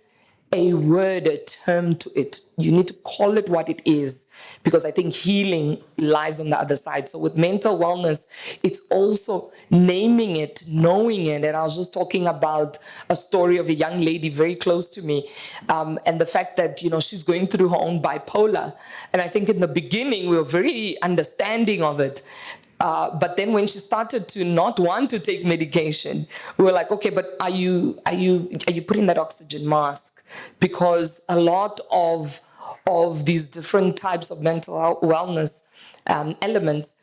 a word, a term to it. You need to call it what it is, because I think healing lies on the other side. So with mental wellness, it's also naming it, knowing it. And I was just talking about a story of a young lady very close to me, and the fact that, she's going through her own bipolar. And I think in the beginning, we were very understanding of it. But then when she started to not want to take medication, we were like, okay, but are you putting that oxygen mask? Because a lot of these different types of mental wellness elements,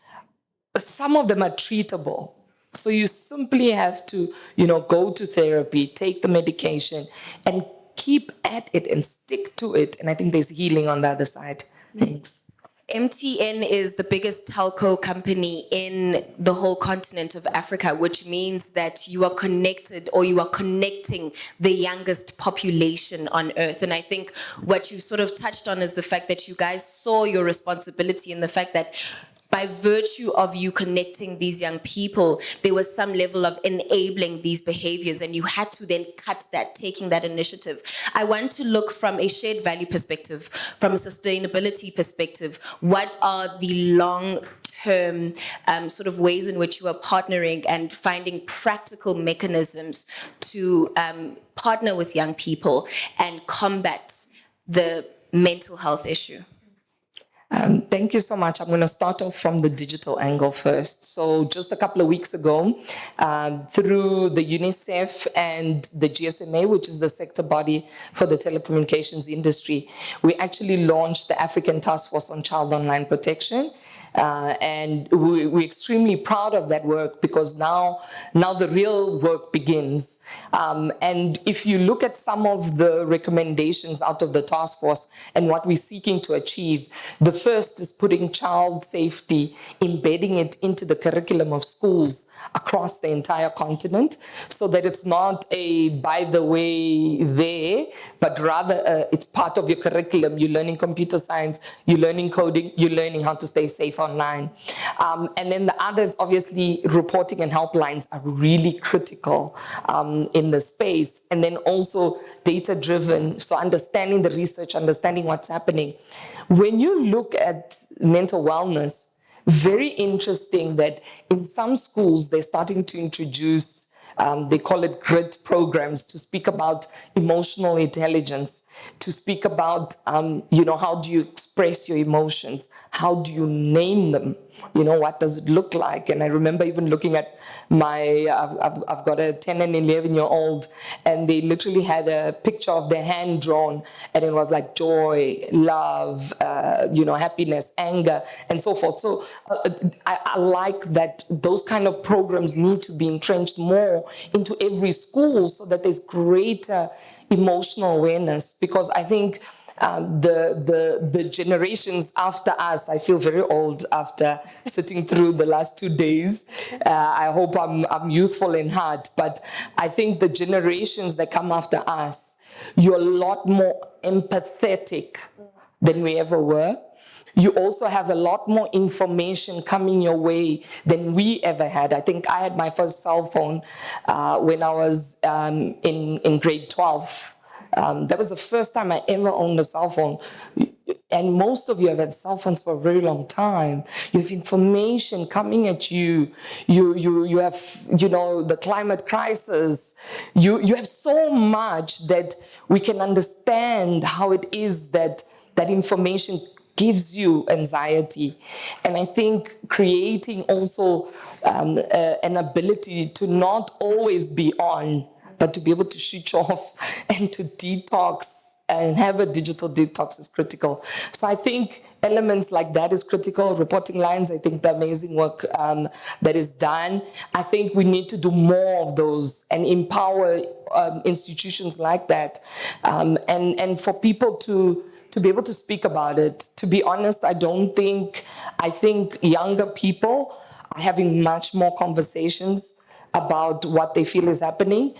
some of them are treatable. So you simply have to, go to therapy, take the medication, and keep at it and stick to it. And I think there's healing on the other side. Thanks. MTN is the biggest telco company in the whole continent of Africa, which means that you are connected, or you are connecting the youngest population on earth. And I think what you sort of touched on is the fact that you guys saw your responsibility in the fact that by virtue of you connecting these young people, there was some level of enabling these behaviors, and you had to then cut that, taking that initiative. I want to look from a shared value perspective, from a sustainability perspective. What are the long-term sort of ways in which you are partnering and finding practical mechanisms to partner with young people and combat the mental health issue? Thank you so much. I'm going to start off from the digital angle first. So just a couple of weeks ago, through the UNICEF and the GSMA, which is the sector body for the telecommunications industry, we actually launched the African Task Force on Child Online Protection. And we're extremely proud of that work, because now the real work begins. And if you look at some of the recommendations out of the task force and what we're seeking to achieve, the first is putting child safety, embedding it into the curriculum of schools across the entire continent, so that it's not a by the way there, but rather it's part of your curriculum. You're learning computer science, you're learning coding, you're learning how to stay safe online. And then the others, obviously, reporting and helplines are really critical in the space. And then also data-driven, so understanding the research, understanding what's happening. When you look at mental wellness, very interesting that in some schools, they're starting to introduce they call it grit programs, to speak about emotional intelligence, to speak about, how do you express your emotions? How do you name them? What does it look like? And I remember even looking at I've got a 10 and 11-year-old, and they literally had a picture of their hand drawn, and it was like joy, love, happiness, anger, and so forth. So I like that those kind of programs need to be entrenched more into every school, so that there's greater emotional awareness, because I think the generations after us, I feel very old after sitting through the last 2 days. I hope I'm youthful in heart, but I think the generations that come after us, you're a lot more empathetic than we ever were. You also have a lot more information coming your way than we ever had. I think I had my first cell phone when I was in grade 12. That was the first time I ever owned a cell phone. most of you have had cell phones for a very long time. You have information coming at you. You have, the climate crisis. You have so much that we can understand how it is that information gives you anxiety. And I think creating also an ability to not always be on, but to be able to switch off and to detox and have a digital detox is critical. So I think elements like that is critical. Reporting lines, I think the amazing work that is done. I think we need to do more of those and empower institutions like that. And for people to be able to speak about it. To be honest, I think younger people are having much more conversations about what they feel is happening.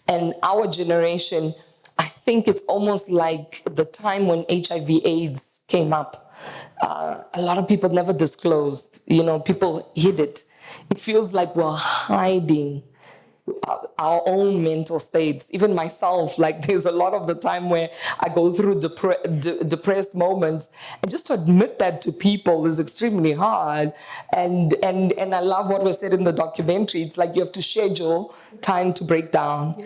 And our generation, I think it's almost like the time when HIV/AIDS came up. A lot of people never disclosed, people hid it. It feels like we're hiding our own mental states. Even myself, like there's a lot of the time where I go through depressed moments, and just to admit that to people is extremely hard. And I love what was said in the documentary. It's like you have to schedule time to break down,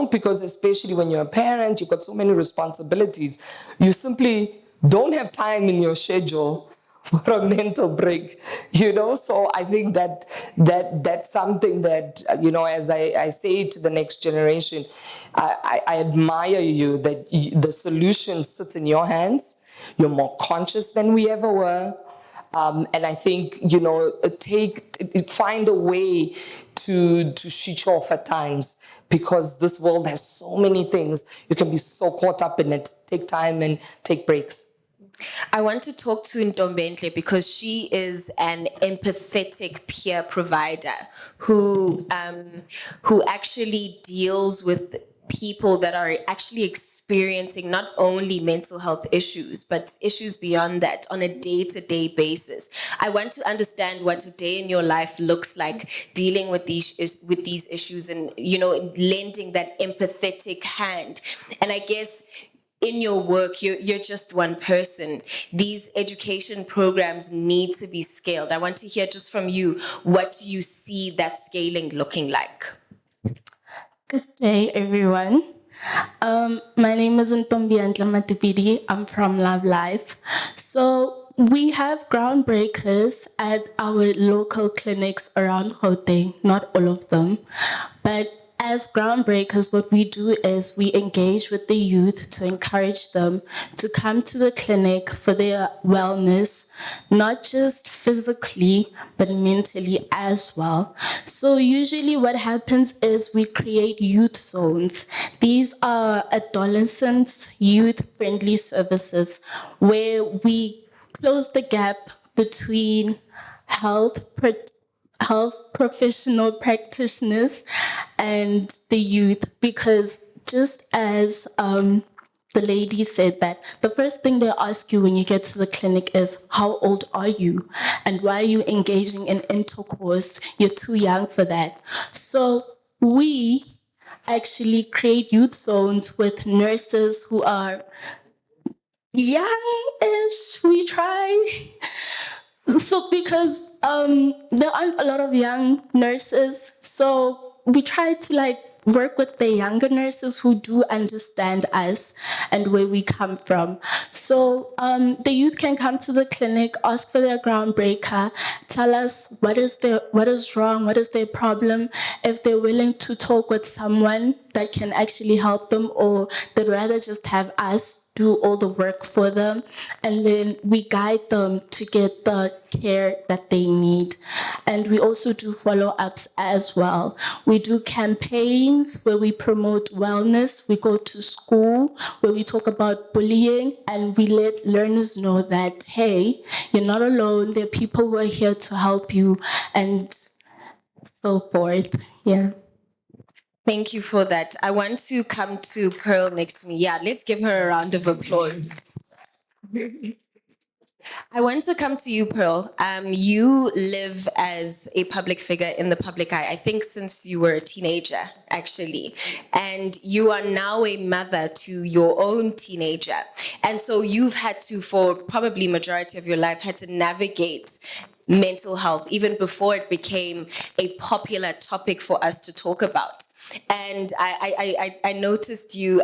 because especially when you're a parent, you've got so many responsibilities. You simply don't have time in your schedule for a mental break, So I think that's something that, as I say to the next generation, I admire you, that the solution sits in your hands. You're more conscious than we ever were. And I think, find a way to switch off at times, because this world has so many things. You can be so caught up in it. Take time and take breaks. I want to talk to Ntombenhle because she is an empathetic peer provider who actually deals with people that are actually experiencing not only mental health issues, but issues beyond that on a day-to-day basis. I want to understand what a day in your life looks like dealing with these issues and, lending that empathetic hand. And I guess in your work, you're just one person. These education programs need to be scaled. I want to hear just from you, what do you see that scaling looking like? Good day, everyone. My name is Ntombenhle Matipidi. I'm from Love Life. So we have groundbreakers at our local clinics around Gauteng, not all of them, but as groundbreakers, what we do is we engage with the youth to encourage them to come to the clinic for their wellness, not just physically, but mentally as well. So usually what happens is we create youth zones. These are adolescent youth-friendly services where we close the gap between health professional practitioners and the youth, because just as the lady said, that the first thing they ask you when you get to the clinic is, how old are you? And why are you engaging in intercourse? You're too young for that. So we actually create youth zones with nurses who are young-ish, we try. So because there aren't a lot of young nurses, so we try to work with the younger nurses who do understand us and where we come from. So the youth can come to the clinic, ask for their groundbreaker, tell us what is wrong, what is their problem, if they're willing to talk with someone that can actually help them, or they'd rather just have us do all the work for them, and then we guide them to get the care that they need. And we also do follow-ups as well. We do campaigns where we promote wellness. We go to school where we talk about bullying, and we let learners know that, hey, you're not alone. There are people who are here to help you, and so forth. Yeah. Thank you for that. I want to come to Pearl next to me. Yeah, let's give her a round of applause. I want to come to you, Pearl. You live as a public figure in the public eye, I think since you were a teenager, actually. And you are now a mother to your own teenager. And so you've had to, for probably majority of your life, had to navigate mental health, even before it became a popular topic for us to talk about. And I noticed you,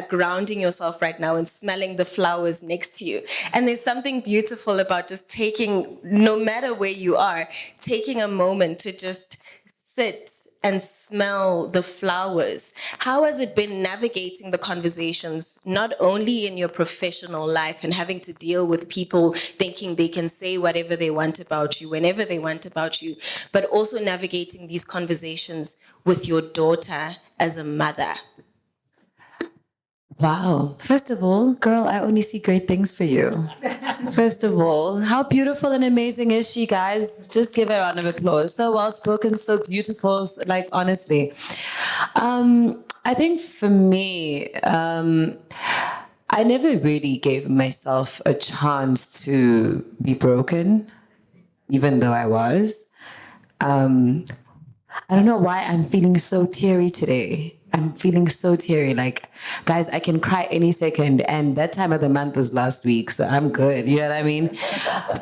grounding yourself right now and smelling the flowers next to you. And there's something beautiful about just taking, no matter where you are, taking a moment to just sit and smell the flowers. How has it been navigating the conversations, not only in your professional life and having to deal with people thinking they can say whatever they want about you, whenever they want about you, but also navigating these conversations with your daughter as a mother? Wow. First of all, girl, I only see great things for you. First of all, how beautiful and amazing is she, guys? Just give her a round of applause. So well spoken, so beautiful, like honestly. I think for me, I never really gave myself a chance to be broken, even though I was. I don't know why I'm feeling so teary today. I'm feeling so teary. Like, guys, I can cry any second. And that time of the month was last week, so I'm good. You know what I mean?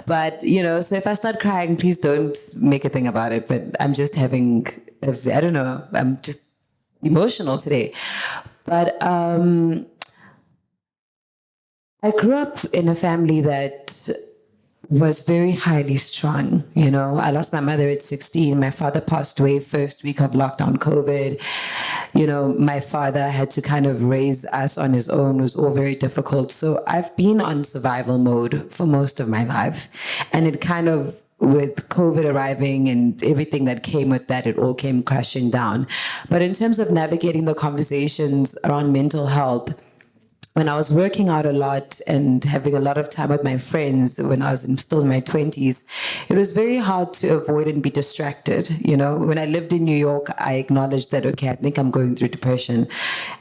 But, so if I start crying, please don't make a thing about it. But I'm just having, I don't know, I'm just emotional today. But I grew up in a family that was very highly strung. I lost my mother at 16. My father passed away first week of lockdown COVID. My father had to kind of raise us on his own. It was all very difficult. So I've been on survival mode for most of my life. And it kind of, with COVID arriving and everything that came with that, it all came crashing down. But in terms of navigating the conversations around mental health, when I was working out a lot and having a lot of time with my friends when I was still in my 20s, it was very hard to avoid and be distracted. When I lived in New York, I acknowledged that, okay, I think I'm going through depression.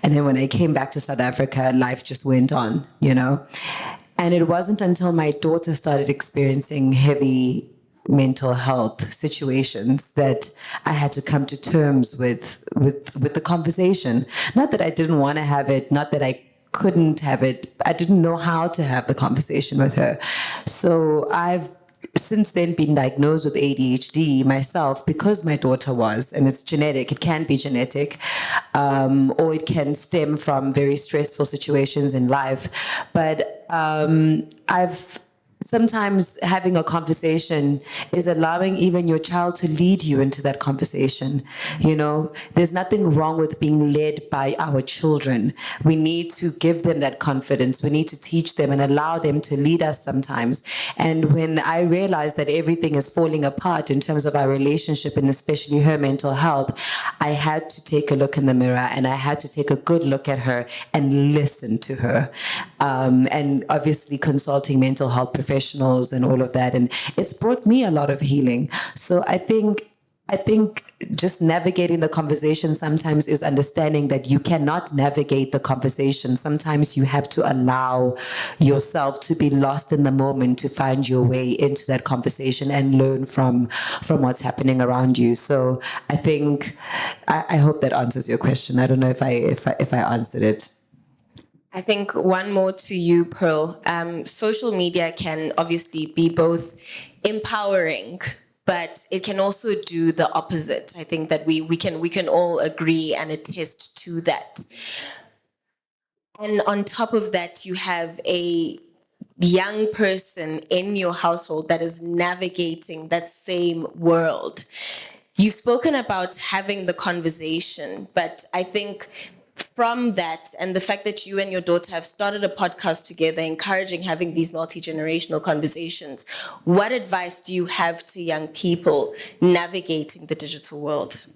And then when I came back to South Africa, life just went on, And it wasn't until my daughter started experiencing heavy mental health situations that I had to come to terms with the conversation. Not that I didn't want to have it, not that I couldn't have it. I didn't know how to have the conversation with her. So I've since then been diagnosed with ADHD myself because my daughter was, and it's genetic. It can be genetic, or it can stem from very stressful situations in life. But sometimes having a conversation is allowing even your child to lead you into that conversation. There's nothing wrong with being led by our children. We need to give them that confidence. We need to teach them and allow them to lead us sometimes. And when I realized that everything is falling apart in terms of our relationship and especially her mental health, I had to take a look in the mirror and I had to take a good look at her and listen to her. And obviously consulting mental health professionals and all of that. And it's brought me a lot of healing. So I think just navigating the conversation sometimes is understanding that you cannot navigate the conversation. Sometimes you have to allow yourself to be lost in the moment to find your way into that conversation and learn from what's happening around you. So I think, I hope that answers your question. I don't know if I answered it. I think one more to you, Pearl. Social media can obviously be both empowering, but it can also do the opposite. I think that we can all agree and attest to that. And on top of that, you have a young person in your household that is navigating that same world. You've spoken about having the conversation, but I think from that and the fact that you and your daughter have started a podcast together, encouraging having these multi-generational conversations, what advice do you have to young people navigating the digital world?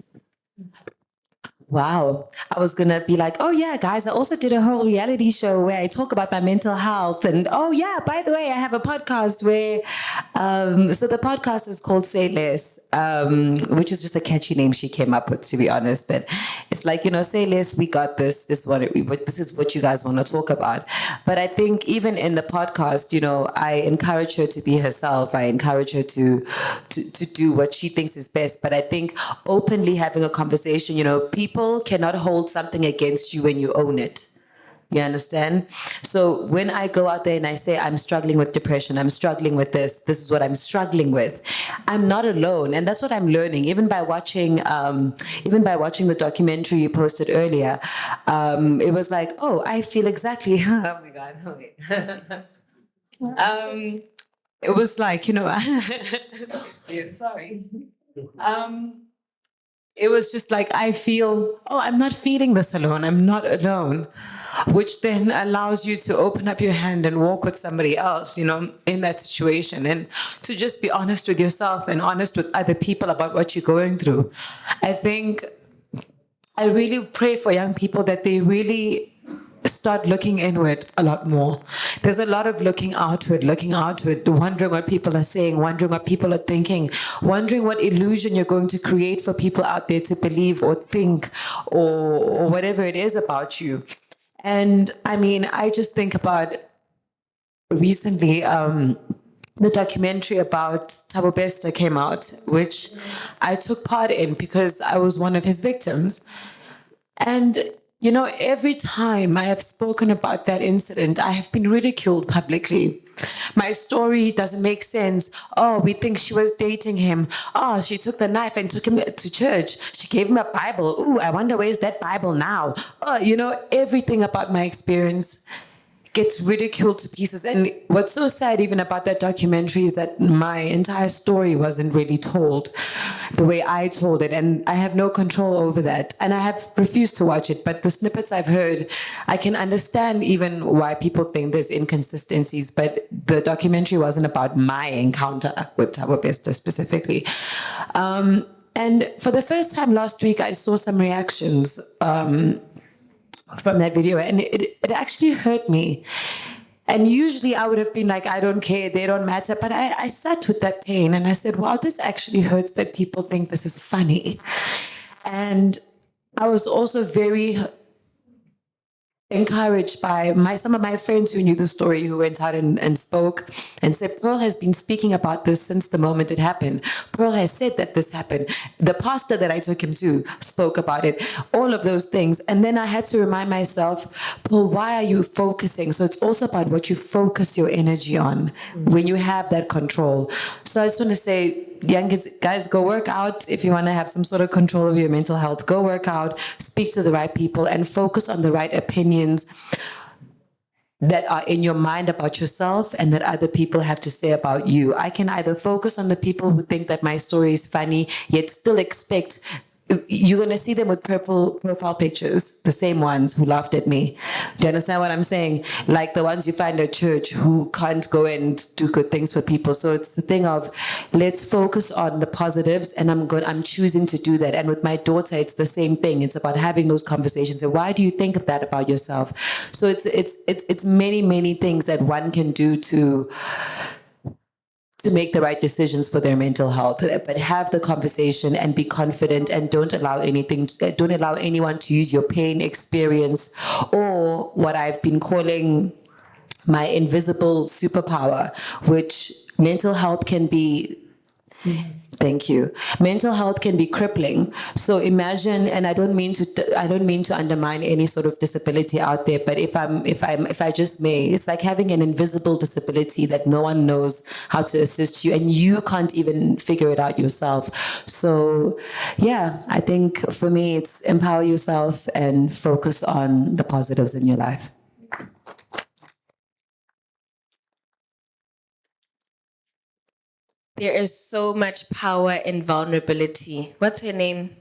Wow. I was going to be like, oh yeah, guys, I also did a whole reality show where I talk about my mental health. And oh yeah, by the way, I have a podcast where, so the podcast is called Say Less. which is just a catchy name she came up with, to be honest. But it's like, say less, we got this. This is what you guys want to talk about. But I think even in the podcast, I encourage her to be herself. I encourage her to do what she thinks is best. But I think openly having a conversation, people cannot hold something against you when you own it. You understand? So when I go out there and I say, I'm struggling with depression, I'm struggling with this is what I'm struggling with, I'm not alone. And that's what I'm learning, even by watching the documentary you posted earlier. It was like, oh, I feel exactly, oh my God, okay. It was like, sorry. It was just like, I feel, oh, I'm not feeling this alone. I'm not alone. Which then allows you to open up your hand and walk with somebody else, in that situation, and to just be honest with yourself and honest with other people about what you're going through. I think I really pray for young people that they really start looking inward a lot more. There's a lot of looking outward, wondering what people are saying, wondering what people are thinking, wondering what illusion you're going to create for people out there to believe or think or whatever it is about you. And I mean, I just think about recently, the documentary about Thabo Bester came out, which I took part in because I was one of his victims. And every time I have spoken about that incident, I have been ridiculed publicly. My story doesn't make sense. Oh, we think she was dating him. Oh, she took the knife and took him to church. She gave him a Bible. Ooh, I wonder where's that Bible now? Oh, everything about my experience gets ridiculed to pieces. And what's so sad even about that documentary is that my entire story wasn't really told the way I told it. And I have no control over that. And I have refused to watch it. But the snippets I've heard, I can understand even why people think there's inconsistencies. But the documentary wasn't about my encounter with Thabo Bester specifically. And for the first time last week, I saw some reactions from that video, and it actually hurt me. And usually I would have been like, I don't care, they don't matter. But I sat with that pain and I said, wow, this actually hurts that people think this is funny. And I was also very encouraged by some of my friends who knew the story, who went out and spoke and said, Pearl has been speaking about this since the moment it happened. Pearl has said that this happened. The pastor that I took him to spoke about it, all of those things. And then I had to remind myself, Pearl, why are you focusing? So it's also about what you focus your energy on when you have that control. So I just want to say, young guys, go work out. If you want to have some sort of control of your mental health, go work out, speak to the right people, and focus on the right opinions that are in your mind about yourself and that other people have to say about you. I can either focus on the people who think that my story is funny, yet still expect you're going to see them with purple profile pictures, the same ones who laughed at me. Do you understand what I'm saying? Like the ones you find at church who can't go and do good things for people. So it's the thing of, let's focus on the positives, and I'm choosing to do that. And with my daughter, it's the same thing. It's about having those conversations. And why do you think of that about yourself? So it's many things that one can do to make the right decisions for their mental health, but have the conversation and be confident, and don't allow anyone to use your pain, experience, or what I've been calling my invisible superpower, which mental health can be. Thank you. Mental health can be crippling. So imagine, and I don't mean to undermine any sort of disability out there, but if I just may, it's like having an invisible disability that no one knows how to assist you, and you can't even figure it out yourself. So yeah, I think for me, it's empower yourself and focus on the positives in your life. There is so much power in vulnerability. What's her name?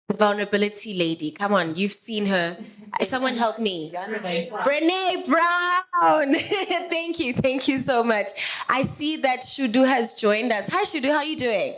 The vulnerability lady. Come on, you've seen her. Someone help me. Brene Brown. Thank you so much. I see that Shudu has joined us. Hi Shudu, how are you doing?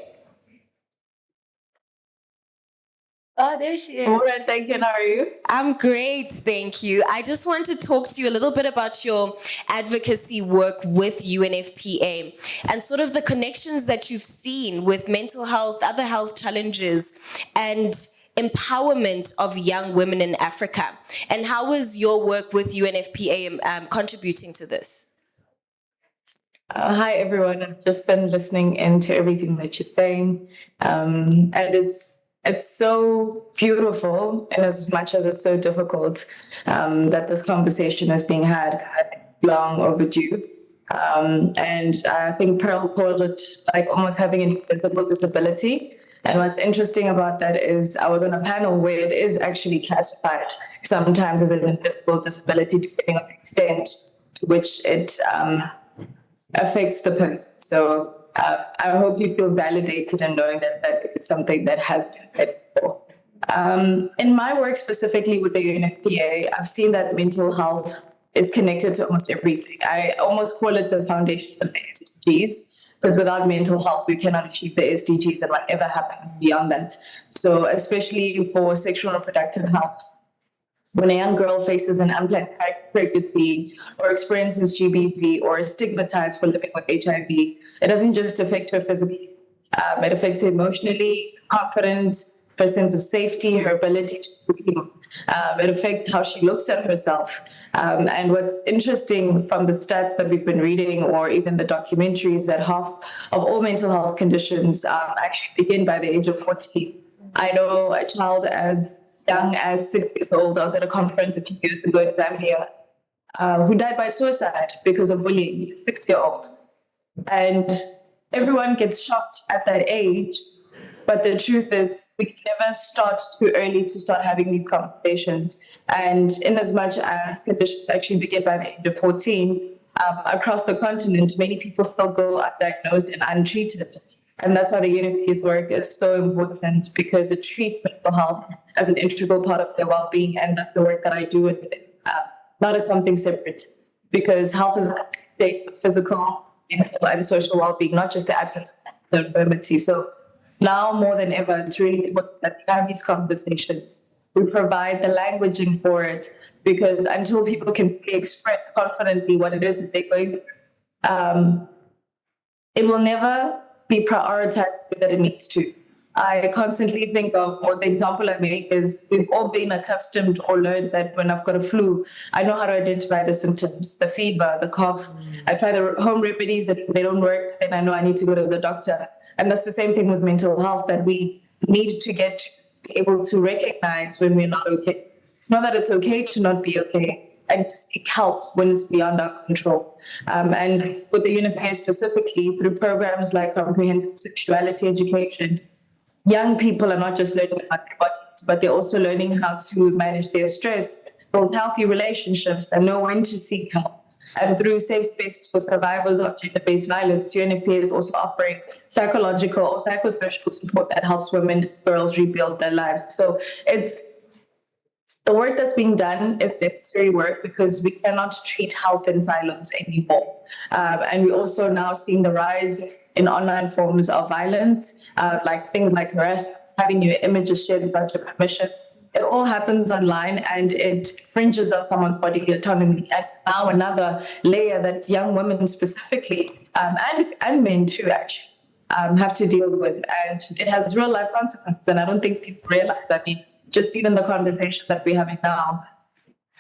Oh, there she is. All right, thank you. How are you? I'm great, thank you. I just want to talk to you a little bit about your advocacy work with UNFPA and sort of the connections that you've seen with mental health, other health challenges, and empowerment of young women in Africa. And how is your work with UNFPA contributing to this? Hi, everyone. I've just been listening into everything that you're saying. And it's so beautiful, and as much as it's so difficult, that this conversation is being had long overdue. And I think Pearl called it like almost having an invisible disability. And what's interesting about that is I was on a panel where it is actually classified sometimes as an invisible disability, depending on the extent to which it affects the person. So I hope you feel validated in knowing that it's something that has been said before. In my work specifically with the UNFPA, I've seen that mental health is connected to almost everything. I almost call it the foundations of the SDGs, because without mental health, we cannot achieve the SDGs and whatever happens beyond that. So especially for sexual and reproductive health, when a young girl faces an unplanned pregnancy or experiences GBV or is stigmatized for living with HIV, it doesn't just affect her physically. It affects her emotionally, confidence, her sense of safety, her ability to breathe. It affects how she looks at herself. And what's interesting from the stats that we've been reading or even the documentaries, that half of all mental health conditions actually begin by the age of 14. I know a child as young as 6 years old. I was at a conference a few years ago in Zambia, who died by suicide because of bullying, a 6-year-old. And everyone gets shocked at that age, but the truth is we can never start too early to start having these conversations. And in as much as conditions actually begin by the age of 14, across the continent, many people still go undiagnosed and untreated. And that's why the UNFPA's work is so important, because it treats mental health as an integral part of their well-being. And that's the work that I do with it, not as something separate, because health is a state of physical, mental, and social well-being, not just the absence of the infirmity. So now more than ever, it's really important that we have these conversations. We provide the languaging for it, because until people can express confidently what it is that they're going through, it will never be prioritized that it needs to. I constantly think of, or the example I make is, we've all been accustomed or learned that when I've got a flu, I know how to identify the symptoms, the fever, the cough. I try the home remedies, and if they don't work, then I know I need to go to the doctor. And that's the same thing with mental health, that we need to get able to recognize when we're not okay. To know that it's okay to not be okay, and to seek help when it's beyond our control. And with the UNFPA specifically, through programs like comprehensive sexuality education, young people are not just learning about their bodies, but they're also learning how to manage their stress, build healthy relationships, and know when to seek help. And through Safe Spaces for Survivors of Gender-Based Violence, UNFPA is also offering psychological or psychosocial support that helps women and girls rebuild their lives. So the work that's being done is necessary work, because we cannot treat health in silence anymore. And we're also now seeing the rise in online forms of violence, like things like harassment, having your images shared without your permission. It all happens online, and it infringes on someone's bodily autonomy. And now another layer that young women specifically, and men too, actually, have to deal with. And it has real life consequences. And I don't think people realize, I mean, just even the conversation that we're having now,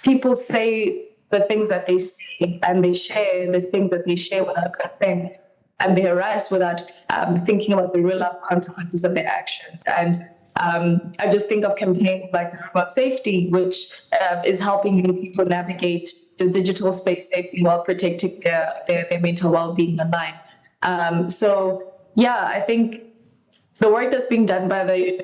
people say the things that they say, and they share the things that they share without consent, and they harass without thinking about the real life consequences of their actions. And I just think of campaigns like the Room of Safety, which is helping young people navigate the digital space safely while protecting their mental well-being online. So yeah, I think the work that's being done by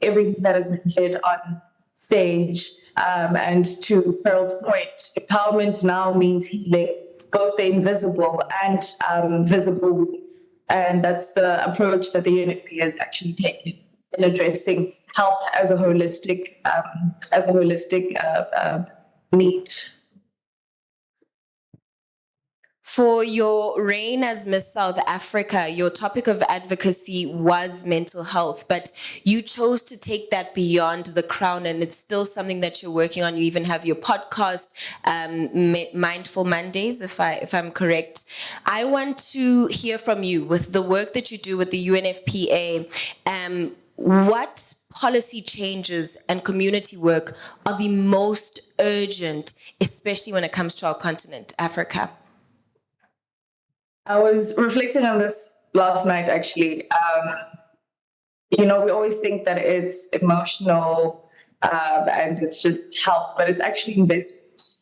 everything that has been said on stage, and to Pearl's point, empowerment now means healing, both the invisible and visible. And that's the approach that the UNFPA has actually taken in addressing health as a holistic need. For your reign as Miss South Africa, your topic of advocacy was mental health, but you chose to take that beyond the crown, and it's still something that you're working on. You even have your podcast, Mindful Mondays, if I'm correct. I want to hear from you with the work that you do with the UNFPA. What policy changes and community work are the most urgent, especially when it comes to our continent, Africa? I was reflecting on this last night, actually. We always think that it's emotional and it's just health, but it's actually investment.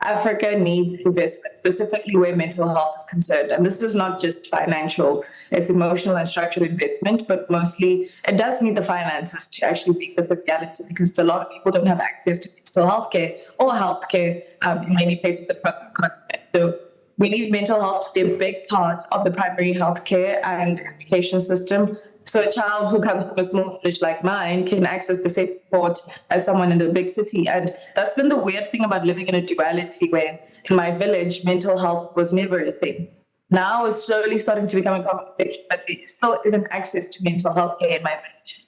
Africa needs investment, specifically where mental health is concerned. And this is not just financial, it's emotional and structural investment, but mostly it does need the finances to actually make this a reality, because a lot of people don't have access to mental health care or healthcare in many places across the continent. So we need mental health to be a big part of the primary healthcare and education system. So a child who comes from a small village like mine can access the same support as someone in the big city. And that's been the weird thing about living in a duality, where in my village, mental health was never a thing. Now it's slowly starting to become a conversation, but there still isn't access to mental health care in my village.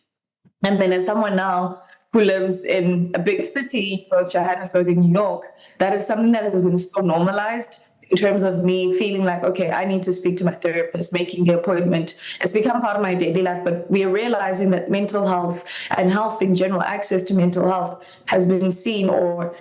And then as someone now who lives in a big city, both Johannesburg and New York, that is something that has been so normalized in terms of me feeling like, okay, I need to speak to my therapist, making the appointment. It's become part of my daily life, but we are realizing that mental health and health in general, access to mental health, has been seen or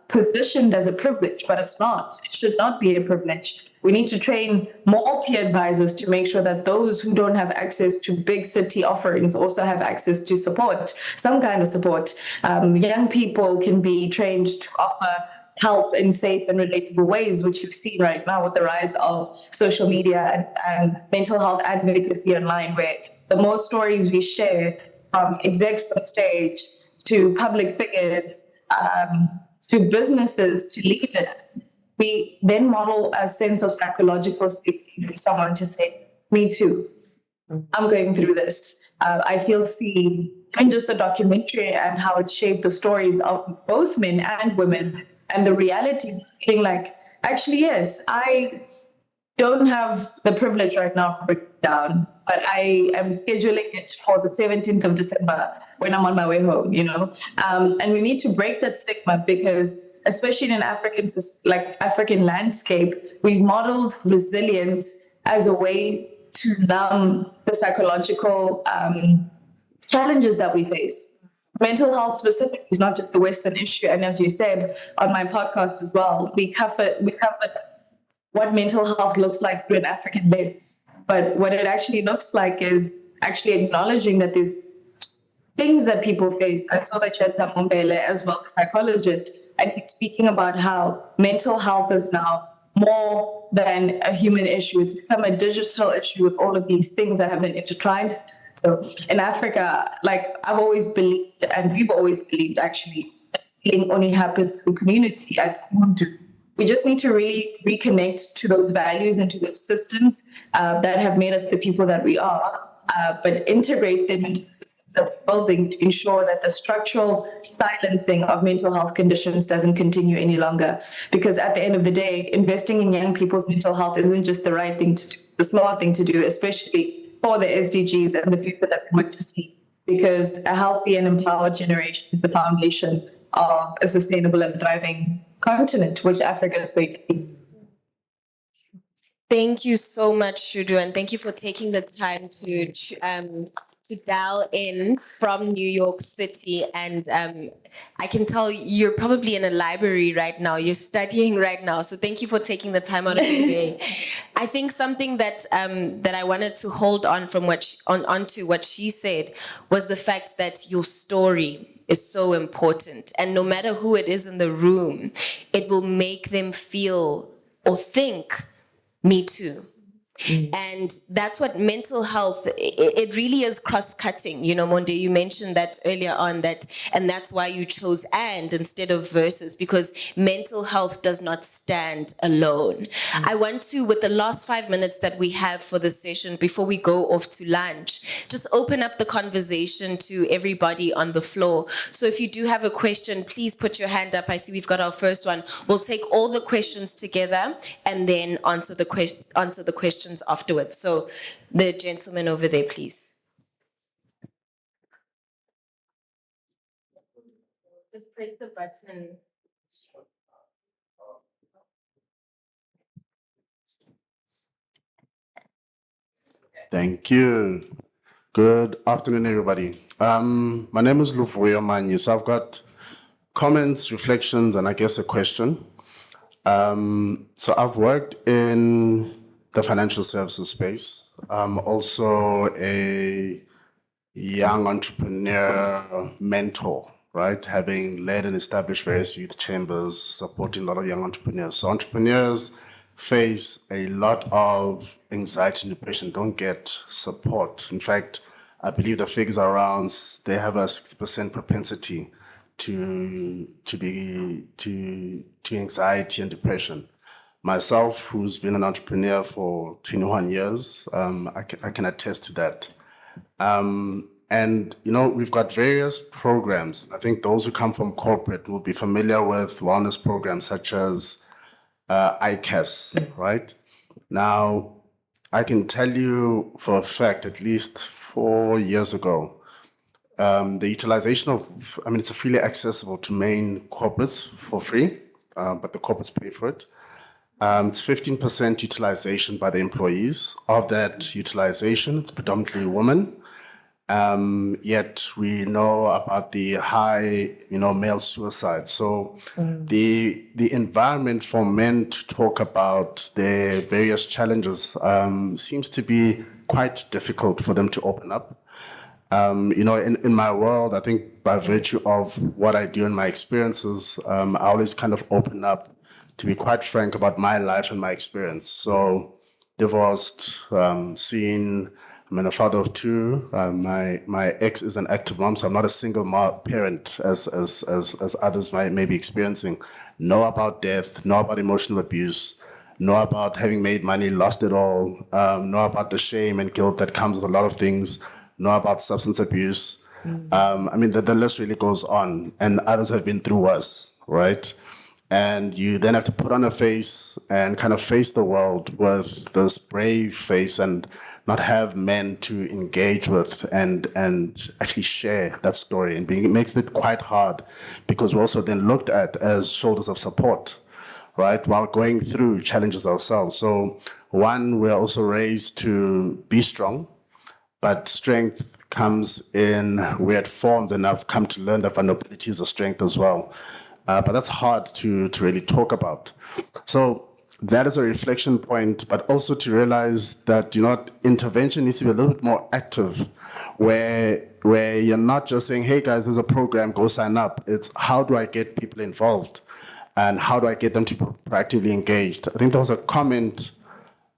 positioned as a privilege, but it's not. It should not be a privilege. We need to train more peer advisors to make sure that those who don't have access to big city offerings also have access to support, some kind of support. Young people can be trained to offer help in safe and relatable ways, which you've seen right now with the rise of social media and mental health advocacy online, where the more stories we share, from execs on stage to public figures, to businesses, to leaders, we then model a sense of psychological safety for someone to say, me too, I'm going through this. I feel seen. And just the documentary and how it shaped the stories of both men and women, and the realities of feeling like, actually, yes, I don't have the privilege right now to break it down, but I am scheduling it for the 17th of December when I'm on my way home, And we need to break that stigma, because especially in an African landscape, we've modeled resilience as a way to numb the psychological challenges that we face. Mental health specifically is not just the Western issue. And as you said on my podcast as well, we covered what mental health looks like through an African lens. But what it actually looks like is actually acknowledging that there's things that people face. I saw that Chetza Mombele as well, the psychologist, and he's speaking about how mental health is now more than a human issue. It's become a digital issue with all of these things that have been intertwined. So in Africa, I've always believed, and we've always believed actually, that healing only happens through community and Ubuntu. We just need to really reconnect to those values and to those systems that have made us the people that we are, but integrate them into the systems that we're building to ensure that the structural silencing of mental health conditions doesn't continue any longer. Because at the end of the day, investing in young people's mental health isn't just the right thing to do, the smart thing to do, especially for the SDGs and the future that we want to see, because a healthy and empowered generation is the foundation of a sustainable and thriving continent, which Africa is going to be. Thank you so much, Shudu, and thank you for taking the time to dial in from New York City. And I can tell you're probably in a library right now. You're studying right now. So thank you for taking the time out of your day. I think something that I wanted to hold on from onto what she said was the fact that your story is so important. And no matter who it is in the room, it will make them feel or think, me too. And that's what mental health, it really is cross-cutting. You know, Monde, you mentioned that earlier on, and that's why you chose and instead of versus, because mental health does not stand alone. I want to, with the last 5 minutes that we have for this session, before we go off to lunch, just open up the conversation to everybody on the floor. So if you do have a question, please put your hand up. I see we've got our first one. We'll take all the questions together and then answer the questions afterwards. So the gentleman over there, please. Just press the button. Thank you. Good afternoon, everybody. My name is Luvuyo Manyi. So I've got comments, reflections, and I guess a question. So I've worked in the financial services space. I'm also a young entrepreneur mentor, right? Having led and established various youth chambers, supporting a lot of young entrepreneurs. So entrepreneurs face a lot of anxiety and depression, don't get support. In fact, I believe the figures are around, they have a 60% propensity to anxiety and depression. Myself, who's been an entrepreneur for 21 years, I can attest to that. And, you know, we've got various programs. I think those who come from corporate will be familiar with wellness programs such as ICAS, right? Now, I can tell you for a fact, at least 4 years ago, the utilization of, it's freely accessible to main corporates for free, but the corporates pay for it. It's 15% utilization by the employees. Of that utilization, it's predominantly women. Yet we know about the high, male suicide. So the environment for men to talk about their various challenges seems to be quite difficult for them to open up. In my world, I think by virtue of what I do in my experiences, I always kind of open up to be quite frank about my life and my experience. So divorced, I'm a father of two. My ex is an active mom, so I'm not a single parent as others may be experiencing. Know about death, know about emotional abuse, know about having made money, lost it all, know about the shame and guilt that comes with a lot of things, know about substance abuse. The list really goes on, and others have been through worse, right? And you then have to put on a face and kind of face the world with this brave face and not have men to engage with and actually share that story. And it makes it quite hard because we're also then looked at as shoulders of support, right? While going through challenges ourselves. So one, we're also raised to be strong, but strength comes in weird forms, and I've come to learn that vulnerability is a strength as well. But that's hard to really talk about. So that is a reflection point, but also to realize that, intervention needs to be a little bit more active, where you're not just saying, hey guys, there's a program, go sign up. It's how do I get people involved? And how do I get them to be proactively engaged? I think there was a comment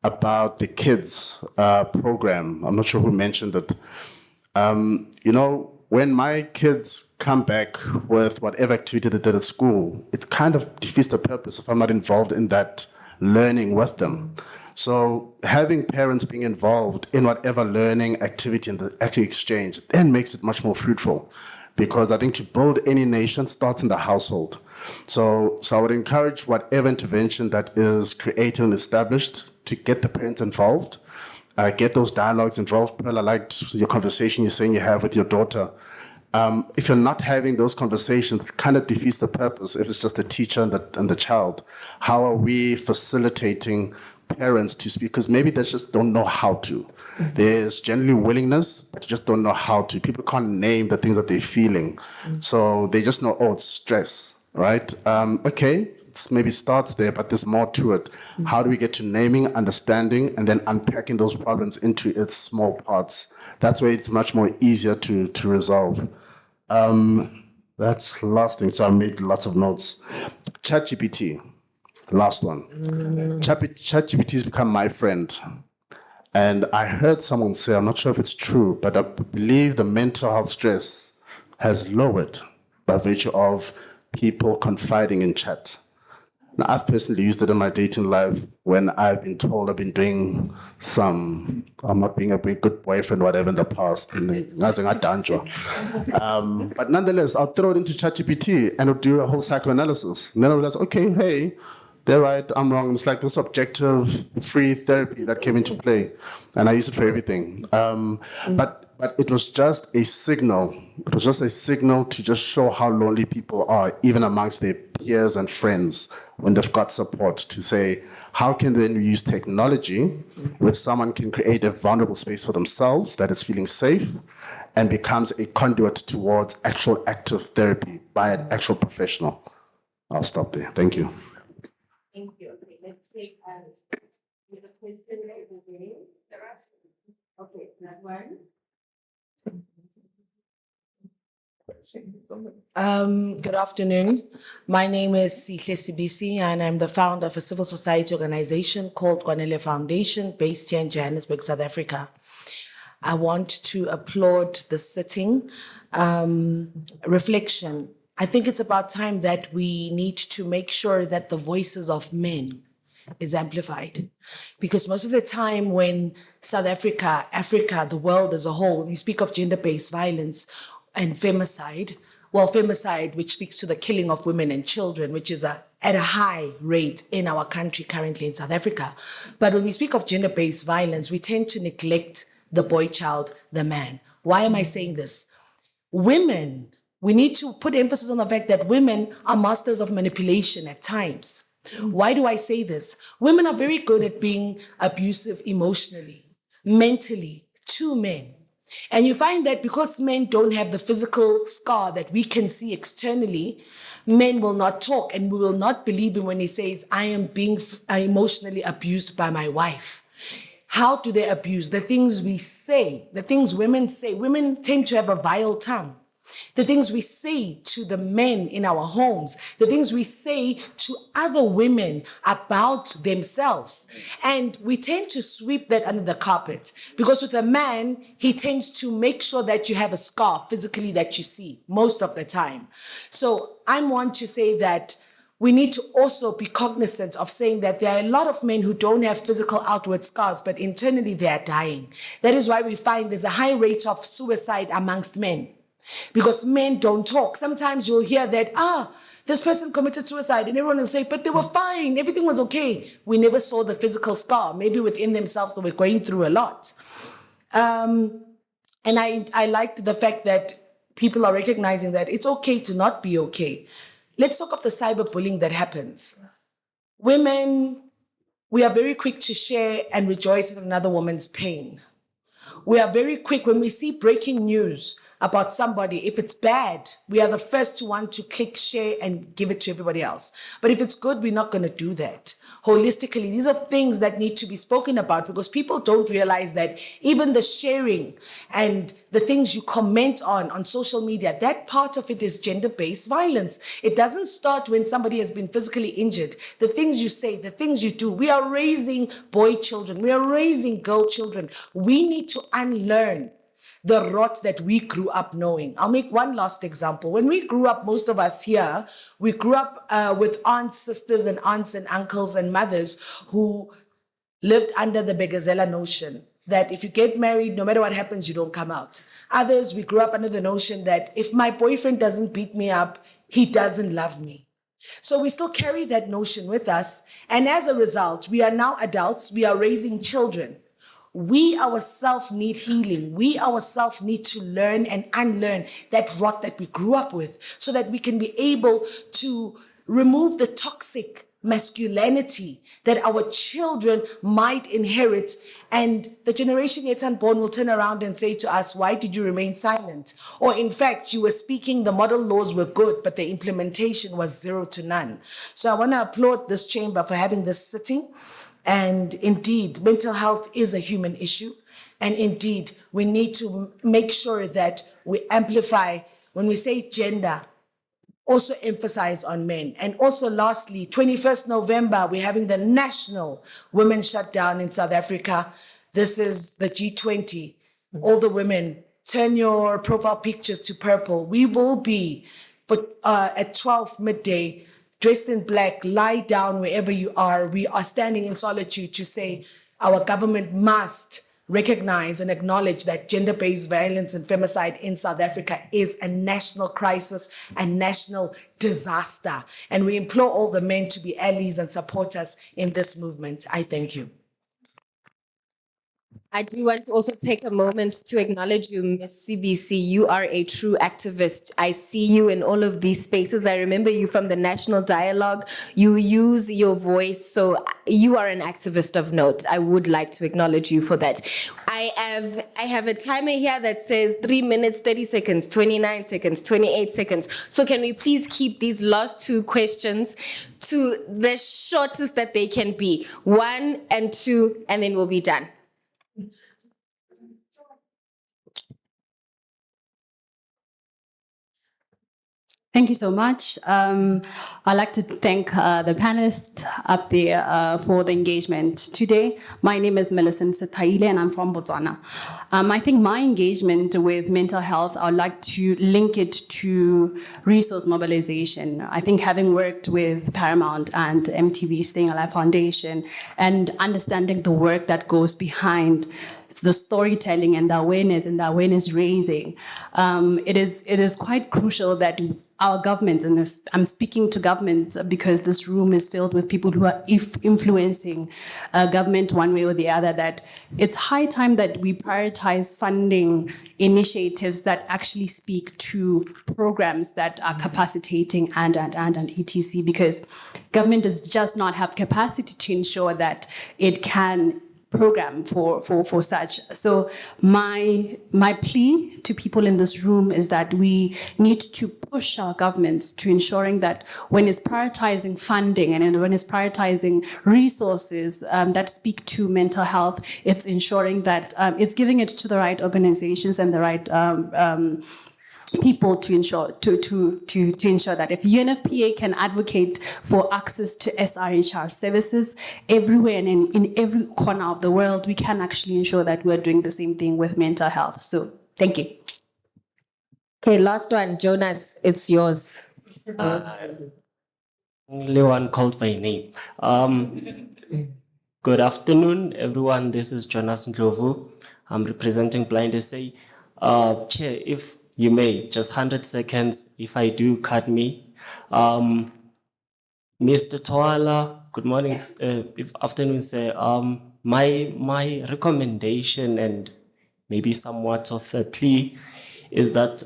about the kids program. I'm not sure who mentioned it. When my kids come back with whatever activity they did at school, it kind of defeats the purpose if I'm not involved in that learning with them. So having parents being involved in whatever learning activity and the actual exchange then makes it much more fruitful, because I think to build any nation starts in the household. So I would encourage whatever intervention that is created and established to get the parents involved. Get those dialogues involved. Pearl, I liked your conversation you're saying you have with your daughter. If you're not having those conversations, it kind of defeats the purpose if it's just the teacher and the child. How are we facilitating parents to speak? Because maybe they just don't know how to. There's generally willingness, but you just don't know how to. People can't name the things that they're feeling. So they just know, it's stress, right? Okay. Maybe starts there, but there's more to it. How do we get to naming, understanding, and then unpacking those problems into its small parts? That's where it's much more easier to resolve. That's the last thing. So I made lots of notes. ChatGPT, last one. ChatGPT has become my friend. And I heard someone say, I'm not sure if it's true, but I believe the mental health stress has lowered by virtue of people confiding in chat. Now, I've personally used it in my dating life when I've been told I've been doing I'm not being a good boyfriend, whatever, in the past. But nonetheless, I'll throw it into ChatGPT and it'll do a whole psychoanalysis. And then I'll realize, okay, hey, they're right, I'm wrong. It's like this objective, free therapy that came into play. And I use it for everything. But it was just a signal. It was just a signal to just show how lonely people are, even amongst their peers and friends, when they've got support, to say, how can then we use technology where someone can create a vulnerable space for themselves that is feeling safe and becomes a conduit towards actual active therapy by an actual professional. I'll stop there. Thank you. Thank you. Okay, let's take the question again. Okay, that one. Good afternoon. My name is Sihle Sibisi, and I'm the founder of a civil society organization called Kwanele Foundation, based here in Johannesburg, South Africa. I want to applaud the sitting. Reflection. I think it's about time that we need to make sure that the voices of men is amplified. Because most of the time when South Africa, Africa, the world as a whole, when we speak of gender-based violence and femicide, femicide, which speaks to the killing of women and children, which is at a high rate in our country currently in South Africa. But when we speak of gender-based violence, we tend to neglect the boy child, the man. Why am I saying this? Women, we need to put emphasis on the fact that women are masters of manipulation at times. Why do I say this? Women are very good at being abusive emotionally, mentally, to men. And you find that because men don't have the physical scar that we can see externally, men will not talk and we will not believe him when he says, I am being emotionally abused by my wife. How do they abuse? The things we say, the things women say. Women tend to have a vile tongue. The things we say to the men in our homes, the things we say to other women about themselves. And we tend to sweep that under the carpet because with a man, he tends to make sure that you have a scar physically that you see most of the time. So I want to say that we need to also be cognizant of saying that there are a lot of men who don't have physical outward scars, but internally they are dying. That is why we find there's a high rate of suicide amongst men. Because men don't talk. Sometimes you'll hear that, this person committed suicide, and everyone will say, but they were fine, everything was okay. We never saw the physical scar. Maybe within themselves they were going through a lot. And I liked the fact that people are recognizing that it's okay to not be okay. Let's talk of the cyberbullying that happens. Women, we are very quick to share and rejoice in another woman's pain. We are very quick when we see breaking news about somebody. If it's bad, we are the first to want to click share and give it to everybody else. But if it's good, we're not going to do that. Holistically, these are things that need to be spoken about because people don't realize that even the sharing and the things you comment on social media, that part of it is gender-based violence. It doesn't start when somebody has been physically injured. The things you say, the things you do, we are raising boy children, we are raising girl children. We need to unlearn the rot that we grew up knowing. I'll make one last example. When we grew up, most of us here, we grew up with aunts, sisters, and aunts and uncles and mothers who lived under the Begazela notion that if you get married, no matter what happens, you don't come out. Others, we grew up under the notion that if my boyfriend doesn't beat me up, he doesn't love me. So we still carry that notion with us. And as a result, we are now adults, we are raising children. We ourselves need healing. We ourselves need to learn and unlearn that rot that we grew up with so that we can be able to remove the toxic masculinity that our children might inherit. And the generation yet unborn will turn around and say to us, why did you remain silent? Or in fact, you were speaking, the model laws were good, but the implementation was 0 to none. So I want to applaud this chamber for having this sitting. And indeed, mental health is a human issue. And indeed, we need to make sure that we amplify, when we say gender, also emphasize on men. And also lastly, 21st November, we're having the National Women's Shutdown in South Africa. This is the G20. All the women, turn your profile pictures to purple. We will be at 12 midday, dressed in black, lie down wherever you are. We are standing in solitude to say our government must recognize and acknowledge that gender-based violence and femicide in South Africa is a national crisis, a national disaster. And we implore all the men to be allies and support us in this movement. I thank you. I do want to also take a moment to acknowledge you, Ms. CBC. You are a true activist. I see you in all of these spaces. I remember you from the National Dialogue. You use your voice, so you are an activist of note. I would like to acknowledge you for that. I have a timer here that says 3 minutes, 30 seconds, 29 seconds, 28 seconds. So can we please keep these last two questions to the shortest that they can be? 1 and 2, and then we'll be done. Thank you so much. I'd like to thank the panelists up there for the engagement today. My name is Millicent Sethaile and I'm from Botswana. I think my engagement with mental health, I'd like to link it to resource mobilization. I think having worked with Paramount and MTV Staying Alive Foundation and understanding the work that goes behind the storytelling and the awareness raising, it is quite crucial that our governments, and I'm speaking to governments because this room is filled with people who are influencing government one way or the other, that it's high time that we prioritize funding initiatives that actually speak to programs that are capacitating and etc. Because government does just not have capacity to ensure that it can program for such. So my plea to people in this room is that we need to push our governments to ensuring that when it's prioritizing funding and when it's prioritizing resources that speak to mental health, it's ensuring that it's giving it to the right organizations and the right people to ensure that if UNFPA can advocate for access to SRHR services everywhere and in every corner of the world, we can actually ensure that we're doing the same thing with mental health. So thank you. Okay, last one, Jonas, it's yours. Only one called by name. Good afternoon, everyone. This is Jonas Ndlovu. I'm representing Blind SA. Chair, if you may, just 100 seconds, if I do, cut me. Mr. Twala, good morning, afternoon, sir. My recommendation and maybe somewhat of a plea is that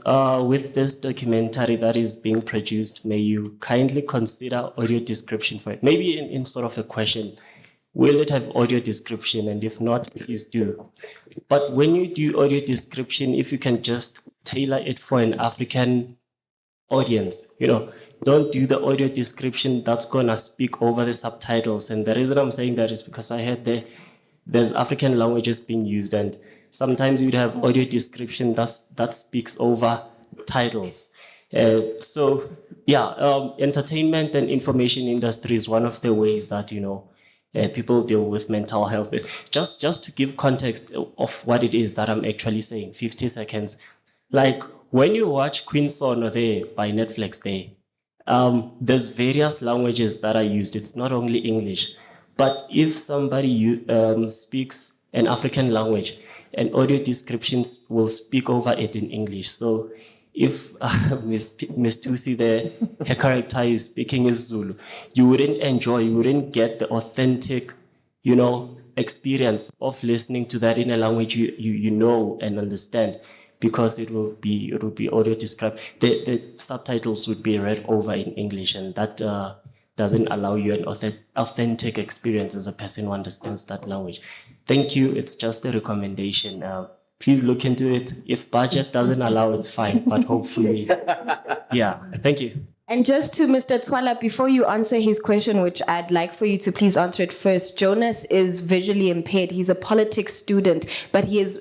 with this documentary that is being produced, may you kindly consider audio description for it. Maybe in sort of a question, will it have audio description? And if not, please do. But when you do audio description, if you can just tailor it for an African audience, don't do the audio description that's gonna speak over the subtitles. And the reason I'm saying that is because I heard there's African languages being used, and sometimes you'd have audio description that speaks over titles. So yeah, entertainment and information industry is one of the ways that, people deal with mental health. Just to give context of what it is that I'm actually saying, 50 seconds. Like when you watch Queen Sono there by Netflix there's various languages that are used. It's not only English. But if somebody speaks an African language, an audio descriptions will speak over it in English. So if Miss Tusi there, her character is speaking Zulu, you wouldn't get the authentic, experience of listening to that in a language you know and understand, because it will be audio described. The subtitles would be read over in English, and that doesn't allow you an authentic experience as a person who understands that language. Thank you. It's just a recommendation. Please look into it. If budget doesn't allow, it's fine, but hopefully, yeah. Thank you. And just to Mr. Twala, before you answer his question, which I'd like for you to please answer it first, Jonas is visually impaired. He's a politics student, but he is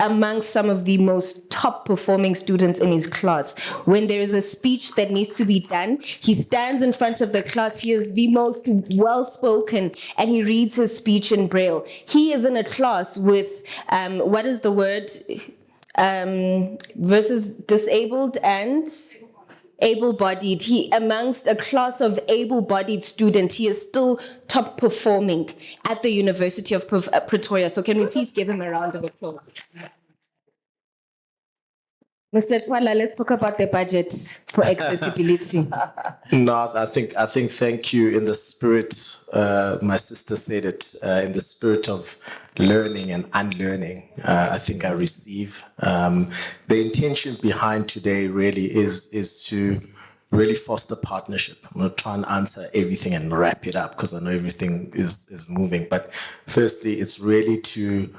amongst some of the most top performing students in his class. When there is a speech that needs to be done, he stands in front of the class. He is the most well-spoken, and he reads his speech in Braille. He is in a class with, what is the word? Versus disabled and able-bodied. He, amongst a class of able-bodied students, he is still top performing at the University of Pretoria. So can we please give him a round of applause? Mr. Twala, let's talk about the budget for accessibility. No, I think thank you in the spirit, my sister said it, in the spirit of learning and unlearning, I think I receive. The intention behind today really is to really foster partnership. I'm going to try and answer everything and wrap it up because I know everything is moving. But firstly, it's really to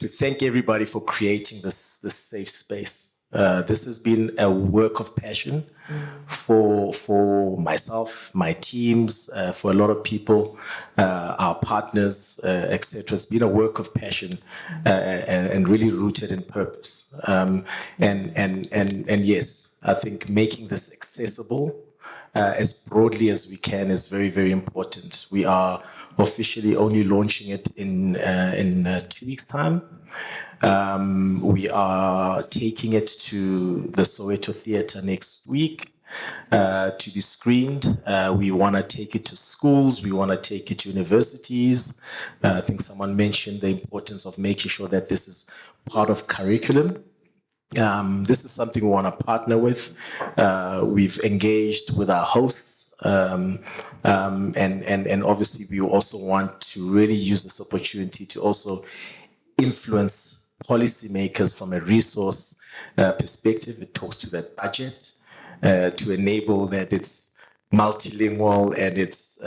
thank everybody for creating this safe space. This has been a work of passion for myself, my teams, for a lot of people, our partners, etc. It's been a work of passion and really rooted in purpose. And yes, I think making this accessible as broadly as we can is very, very important. We are officially only launching it in 2 weeks' time. We are taking it to the Soweto Theatre next week to be screened. We want to take it to schools. We want to take it to universities. I think someone mentioned the importance of making sure that this is part of curriculum. This is something we want to partner with. We've engaged with our hosts. And obviously we also want to really use this opportunity to also influence policymakers from a resource perspective. It talks to that budget to enable that it's multilingual and it's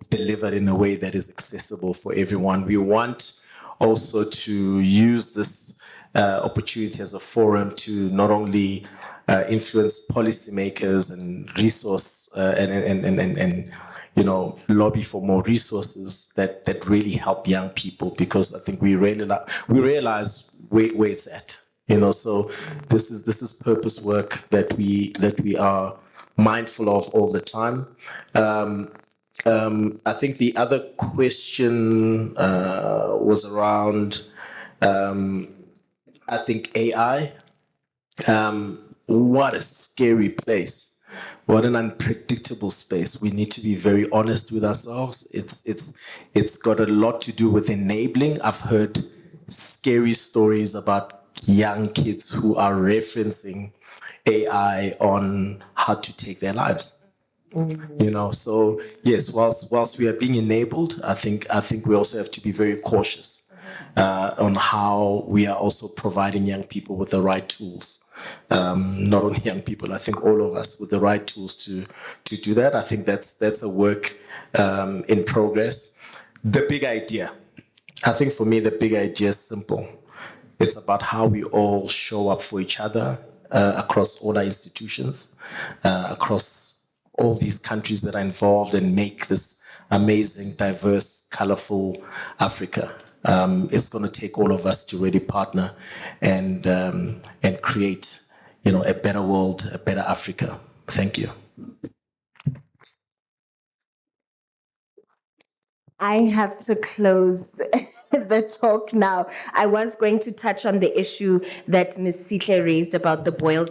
delivered in a way that is accessible for everyone. We want also to use this opportunity as a forum to not only influence policymakers and resource and lobby for more resources that really help young people, because I think we realize where it's at. So this is purpose work that we are mindful of all the time. I think the other question was around, I think AI. What a scary place. What an unpredictable space. We need to be very honest with ourselves. It's got a lot to do with enabling. I've heard scary stories about young kids who are referencing AI on how to take their lives. So yes, whilst we are being enabled, I think we also have to be very cautious on how we are also providing young people with the right tools. Not only young people, I think all of us with the right tools to do that. I think that's a work in progress. The big idea, I think for me, the big idea is simple. It's about how we all show up for each other across all our institutions, across all these countries that are involved, and make this amazing, diverse, colorful Africa. It's going to take all of us to really partner and create, a better world, a better Africa. Thank you. I have to close the talk now. I was going to touch on the issue that Ms. Sihle raised about the boy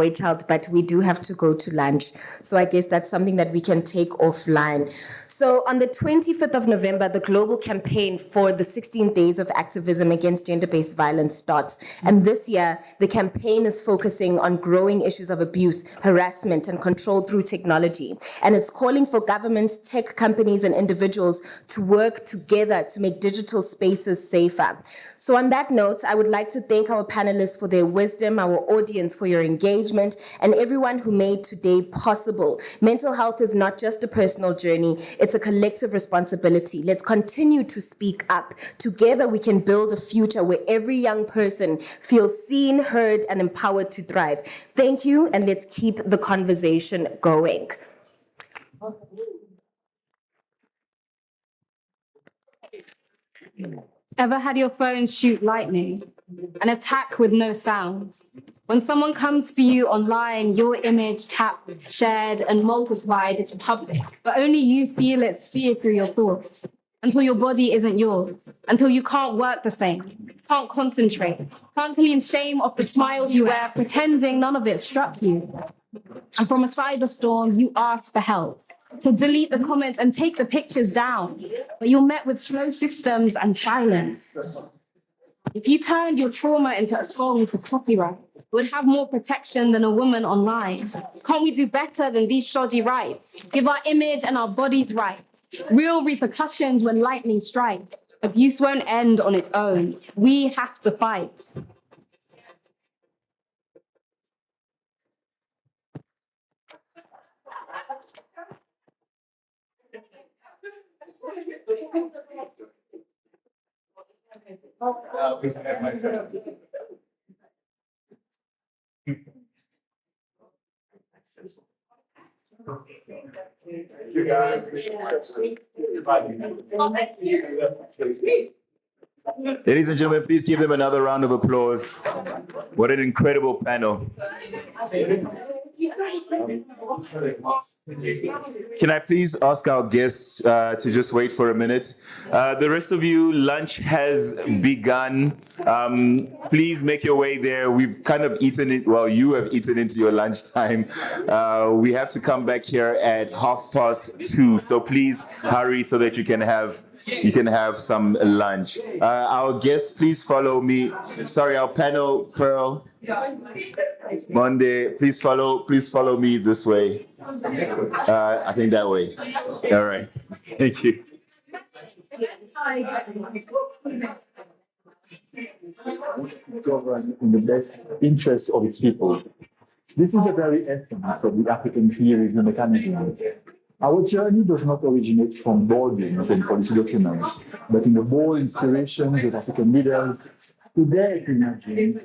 child, but we do have to go to lunch. So I guess that's something that we can take offline. So on the 25th of November, the global campaign for the 16 days of activism against gender-based violence starts. And this year, the campaign is focusing on growing issues of abuse, harassment, and control through technology. And it's calling for governments, tech companies, and individuals to work together to make digital spaces safer. So on that note, I would like to thank our panelists for their wisdom, our audience for your engagement, and everyone who made today possible. Mental health is not just a personal journey, it's a collective responsibility. Let's continue to speak up. Together we can build a future where every young person feels seen, heard, and empowered to thrive. Thank you, and let's keep the conversation going. Ever had your phone shoot lightning? An attack with no sound. When someone comes for you online, your image tapped, shared, and multiplied, it's public. But only you feel it spear through your thoughts. Until your body isn't yours. Until you can't work the same. Can't concentrate. Can't clean shame off the smiles you wear, pretending none of it struck you. And from a cyberstorm, you ask for help. To delete the comments and take the pictures down. But you're met with slow systems and silence. If you turned your trauma into a song for copyright, it would have more protection than a woman online. Can't we do better than these shoddy rights? Give our image and our bodies rights. Real repercussions when lightning strikes. Abuse won't end on its own. We have to fight. You guys. Ladies and gentlemen, please give them another round of applause. What an incredible panel. Can I please ask our guests to just wait for a minute? The rest of you, lunch has begun. Please make your way there. We've kind of eaten it, well, you have eaten into your lunchtime. We have to come back here at 2:30, so please hurry so that you can have some lunch. Our guests, please follow me. Sorry, our panel, Pearl, Monday, please follow me this way. I think that way. All right. Thank you. Govern in the best interest of its people. This is the very essence of the African peer review mechanism. Our journey does not originate from boardrooms and policy documents, but in the bold inspirations of African leaders who dare to imagine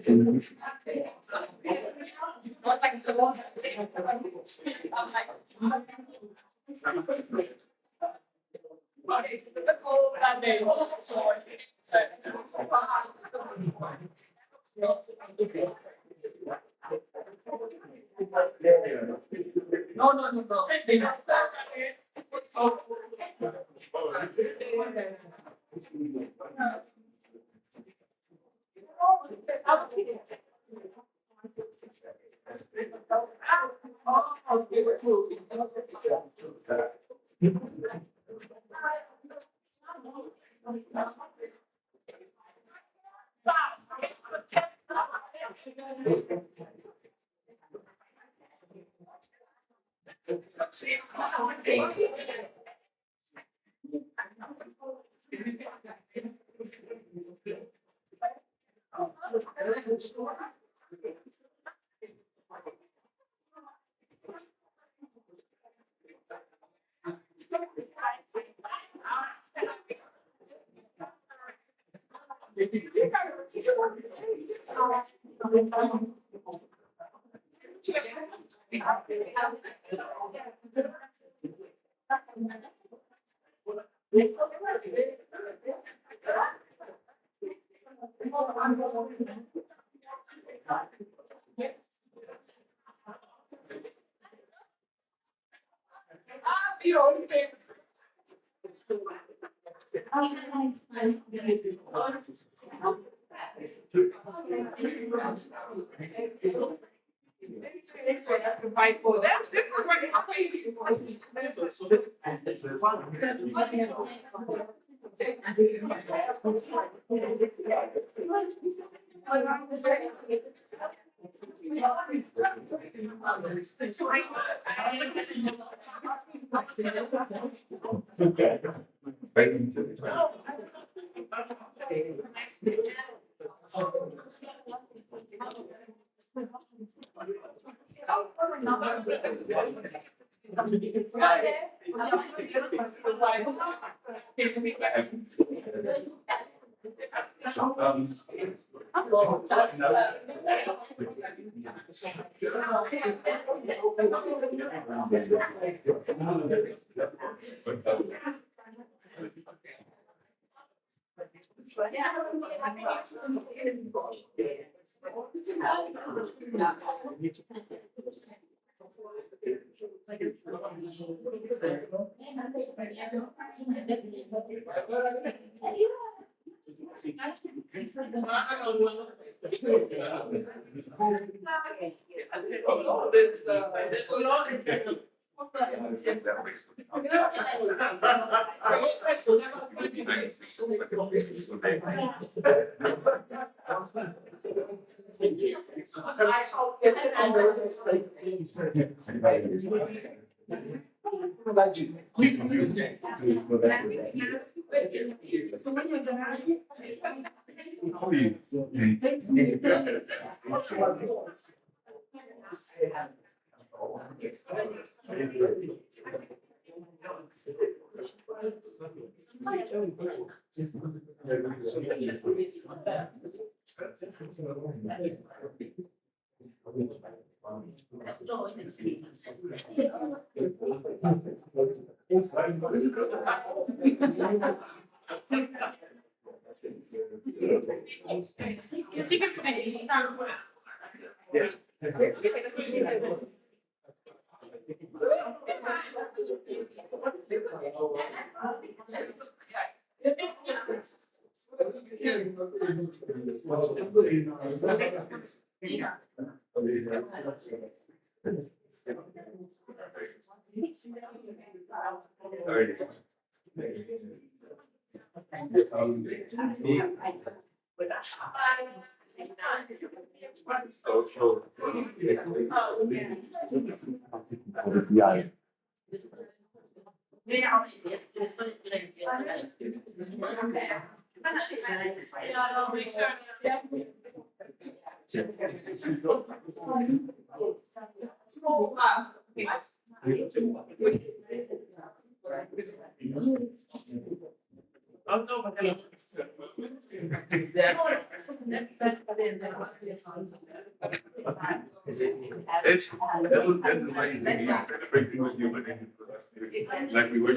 Like we were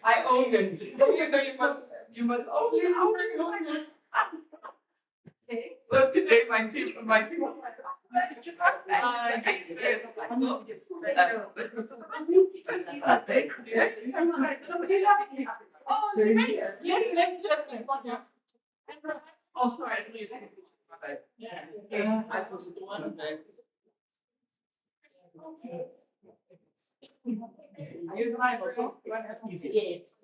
I own it. You must own it. Okay. So today my team was like, oh, sorry. Yeah. I was the one that. You drive also? Yes.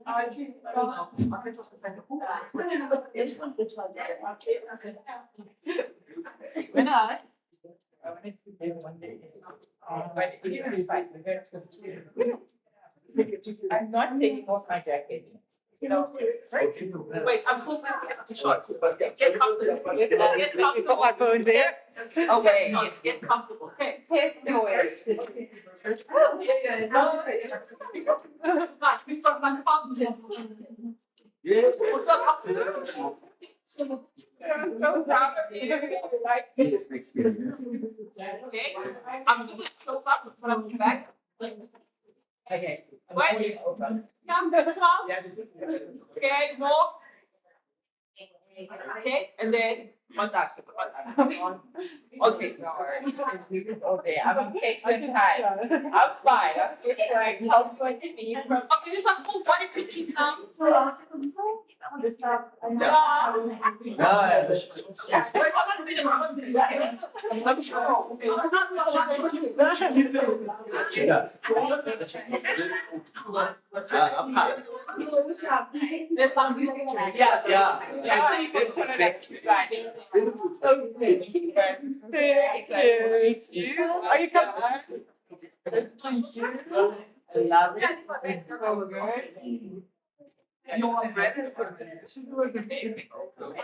When I I'm not taking off my jacket. You know, wait, I'm still wearing shorts. Get comfortable. Get comfortable. Okay, yes, get comfortable. Okay, test the wares. Yeah. Nice, we've got my confidence. Yeah. What's up? So proud of you. Okay, I'm just so proud of coming back. Okay. Wait. Number 12. Okay, north. Okay, and then one that. Okay, no worries. Okay, I'm patient time. I'm fine. I'm just like, how do I get you from? Okay, this is a full body tissue now. Are you coming? You want bread?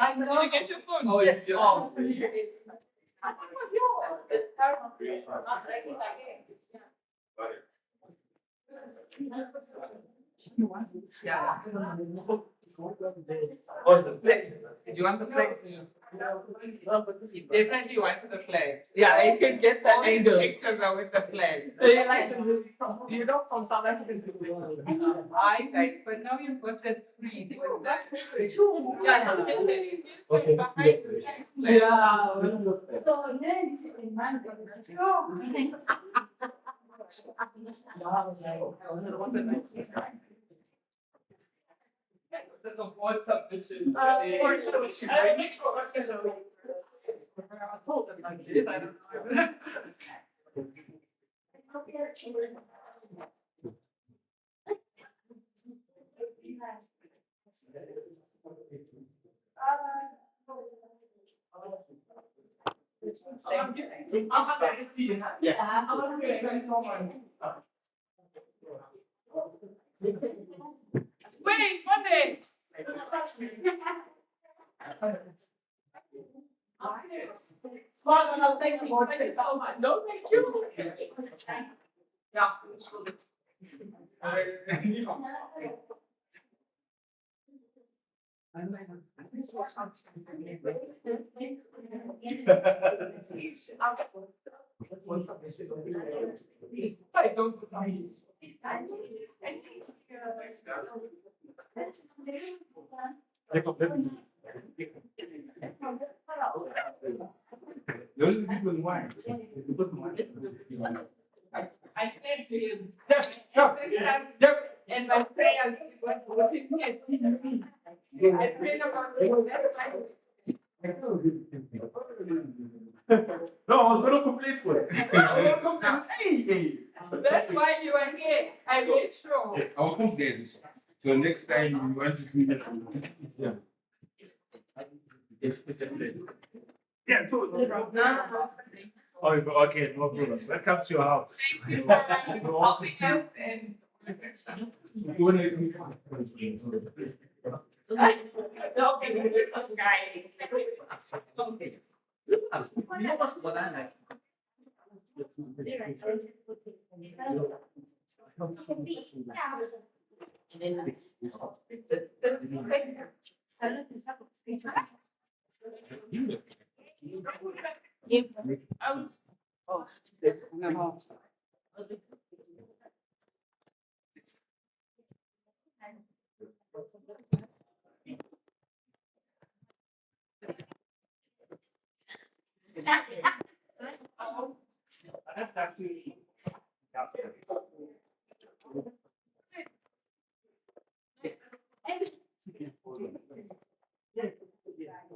I'm gonna get your phone. Oh, it's yours. Yeah. Oh, the flex. Did you want some flex? Definitely want the flags. Yeah, you can get that angle. Pictures are with the flag. You know, from South Africa. I like, but now you've got that screen. That's true. Yeah, no, it's okay. Yeah. So next in Mango. That's a word substitution. Word substitution. I make sure I was told that like this. I don't know. I'll have that to you. Yeah. I want to get so much. Wait, Monday. Smart, no, thank you. Thank you so much. No, thank you. Yeah. I don't put some these. Those are the people in wine. I said to him, and my prayer what he said. I prayed about No, I was going to complete one. Hey. That's why you are here. I made sure. Yes, I will come together this one. So next time you want to do this. Yeah. Yes, yeah, so oh, okay, no problem. Welcome to your house. Thank you for helping us and you know what's going on?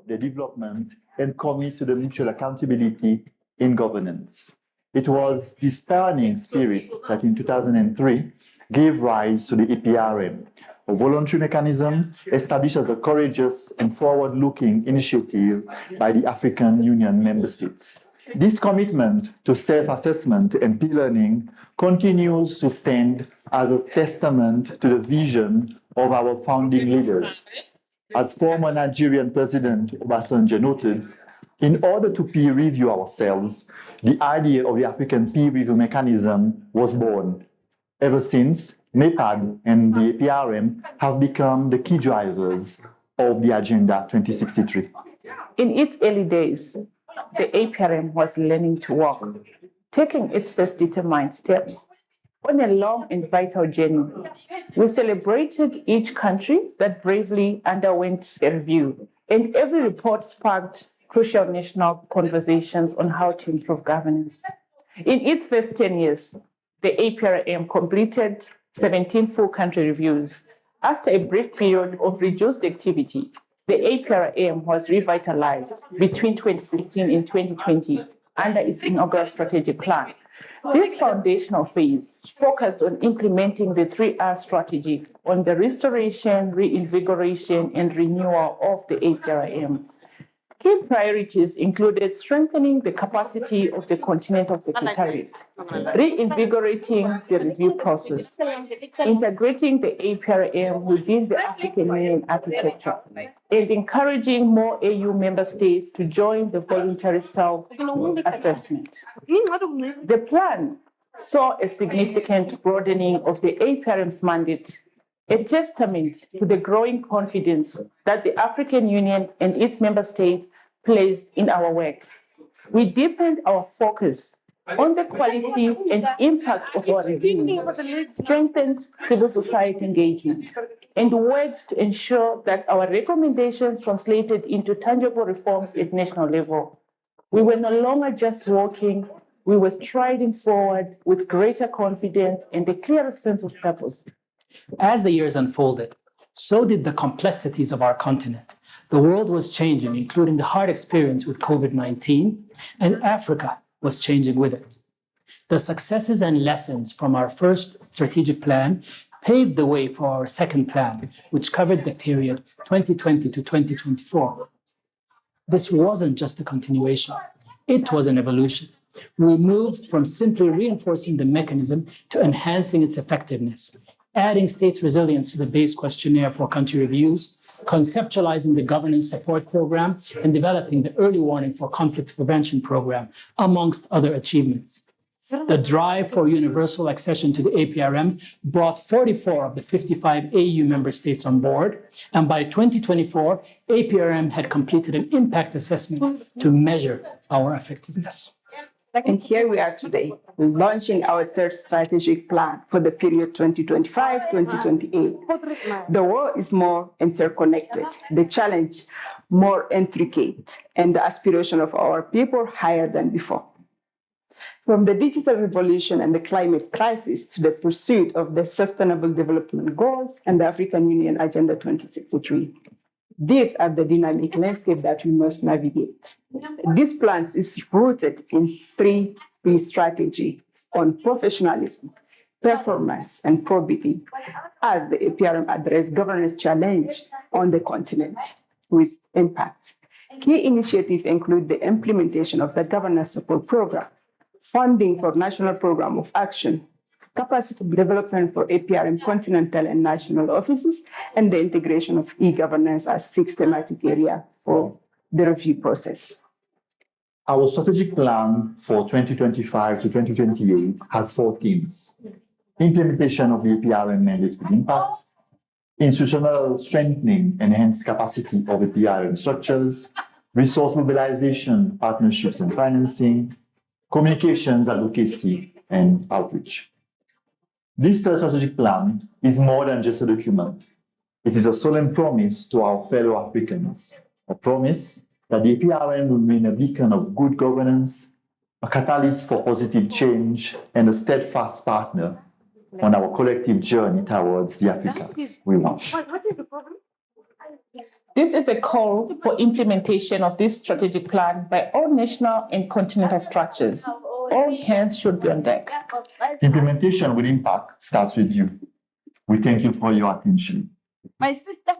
The development and commit to the mutual accountability in governance. It was this pioneering spirit that in 2003 gave rise to the APRM, a voluntary mechanism established as a courageous and forward-looking initiative by the African Union member states. This commitment to self-assessment and peer learning continues to stand as a testament to the vision of our founding leaders. As former Nigerian President Obasanjo noted, in order to peer review ourselves, the idea of the African peer review mechanism was born. Ever since, NEPAD and the APRM have become the key drivers of the Agenda 2063. In its early days, the APRM was learning to walk, taking its first determined steps on a long and vital journey. We celebrated each country that bravely underwent a review, and every report sparked crucial national conversations on how to improve governance. In its first 10 years, the APRM completed 17 full country reviews. After a brief period of reduced activity, the APRM was revitalized between 2016 and 2020 under its inaugural strategic plan. This foundational phase focused on implementing the 3R strategy on the restoration, reinvigoration, and renewal of the APRM. Key priorities included strengthening the capacity of the continental secretariat, reinvigorating the review process, integrating the APRM within the African Union architecture, and encouraging more AU member states to join the voluntary self-assessment. The plan saw a significant broadening of the APRM's mandate, a testament to the growing confidence that the African Union and its member states placed in our work. We deepened our focus on the quality and impact of our review, strengthened civil society engagement, and worked to ensure that our recommendations translated into tangible reforms at national level. We were no longer just walking, we were striding forward with greater confidence and a clearer sense of purpose. As the years unfolded, so did the complexities of our continent. The world was changing, including the hard experience with COVID-19, and Africa was changing with it. The successes and lessons from our first strategic plan paved the way for our second plan, which covered the period 2020 to 2024. This wasn't just a continuation, it was an evolution. We moved from simply reinforcing the mechanism to enhancing its effectiveness, adding state resilience to the base questionnaire for country reviews, conceptualizing the governance support program, and developing the early warning for conflict prevention program, amongst other achievements. The drive for universal accession to the APRM brought 44 of the 55 AU member states on board, and by 2024, APRM had completed an impact assessment to measure our effectiveness. And here we are today, launching our third strategic plan for the period 2025-2028. The world is more interconnected, the challenge more intricate, and the aspiration of our people higher than before. From the digital revolution and the climate crisis to the pursuit of the Sustainable Development Goals and the African Union Agenda 2063. These are the dynamic landscape that we must navigate. This plan is rooted in 3P strategy on professionalism, performance, and probity as the APRM address governance challenge on the continent with impact. Key initiatives include the implementation of the governance support program, funding for national program of action, capacity development for APRM continental and national offices, and the integration of e-governance as systematic area for the review process. Our strategic plan for 2025 to 2028 has 4 themes: implementation of the APRM mandate with impact, institutional strengthening, enhanced capacity of APRM structures, resource mobilization, partnerships and financing, communications, advocacy, and outreach. This third strategic plan is more than just a document. It is a solemn promise to our fellow Africans, a promise that the APRM will remain a beacon of good governance, a catalyst for positive change, and a steadfast partner on our collective journey towards the Africa we want. What is the problem? This is a call for implementation of this strategic plan by all national and continental structures. All hands should be on deck. Implementation with impact starts with you. We thank you for your attention. My sister.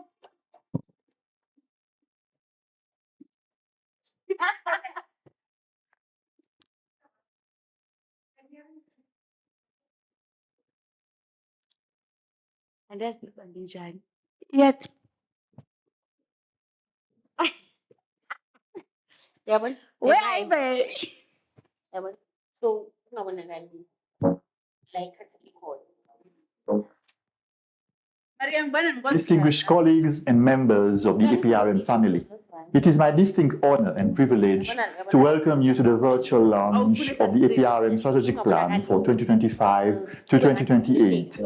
And that's the Bandijan. Yet. Where are they? So, no one like Distinguished colleagues and members of the APRM family, it is my distinct honor and privilege to welcome you to the virtual launch of the APRM strategic plan for 2025 to 2028.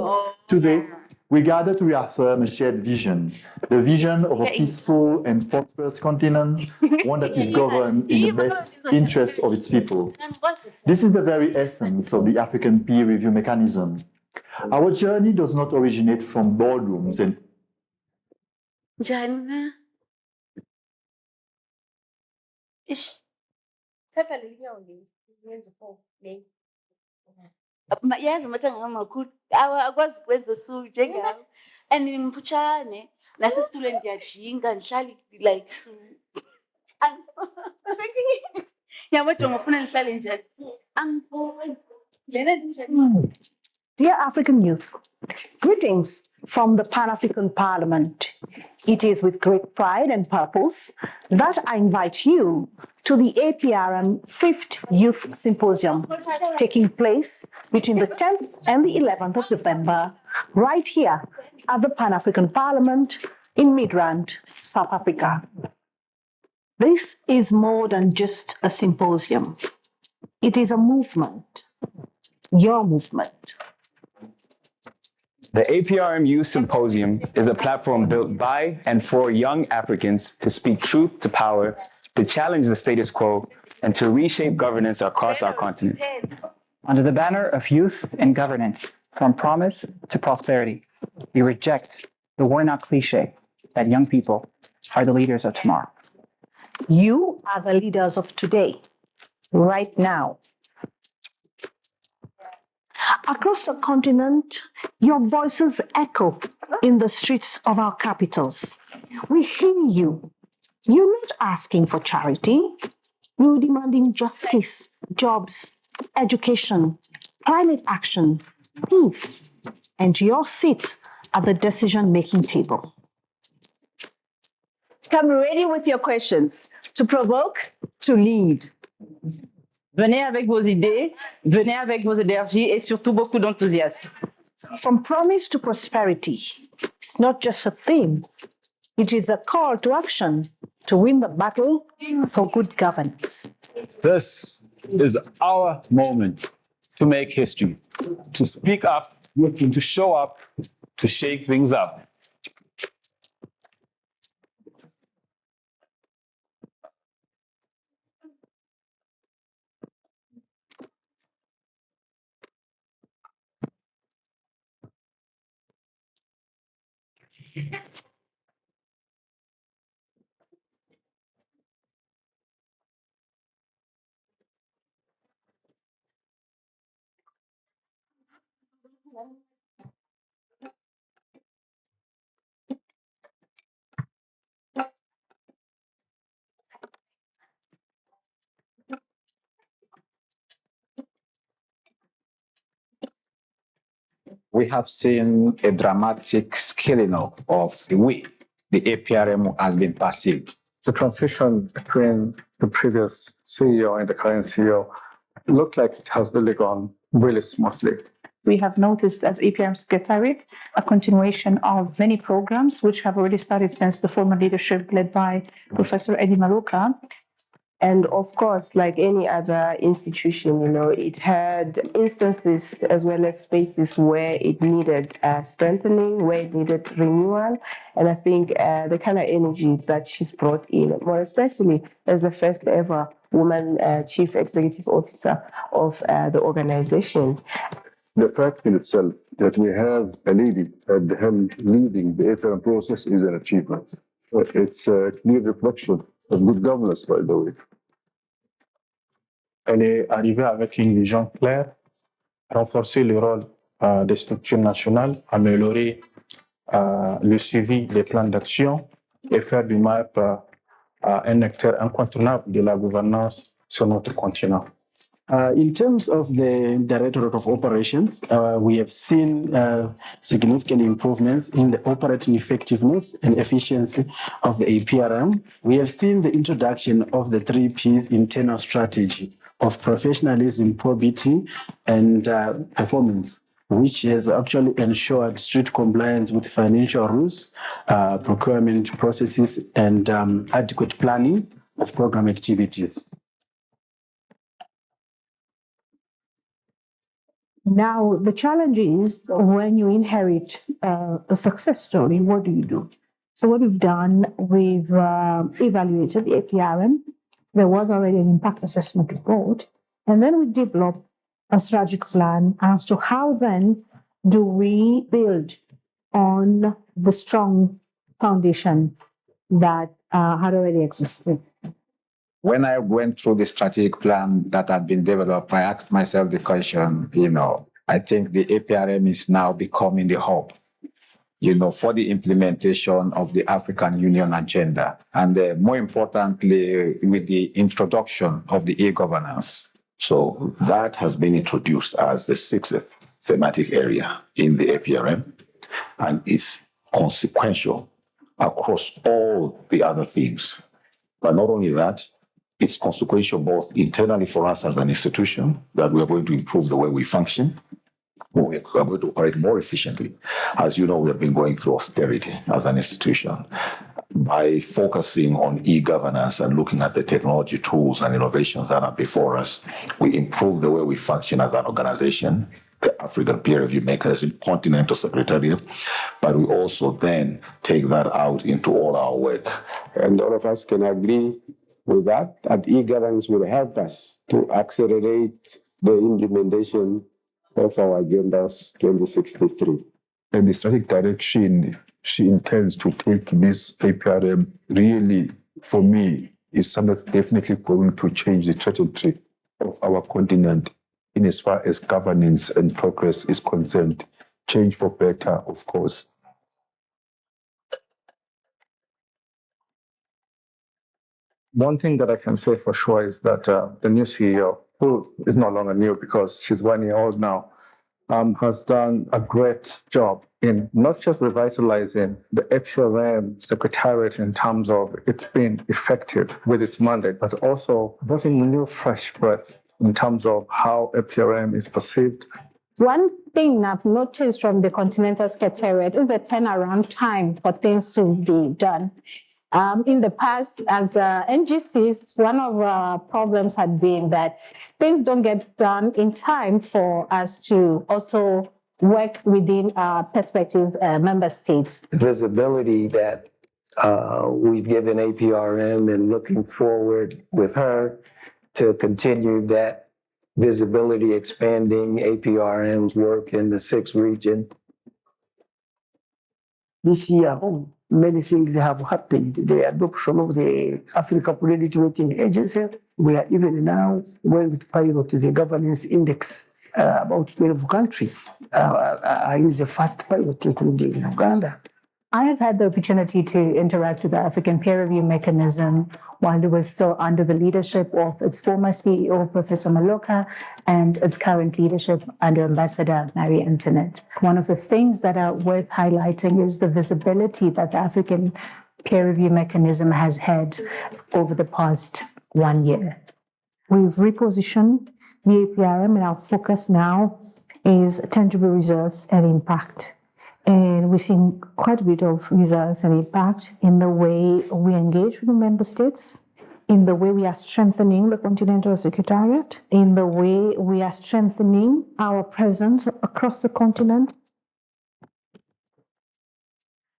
Today, We gather to reaffirm a shared vision, the vision of a peaceful and prosperous continent, one that is governed in the best interests of its people. This is the very essence of the African peer review mechanism. Our journey does not originate from boardrooms and Njani? Ish. Sasa ngenza le. Yazi mathe ngamakhulu akwazi ukwenza su njengawo. And ngimphutshane nasesitulweni ngiyajinga ngihlali like su. Yabona ngofuna nihlale njani? Angiboni. Lena njani? Dear African youth, greetings from the Pan-African Parliament. It is with great pride and purpose that I invite you to the APRM 5th Youth Symposium, taking place between the 10th and the 11th of November, right here at the Pan-African Parliament in Midrand, South Africa. This is more than just a symposium. It is a movement, your movement. The APRM Youth Symposium is a platform built by and for young Africans to speak truth to power, to challenge the status quo, and to reshape governance across our continent. Under the banner of youth and governance, from promise to prosperity, we reject the worn-out cliche that young people are the leaders of tomorrow. You are the leaders of today, right now. Across the continent, your voices echo in the streets of our capitals. We hear you. You're not asking for charity. You're demanding justice, jobs, education, climate action, peace, and your seat at the decision-making table. Come ready with your questions, to provoke, to lead. Venez avec vos idées, venez avec vos énergies et surtout beaucoup d'enthousiasme. From promise to prosperity, it's not just a theme. It is a call to action to win the battle for good governance. this is our moment to make history, to speak up, to show up, to shake things up. We have seen a dramatic scaling up of the way the APRM has been perceived. The transition between the previous CEO and the current CEO looked like it has really gone really smoothly. We have noticed as APRM Secretariat a continuation of many programs which have already started since the former leadership led by Professor Eddie Maluka. And of course, like any other institution, it had instances as well as spaces where it needed strengthening, where it needed renewal. And I think the kind of energy that she's brought in, more especially as the first ever woman chief executive officer of the organization. The fact in itself that we have a lady at the helm leading the APRM process is an achievement. It's a clear reflection of good governance, by the way. Elle est arrivée avec une vision claire, renforcer le rôle des structures nationales, améliorer le suivi des plans d'action et faire du MAP un acteur incontournable de la gouvernance sur notre continent. In terms of the Directorate of Operations, we have seen significant improvements in the operating effectiveness and efficiency of the APRM. We have seen the introduction of the 3 Ps internal strategy of professionalism, probity, and performance, which has actually ensured strict compliance with financial rules, procurement processes, and adequate planning of program activities. Now, the challenge is when you inherit a success story, what do you do? So what we've done, we've evaluated the APRM. There was already an impact assessment report. And then we developed a strategic plan as to how then do we build on the strong foundation that had already existed. When I went through the strategic plan that had been developed, I asked myself the question, I think the APRM is now becoming the hub, for the implementation of the African Union agenda. And more importantly, with the introduction of the e-governance. So that has been introduced as the sixth thematic area in the APRM, and it's consequential across all the other themes. But not only that, it's consequential both internally for us as an institution, that we are going to improve the way we function, we are going to operate more efficiently. As you know, we have been going through austerity as an institution. By focusing on e-governance and looking at the technology tools and innovations that are before us, we improve the way we function as an organization, the African Peer Review Mechanism, Continental Secretariat, but we also then take that out into all our work. And all of us can agree with that e-governance will help us to accelerate the implementation of our Agendas 2063. And the strategic direction she intends to take this APRM really, for me, is something that's definitely going to change the trajectory of our continent in as far as governance and progress is concerned. Change for better, of course. One thing that I can say for sure is that the new CEO, who is no longer new because she's 1 year old now, has done a great job in not just revitalizing the APRM Secretariat in terms of it's been effective with its mandate, but also bringing a new fresh breath in terms of how APRM is perceived. One thing I've noticed from the Continental Secretariat is the turnaround time for things to be done. In the past, as NGCs, one of our problems had been that things don't get done in time for us to also work within our prospective member states. Visibility that we've given APRM and looking forward with her to continue that visibility, expanding APRM's work in the 6th region. This year, many things have happened. The adoption of the Africa Credit Rating Agency. We are even now going to pilot the governance index. About 12 countries are in the first pilot, including Uganda. I have had the opportunity to interact with the African Peer Review Mechanism while it was still under the leadership of its former CEO, Professor Maloka, and its current leadership under Ambassador Marie Antoinette. One of the things that are worth highlighting is the visibility that the African Peer Review Mechanism has had over the past 1 year. We've repositioned the APRM, and our focus now is tangible results and impact. And we're seeing quite a bit of results and impact in the way we engage with the member states, in the way we are strengthening the Continental Secretariat, in the way we are strengthening our presence across the continent.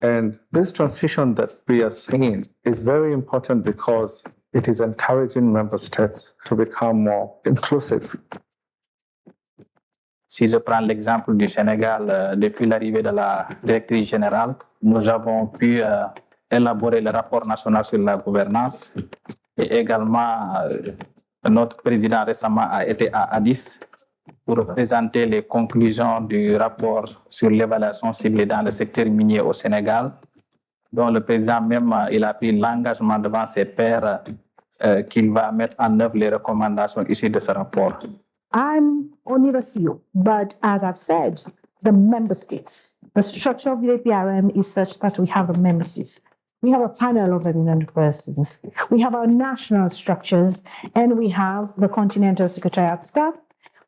And this transition that we are seeing is very important because it is encouraging member states to become more inclusive. Si je prends l'exemple du Sénégal, depuis l'arrivée de la directrice générale, nous avons pu élaborer le rapport national sur la gouvernance et également notre président récemment a été à Addis pour présenter les conclusions du rapport sur l'évaluation ciblée dans le secteur minier au Sénégal, dont le président même il a pris l'engagement devant ses pairs qu'il va mettre en œuvre les recommandations issues de ce rapport. I'm only the CEO, but as I've said, the member states, the structure of the APRM is such that we have the member states. We have a panel of 100 persons. We have our national structures, and we have the Continental Secretariat staff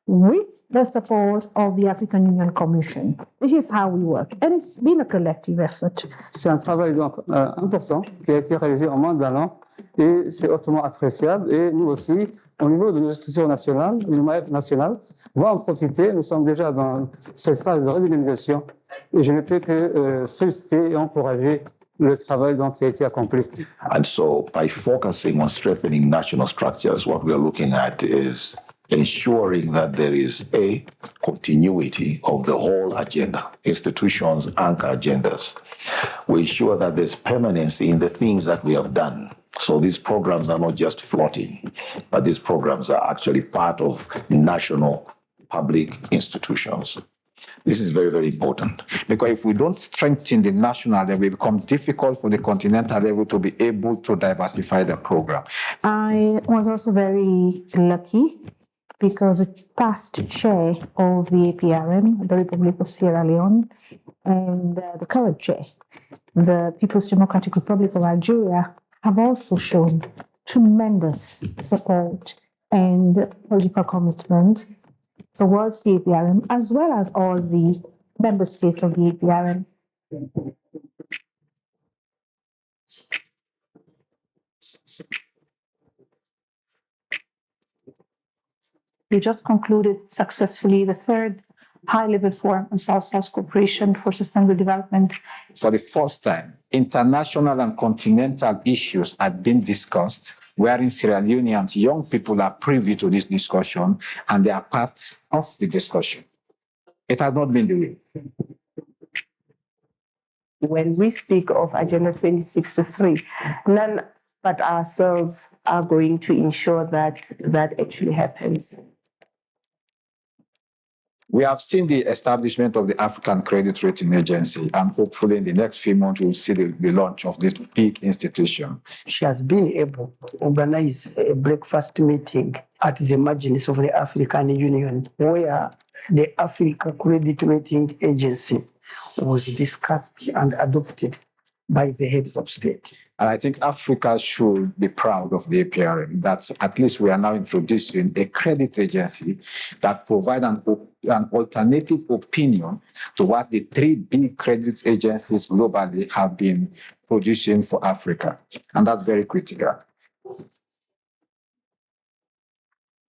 with the support of the African Union Commission. This is how we work, and it's been a collective effort. C'est un travail donc important qui a été réalisé en moins d'1 an, et c'est hautement appréciable. Et nous aussi, au niveau de l'institution nationale, du MAEF national, va en profiter. Nous sommes déjà dans cette phase de redynamisation et je ne peux que féliciter et encourager le travail donc, qui a été accompli. And so, by focusing on strengthening national structures, what we are looking at is ensuring that there is a continuity of the whole agenda. Institutions anchor agendas. We ensure that there's permanency in the things that we have done. So these programs are not just floating, but these programs are actually part of national public institutions. This is very, very important. Because if we don't strengthen the national level, it will become difficult for the continental level to be able to diversify the program. I was also very lucky because the past chair of the APRM, the Republic of Sierra Leone, and the current chair, the People's Democratic Republic of Nigeria, have also shown tremendous support and political commitment towards the APRM, as well as all the member states of the APRM. We just concluded successfully the third high-level forum on South-South cooperation for sustainable development. For the first time, international and continental issues had been discussed, wherein Sierra Leoneans, young people are privy to this discussion and they are part of the discussion. It has not been the way. When we speak of Agenda 2063, none but ourselves are going to ensure that that actually happens. We have seen the establishment of the African Credit Rating Agency, and hopefully in the next few months, we'll see the launch of this big institution. She has been able to organize a breakfast meeting at the margins of the African Union, where the Africa Credit Rating Agency was discussed and adopted by the heads of state. And I think Africa should be proud of the APRM, that at least we are now introducing a credit agency that provides an alternative opinion to what the three big credit agencies globally have been producing for Africa. And that's very critical.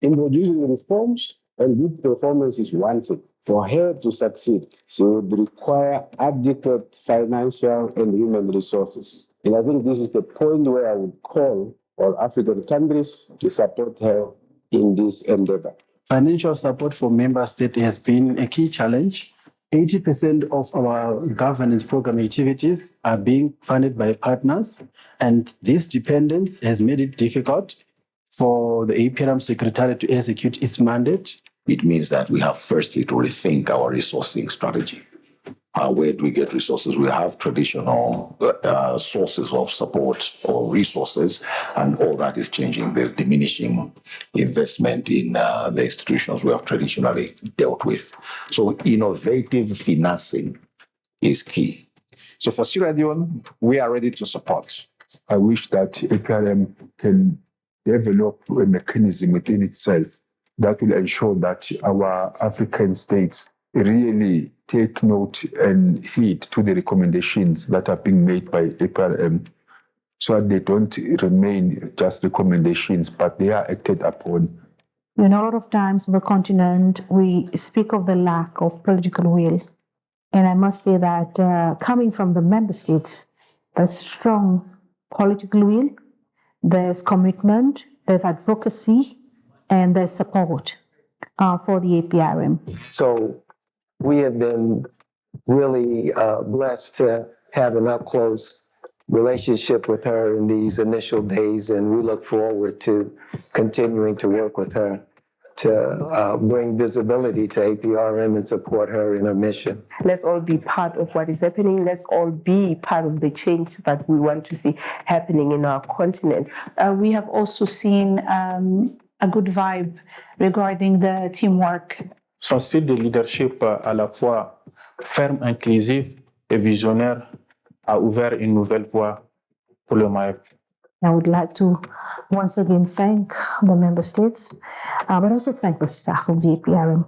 Introducing reforms and good performance is one thing. For her to succeed, she would require adequate financial and human resources. And I think this is the point where I would call all African countries to support her in this endeavor. Financial support for member states has been a key challenge. 80% of our governance program activities are being funded by partners, and this dependence has made it difficult for the APRM Secretariat to execute its mandate. It means that we have firstly to rethink our resourcing strategy. Where do we get resources? We have traditional sources of support or resources, and all that is changing. There's diminishing investment in the institutions we have traditionally dealt with. So innovative financing is key. So for Sierra Leone, we are ready to support. I wish that APRM can develop a mechanism within itself that will ensure that our African states really take note and heed to the recommendations that are being made by APRM, so that they don't remain just recommendations, but they are acted upon. You know, a lot of times on the continent, we speak of the lack of political will. And I must say that coming from the member states, there's strong political will, there's commitment, there's advocacy, and there's support for the APRM. So we have been really blessed to have an up-close relationship with her in these initial days, and we look forward to continuing to work with her to bring visibility to APRM and support her in her mission. Let's all be part of what is happening. Let's all be part of the change that we want to see happening in our continent. We have also seen a good vibe regarding the teamwork. Son style de leadership à la fois ferme, inclusif et visionnaire a ouvert une nouvelle voie pour le Maroc. I would like to once again thank the member states, but also thank the staff of the APRM.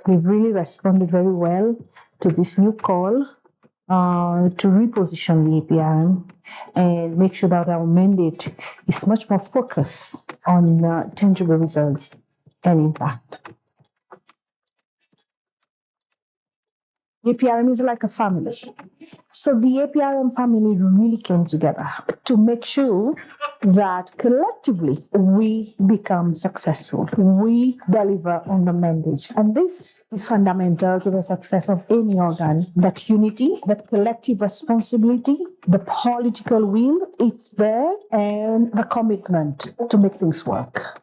They've really responded very well to this new call to reposition the APRM and make sure that our mandate is much more focused on tangible results and impact. APRM is like a family. So the APRM family really came together to make sure that collectively we become successful. We deliver on the mandate. And this is fundamental to the success of any organ. That unity, that collective responsibility, the political will, it's there, and the commitment to make things work.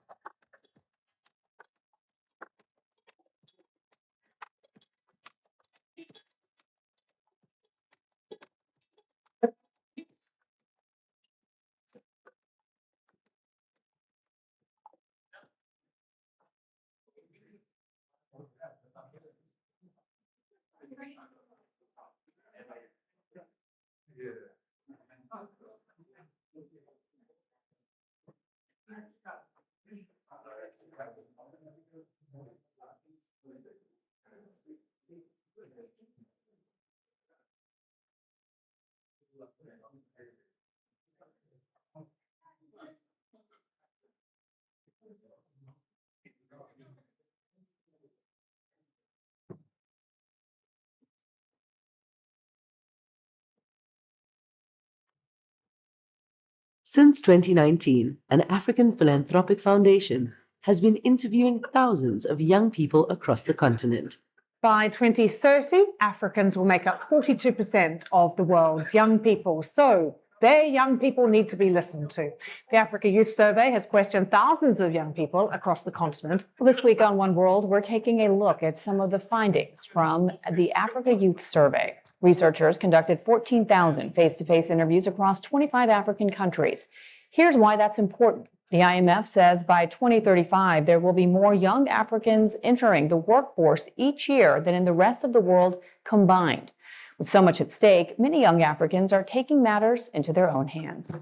Since 2019, an African philanthropic foundation has been interviewing thousands of young people across the continent. By 2030, Africans will make up 42% of the world's young people. So their young people need to be listened to. The Africa Youth Survey has questioned thousands of young people across the continent. Well, this week on One World, we're taking a look at some of the findings from the Africa Youth Survey. Researchers conducted 14,000 face-to-face interviews across 25 African countries. Here's why that's important. The IMF says by 2035, there will be more young Africans entering the workforce each year than in the rest of the world combined. With so much at stake, many young Africans are taking matters into their own hands.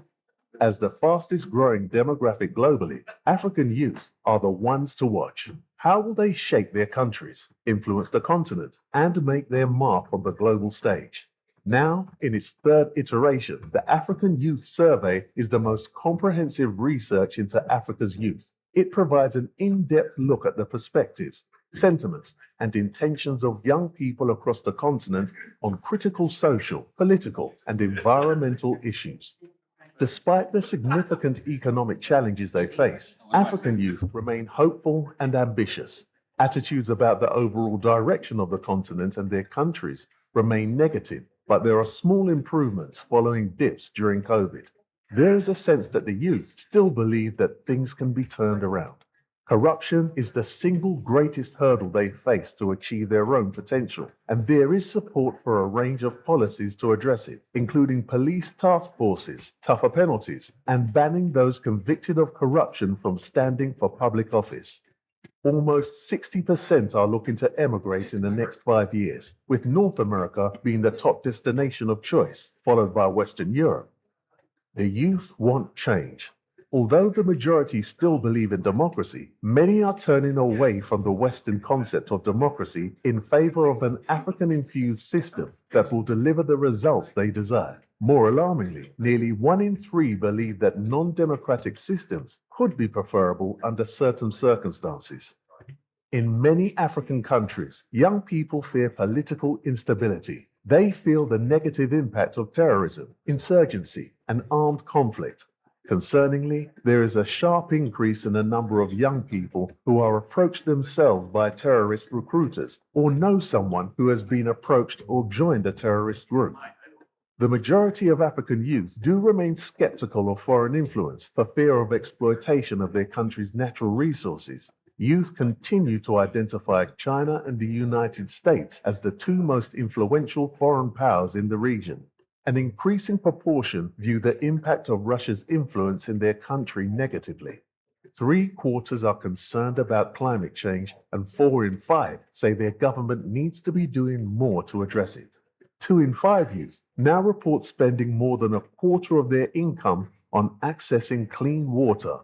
As the fastest growing demographic globally, African youth are the ones to watch. How will they shape their countries, influence the continent, and make their mark on the global stage? Now, in its third iteration, the African Youth Survey is the most comprehensive research into Africa's youth. It provides an in-depth look at the perspectives, sentiments, and intentions of young people across the continent on critical social, political, and environmental issues. Despite the significant economic challenges they face, African youth remain hopeful and ambitious. Attitudes about the overall direction of the continent and their countries remain negative, but there are small improvements following dips during COVID. There is a sense that the youth still believe that things can be turned around. Corruption is the single greatest hurdle they face to achieve their own potential, and there is support for a range of policies to address it, including police task forces, tougher penalties, and banning those convicted of corruption from standing for public office. Almost 60% are looking to emigrate in the next 5 years, with North America being the top destination of choice, followed by Western Europe. The youth want change. Although the majority still believe in democracy, many are turning away from the Western concept of democracy in favor of an African-infused system that will deliver the results they desire. More alarmingly, nearly 1 in 3 believe that non-democratic systems could be preferable under certain circumstances. In many African countries, young people fear political instability. They feel the negative impact of terrorism, insurgency, and armed conflict. Concerningly, there is a sharp increase in the number of young people who are approached themselves by terrorist recruiters or know someone who has been approached or joined a terrorist group. The majority of African youth do remain skeptical of foreign influence for fear of exploitation of their country's natural resources. Youth continue to identify China and the United States as the 2 most influential foreign powers in the region. An increasing proportion view the impact of Russia's influence in their country negatively. 3/4 are concerned about climate change, and 4 in 5 say their government needs to be doing more to address it. 2 in 5 youth now report spending more than 1/4 of their income on accessing clean water.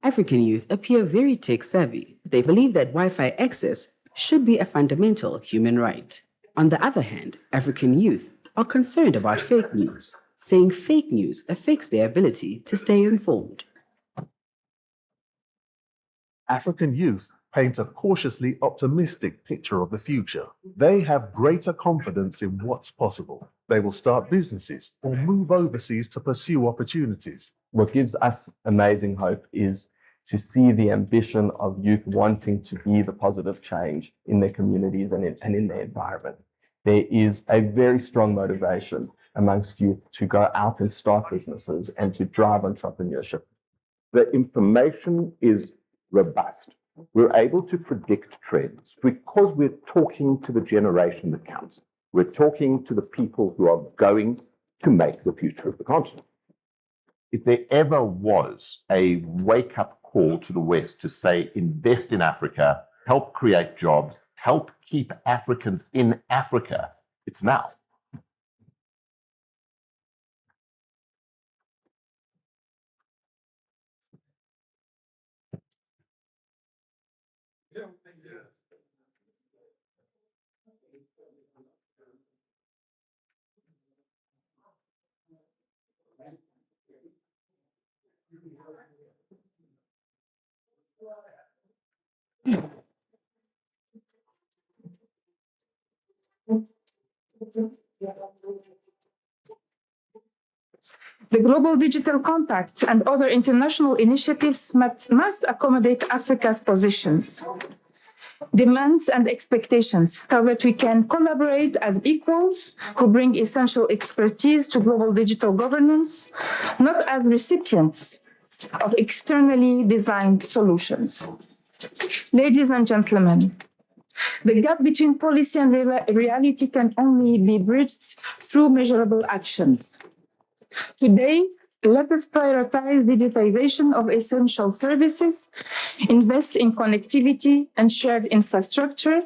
African youth appear very tech-savvy. They believe that Wi-Fi access should be a fundamental human right. On the other hand, African youth are concerned about fake news, saying fake news affects their ability to stay informed. African youth paint a cautiously optimistic picture of the future. They have greater confidence in what's possible. They will start businesses or move overseas to pursue opportunities. What gives us amazing hope is to see the ambition of youth wanting to be the positive change in their communities and in their environment. There is a very strong motivation amongst youth to go out and start businesses and to drive entrepreneurship. The information is robust. We're able to predict trends because we're talking to the generation that counts. We're talking to the people who are going to make the future of the continent. If there ever was a wake-up call to the West to say, invest in Africa, help create jobs, help keep Africans in Africa, it's now. The Global Digital Compact and other international initiatives must accommodate Africa's positions, demands, and expectations so that we can collaborate as equals who bring essential expertise to global digital governance, not as recipients of externally designed solutions. Ladies and gentlemen, the gap between policy and reality can only be bridged through measurable actions. Today, let us prioritize digitization of essential services, invest in connectivity and shared infrastructure,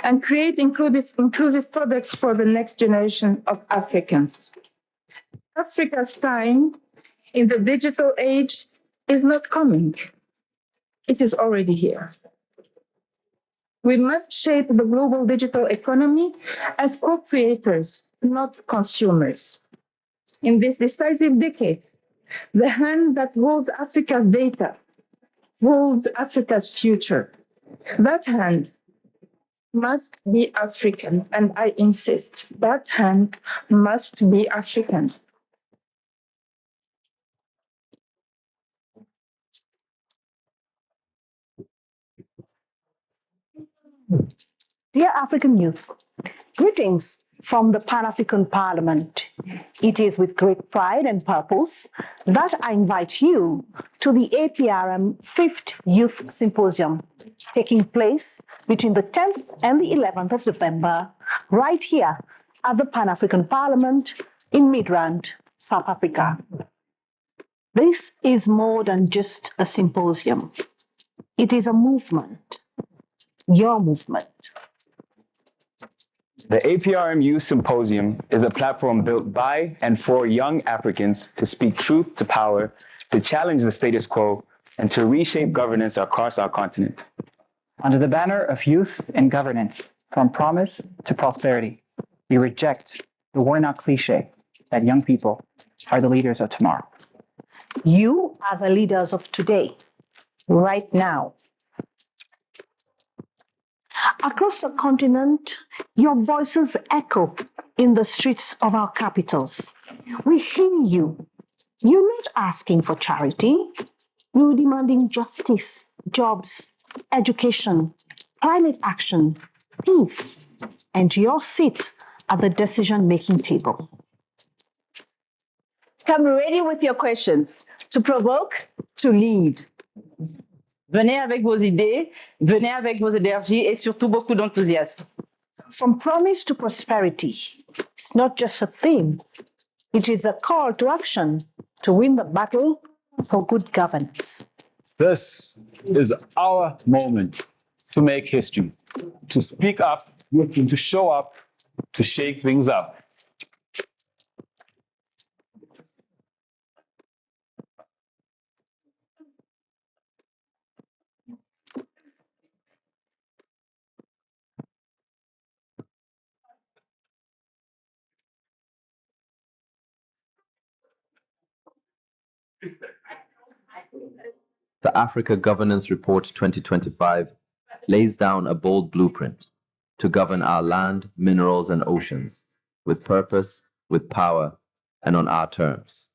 and create inclusive products for the next generation of Africans. Africa's time in the digital age is not coming. It is already here. We must shape the global digital economy as co-creators, not consumers. In this decisive decade, the hand that holds Africa's data holds Africa's future. That hand must be African, and I insist, that hand must be African. Dear African youth, greetings from the Pan-African Parliament. It is with great pride and purpose that I invite you to the APRM 5th Youth Symposium, taking place between the 10th and the 11th of November, right here at the Pan-African Parliament in Midrand, South Africa. This is more than just a symposium. It is a movement, your movement. The APRM Youth Symposium is a platform built by and for young Africans to speak truth to power, to challenge the status quo, and to reshape governance across our continent. Under the banner of youth and governance, from promise to prosperity, we reject the worn-out cliche that young people are the leaders of tomorrow. You are the leaders of today, right now. Across the continent, your voices echo in the streets of our capitals. We hear you. You're not asking for charity. You're demanding justice, jobs, education, climate action, peace, and your seat at the decision-making table. Come ready with your questions, to provoke, to lead. Venez avec vos idées, venez avec vos énergies et surtout beaucoup d'enthousiasme. From promise to prosperity, it's not just a theme. It is a call to action to win the battle for good governance. This is our moment to make history, to speak up, to show up, to shake things up. The Africa Governance Report 2025 lays down a bold blueprint to govern our land, minerals, and oceans with purpose, with power, and on our terms.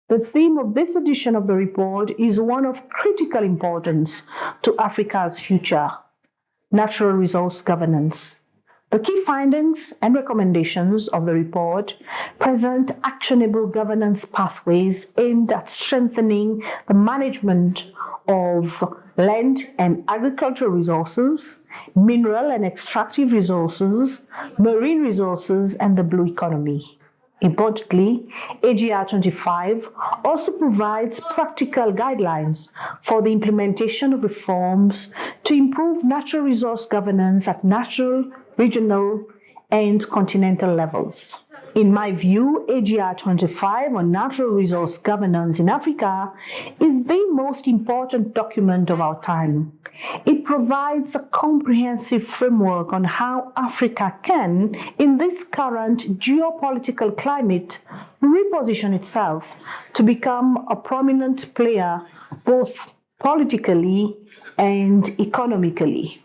The theme of this edition of the report is one of critical importance to Africa's future: natural resource governance. The key findings and recommendations of the report present actionable governance pathways aimed at strengthening the management of land and agricultural resources, mineral and extractive resources, marine resources, and the blue economy. Importantly, AGR 25 also provides practical guidelines for the implementation of reforms to improve natural resource governance at national, regional, and continental levels. In my view, AGR 25 on natural resource governance in Africa is the most important document of our time. It provides a comprehensive framework on how Africa can, in this current geopolitical climate, reposition itself to become a prominent player both politically and economically.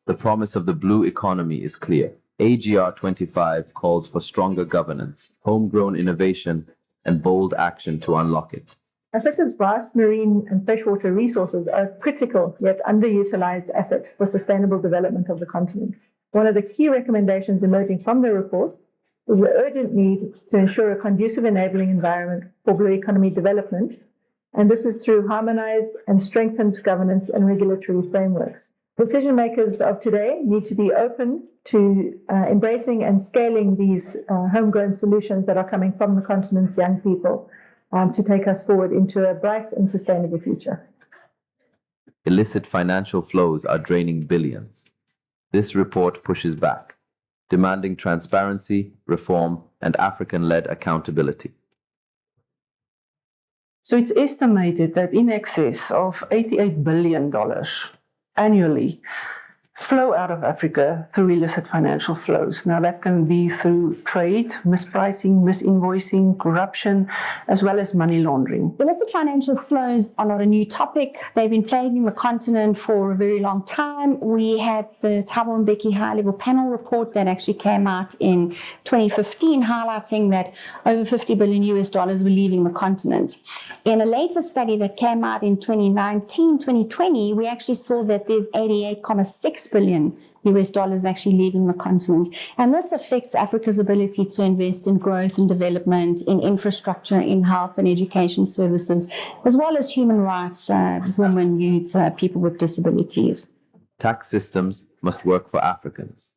The promise of the blue economy is clear. AGR 25 calls for stronger governance, homegrown innovation, and bold action to unlock it. Africa's vast marine and freshwater resources are a critical yet underutilized asset for sustainable development of the continent. One of the key recommendations emerging from the report is the urgent need to ensure a conducive enabling environment for blue economy development, and this is through harmonized and strengthened governance and regulatory frameworks. Decision makers of today need to be open to embracing and scaling these homegrown solutions that are coming from the continent's young people to take us forward into a bright and sustainable future. Illicit financial flows are draining billions. This report pushes back, demanding transparency, reform, and African-led accountability. So it's estimated that in excess of $88 billion annually flow out of Africa through illicit financial flows. Now that can be through trade, mispricing, misinvoicing, corruption, as well as money laundering. Illicit financial flows are not a new topic. They've been plaguing the continent for a very long time. We had the Thabo Mbeki high-level panel report that actually came out in 2015 highlighting that over $50 billion were leaving the continent. In a later study that came out in 2019, 2020, we actually saw that there's $88.6 billion actually leaving the continent. And this affects Africa's ability to invest in growth and development, in infrastructure, in health and education services, as well as human rights, women, youth, people with disabilities. Tax systems must work for Africans.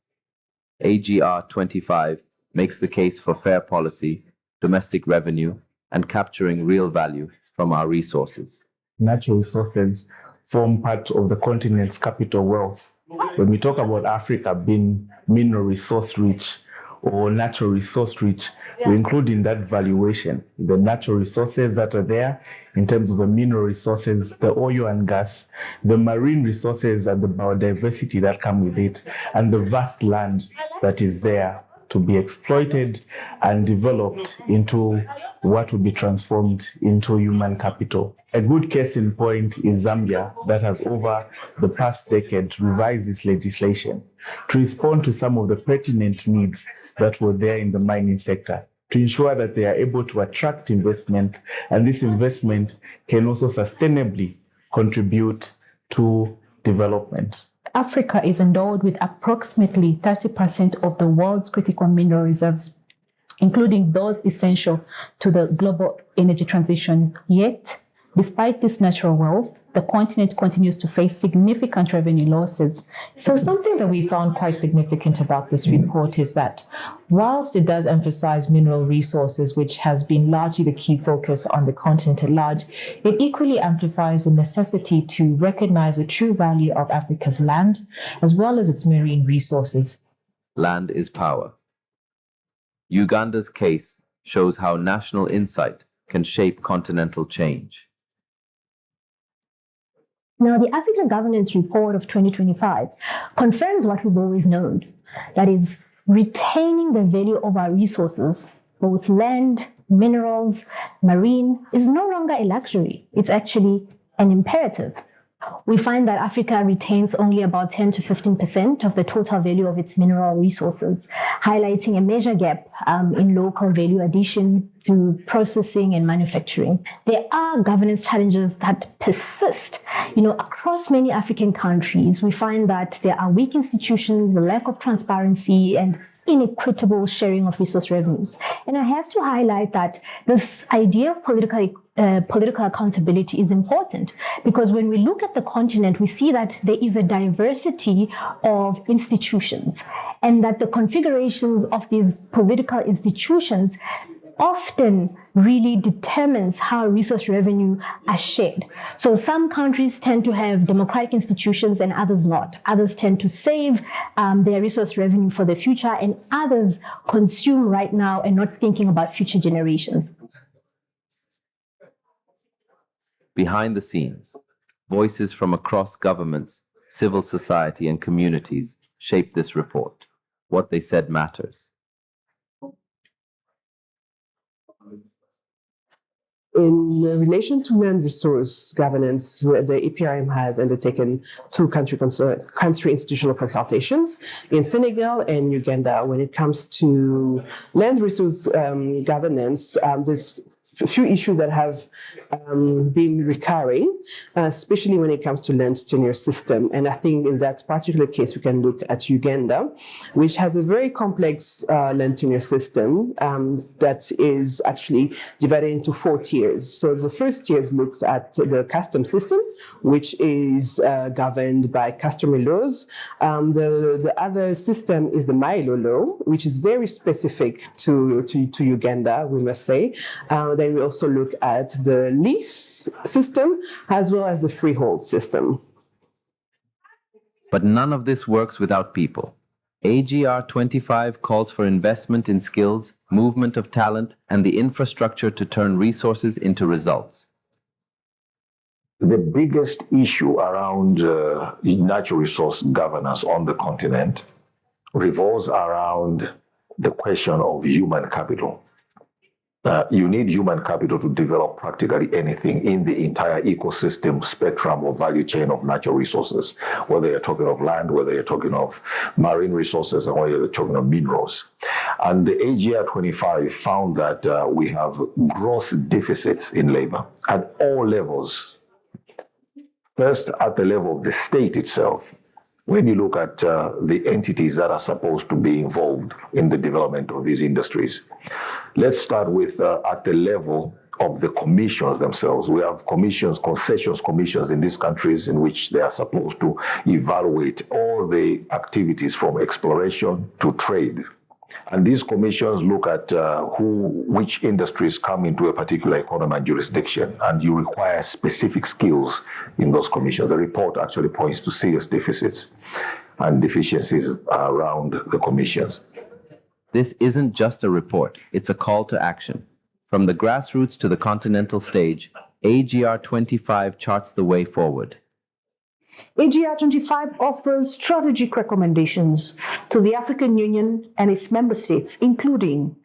AGR 25 makes the case for fair policy, domestic revenue, and capturing real value from our resources. Natural resources form part of the continent's capital wealth. When we talk about Africa being mineral resource rich or natural resource rich, we include in that valuation the natural resources that are there in terms of the mineral resources, the oil and gas, the marine resources and the biodiversity that come with it, and the vast land that is there to be exploited and developed into what will be transformed into human capital. A good case in point is Zambia, that has over the past decade revised its legislation to respond to some of the pertinent needs that were there in the mining sector, to ensure that they are able to attract investment, and this investment can also sustainably contribute to development. Africa is endowed with approximately 30% of the world's critical mineral reserves, including those essential to the global energy transition. Yet, despite this natural wealth, the continent continues to face significant revenue losses. So something that we found quite significant about this report is that whilst it does emphasize mineral resources, which has been largely the key focus on the continent at large, it equally amplifies the necessity to recognize the true value of Africa's land, as well as its marine resources. Land is power. Uganda's case shows how national insight can shape continental change. Now, the African Governance Report of 2025 confirms what we've always known, that is, retaining the value of our resources, both land, minerals, marine is no longer a luxury. It's actually an imperative. We find that Africa retains only about 10 to 15% of the total value of its mineral resources, highlighting a major gap in local value addition through processing and manufacturing. There are governance challenges that persist. Across many African countries, we find that there are weak institutions, a lack of transparency, and inequitable sharing of resource revenues. And I have to highlight that this idea of political accountability is important, because when we look at the continent, we see that there is a diversity of institutions, and that the configurations of these political institutions often really determines how resource revenue are shared. So some countries tend to have democratic institutions and others not. Others tend to save their resource revenue for the future, and others consume right now and not thinking about future generations. Behind the scenes, voices from across governments, civil society, and communities shape this report. What they said matters. In relation to land resource governance, the APRM has undertaken two country institutional consultations in Senegal and Uganda. When it comes to land resource governance, there's a few issues that have been recurring, especially when it comes to land tenure system. And I think in that particular case, we can look at Uganda, which has a very complex land tenure system that is actually divided into 4 tiers. So the first tier looks at the custom system, which is governed by customary laws. The other system is the Milo law, which is very specific to Uganda, we must say. Then we also look at the lease system as well as the freehold system. But none of this works without people. AGR 25 calls for investment in skills, movement of talent, and the infrastructure to turn resources into results. The biggest issue around natural resource governance on the continent revolves around the question of human capital. You need human capital to develop practically anything in the entire ecosystem spectrum of value chain of natural resources, whether you're talking of land, whether you're talking of marine resources, or whether you're talking of minerals. And the AGR 25 found that we have gross deficits in labor at all levels. First, at the level of the state itself, when you look at the entities that are supposed to be involved in the development of these industries. Let's start with at the level of the commissions themselves. We have commissions, concessions commissions in these countries in which they are supposed to evaluate all the activities from exploration to trade. And these commissions look at which industries come into a particular economy and jurisdiction, and you require specific skills in those commissions. The report actually points to serious deficits and deficiencies around the commissions. This isn't just a report, it's a call to action. From the grassroots to the continental stage, AGR 25 charts the way forward. AGR 25 offers strategic recommendations to the African Union and its member states, including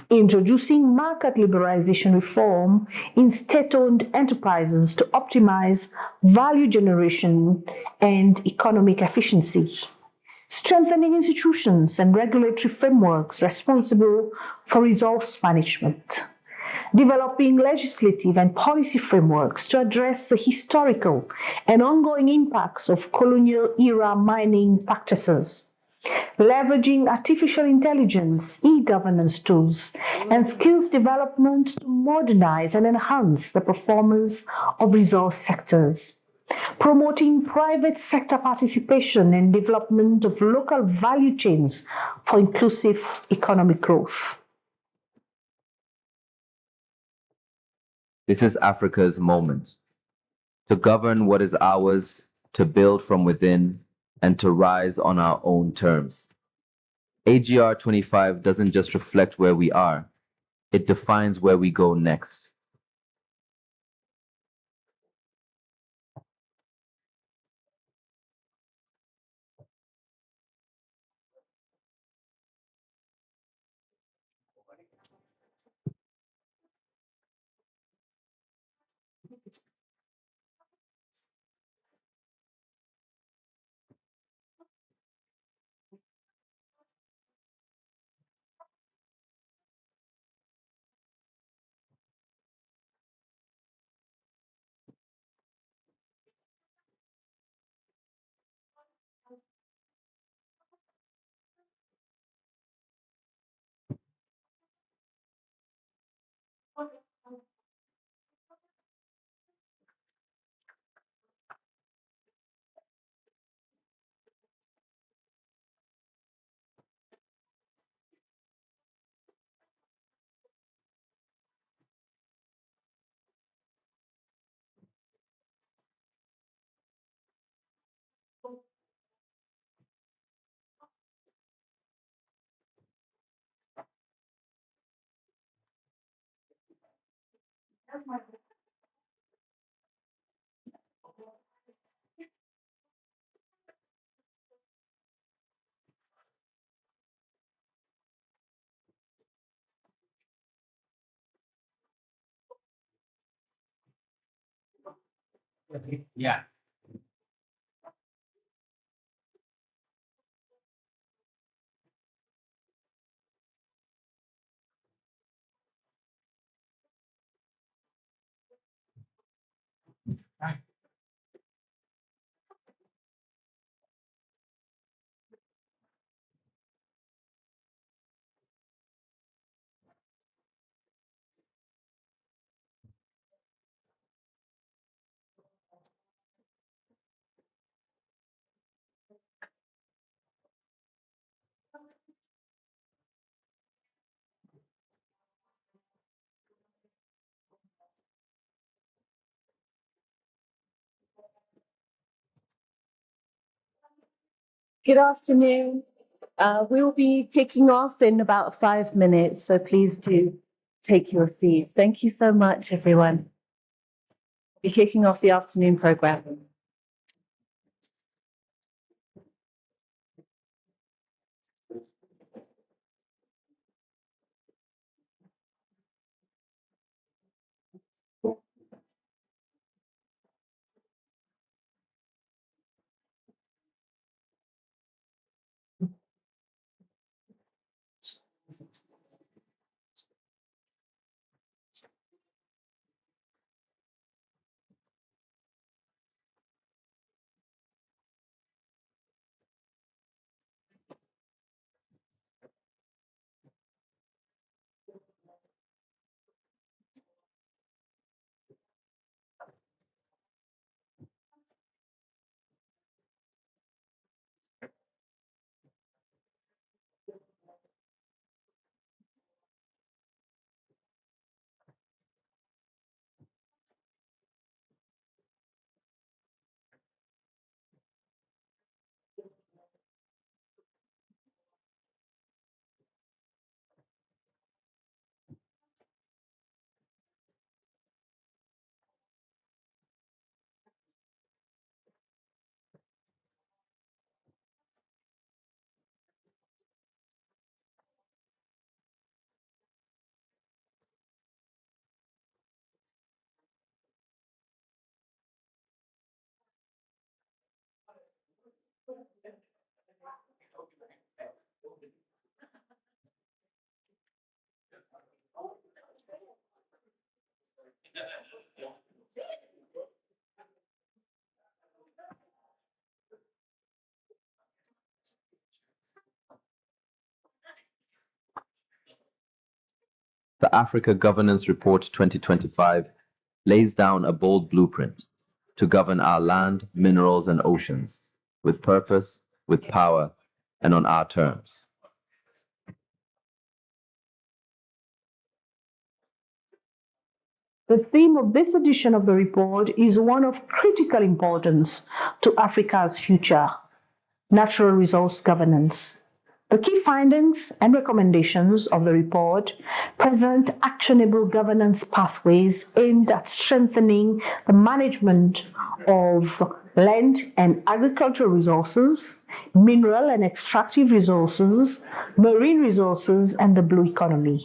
introducing market liberalization reform in state-owned enterprises to optimize value generation and economic efficiency, strengthening institutions and regulatory frameworks responsible for resource management, developing legislative and policy frameworks to address the historical and ongoing impacts of colonial-era mining practices, leveraging artificial intelligence, e-governance tools, and skills development to modernize and enhance the performance of resource sectors, promoting private sector participation and development of local value chains for inclusive economic growth. This is Africa's moment. To govern what is ours, to build from within, and to rise on our own terms. AGR 25 doesn't just reflect where we are, it defines where we go next. Yeah. Good afternoon. We'll be kicking off in about 5 minutes, so please do take your seats. Thank you so much, everyone. We're kicking off the afternoon program. The Africa Governance Report 2025 lays down a bold blueprint to govern our land, minerals, and oceans with purpose, with power, and on our terms. The theme of this edition of the report is one of critical importance to Africa's future: natural resource governance. The key findings and recommendations of the report present actionable governance pathways aimed at strengthening the management of land and agricultural resources, mineral and extractive resources, marine resources, and the blue economy.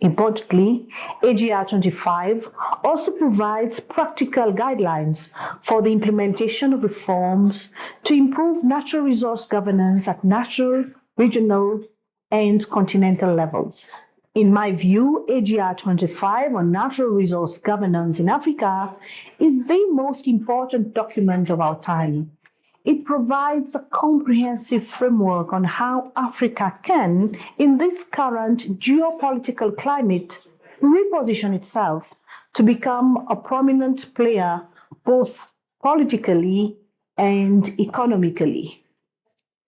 Importantly, AGR 25 also provides practical guidelines for the implementation of reforms to improve natural resource governance at national, regional, and continental levels. In my view, AGR 25 on natural resource governance in Africa is the most important document of our time. It provides a comprehensive framework on how Africa can, in this current geopolitical climate, reposition itself to become a prominent player both politically and economically.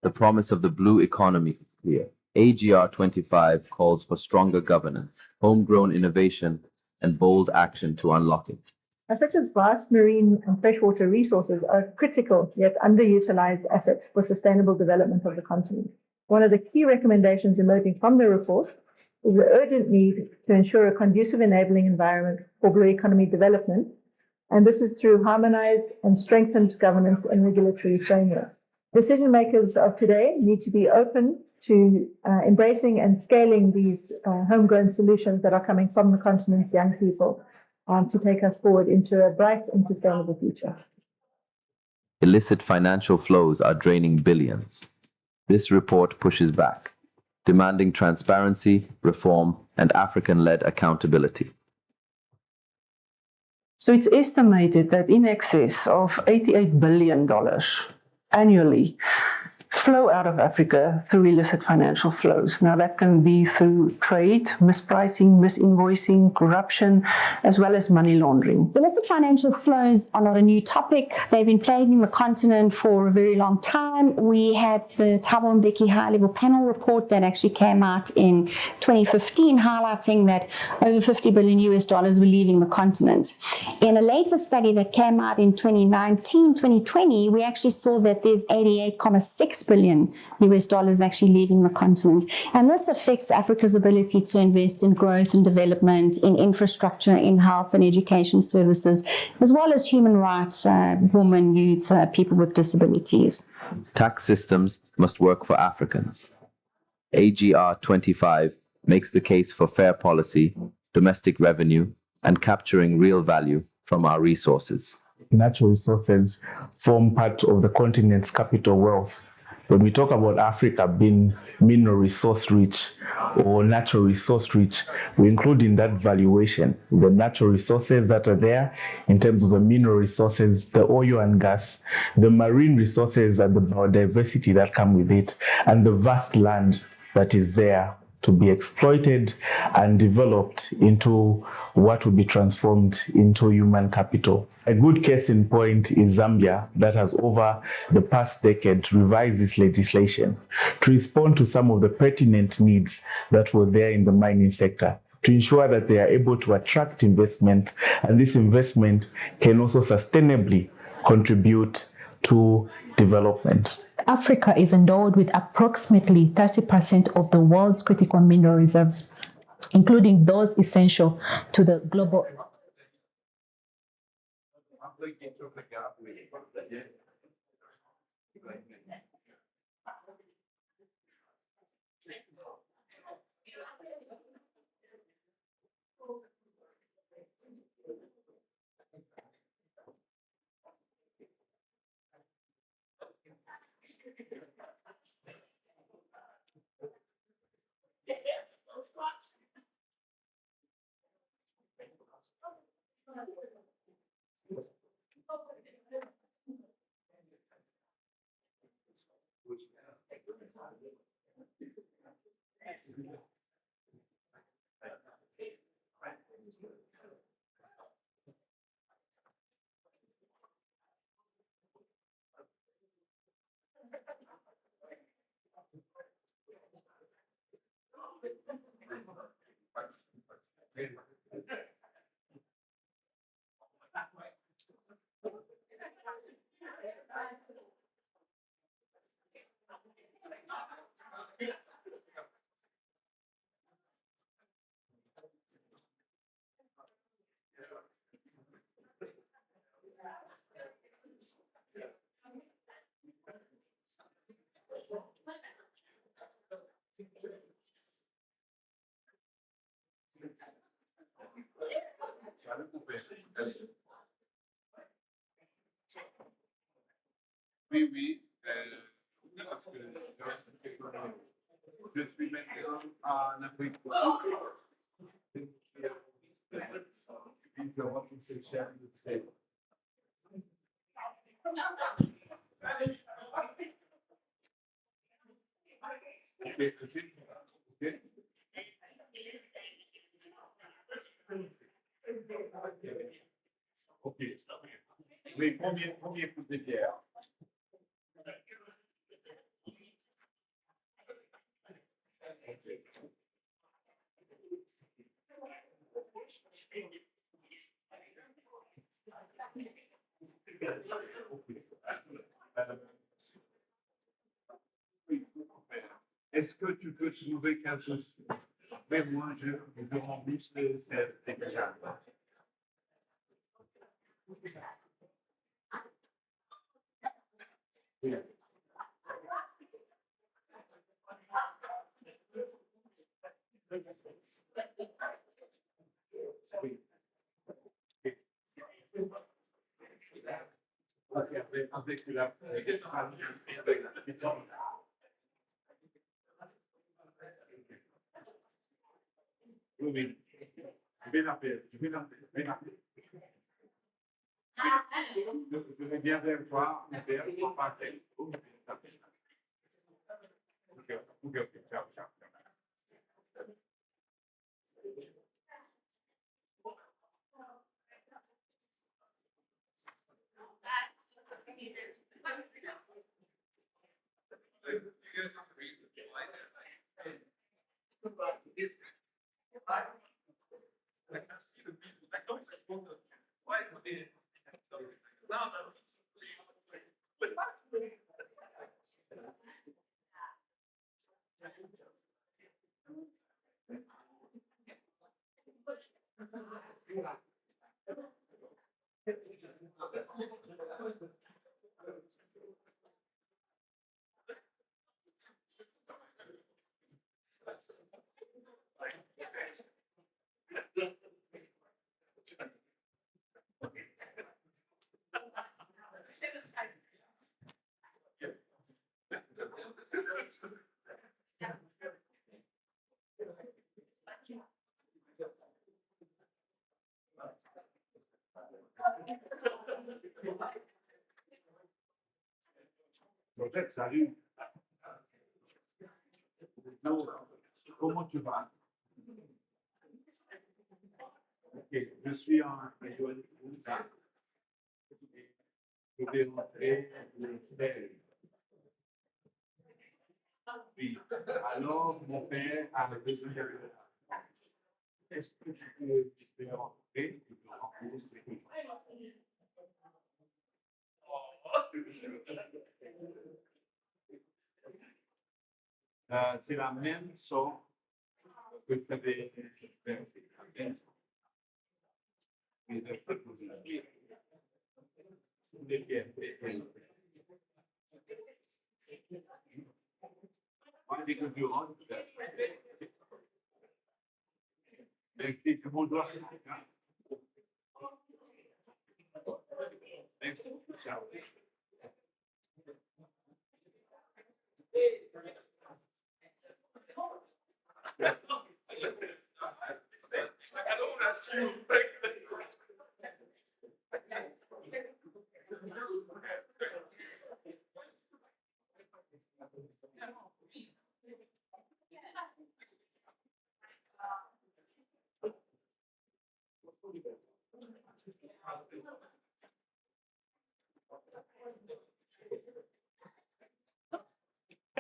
The promise of the blue economy is clear. AGR 25 calls for stronger governance, homegrown innovation, and bold action to unlock it. Africa's vast marine and freshwater resources are a critical yet underutilized asset for sustainable development of the continent. One of the key recommendations emerging from the report There's an urgent need to ensure a conducive enabling environment for blue economy development, and this is through harmonized and strengthened governance and regulatory frameworks. Decision makers of today need to be open to embracing and scaling these homegrown solutions that are coming from the continent's young people to take us forward into a bright and sustainable future. Illicit financial flows are draining billions. This report pushes back, demanding transparency, reform, and African-led accountability. So it's estimated that in excess of $88 billion annually flow out of Africa through illicit financial flows. Now that can be through trade, mispricing, misinvoicing, corruption, as well as money laundering. Illicit financial flows are not a new topic. They've been plaguing the continent for a very long time. We had the Thabo Mbeki high-level panel report that actually came out in 2015 highlighting that over $50 billion were leaving the continent. In a later study that came out in 2019, 2020, we actually saw that there's $88.6 billion actually leaving the continent. And this affects Africa's ability to invest in growth and development, in infrastructure, in health and education services, as well as human rights, women, youth, people with disabilities. Tax systems must work for Africans. AGR 25 makes the case for fair policy, domestic revenue, and capturing real value from our resources. Natural resources form part of the continent's capital wealth. When we talk about Africa being mineral resource rich or natural resource rich, we include in that valuation the natural resources that are there in terms of the mineral resources, the oil and gas, the marine resources and the biodiversity that come with it, and the vast land that is there to be exploited and developed into what will be transformed into human capital. A good case in point is Zambia, that has over the past decade revised its legislation to respond to some of the pertinent needs that were there in the mining sector, to ensure that they are able to attract investment, and this investment can also sustainably contribute to development. Africa is endowed with approximately 30% of the world's critical mineral reserves, including those essential to the global. Je suis maintenant en Afrique du Sud. Ok. Oui, combien coûte de pierre? Est-ce que tu peux trouver quelque chose Mais moi, je remplis cette déclaration. Avec la oui, je vais l'appeler, je vais l'appeler. Je vais bien voir, pour parler. Ok, ciao, ciao. Project, salut. Comment tu vas? Okay, je suis en UNITA. Je vais montrer l'expert. Oui. Alors, mon père a besoin de. Est-ce que tu peux rentrer? Tu peux rentrer. C'est la même chose que tu avais fait.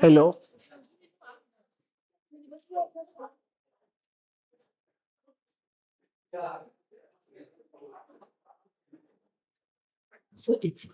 Hello. So it's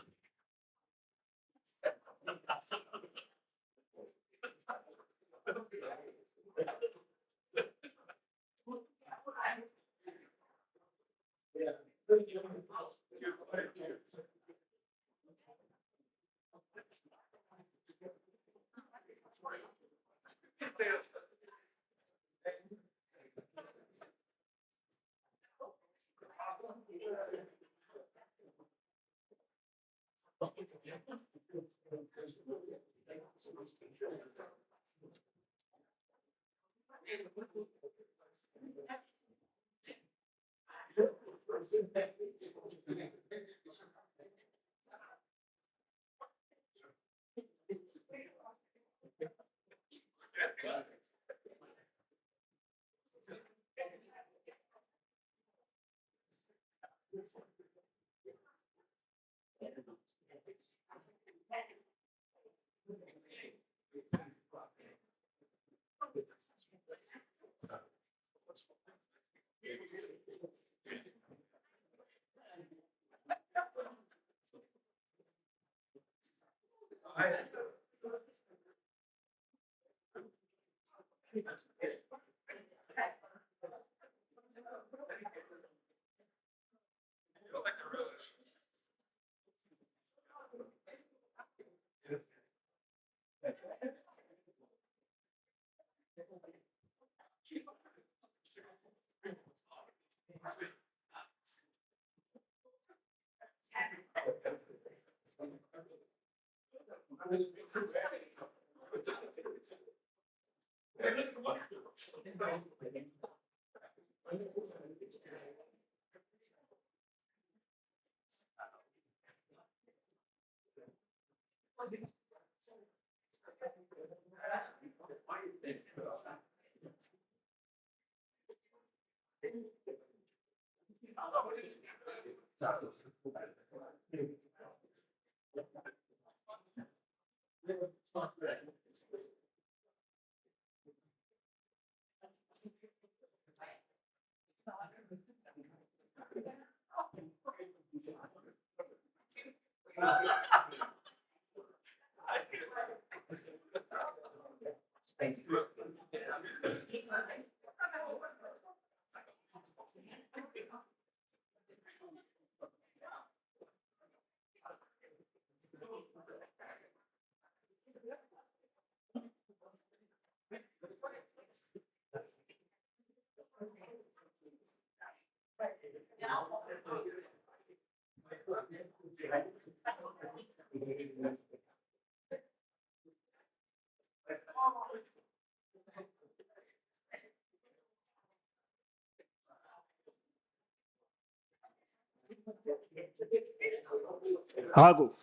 Rago.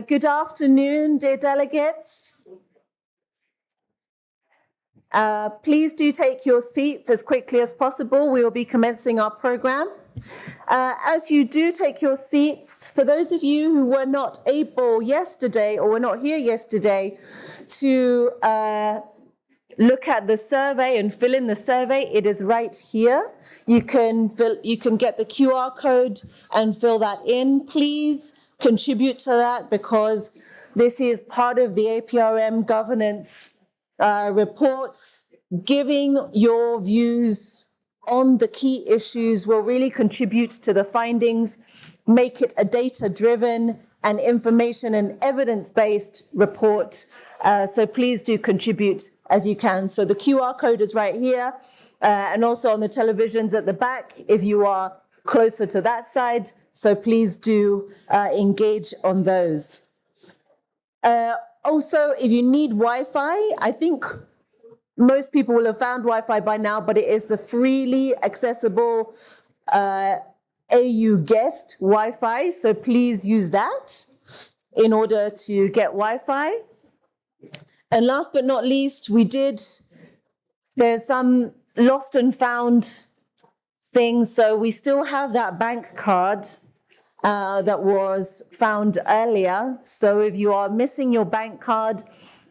Good afternoon, dear delegates. Please do take your seats as quickly as possible. We will be commencing our program. As you do take your seats, for those of you who were not able yesterday or were not here yesterday to look at the survey and fill in the survey, it is right here. You can get the QR code and fill that in. Please contribute to that because this is part of the APRM governance reports. Giving your views on the key issues will really contribute to the findings, make it a data-driven and information and evidence-based report. So please do contribute as you can. So the QR code is right here and also on the televisions at the back if you are closer to that side. So please do engage on those. Also, if you need Wi-Fi, I think most people will have found Wi-Fi by now, but it is the freely accessible AU Guest Wi-Fi. So please use that in order to get Wi-Fi. And last but not least, there's some lost and found things. So we still have that bank card that was found earlier. So if you are missing your bank card,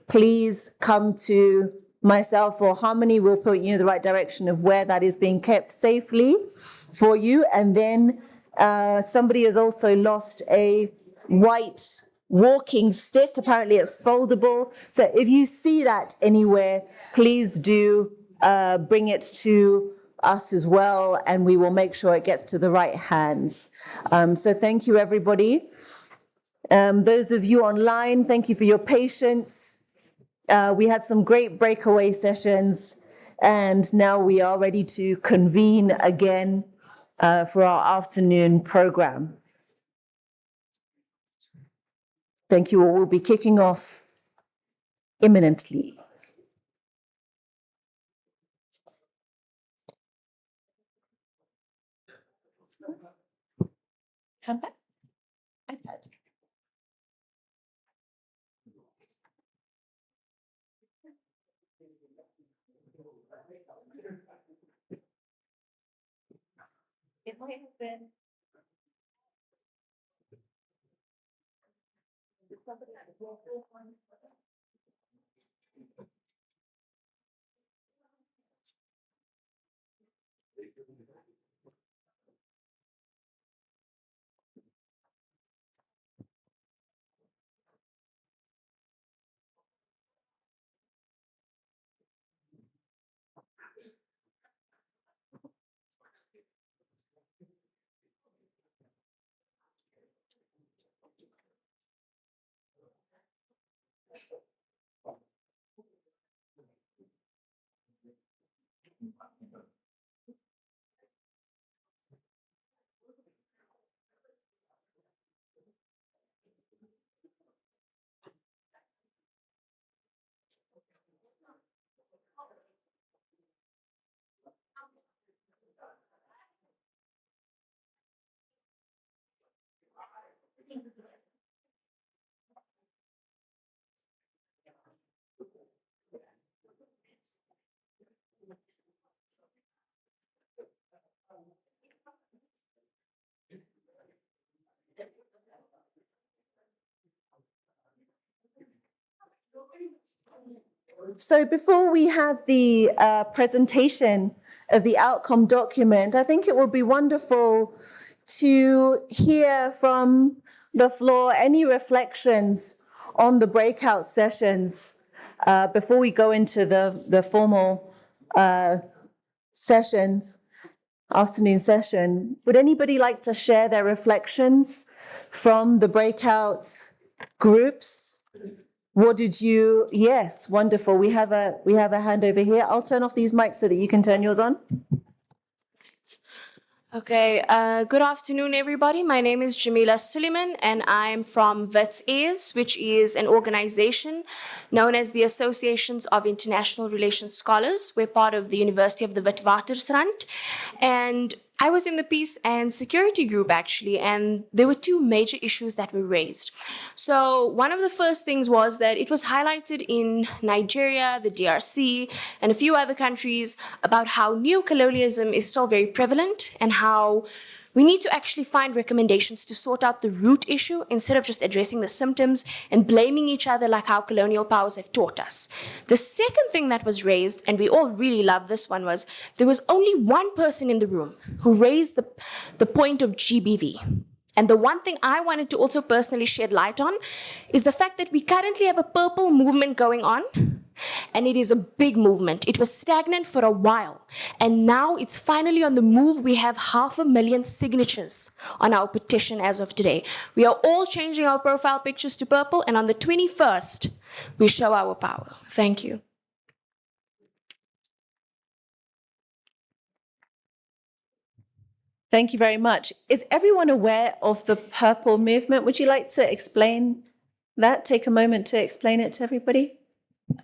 please come to myself or Harmony. Will put you in the right direction of where that is being kept safely for you. And then somebody has also lost a white walking stick. Apparently it's foldable. So if you see that anywhere, please do bring it to us as well, and we will make sure it gets to the right hands. So thank you, everybody. Those of you online, thank you for your patience. We had some great breakaway sessions, and now we are ready to convene again for our afternoon program. Thank you all. We'll be kicking off imminently. Have that iPad. It might have been. So before we have the presentation of the outcome document, I think it would be wonderful to hear from the floor any reflections on the breakout sessions before we go into the formal sessions, afternoon session. Would anybody like to share their reflections from the breakout groups? What did you, yes, wonderful. We have a hand over here. I'll turn off these mics so that you can turn yours on. Okay, good afternoon, everybody. My name is Jamila Suleiman, and I'm from WITS, which is an organization known as the Associations of International Relations Scholars. We're part of the University of the Witwatersrand, and I was in the peace and security group, actually, and there were two major issues that were raised. So one of the first things was that it was highlighted in Nigeria, the DRC, and a few other countries about how neocolonialism is still very prevalent and how we need to actually find recommendations to sort out the root issue instead of just addressing the symptoms and blaming each other like how colonial powers have taught us. The second thing that was raised, and we all really love this one, was there was only one person in the room who raised the point of GBV. And the one thing I wanted to also personally shed light on is the fact that we currently have a purple movement going on, and it is a big movement. It was stagnant for a while, and now it's finally on the move. We have 500,000 signatures on our petition as of today. We are all changing our profile pictures to purple, and on the 21st, we show our power. Thank you. Thank you very much. Is everyone aware of the purple movement? Would you like to explain that? Take a moment to explain it to everybody.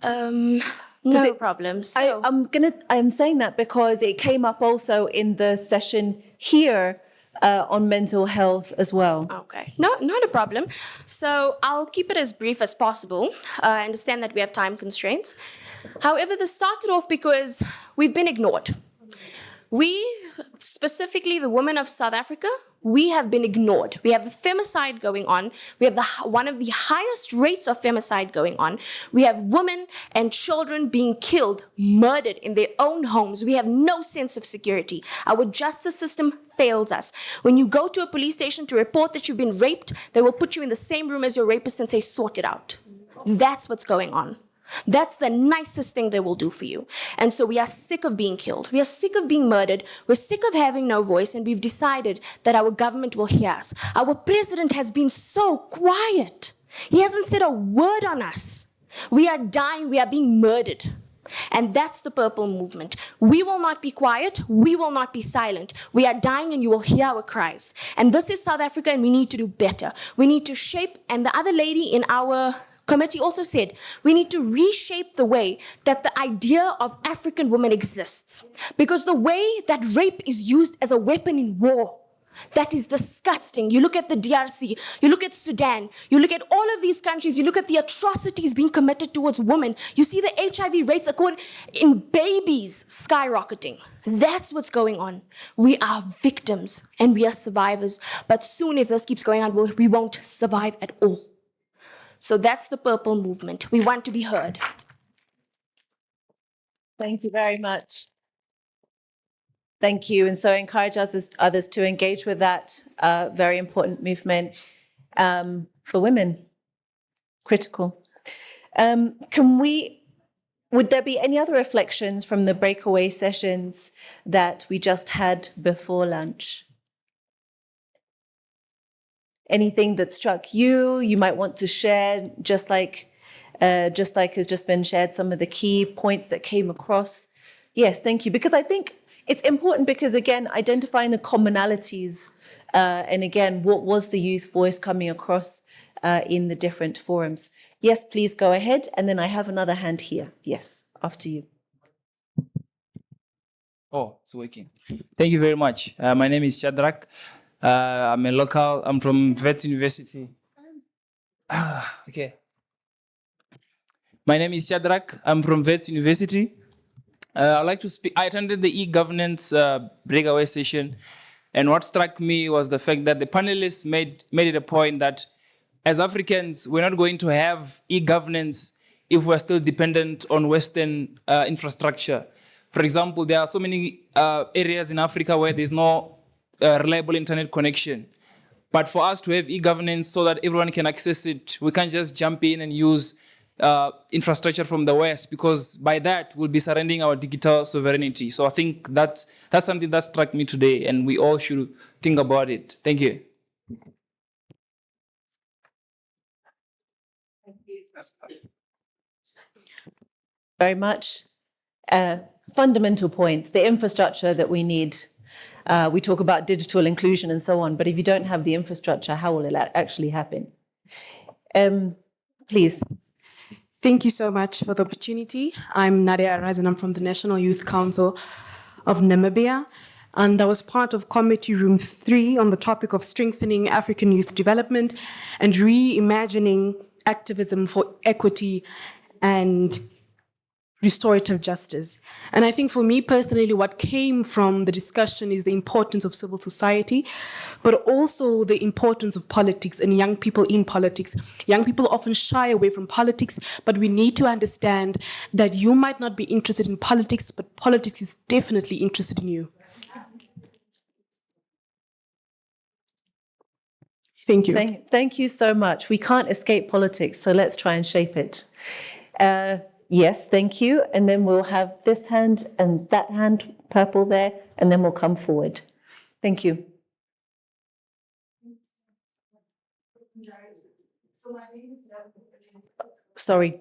No problem. So I'm saying that because it came up also in the session here on mental health as well. Okay, no, not a problem. So I'll keep it as brief as possible. I understand that we have time constraints. However, this started off because we've been ignored. We, specifically the women of South Africa, we have been ignored. We have a femicide going on. We have one of the highest rates of femicide going on. We have women and children being killed, murdered in their own homes. We have no sense of security. Our justice system fails us. When you go to a police station to report that you've been raped, they will put you in the same room as your rapist and say, sort it out. That's what's going on. That's the nicest thing they will do for you. And so we are sick of being killed. We are sick of being murdered. We're sick of having no voice, and we've decided that our government will hear us. Our president has been so quiet. He hasn't said a word on us. We are dying. We are being murdered. And that's the purple movement. We will not be quiet. We will not be silent. We are dying, and you will hear our cries. And this is South Africa, and we need to do better. We need to shape, and the other lady in our committee also said, we need to reshape the way that the idea of African women exists. Because the way that rape is used as a weapon in war, That is disgusting. You look at the DRC, you look at Sudan, you look at all of these countries, you look at the atrocities being committed towards women. You see the HIV rates in babies skyrocketing. That's what's going on. We are victims and we are survivors. But soon, if this keeps going on, we won't survive at all. So that's the Purple Movement. We want to be heard. Thank you very much. Thank you. And so I encourage others to engage with that very important movement for women. Critical. Would there be any other reflections from the breakaway sessions that we just had before lunch? Anything that struck you, you might want to share, just like has just been shared, some of the key points that came across? Yes, thank you. Because I think it's important because, again, identifying the commonalities and, again, what was the youth voice coming across in the different forums. Yes, please go ahead. And then I have another hand here. Yes, after you. Oh, it's working. Thank you very much. My name is Shadrach. I'm from Wits University. Okay. My name is Shadrach. I'm from Wits University. I'd like to speak. I attended the e-governance breakaway session, and what struck me was the fact that the panelists made it a point that as Africans, we're not going to have e-governance if we're still dependent on Western infrastructure. For example, there are so many areas in Africa where there's no reliable internet connection. But for us to have e-governance so that everyone can access it, we can't just jump in and use infrastructure from the West, because by that we'll be surrendering our digital sovereignty. So I think that's something that struck me today, and we all should think about it. Thank you. Very much. Fundamental point, the infrastructure that we need. We talk about digital inclusion and so on, but if you don't have the infrastructure, how will it actually happen? Please. Thank you so much for the opportunity. I'm Nadia Araz, and I'm from the National Youth Council of Namibia. And I was part of Committee Room 3 on the topic of strengthening African youth development and reimagining activism for equity and restorative justice. And I think for me personally, what came from the discussion is the importance of civil society, but also the importance of politics and young people in politics. Young people often shy away from politics, but we need to understand that you might not be interested in politics, but politics is definitely interested in you. Thank you. Thank you so much. We can't escape politics, so let's try and shape it. Yes, thank you. And then we'll have this hand and that hand, purple there, and then we'll come forward. Thank you. Sorry.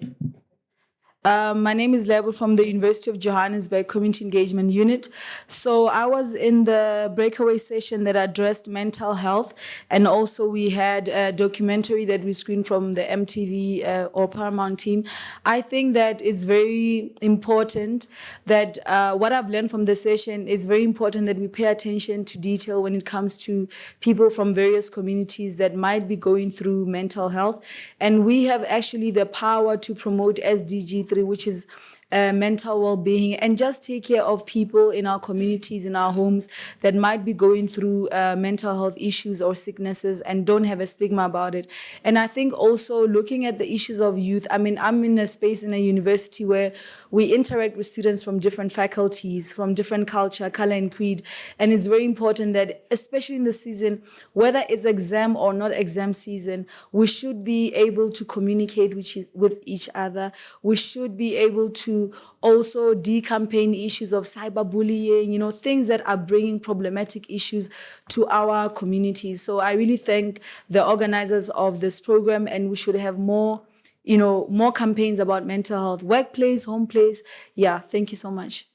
My name is Lebo from the University of Johannesburg Community Engagement Unit. So I was in the breakaway session that addressed mental health, and also we had a documentary that we screened from the MTV or Paramount team. I think that it's very important that what I've learned from the session is very important that we pay attention to detail when it comes to people from various communities that might be going through mental health. And we have actually the power to promote SDG 3, which is mental well-being, and just take care of people in our communities, in our homes that might be going through mental health issues or sicknesses and don't have a stigma about it. And I think also looking at the issues of youth, I mean, I'm in a space in a university where we interact with students from different faculties, from different culture, color, and creed. And it's very important that, especially in the season, whether it's exam or not exam season, we should be able to communicate with each other. We should be able to also de-campaign issues of cyberbullying, you know, things that are bringing problematic issues to our communities. So I really thank the organizers of this program, and we should have more, you know, more campaigns about mental health, workplace, home place. Yeah, thank you so much.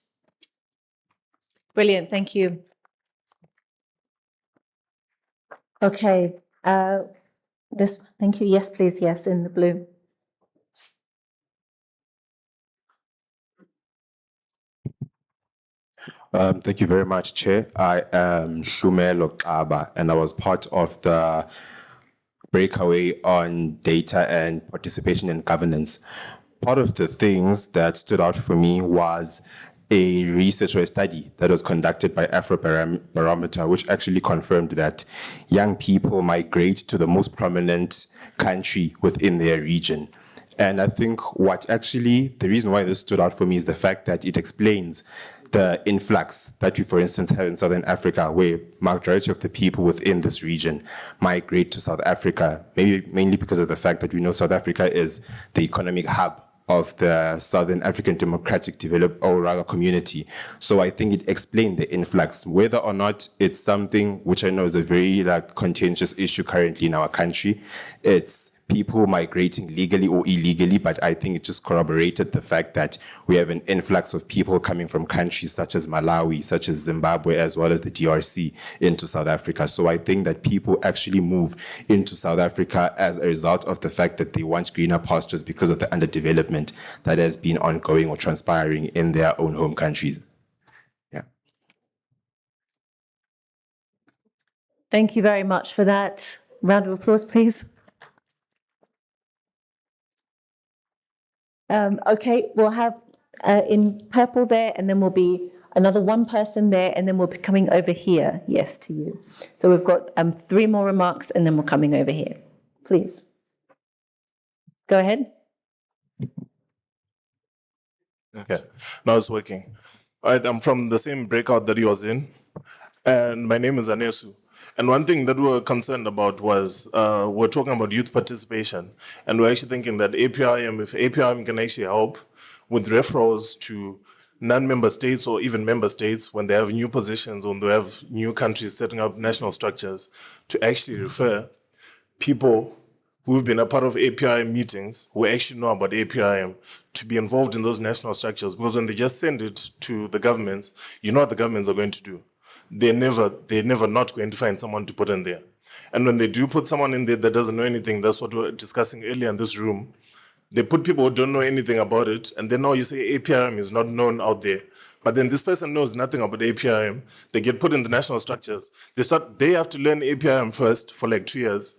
Brilliant, thank you. Okay, thank you. Yes, please, yes, in the blue. Thank you very much, Chair. I am Shumelo Kaba, and I was part of the breakaway on data and participation in governance. Part of the things that stood out for me was a research or a study that was conducted by APRM, which actually confirmed that young people migrate to the most prominent country within their region. And I think the reason why this stood out for me is the fact that it explains the influx that we, for instance, have in Southern Africa, where majority of the people within this region migrate to South Africa, maybe mainly because of the fact that we know South Africa is the economic hub of the Southern African Democratic Community. So I think it explained the influx. Whether or not it's something which I know is a very contentious issue currently in our country, it's people migrating legally or illegally, but I think it just corroborated the fact that we have an influx of people coming from countries such as Malawi, such as Zimbabwe, as well as the DRC into South Africa. So I think that people actually move into South Africa as a result of the fact that they want greener pastures because of the underdevelopment that has been ongoing or transpiring in their own home countries. Yeah. Thank you very much for that. Round of applause, please. Okay, we'll have in purple there, and then we'll be another one person there, and then we'll be coming over here, yes, to you. So we've got 3 more remarks, and then we're coming over here. Please. Go ahead. Okay, now it's working. All right, I'm from the same breakout that he was in, and my name is Anesu. And one thing that we were concerned about was we're talking about youth participation, and we're actually thinking that APRM, if APRM can actually help with referrals to non-member states or even member states when they have new positions, when they have new countries setting up national structures, to actually refer people who've been a part of APRM meetings, who actually know about APRM, to be involved in those national structures. Because when they just send it to the governments, you know what the governments are going to do. They're never not going to find someone to put in there. And when they do put someone in there that doesn't know anything, that's what we were discussing earlier in this room. They put people who don't know anything about it, and then now you say APRM is not known out there. But then this person knows nothing about APRM. They get put in the national structures. They have to learn APRM first for like 2 years.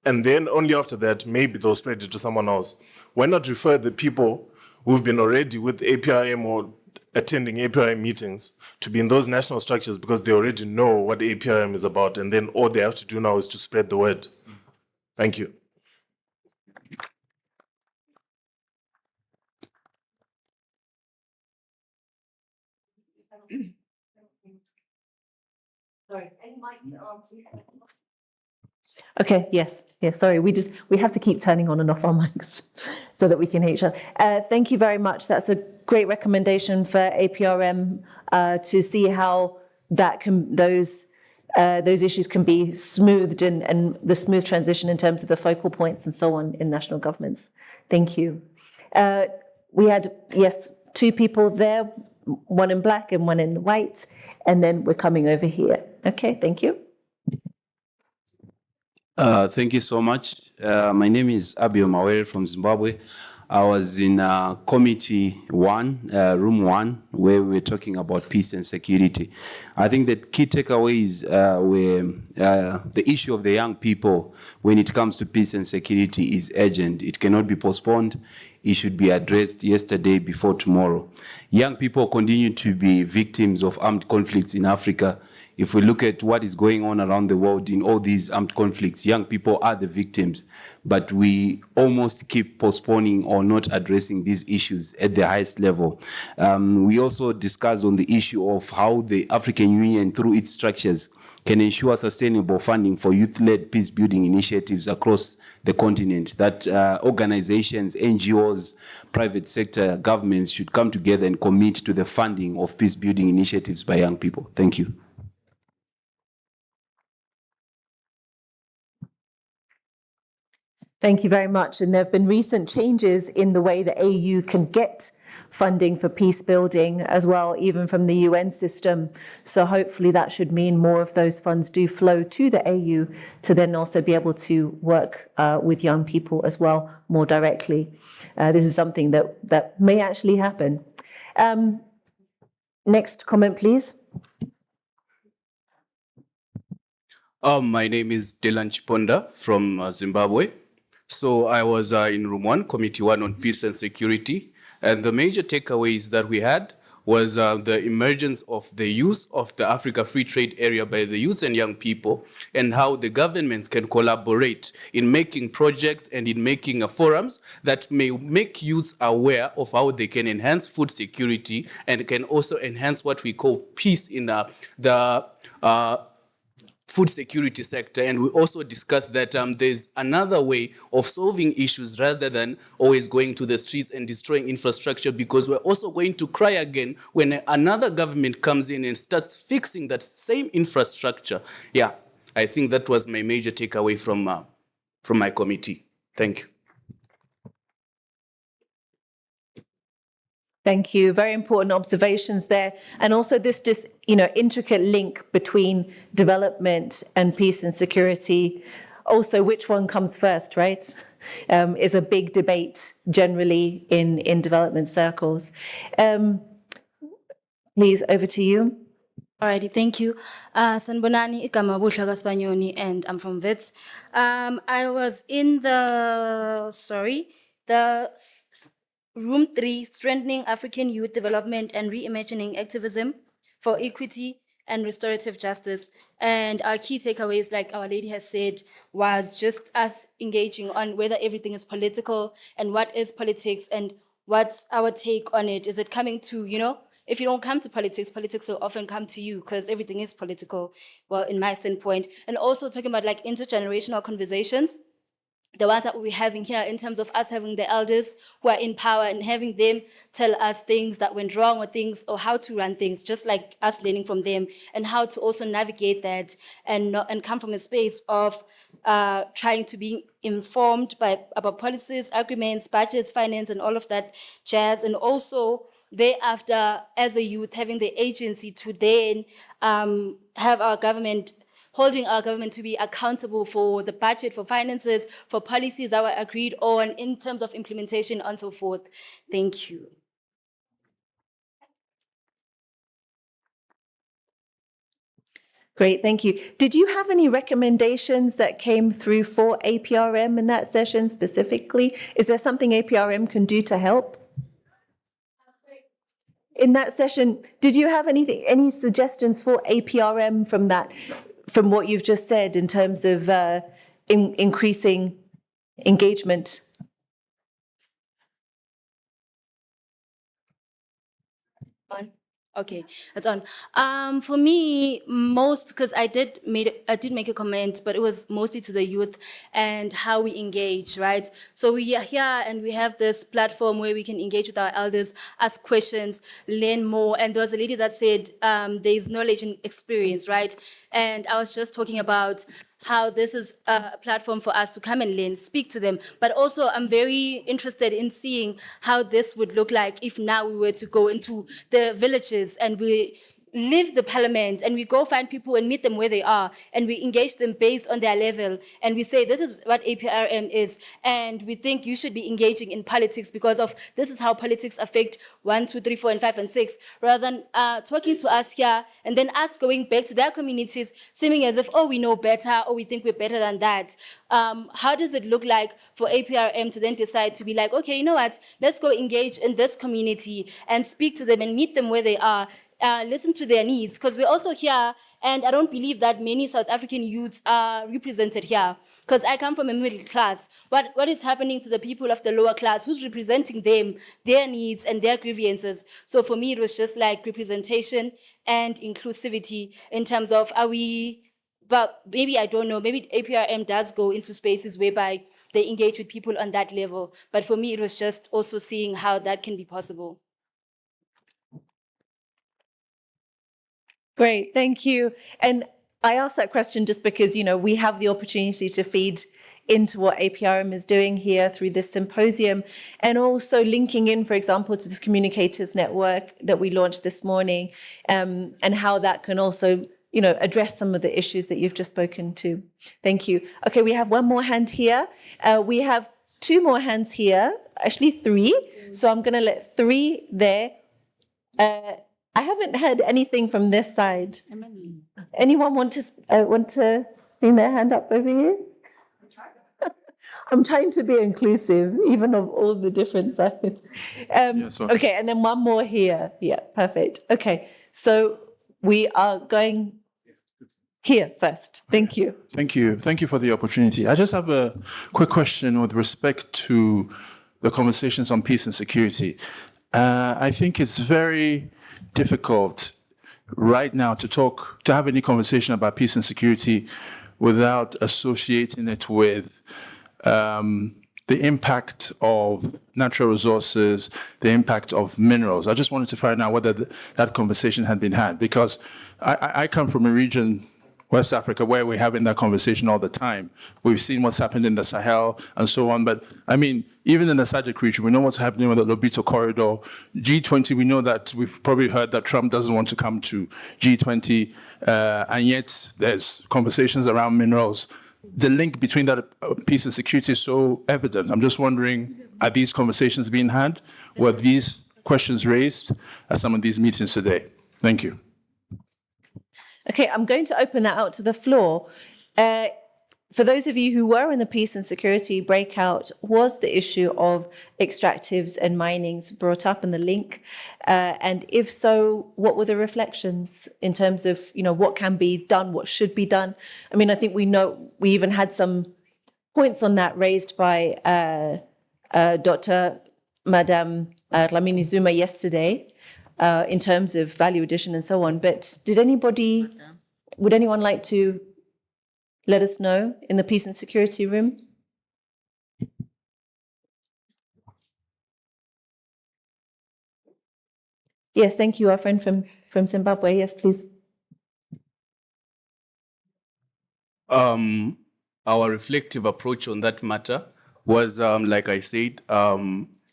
And then only after that, maybe they'll spread it to someone else. Why not refer the people who've been already with APRM or attending APRM meetings to be in those national structures, because they already know what APRM is about, and then all they have to do now is to spread the word. Thank you. Okay, yes, sorry, we have to keep turning on and off our mics so that we can hear each other. Thank you very much. That's a great recommendation for APRM to see how those issues can be smoothed and the smooth transition in terms of the focal points and so on in national governments. Thank you. We had, yes, 2 people there, one in black and one in white, and then we're coming over here. Okay, thank you. Thank you so much. My name is Abio Mawere from Zimbabwe. I was in committee 1, room 1, where we were talking about peace and security. I think the key takeaways were the issue of the young people when it comes to peace and security is urgent. It cannot be postponed. It should be addressed yesterday before tomorrow. Young people continue to be victims of armed conflicts in Africa. If we look at what is going on around the world in all these armed conflicts, young people are the victims, but we almost keep postponing or not addressing these issues at the highest level. We also discussed on the issue of how the African Union, through its structures, can ensure sustainable funding for youth-led peace-building initiatives across the continent, that organizations, NGOs, private sector, governments should come together and commit to the funding of peace-building initiatives by young people. Thank you. Thank you very much. And there have been recent changes in the way the AU can get funding for peace building as well, even from the UN system. So hopefully that should mean more of those funds do flow to the AU to then also be able to work with young people as well more directly. This is something that may actually happen. Next comment, please. My name is Delan Chiponda from Zimbabwe. So I was in Room 1, Committee 1 on Peace and Security. And the major takeaways that we had was the emergence of the use of the Africa Free Trade Area by the youth and young people, and how the governments can collaborate in making projects and in making forums that may make youth aware of how they can enhance food security and can also enhance what we call peace in the food security sector. And we also discussed that there's another way of solving issues rather than always going to the streets and destroying infrastructure, because we're also going to cry again when another government comes in and starts fixing that same infrastructure. Yeah, I think that was my major takeaway from my committee. Thank you. Thank you. Very important observations there. And also this intricate link between development and peace and security. Also, which one comes first, right? Is a big debate generally in development circles. Please, over to you. Alrighty, thank you. Sanbonani igama Buhlaga Spanyoni, and I'm from WITS. I was in the Room 3, Strengthening African Youth Development and Reimagining Activism for Equity and Restorative Justice. And our key takeaways, like Our Lady has said, was just us engaging on whether everything is political and what is politics and what's our take on it. Is it coming to, if you don't come to politics, politics will often come to you because everything is political, well, in my standpoint. And also talking about like intergenerational conversations, the ones that we're having here in terms of us having the elders who are in power and having them tell us things that went wrong or things or how to run things, just like us learning from them, and how to also navigate that and come from a space of trying to be informed about policies, agreements, budgets, finance, and all of that jazz. And also thereafter, as a youth, having the agency to then have our government holding our government to be accountable for the budget, for finances, for policies that were agreed on in terms of implementation and so forth. Thank you. Great, thank you. Did you have any recommendations that came through for APRM in that session specifically? Is there something APRM can do to help? In that session, did you have any suggestions for APRM from what you've just said in terms of increasing engagement? Okay, that's on. For me, because I did make a comment, but it was mostly to the youth and how we engage, right? So we are here and we have this platform where we can engage with our elders, ask questions, learn more. And there was a lady that said there's knowledge and experience, right? And I was just talking about how this is a platform for us to come and learn, speak to them. But also I'm very interested in seeing how this would look like if now we were to go into the villages and we leave the parliament and we go find people and meet them where they are and we engage them based on their level and we say this is what APRM is and we think you should be engaging in politics because of this is how politics affect 1, 2, 3, 4, and 5, and 6, rather than talking to us here and then us going back to their communities seeming as if, oh, we know better or we think we're better than that. How does it look like for APRM to then decide to be like, okay, you know what, let's go engage in this community and speak to them and meet them where they are, listen to their needs, because we're also here, and I don't believe that many South African youths are represented here, because I come from a middle class. What is happening to the people of the lower class? Who's representing them, their needs, and their grievances? So for me, it was just like representation and inclusivity in terms of but maybe, I don't know, maybe APRM does go into spaces whereby they engage with people on that level. But for me, it was just also seeing how that can be possible. Great, thank you. And I asked that question just because, we have the opportunity to feed into what APRM is doing here through this symposium, and also linking in, for example, to the Communicators Network that we launched this morning, and how that can also, address some of the issues that you've just spoken to. Thank you. Okay, we have one more hand here. We have 2 more hands here, actually 3. So I'm going to let 3 there. I haven't heard anything from this side. Anyone want to bring their hand up over here? I'm trying to be inclusive, even of all the different sides. Okay, and then one more here. Yeah, perfect. Okay, so we are going here first. Thank you. Thank you. Thank you for the opportunity. I just have a quick question with respect to the conversations on peace and security. I think it's very difficult right now to have any conversation about peace and security without associating it with the impact of natural resources, the impact of minerals. I just wanted to find out whether that conversation had been had, because I come from a region, West Africa, where we're having that conversation all the time. We've seen what's happened in the Sahel and so on, but I mean, even in the SADC region, we know what's happening with the Lobito corridor. G20, we know that we've probably heard that Trump doesn't want to come to G20, and yet there's conversations around minerals. The link between that peace and security is so evident. I'm just wondering, are these conversations being had? Were these questions raised at some of these meetings today? Thank you. Okay, I'm going to open that out to the floor. For those of you who were in the peace and security breakout, was the issue of extractives and minings brought up in the link? And if so, what were the reflections in terms of, what can be done, what should be done? I mean, I think we know we even had some points on that raised by Dr. Madame Dlamini Zuma yesterday, in terms of value addition and so on. But would anyone like to let us know in the peace and security room? Yes, thank you, our friend from Zimbabwe. Yes, please. Our reflective approach on that matter was, like I said,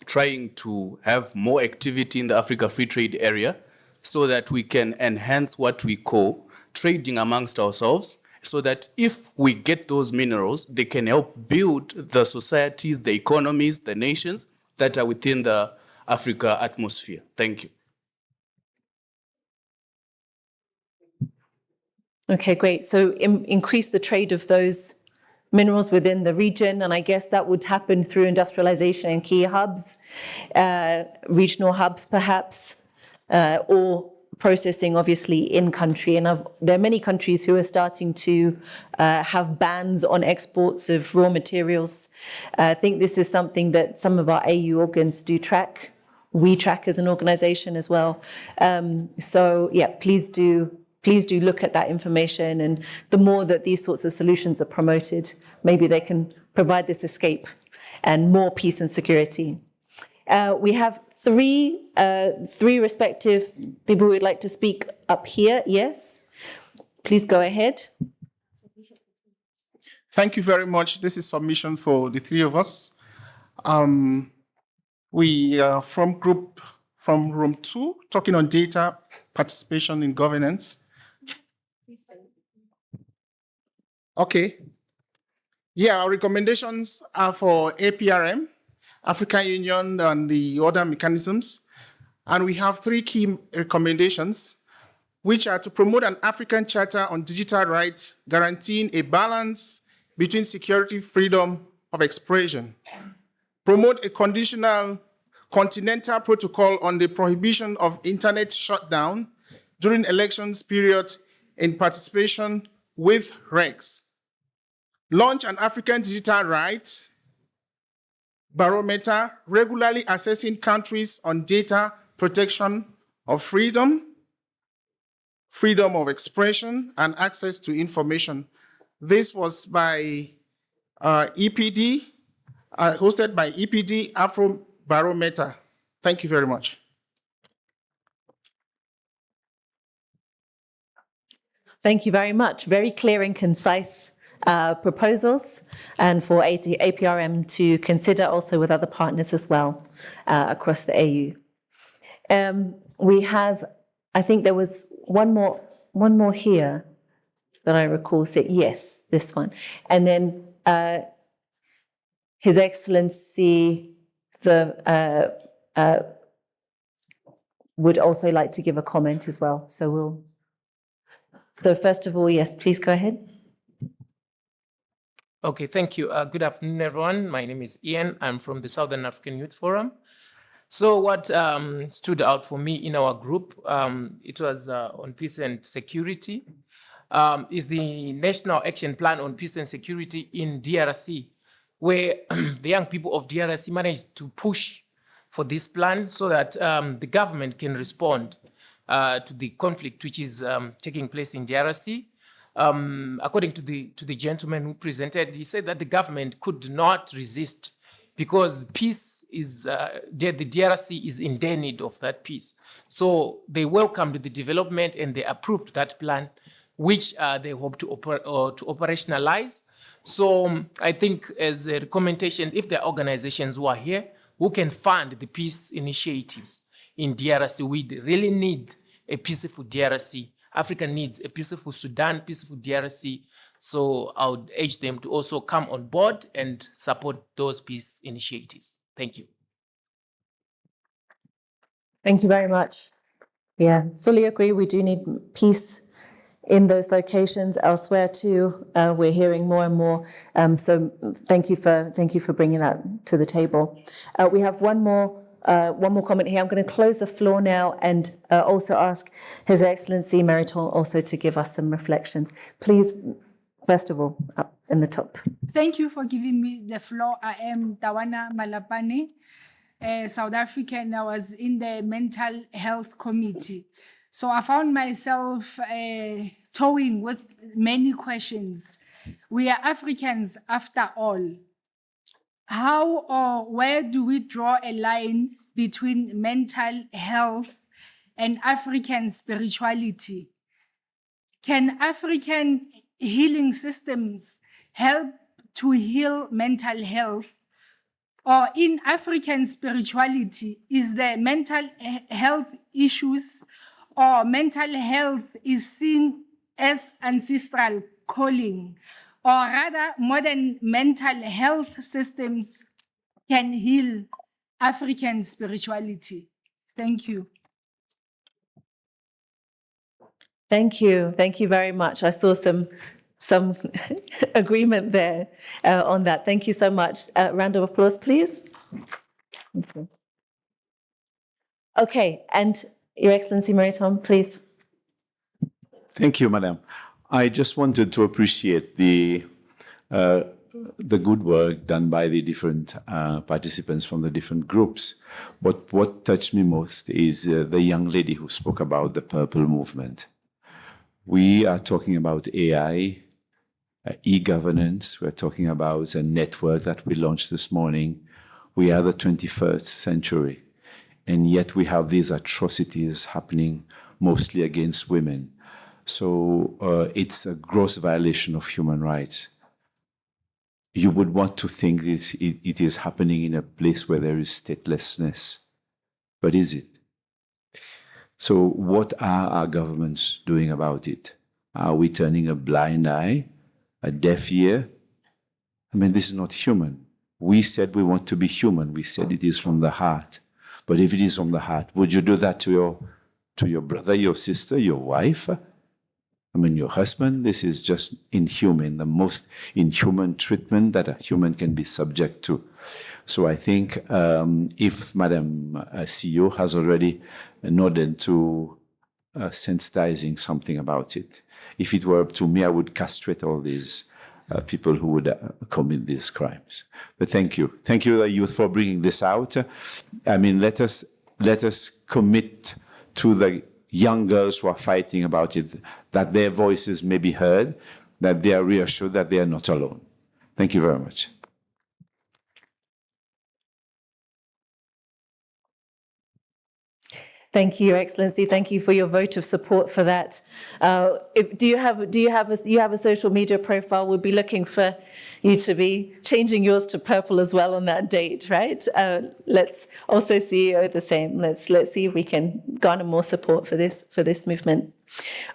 trying to have more activity in the Africa Free Trade Area so that we can enhance what we call trading amongst ourselves, so that if we get those minerals, they can help build the societies, the economies, the nations that are within the Africa atmosphere. Thank you. Okay, great. So increase the trade of those minerals within the region, and I guess that would happen through industrialization in key hubs, regional hubs perhaps, or processing obviously in country. And there are many countries who are starting to have bans on exports of raw materials. I think this is something that some of our AU organs do track. We track as an organization as well. So yeah, please do look at that information, and the more that these sorts of solutions are promoted, maybe they can provide this escape and more peace and security. We have three respective people who would like to speak up here. Yes, please go ahead. Thank you very much. This is submission for the three of us. We are from room 2, talking on data, participation in governance. Okay. Yeah, our recommendations are for APRM, African Union, and the other mechanisms. And we have 3 key recommendations, which are to promote an African Charter on digital rights, guaranteeing a balance between security, freedom of expression. Promote a conditional continental protocol on the prohibition of internet shutdown during elections period in participation with regs. Launch an African digital rights barometer, regularly assessing countries on data protection of freedom of expression, and access to information. This was by EPD, hosted by EPD Afro Barometer. Thank you very much. Thank you very much. Very clear and concise proposals, and for APRM to consider also with other partners as well across the AU. We have, I think there was one more here that I recall. Yes, this one. And then His Excellency, the would also like to give a comment as well. So first of all, yes, please go ahead. Okay, thank you. Good afternoon, everyone. My name is Ian. I'm from the Southern African Youth Forum. So what stood out for me in our group, it was on peace and security, is the National Action Plan on Peace and Security in DRC, where the young people of DRC managed to push for this plan so that the government can respond to the conflict which is taking place in DRC. According to the gentleman who presented, he said that the government could not resist because peace is, the DRC is in dire need of that peace. So they welcomed the development and they approved that plan, which they hope to operationalize. So I think as a recommendation, if there are organizations who are here, who can fund the peace initiatives in DRC, we really need a peaceful DRC. Africa needs a peaceful Sudan, peaceful DRC. So I would urge them to also come on board and support those peace initiatives. Thank you. Thank you very much. Yeah, fully agree. We do need peace in those locations. Elsewhere too, we're hearing more and more. So thank you for bringing that to the table. We have one more comment here. I'm going to close the floor now and also ask His Excellency Mariton also to give us some reflections. Please, first of all, up in the top. Thank you for giving me the floor. I am Tawana Malapane, South African. I was in the Mental Health Committee. So I found myself toying with many questions. We are Africans after all. How or where do we draw a line between mental health and African spirituality? Can African healing systems help to heal mental health? Or in African spirituality, is there mental health issues or mental health is seen as ancestral calling? Or rather, modern mental health systems can heal African spirituality? Thank you. Thank you. Thank you very much. I saw some agreement there on that. Thank you so much. Round of applause, please. Okay, and Your Excellency Mariton, please. Thank you, Madam. I just wanted to appreciate the good work done by the different participants from the different groups. But what touched me most is the young lady who spoke about the Purple Movement. We are talking about AI, e-governance. We're talking about a network that we launched this morning. We are the 21st century, and yet we have these atrocities happening mostly against women. So it's a gross violation of human rights. You would want to think it is happening in a place where there is statelessness, but is it? So what are our governments doing about it? Are we turning a blind eye, a deaf ear? I mean, this is not human. We said we want to be human. We said it is from the heart. But if it is from the heart, would you do that to your brother, your sister, your wife? I mean, your husband? This is just inhuman, the most inhuman treatment that a human can be subject to. So I think if Madam CEO has already nodded to sensitizing something about it, if it were up to me, I would castrate all these people who would commit these crimes. But thank you. Thank you, the youth, for bringing this out. I mean, let us commit to the young girls who are fighting about it, that their voices may be heard, that they are reassured that they are not alone. Thank you very much. Thank you, Your Excellency. Thank you for your vote of support for that. Do you have a social media profile? We'll be looking for you to be changing yours to purple as well on that date, right? Let's also CEO the same. Let's see if we can garner more support for this movement.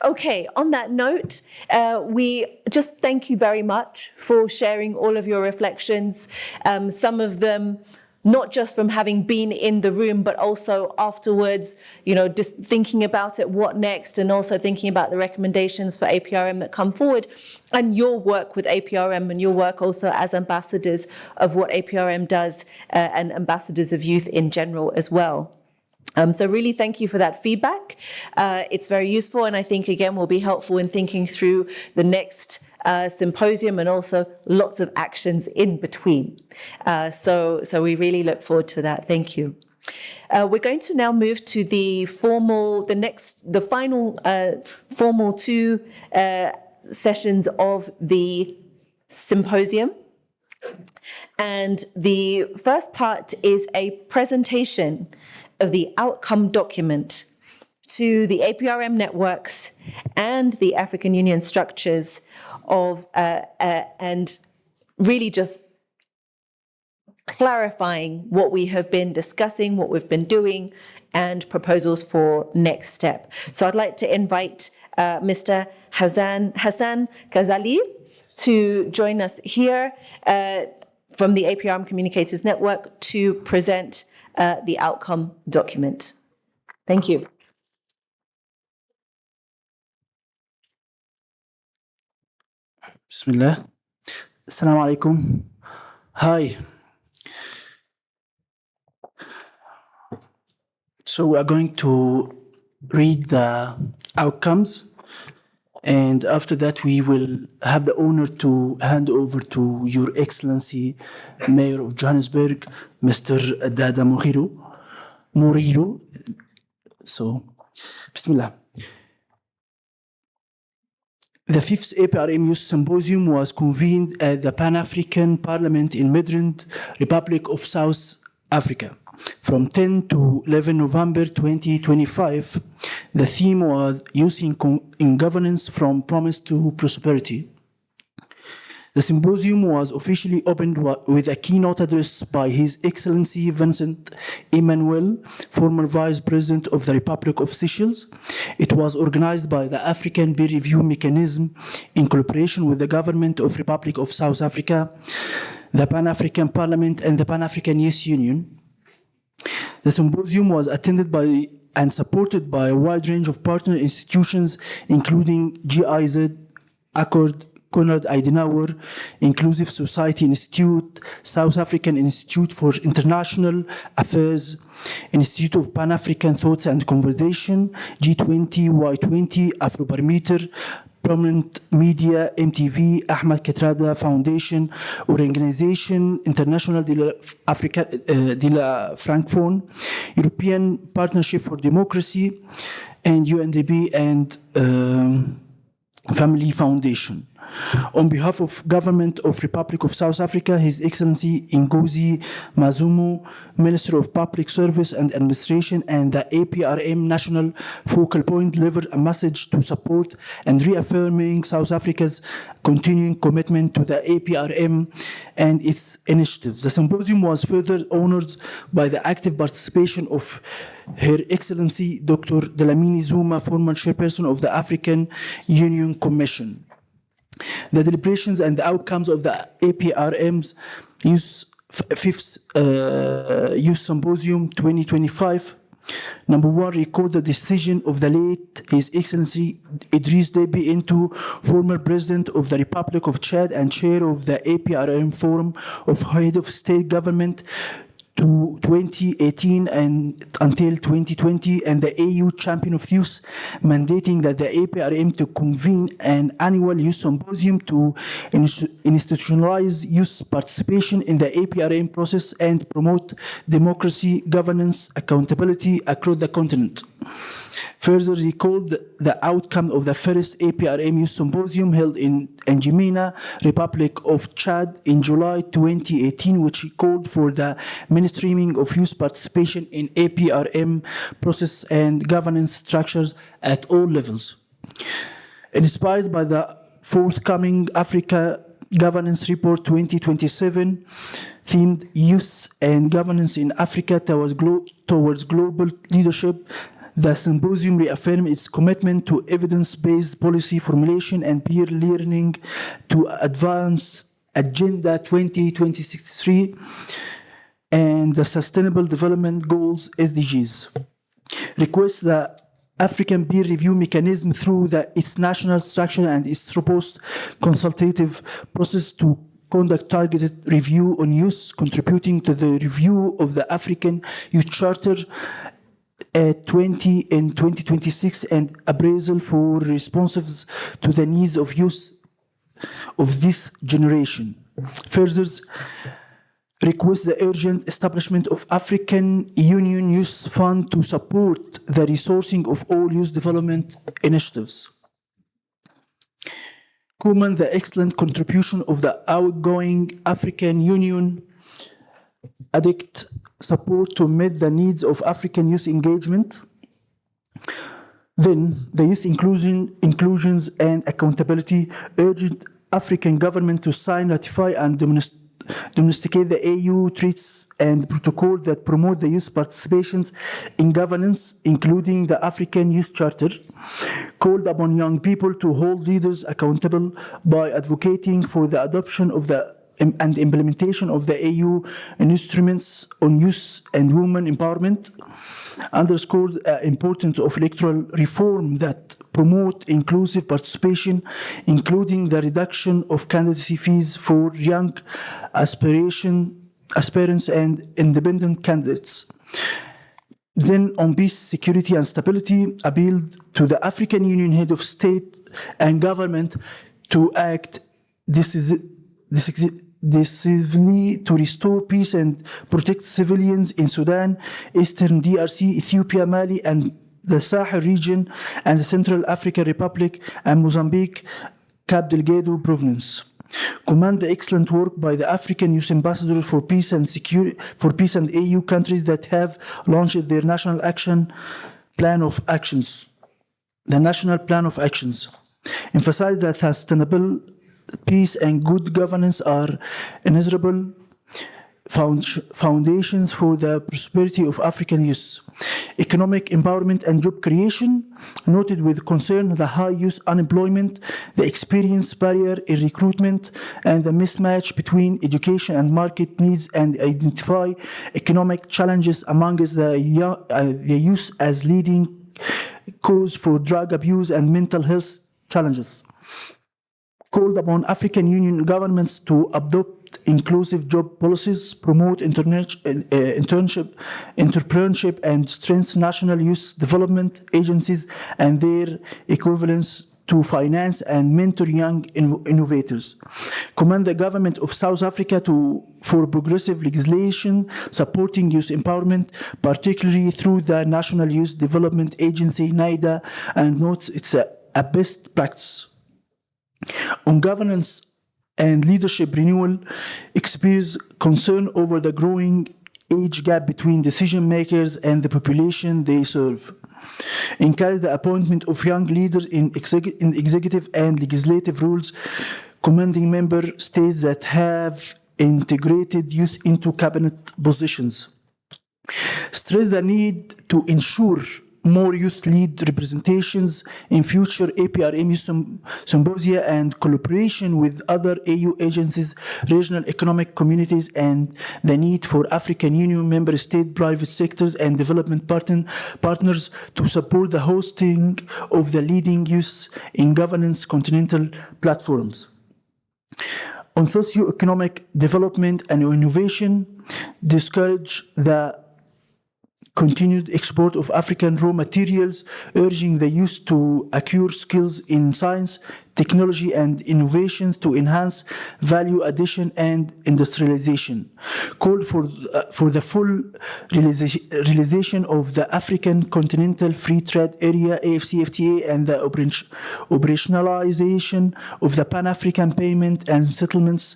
Okay, on that note, we just thank you very much for sharing all of your reflections. Some of them not just from having been in the room, but also afterwards, just thinking about it, what next, and also thinking about the recommendations for APRM that come forward, and your work with APRM and your work also as ambassadors of what APRM does and ambassadors of youth in general as well. So really thank you for that feedback. It's very useful, and I think, again, will be helpful in thinking through the next symposium and also lots of actions in between. So we really look forward to that. Thank you. We're going to now move to the final formal two sessions of the symposium. And the first part is a presentation of the outcome document to the APRM networks and the African Union structures and really just clarifying what we have been discussing, what we've been doing, and proposals for next step. So I'd like to invite Mr. Hassan Ghazali to join us here from the APRM Communicators Network to present the outcome document. Thank you. Bismillah. Assalamu alaikum. Hi. So we are going to read the outcomes, and after that we will have the honor to hand over to Your Excellency, Mayor of Johannesburg, Mr. Dada Muriru. So, Bismillah. The 5th APRM Youth Symposium was convened at the Pan-African Parliament in Midrand, Republic of South Africa, from 10 to 11 November 2025. The theme was Youth in Governance from Promise to Prosperity. The symposium was officially opened with a keynote address by His Excellency Vincent Emmanuel, former Vice President of the Republic of Seychelles. It was organized by the African Peer Review Mechanism in collaboration with the Government of Republic of South Africa, the Pan-African Parliament, and the Pan-African Youth Union. The symposium was attended by and supported by a wide range of partner institutions, including GIZ, Accord, Konrad Adenauer, Inclusive Society Institute, South African Institute for International Affairs, Institute of Pan-African Thoughts and Conversation, G20, Y20, Afrobarometer, Prominent Media, MTV, Ahmed Katrada Foundation, Organisation International de la Francophone, European Partnership for Democracy, and UNDP and Family Foundation. On behalf of Government of Republic of South Africa, His Excellency Ngozi Mazumu, Minister of Public Service and Administration, and the APRM National Focal Point delivered a message to support and reaffirming South Africa's continuing commitment to the APRM and its initiatives. The symposium was further honored by the active participation of Her Excellency Dr. Dlamini Zuma, former chairperson of the African Union Commission. The deliberations and the outcomes of the APRM's fifth Youth Symposium 2025. Number one, record the decision of the late His Excellency Idriss Déby Itno, former President of the Republic of Chad and Chair of the APRM Forum of Head of State Government to 2018 and until 2020, and the AU Champion of Youth, mandating that the APRM to convene an annual youth symposium to institutionalize youth participation in the APRM process and promote democracy, governance, accountability across the continent. Further recalled the outcome of the first APRM Youth Symposium held in N'Djamena, Republic of Chad in July 2018, which called for the mainstreaming of youth participation in APRM process and governance structures at all levels. Inspired by the forthcoming Africa Governance Report 2027, themed Youth and Governance in Africa towards global leadership, the symposium reaffirmed its commitment to evidence-based policy formulation and peer learning to advance Agenda 2063 and the Sustainable Development Goals, SDGs. Request the African peer review mechanism through its national structure and its robust consultative process to conduct targeted review on youth, contributing to the review of the African Youth Charter 20 in 2026 and appraisal for responses to the needs of youth of this generation. Further, request the urgent establishment of African Union Youth Fund to support the resourcing of all youth development initiatives. Commend the excellent contribution of the outgoing African Union adequate support to meet the needs of African youth engagement. Then, the youth inclusions and accountability urged African government to sign, ratify, and domesticate the AU treaties and protocol that promote the youth participations in governance, including the African Youth Charter, called upon young people to hold leaders accountable by advocating for the adoption of and implementation of the AU instruments on youth and women empowerment, underscored the importance of electoral reform that promote inclusive participation, including the reduction of candidacy fees for young aspirants and independent candidates. Then on peace, security, and stability, appealed to the African Union head of state and government to act decisively to restore peace and protect civilians in Sudan, Eastern DRC, Ethiopia, Mali, and the Sahel region, and the Central African Republic and Mozambique, Cabo Delgado province. Commend the excellent work by the African Youth Ambassador for Peace and AU countries that have launched their national plan of actions. The national plan of actions emphasize that sustainable peace and good governance are inexorable foundations for the prosperity of African youth. Economic empowerment and job creation, noted with concern the high youth unemployment, the experience barrier in recruitment, and the mismatch between education and market needs, and identify economic challenges amongst the youth as leading cause for drug abuse and mental health challenges. Called upon African Union governments to adopt inclusive job policies, promote entrepreneurship, and strengthen national youth development agencies and their equivalents to finance and mentor young innovators. Commend the government of South Africa for progressive legislation supporting youth empowerment, particularly through the National Youth Development Agency, NIDA, and notes it's a best practice. On governance and leadership renewal, express concern over the growing age gap between decision makers and the population they serve. Encourage the appointment of young leaders in executive and legislative roles, commending member states that have integrated youth into cabinet positions. Stress the need to ensure more youth-led representations in future APRM symposia and collaboration with other AU agencies, regional economic communities, and the need for African Union member state, private sectors, and development partners to support the hosting of the leading youth in governance continental platforms. On socio-economic development and innovation, discourage the continued export of African raw materials, urging the youth to acquire skills in science, technology, and innovations to enhance value addition and industrialization. Called for the full realization of the African Continental Free Trade Area, AFCFTA, and the operationalization of the Pan-African Payment and Settlements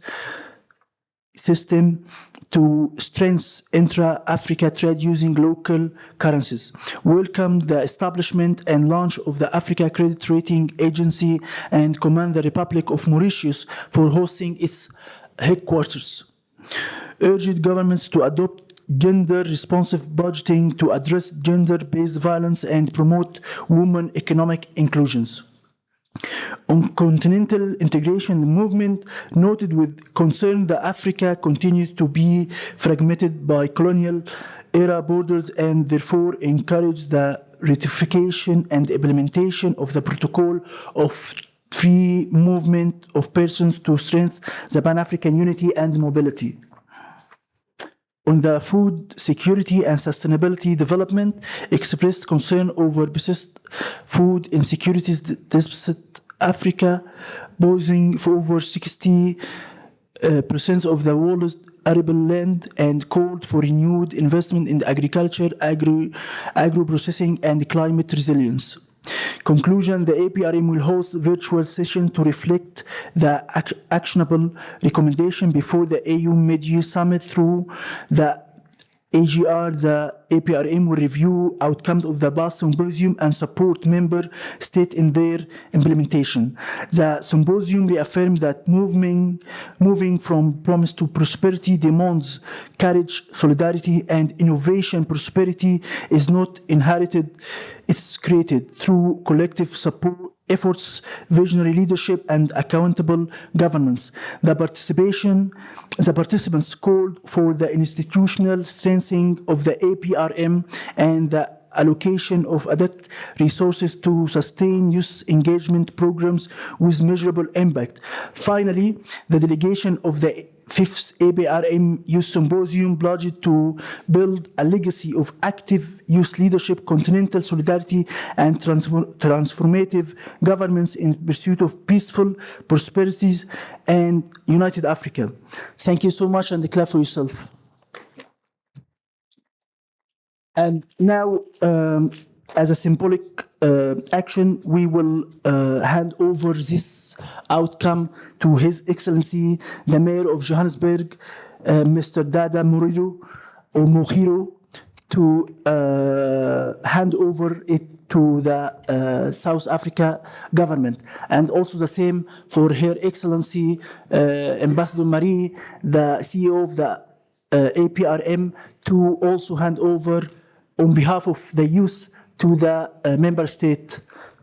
System to strengthen intra-Africa trade using local currencies. Welcome the establishment and launch of the Africa Credit Rating Agency and commend the Republic of Mauritius for hosting its headquarters. Urged governments to adopt gender-responsive budgeting to address gender-based violence and promote women economic inclusions. On continental integration, the movement noted with concern that Africa continues to be fragmented by colonial era borders and therefore encouraged the ratification and implementation of the protocol of free movement of persons to strengthen the Pan-African unity and mobility. On the food security and sustainability development, expressed concern over persistent food insecurities deficit Africa, posing for over 60% of the world's arable land, and called for renewed investment in agriculture, agro-processing, and climate resilience. Conclusion, the APRM will host a virtual session to reflect the actionable recommendation before the AU mid-year summit. Through the AGR, the APRM will review outcomes of the past symposium and support member states in their implementation. The symposium reaffirmed that moving from promise to prosperity demands courage, solidarity, and innovation. Prosperity is not inherited, it's created through collective support efforts, visionary leadership, and accountable governance. The participants called for the institutional strengthening of the APRM and the allocation of adequate resources to sustain youth engagement programs with measurable impact. Finally, the delegation of the 5th APRM Youth Symposium pledged to build a legacy of active youth leadership, continental solidarity, and transformative governments in pursuit of peaceful prosperities and united Africa. Thank you so much, and clap for yourself. And now, as a symbolic action, we will hand over this outcome to His Excellency, the Mayor of Johannesburg, Mr. Dada Mohiro, to hand over it to the South Africa government. And also the same for Her Excellency, Ambassador Marie, the CEO of the APRM, to also hand over on behalf of the youth to the member state.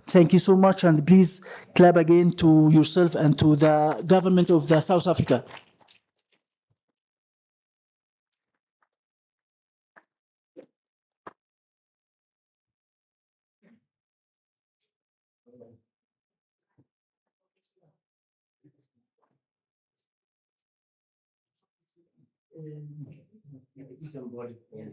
Thank you so much, and please clap again to yourself and to the government of the South Africa. It's symbolic. Thank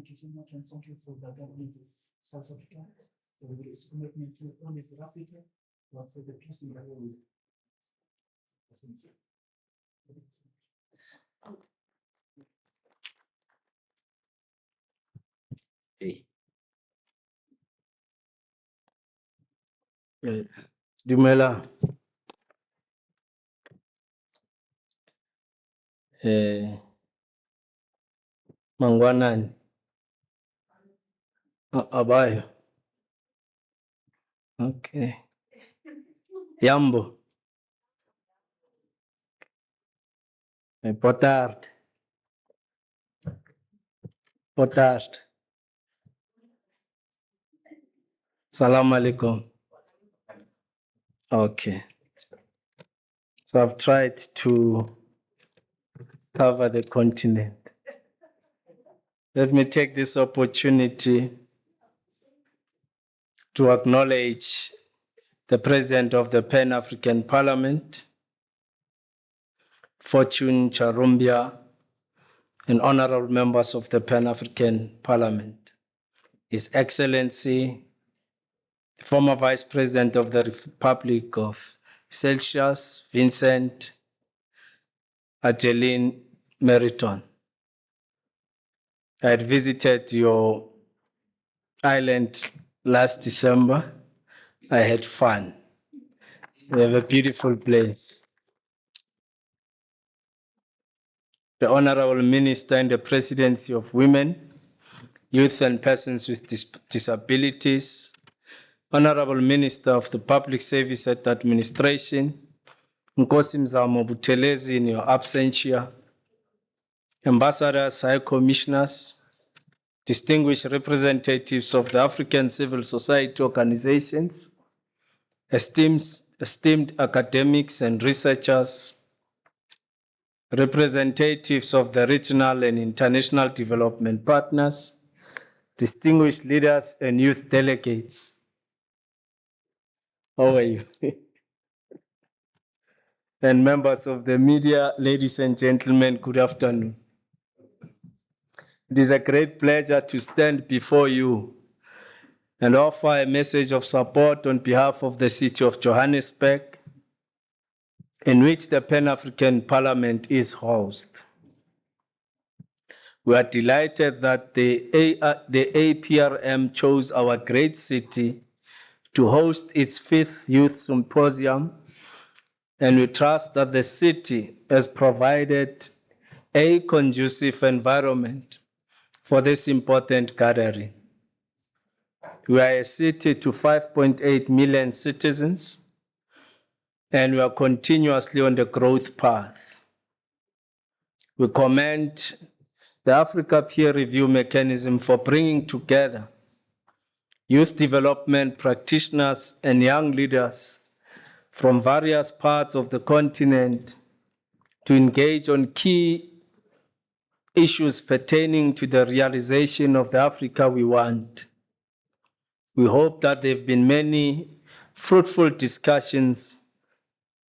you so much, and thank you for the government of South Africa for its commitment to not only for Africa, but for the peace in the world. Hey. Dumela. Mangwanani. Abayo. Okay. Yambo. Boa tarde. Boa tarde. Salam alaikum. Okay. So I've tried to cover the continent. Let me take this opportunity to acknowledge the President of the Pan-African Parliament, Fortune Charumbia, and honorable members of the Pan-African Parliament, His Excellency, the former Vice President of the Republic of Seychelles, Vincent Adeline Meriton. I had visited your island last December. I had fun. We have a beautiful place. The Honorable Minister in the Presidency of Women, Youth and Persons with Disabilities, Honorable Minister of the Public Service and Administration, Nkosi Mzamo Buthelezi in your absentia, Ambassadors, High Commissioners, distinguished representatives of the African civil society organizations, esteemed academics and researchers, representatives of the regional and international development partners, distinguished leaders and youth delegates. How are you? And members of the media, ladies and gentlemen, good afternoon. It is a great pleasure to stand before you and offer a message of support on behalf of the city of Johannesburg, in which the Pan-African Parliament is housed. We are delighted that the APRM chose our great city to host its 5th Youth Symposium, and we trust that the city has provided a conducive environment for this important gathering. We are a city to 5.8 million citizens, and we are continuously on the growth path. We commend the Africa Peer Review Mechanism for bringing together youth development practitioners and young leaders from various parts of the continent to engage on key issues pertaining to the realization of the Africa we want. We hope that there have been many fruitful discussions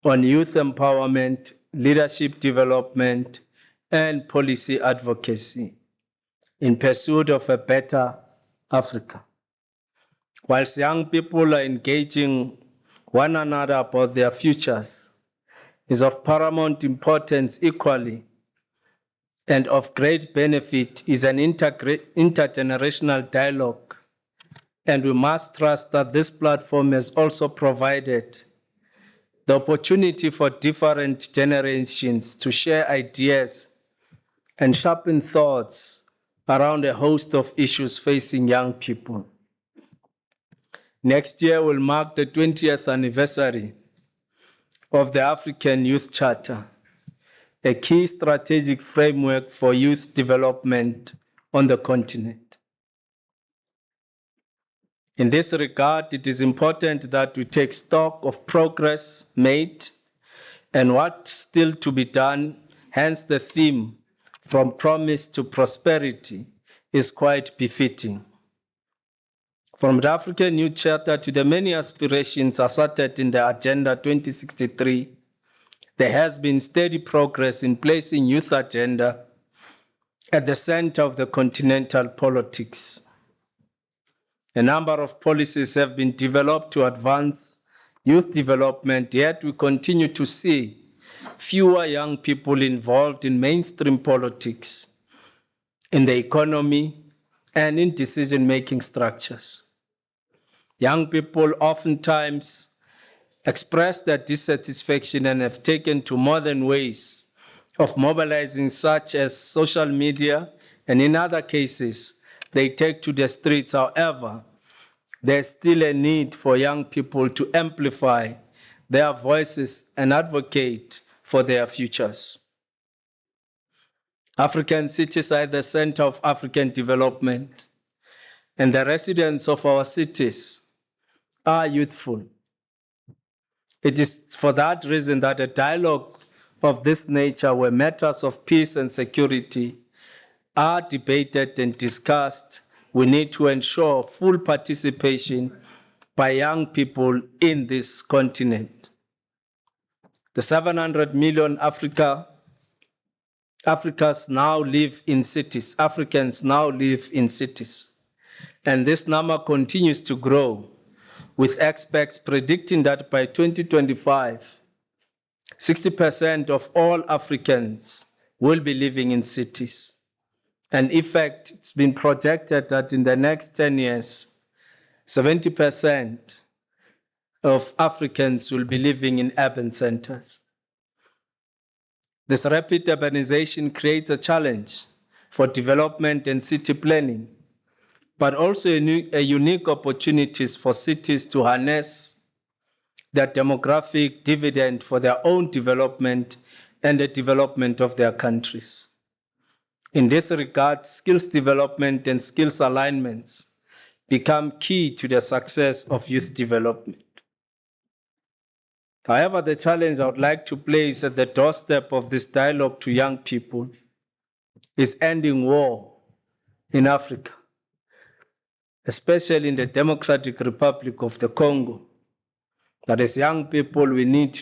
on youth empowerment, leadership development, and policy advocacy in pursuit of a better Africa. Whilst young people are engaging one another about their futures, it is of paramount importance equally and of great benefit is an intergenerational dialogue, and we must trust that this platform has also provided the opportunity for different generations to share ideas and sharpen thoughts around a host of issues facing young people. Next year will mark the 20th anniversary of the African Youth Charter, a key strategic framework for youth development on the continent. In this regard, it is important that we take stock of progress made and what's still to be done. Hence, the theme, From Promise to Prosperity, is quite befitting. From the African Youth Charter to the many aspirations asserted in the Agenda 2063, there has been steady progress in placing youth agenda at the center of the continental politics. A number of policies have been developed to advance youth development, yet we continue to see fewer young people involved in mainstream politics, in the economy, and in decision-making structures. Young people oftentimes express their dissatisfaction and have taken to modern ways of mobilizing, such as social media, and in other cases, they take to the streets. However, there's still a need for young people to amplify their voices and advocate for their futures. African cities are at the center of African development, and the residents of our cities are youthful. It is for that reason that a dialogue of this nature, where matters of peace and security are debated and discussed, we need to ensure full participation by young people in this continent. The 700 million Africans now live in cities. Africans now live in cities. And this number continues to grow, with experts predicting that by 2025, 60% of all Africans will be living in cities. And in fact, it's been projected that in the next 10 years, 70% of Africans will be living in urban centers. This rapid urbanization creates a challenge for development and city planning, but also a unique opportunities for cities to harness their demographic dividend for their own development and the development of their countries. In this regard, skills development and skills alignments become key to the success of youth development. However, the challenge I would like to place at the doorstep of this dialogue to young people is ending war in Africa, especially in the Democratic Republic of the Congo. That is, young people, we need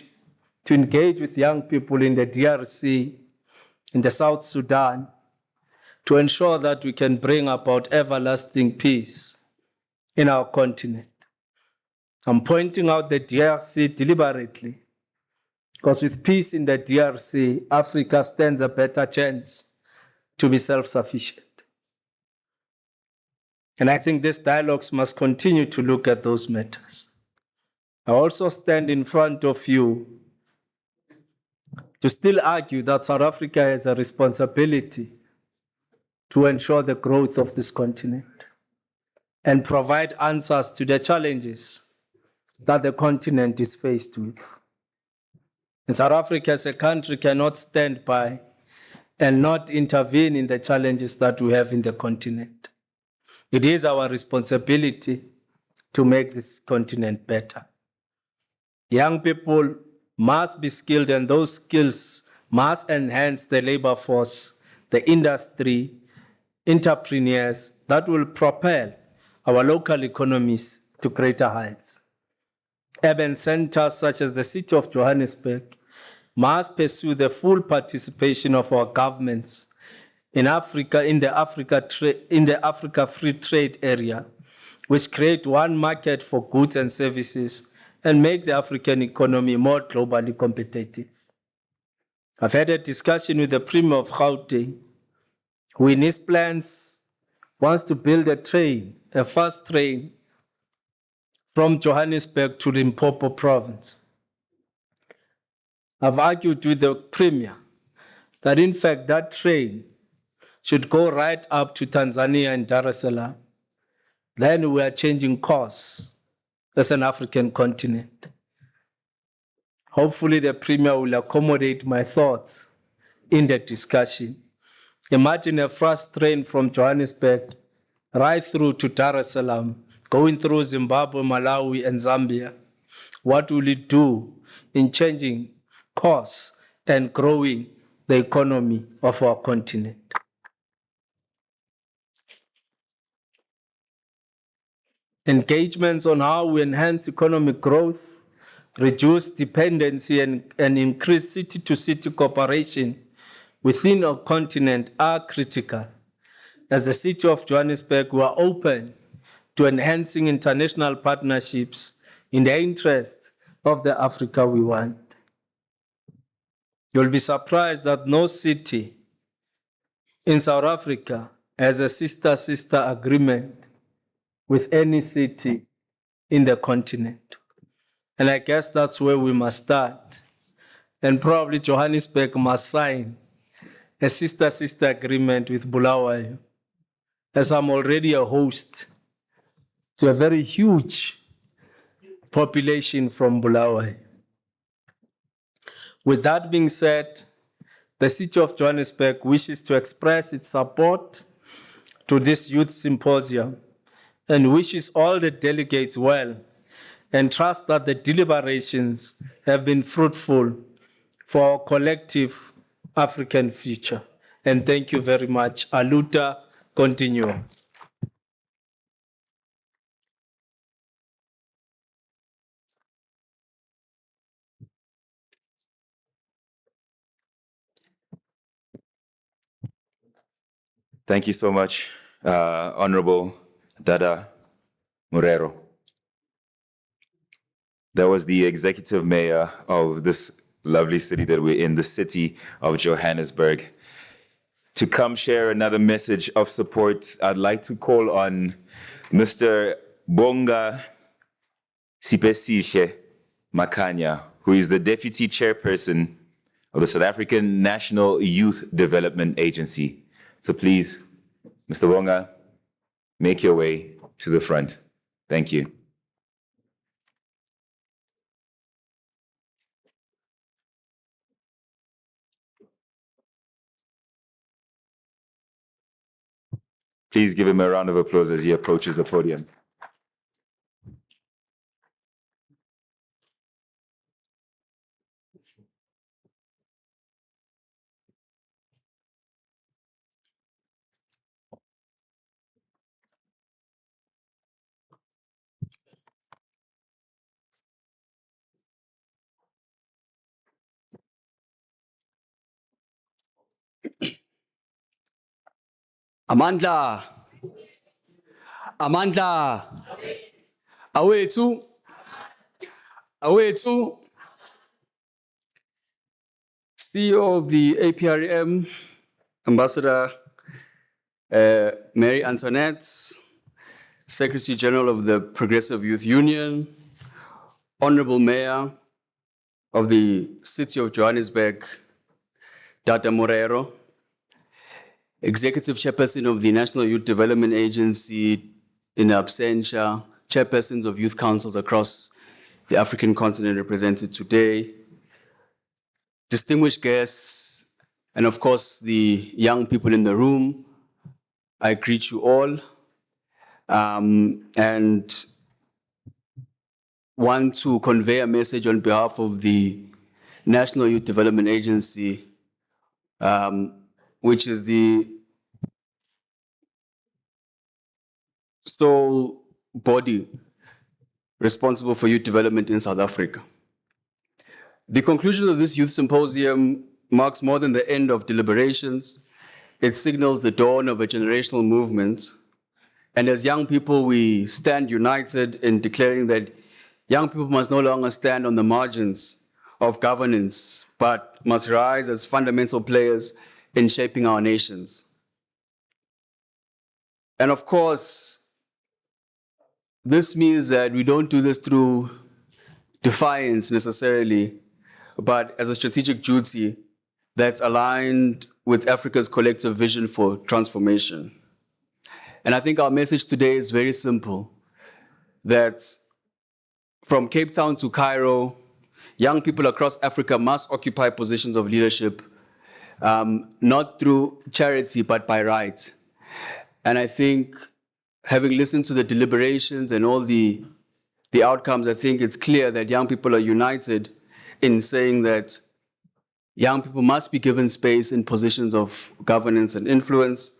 to engage with young people in the DRC, in the South Sudan, to ensure that we can bring about everlasting peace in our continent. I'm pointing out the DRC deliberately, because with peace in the DRC, Africa stands a better chance to be self-sufficient. And I think these dialogues must continue to look at those matters. I also stand in front of you to still argue that South Africa has a responsibility to ensure the growth of this continent and provide answers to the challenges that the continent is faced with. And South Africa as a country cannot stand by and not intervene in the challenges that we have in the continent. It is our responsibility to make this continent better. Young people must be skilled, and those skills must enhance the labor force, the industry, entrepreneurs that will propel our local economies to greater heights. Urban centers such as the city of Johannesburg must pursue the full participation of our governments in Africa, in the Africa Free Trade Area, which create one market for goods and services and make the African economy more globally competitive. I've had a discussion with the Premier of Gauteng, who in his plans wants to build a train, a fast train, from Johannesburg to Limpopo province. I've argued with the Premier that in fact that train should go right up to Tanzania and Dar es Salaam. Then we are changing course as an African continent. Hopefully the Premier will accommodate my thoughts in the discussion. Imagine a fast train from Johannesburg right through to Dar es Salaam, going through Zimbabwe, Malawi, and Zambia. What will it do in changing course and growing the economy of our continent? Engagements on how we enhance economic growth, reduce dependency, and increase city-to-city cooperation within our continent are critical. As the city of Johannesburg, we are open to enhancing international partnerships in the interest of the Africa we want. You'll be surprised that no city in South Africa has a sister-sister agreement with any city in the continent. And I guess that's where we must start. And probably Johannesburg must sign a sister-sister agreement with Bulawayo, as I'm already a host to a very huge population from Bulawayo. With that being said, the city of Johannesburg wishes to express its support to this youth symposium and wishes all the delegates well and trust that the deliberations have been fruitful for our collective African future. And thank you very much. Aluta, continue. Thank you so much, Honorable Dada Morero. That was the executive mayor of this lovely city that we're in, the city of Johannesburg. To come share another message of support, I'd like to call on Mr. Bonga Sipesishe Makanya, who is the Deputy Chairperson of the South African National Youth Development Agency. So please, Mr. Bonga, make your way to the front. Thank you. Please give him a round of applause as he approaches the podium. Amandla, Amandla, awethu, awethu. CEO of the APRM, Ambassador Mary Antoinette, Secretary General of the Progressive Youth Union, Honorable Mayor of the City of Johannesburg, Data Morero, Executive Chairperson of the National Youth Development Agency in absentia, Chairpersons of Youth Councils across the African continent represented today, distinguished guests, and of course the young people in the room, I greet you all and want to convey a message on behalf of the National Youth Development Agency, which is the sole body responsible for youth development in South Africa. The conclusion of this youth symposium marks more than the end of deliberations. It signals the dawn of a generational movement. And as young people, we stand united in declaring that young people must no longer stand on the margins of governance, but must rise as fundamental players in shaping our nations. And of course, this means that we don't do this through defiance necessarily, but as a strategic duty that's aligned with Africa's collective vision for transformation. And I think our message today is very simple, that from Cape Town to Cairo, young people across Africa must occupy positions of leadership, not through charity, but by right. And I think having listened to the deliberations and all the outcomes, I think it's clear that young people are united in saying that young people must be given space in positions of governance and influence,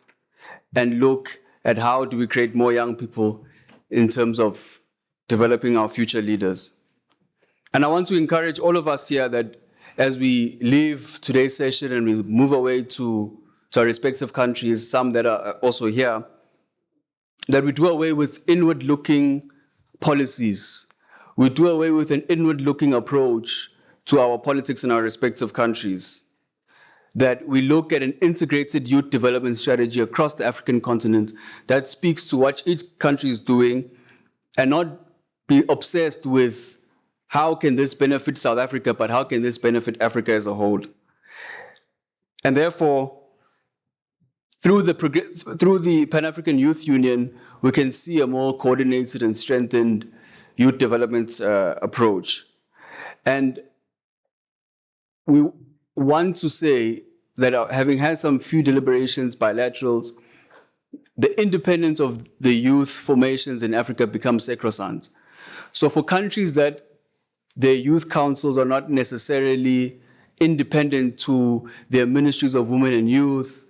and look at how do we create more young people in terms of developing our future leaders. And I want to encourage all of us here that as we leave today's session and we move away to our respective countries, some that are also here, that we do away with inward-looking policies. We do away with an inward-looking approach to our politics in our respective countries. That we look at an integrated youth development strategy across the African continent that speaks to what each country is doing, and not be obsessed with how can this benefit South Africa, but how can this benefit Africa as a whole. And therefore, through the Pan-African Youth Union, we can see a more coordinated and strengthened youth development approach. And we want to say that having had some few deliberations, bilaterals, the independence of the youth formations in Africa becomes sacrosanct. So for countries that their youth councils are not necessarily independent to their ministries of women and youth,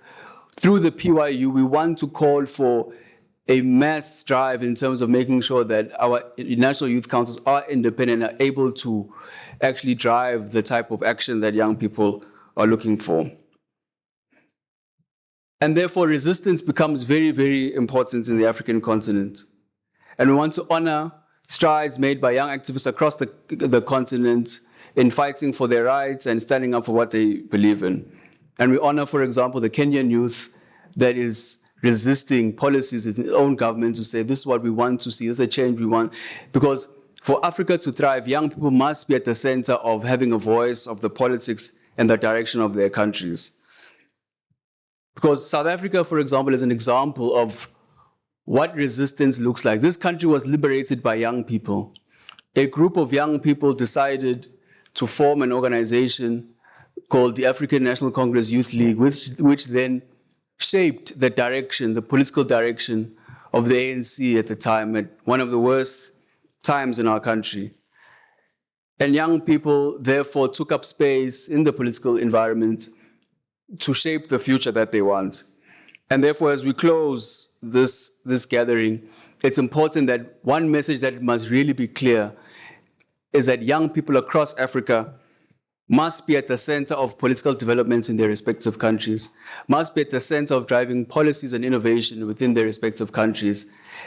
through the PYU, we want to call for a mass drive in terms of making sure that our national youth councils are independent and are able to actually drive the type of action that young people are looking for. And therefore, resistance becomes very, very important in the African continent. And we want to honor strides made by young activists across the continent in fighting for their rights and standing up for what they believe in. And we honor, for example, the Kenyan youth that is resisting policies in its own government to say, this is what we want to see, this is a change we want. Because for Africa to thrive, young people must be at the center of having a voice of the politics and the direction of their countries. Because South Africa, for example, is an example of what resistance looks like. This country was liberated by young people. A group of young people decided to form an organization called the African National Congress Youth League, which then shaped the direction, the political direction of the ANC at the time, at one of the worst times in our country. And young people therefore took up space in the political environment to shape the future that they want. And therefore, as we close this gathering, it's important that one message that must really be clear is that young people across Africa must be at the center of political developments in their respective countries, must be at the center of driving policies and innovation within their respective countries,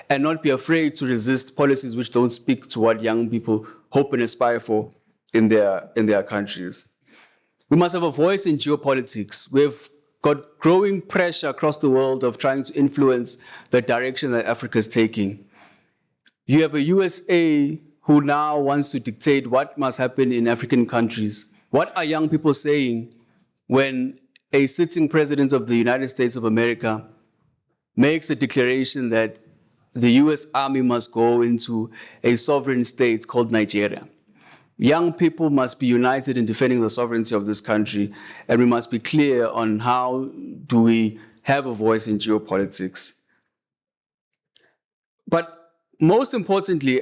and not be afraid to resist policies which don't speak to what young people hope and aspire for in their countries. We must have a voice in geopolitics. We've got growing pressure across the world of trying to influence the direction that Africa is taking. You have a USA who now wants to dictate what must happen in African countries. What are young people saying when a sitting president of the United States of America makes a declaration that the US Army must go into a sovereign state called Nigeria? Young people must be united in defending the sovereignty of this country, and we must be clear on how do we have a voice in geopolitics. But most importantly,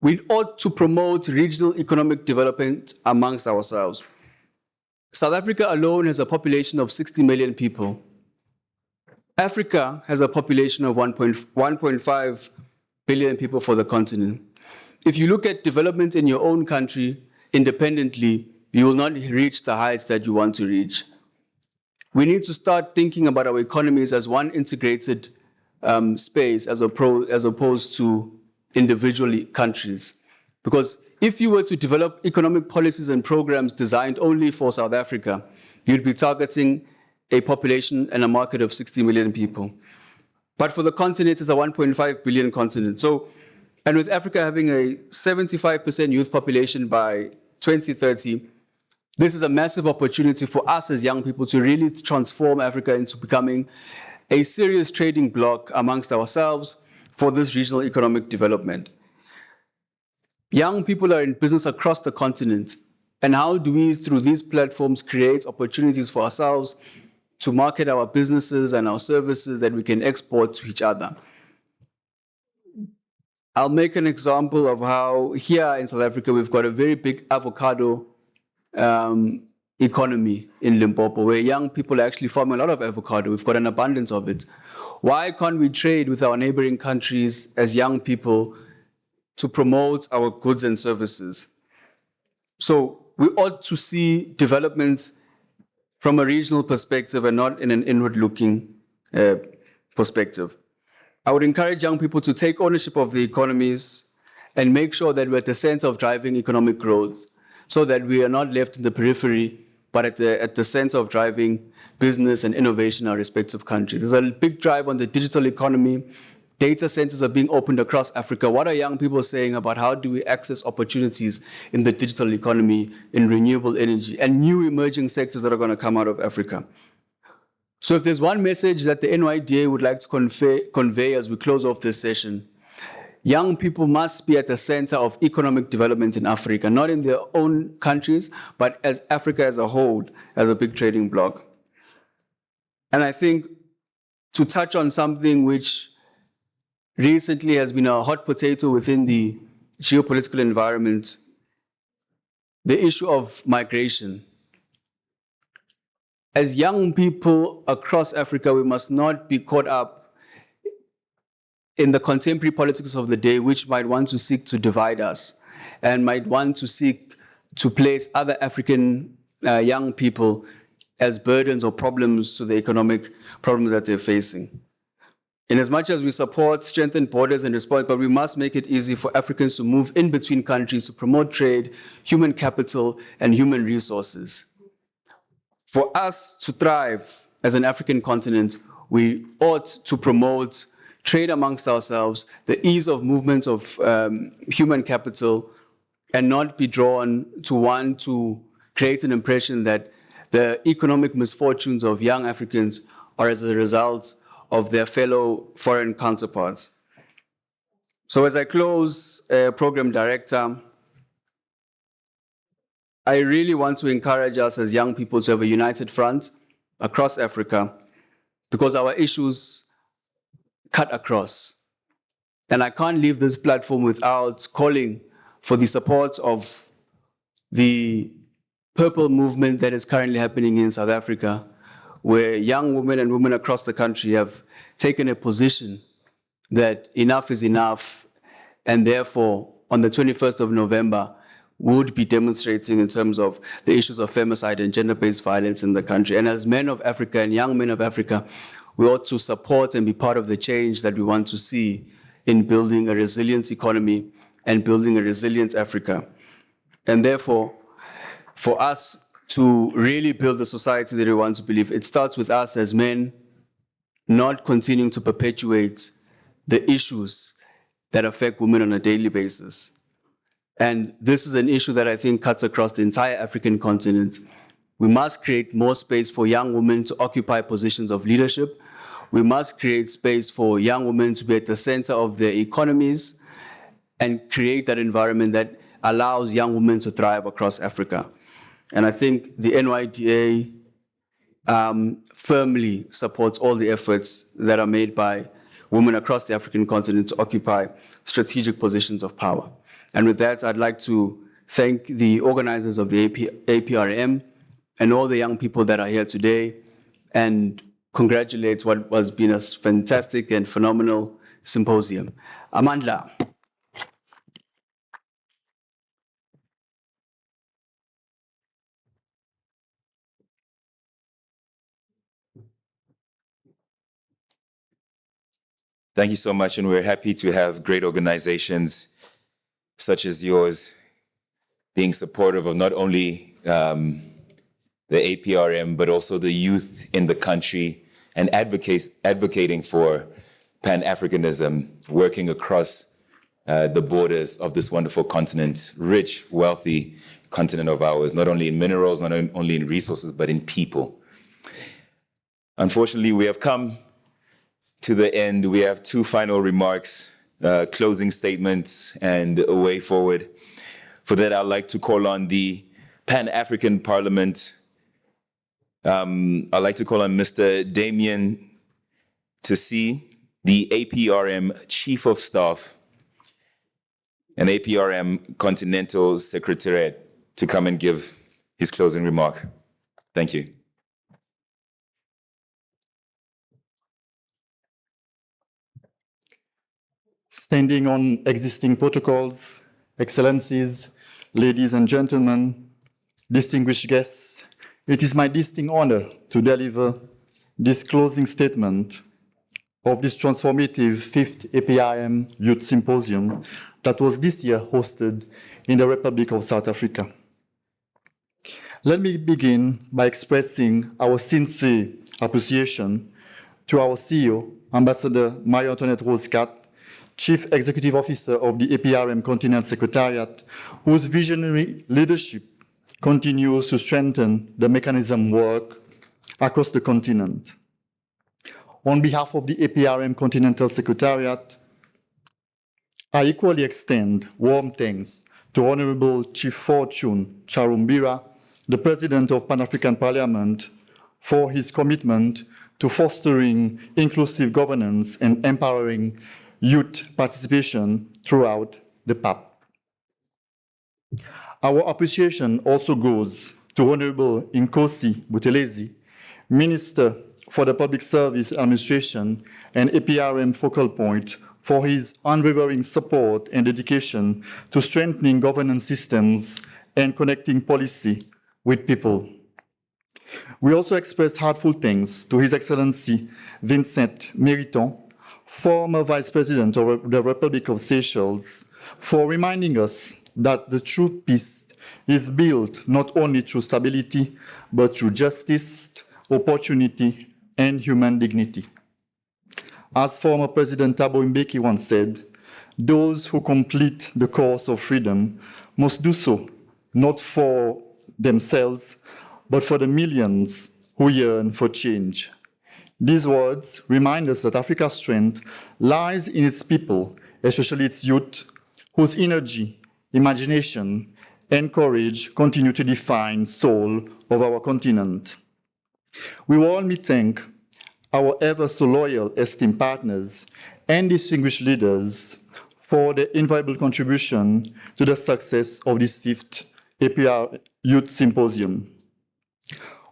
we ought to promote regional economic development amongst ourselves. South Africa alone has a population of 60 million people. Africa has a population of 1.5 billion people for the continent. If you look at development in your own country independently, you will not reach the heights that you want to reach. We need to start thinking about our economies as one integrated space as opposed to individual countries. Because if you were to develop economic policies and programs designed only for South Africa, you'd be targeting a population and a market of 60 million people. But for the continent, it's a 1.5 billion continent. So, and with Africa having a 75% youth population by 2030, this is a massive opportunity for us as young people to really transform Africa into becoming a serious trading bloc amongst ourselves for this regional economic development. Young people are in business across the continent, and how do we, through these platforms, create opportunities for ourselves to market our businesses and our services that we can export to each other? I'll make an example of how here in South Africa, we've got a very big avocado economy in Limpopo, where young people actually farm a lot of avocado. We've got an abundance of it. Why can't we trade with our neighboring countries as young people to promote our goods and services? So we ought to see developments from a regional perspective and not in an inward-looking perspective. I would encourage young people to take ownership of the economies and make sure that we're at the center of driving economic growth so that we are not left in the periphery, but at the center of driving business and innovation in our respective countries. There's a big drive on the digital economy. Data centers are being opened across Africa. What are young people saying about how do we access opportunities in the digital economy, in renewable energy, and new emerging sectors that are going to come out of Africa? So if there's one message that the NYDA would like to convey as we close off this session, young people must be at the center of economic development in Africa, not in their own countries, but as Africa as a whole, as a big trading bloc. And I think to touch on something which recently has been a hot potato within the geopolitical environment, the issue of migration. As young people across Africa, we must not be caught up in the contemporary politics of the day, which might want to seek to divide us and might want to seek to place other African young people as burdens or problems to the economic problems that they're facing. In as much as we support strengthened borders and respond, but we must make it easy for Africans to move in between countries to promote trade, human capital, and human resources. For us to thrive as an African continent, we ought to promote trade amongst ourselves, the ease of movement of human capital, and not be drawn to want to create an impression that the economic misfortunes of young Africans are as a result of their fellow foreign counterparts. So as I close, Program Director, I really want to encourage us as young people to have a united front across Africa, because our issues cut across. And I can't leave this platform without calling for the support of the Purple movement that is currently happening in South Africa, where young women and women across the country have taken a position that enough is enough, and therefore, on the 21st of November, would be demonstrating in terms of the issues of femicide and gender-based violence in the country. And as men of Africa and young men of Africa, we ought to support and be part of the change that we want to see in building a resilient economy and building a resilient Africa. And therefore, for us to really build the society that we want to believe, it starts with us as men not continuing to perpetuate the issues that affect women on a daily basis. And this is an issue that I think cuts across the entire African continent. We must create more space for young women to occupy positions of leadership. We must create space for young women to be at the center of their economies and create that environment that allows young women to thrive across Africa. And I think the NYDA firmly supports all the efforts that are made by women across the African continent to occupy strategic positions of power. And with that, I'd like to thank the organizers of the APRM and all the young people that are here today, and congratulate what has been a fantastic and phenomenal symposium. Amandla. Thank you so much, and we're happy to have great organizations such as yours being supportive of not only the APRM, but also the youth in the country, and advocating for Pan-Africanism, working across the borders of this wonderful continent, rich, wealthy continent of ours, not only in minerals, not only in resources, but in people. Unfortunately, we have come to the end. We have two final remarks, closing statements, and a way forward. For that, I'd like to call on the Pan-African Parliament. I'd like to call on Mr. Damien Tessie, the APRM Chief of Staff and APRM Continental Secretariat, to come and give his closing remark. Thank you. Standing on existing protocols, Excellencies, ladies and gentlemen, distinguished guests, it is my distinct honor to deliver this closing statement of this transformative 5th APRM Youth Symposium that was this year hosted in the Republic of South Africa. Let me begin by expressing our sincere appreciation to our CEO, Ambassador Marie-Antoinette Roscat, Chief Executive Officer of the APRM Continental Secretariat, whose visionary leadership continues to strengthen the mechanism work across the continent. On behalf of the APRM Continental Secretariat, I equally extend warm thanks to Honorable Chief Fortune Charumbira, the President of Pan-African Parliament, for his commitment to fostering inclusive governance and empowering youth participation throughout the PAP. Our appreciation also goes to Honorable Nkosi Buthelezi, Minister for the Public Service Administration and APRM focal point, for his unwavering support and dedication to strengthening governance systems and connecting policy with people. We also express heartfelt thanks to His Excellency Vincent Meriton, former Vice President of the Republic of Seychelles, for reminding us that the true peace is built not only through stability, but through justice, opportunity, and human dignity. As former President Thabo Mbeki once said, those who complete the course of freedom must do so not for themselves, but for the millions who yearn for change. These words remind us that Africa's strength lies in its people, especially its youth, whose energy, imagination, and courage continue to define the soul of our continent. We warmly thank our ever so loyal esteemed partners and distinguished leaders for their invaluable contribution to the success of this 5th APR Youth Symposium.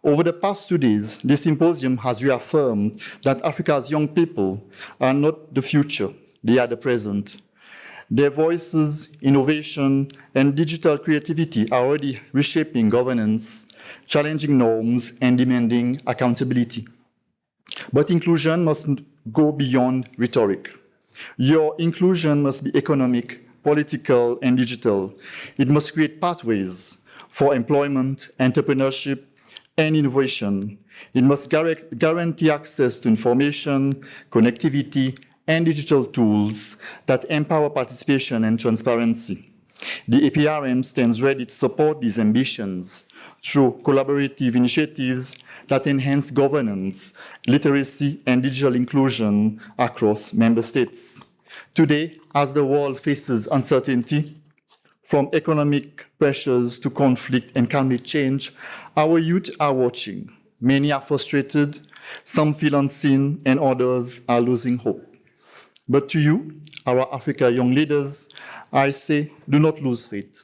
Over the past 2 days, this symposium has reaffirmed that Africa's young people are not the future, they are the present. Their voices, innovation, and digital creativity are already reshaping governance, challenging norms, and demanding accountability. But inclusion must go beyond rhetoric. Your inclusion must be economic, political, and digital. It must create pathways for employment, entrepreneurship, and innovation. It must guarantee access to information, connectivity, and digital tools that empower participation and transparency. The APRM stands ready to support these ambitions through collaborative initiatives that enhance governance, literacy, and digital inclusion across member states. Today, as the world faces uncertainty, from economic pressures to conflict and climate change, our youth are watching. Many are frustrated, some feel unseen, and others are losing hope. But to you, our Africa young leaders, I say, do not lose faith.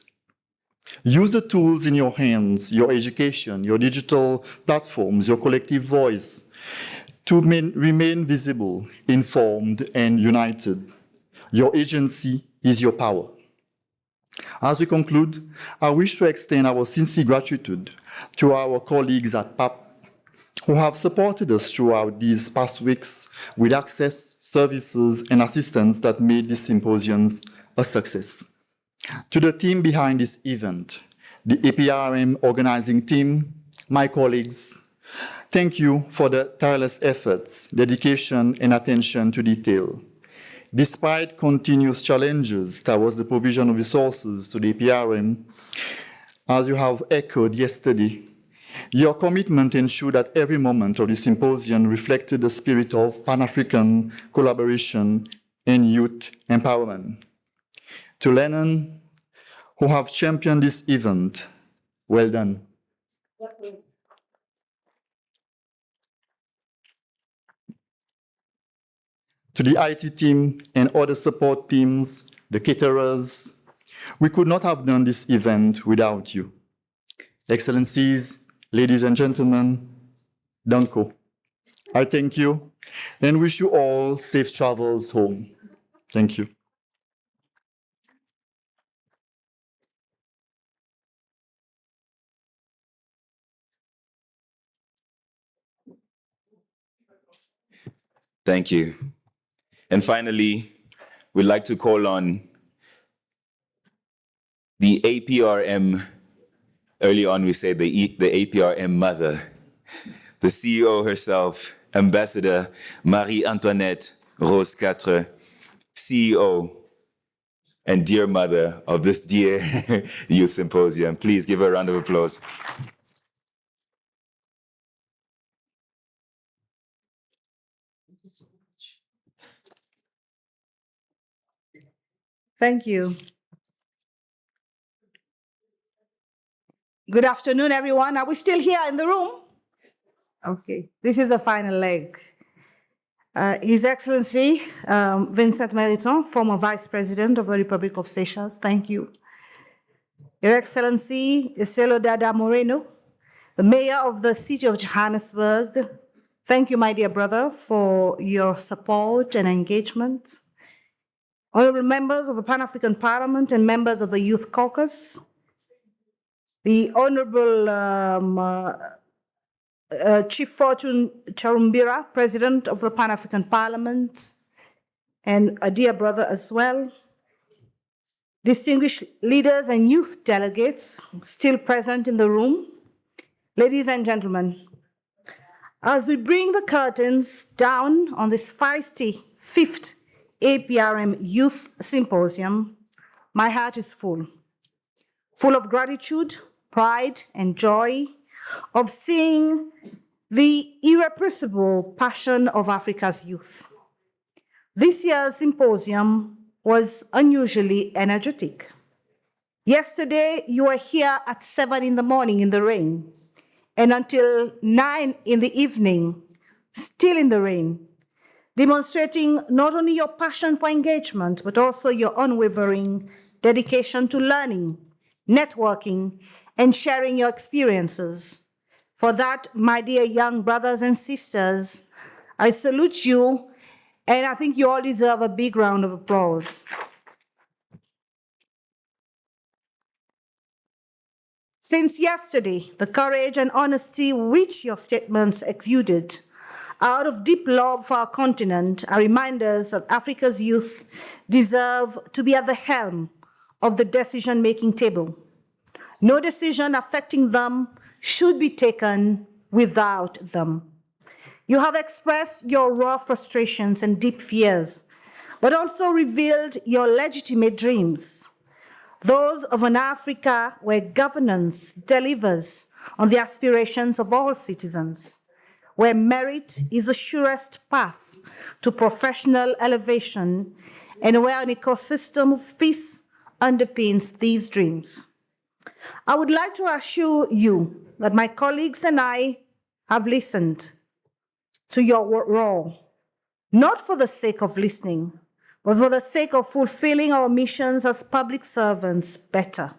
Use the tools in your hands, your education, your digital platforms, your collective voice, to remain visible, informed, and united. Your agency is your power. As we conclude, I wish to extend our sincere gratitude to our colleagues at PAP who have supported us throughout these past weeks with access, services, and assistance that made these symposiums a success. To the team behind this event, the APRM organizing team, my colleagues, thank you for the tireless efforts, dedication, and attention to detail. Despite continuous challenges towards the provision of resources to the APRM, as you have echoed yesterday, your commitment ensured that every moment of the symposium reflected the spirit of Pan-African collaboration and youth empowerment. To Lennon, who have championed this event, well done. To the IT team and other support teams, the caterers, we could not have done this event without you. Excellencies, ladies and gentlemen, Danko, I thank you and wish you all safe travels home. Thank you. Thank you. And finally, we'd like to call on the APRM. Early on, we said the APRM mother, the CEO herself, Ambassador Marie-Antoinette Rose Quatre, CEO and dear mother of this dear Youth Symposium. Please give her a round of applause. Thank you. Good afternoon, everyone. Are we still here in the room? Okay, this is the final leg. His Excellency Vincent Meriton, former Vice President of the Republic of Seychelles, thank you. Your Excellency Iselo Dada Moreno, the Mayor of the City of Johannesburg, thank you, my dear brother, for your support and engagement. Honorable members of the Pan-African Parliament and members of the Youth Caucus, the Honorable Chief Fortune Charumbira, President of the Pan-African Parliament, and a dear brother as well, distinguished leaders and youth delegates still present in the room, ladies and gentlemen, as we bring the curtains down on this feisty 5th APRM Youth Symposium, my heart is full of gratitude, pride, and joy of seeing the irrepressible passion of Africa's youth. This year's symposium was unusually energetic. Yesterday, you were here at 7 in the morning in the rain, and until 9 in the evening, still in the rain, demonstrating not only your passion for engagement, but also your unwavering dedication to learning, networking, and sharing your experiences. For that, my dear young brothers and sisters, I salute you, and I think you all deserve a big round of applause. Since yesterday, the courage and honesty which your statements exuded out of deep love for our continent are reminders that Africa's youth deserve to be at the helm of the decision-making table. No decision affecting them should be taken without them. You have expressed your raw frustrations and deep fears, but also revealed your legitimate dreams, those of an Africa where governance delivers on the aspirations of all citizens, where merit is the surest path to professional elevation, and where an ecosystem of peace underpins these dreams. I would like to assure you that my colleagues and I have listened to your roar, not for the sake of listening, but for the sake of fulfilling our missions as public servants better.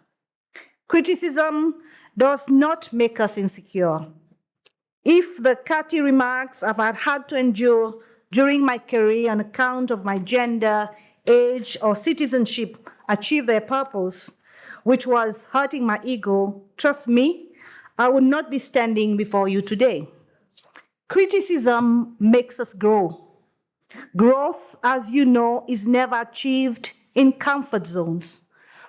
Criticism does not make us insecure. If the catty remarks I've had to endure during my career on account of my gender, age, or citizenship achieve their purpose, which was hurting my ego, trust me, I would not be standing before you today. Criticism makes us grow. Growth, as you know, is never achieved in comfort zones,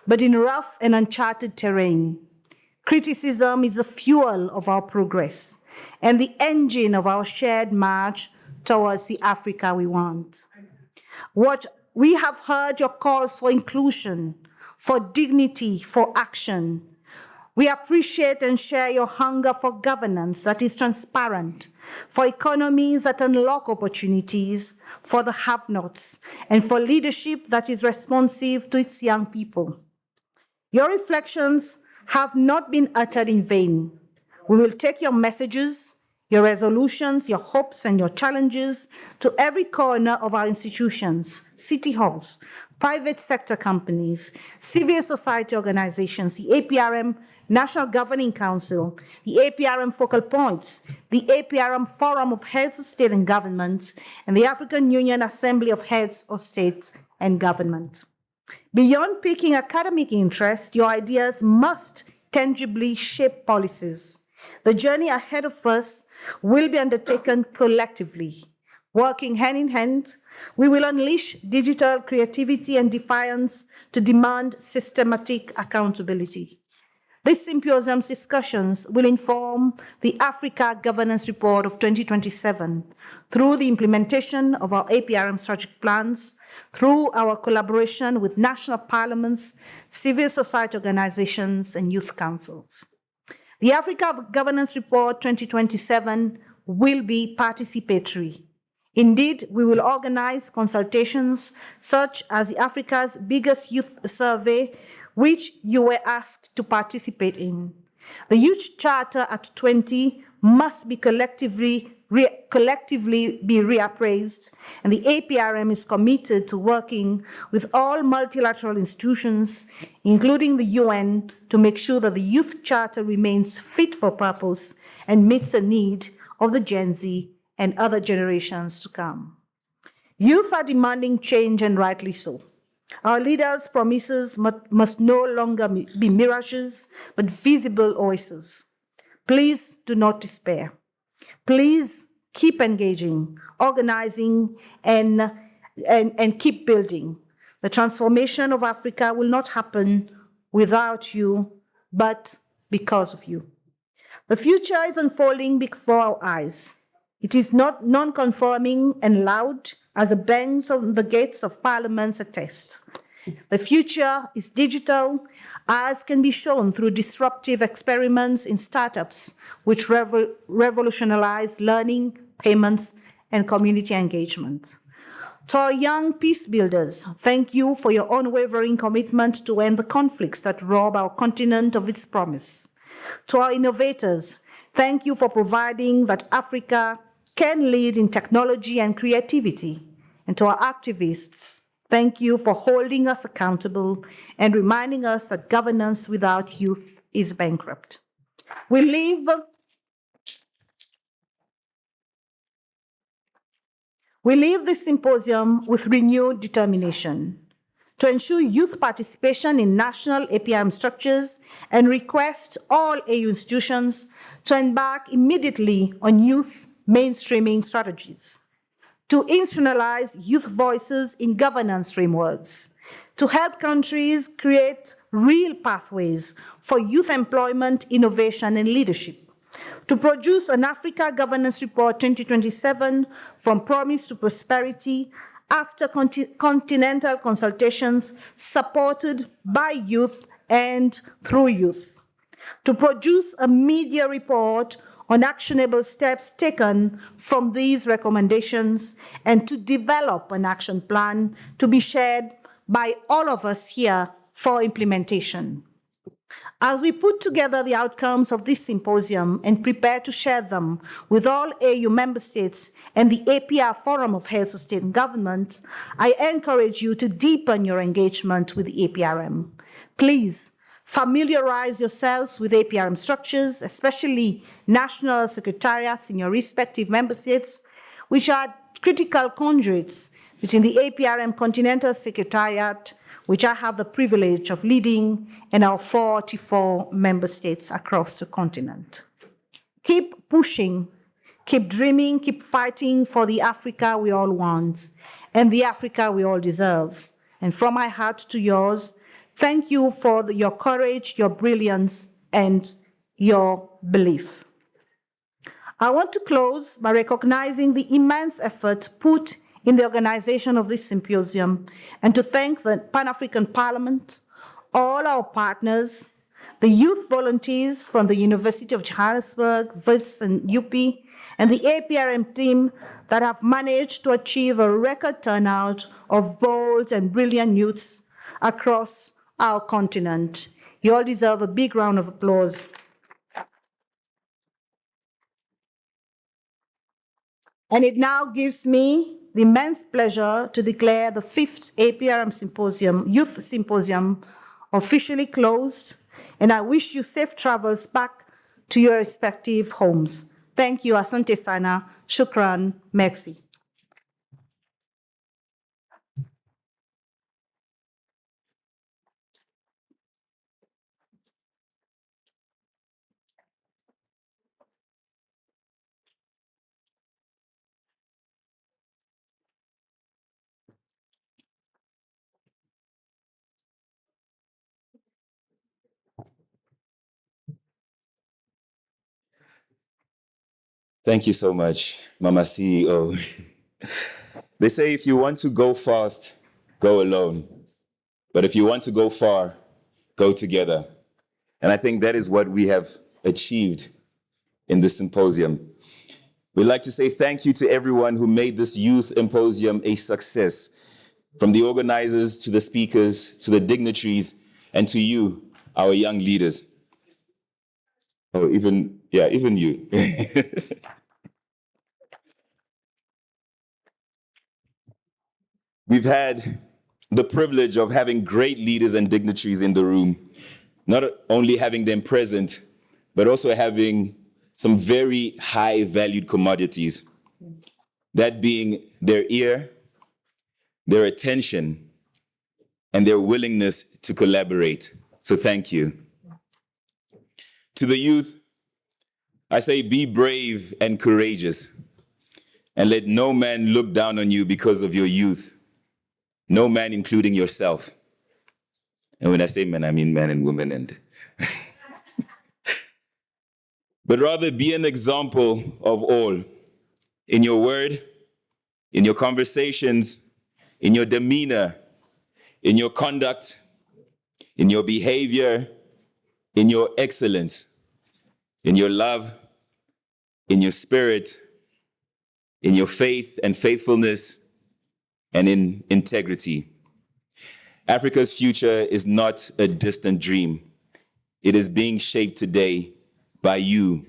but in rough and uncharted terrain. Criticism is the fuel of our progress and the engine of our shared march towards the Africa we want. What we have heard your calls for inclusion, for dignity, for action. We appreciate and share your hunger for governance that is transparent, for economies that unlock opportunities for the have-nots, and for leadership that is responsive to its young people. Your reflections have not been uttered in vain. We will take your messages, your resolutions, your hopes, and your challenges to every corner of our institutions, city halls, private sector companies, civil society organizations, the APRM National Governing Council, the APRM Focal Points, the APRM Forum of Heads of State and Government, and the African Union Assembly of Heads of State and Government. Beyond piquing academic interest, your ideas must tangibly shape policies. The journey ahead of us will be undertaken collectively. Working hand in hand, we will unleash digital creativity and defiance to demand systematic accountability. This symposium's discussions will inform the Africa Governance Report of 2027 through the implementation of our APRM strategic plans, through our collaboration with national parliaments, civil society organizations, and youth councils. The Africa Governance Report 2027 will be participatory. Indeed, we will organize consultations such as the Africa's Biggest Youth Survey, which you were asked to participate in. The Youth Charter at 20 must be collectively be reappraised, and the APRM is committed to working with all multilateral institutions, including the UN, to make sure that the Youth Charter remains fit for purpose and meets the need of the Gen Z and other generations to come. Youth are demanding change, and rightly so. Our leaders' promises must no longer be mirages, but visible oases. Please do not despair. Please keep engaging, organizing, and keep building. The transformation of Africa will not happen without you, but because of you. The future is unfolding before our eyes. It is not non-conforming and loud as the bangs of the gates of parliaments attest. The future is digital, as can be shown through disruptive experiments in startups, which revolutionize learning, payments, and community engagement. To our young peace builders, thank you for your unwavering commitment to end the conflicts that rob our continent of its promise. To our innovators, thank you for providing that Africa can lead in technology and creativity. And to our activists, thank you for holding us accountable and reminding us that governance without youth is bankrupt. We leave this symposium with renewed determination to ensure youth participation in national APRM structures and request all AU institutions to embark immediately on youth mainstreaming strategies, to institutionalize youth voices in governance frameworks, to help countries create real pathways for youth employment, innovation, and leadership, to produce an Africa Governance Report 2027 from promise to prosperity after continental consultations supported by youth and through youth, to produce a media report on actionable steps taken from these recommendations, and to develop an action plan to be shared by all of us here for implementation. As we put together the outcomes of this symposium and prepare to share them with all AU member states and the APR Forum of Heads of State and Government, I encourage you to deepen your engagement with the APRM. Please familiarize yourselves with APRM structures, especially national secretariats in your respective member states, which are critical conduits between the APRM Continental Secretariat, which I have the privilege of leading, and our 44 member states across the continent. Keep pushing, keep dreaming, keep fighting for the Africa we all want and the Africa we all deserve. And from my heart to yours, thank you for your courage, your brilliance, and your belief. I want to close by recognizing the immense effort put in the organization of this symposium, and to thank the Pan-African Parliament, all our partners, the youth volunteers from the University of Johannesburg, WITS, and UP, and the APRM team that have managed to achieve a record turnout of bold and brilliant youths across our continent. You all deserve a big round of applause. And it now gives me the immense pleasure to declare the 5th APRM Symposium, Youth Symposium, officially closed, and I wish you safe travels back to your respective homes. Thank you, asante sana, shukran, merci. Thank you so much, Mama CEO. They say if you want to go fast, go alone. But if you want to go far, go together. And I think that is what we have achieved in this symposium. We'd like to say thank you to everyone who made this youth symposium a success, from the organizers to the speakers, to the dignitaries, and to you, our young leaders. Oh, even you. We've had the privilege of having great leaders and dignitaries in the room, not only having them present, but also having some very high valued commodities, that being their ear, their attention, and their willingness to collaborate. So thank you. To the youth, I say be brave and courageous, and let no man look down on you because of your youth. No man, including yourself. And when I say men, I mean men and women. And but rather be an example of all in your word, in your conversations, in your demeanor, in your conduct, in your behavior, in your excellence, in your love, in your spirit, in your faith and faithfulness, and in integrity. Africa's future is not a distant dream. It is being shaped today by you,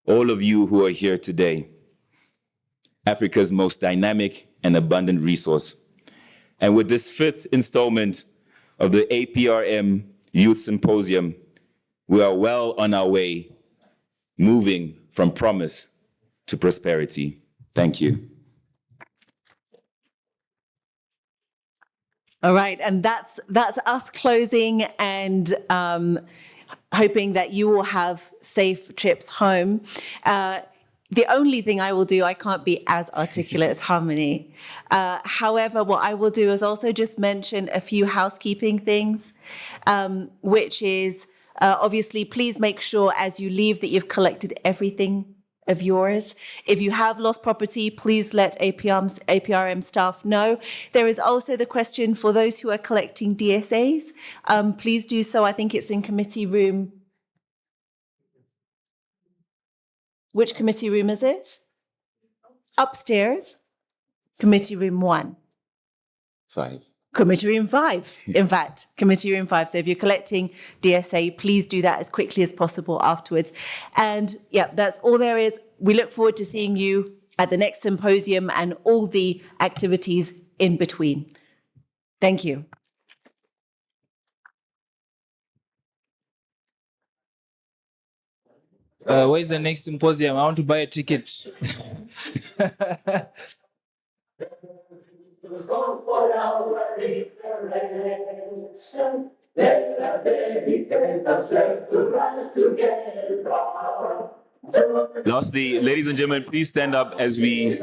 all of you who are here today. Africa's most dynamic and abundant resource. And with this 5th installment of the APRM Youth Symposium, we are well on our way, moving from promise to prosperity. Thank you. All right, and that's us closing and hoping that you will have safe trips home. The only thing I will do, I can't be as articulate as Harmony. However, what I will do is also just mention a few housekeeping things, which is obviously, please make sure as you leave that you've collected everything of yours. If you have lost property, please let APRM staff know. There is also the question for those who are collecting DSAs. Please do so. I think it's in committee room. Which committee room is it? Upstairs. Committee room 1. 5. Committee room 5, in fact, committee room 5. So if you're collecting DSA, please do that as quickly as possible afterwards. And yeah, that's all there is. We look forward to seeing you at the next symposium and all the activities in between. Thank you. Where's the next symposium? I want to buy a ticket. Lastly, ladies and gentlemen, please stand up as we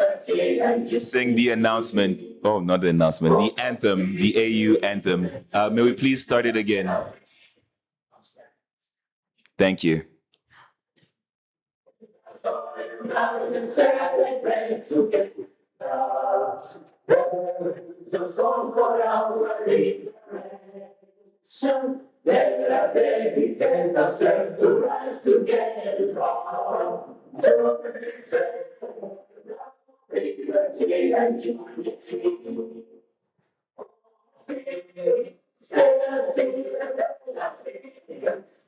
sing the announcement. Oh, not the announcement, the anthem, the AU anthem. May we please start it again? Thank you. Let us dedicate ourselves to rise together to liberty and unity.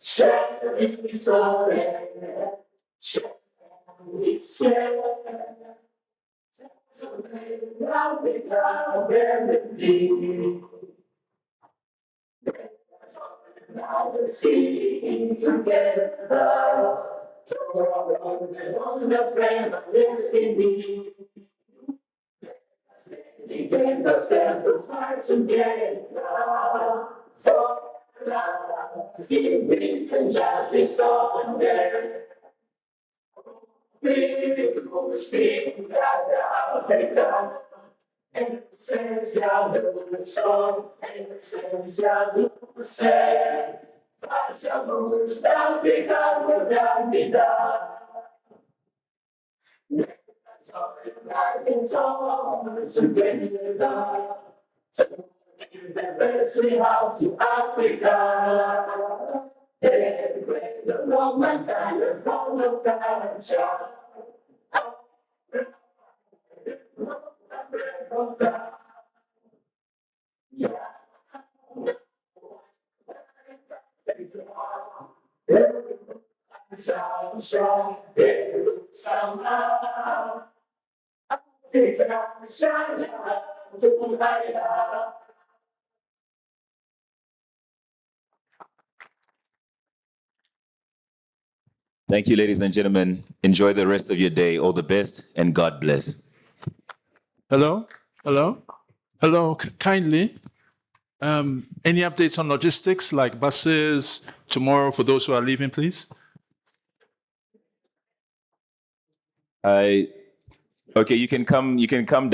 Share this all, share this now to sing together, to roll the flame of destiny. Let's dedicate ourselves to fight together for love, see peace and justice on there. We will speak as Africa. Esencial do sol, esencial do céu, façamos da África mudar vida. Uniting towards together, to give the best we have to Africa. Celebrate the Roman kind of front of culture. Thank you, ladies and gentlemen. Enjoy the rest of your day. All the best, and God bless. Hello? Hello? Hello, kindly. Any updates on logistics, like buses tomorrow for those who are leaving, please? Okay, you can come down.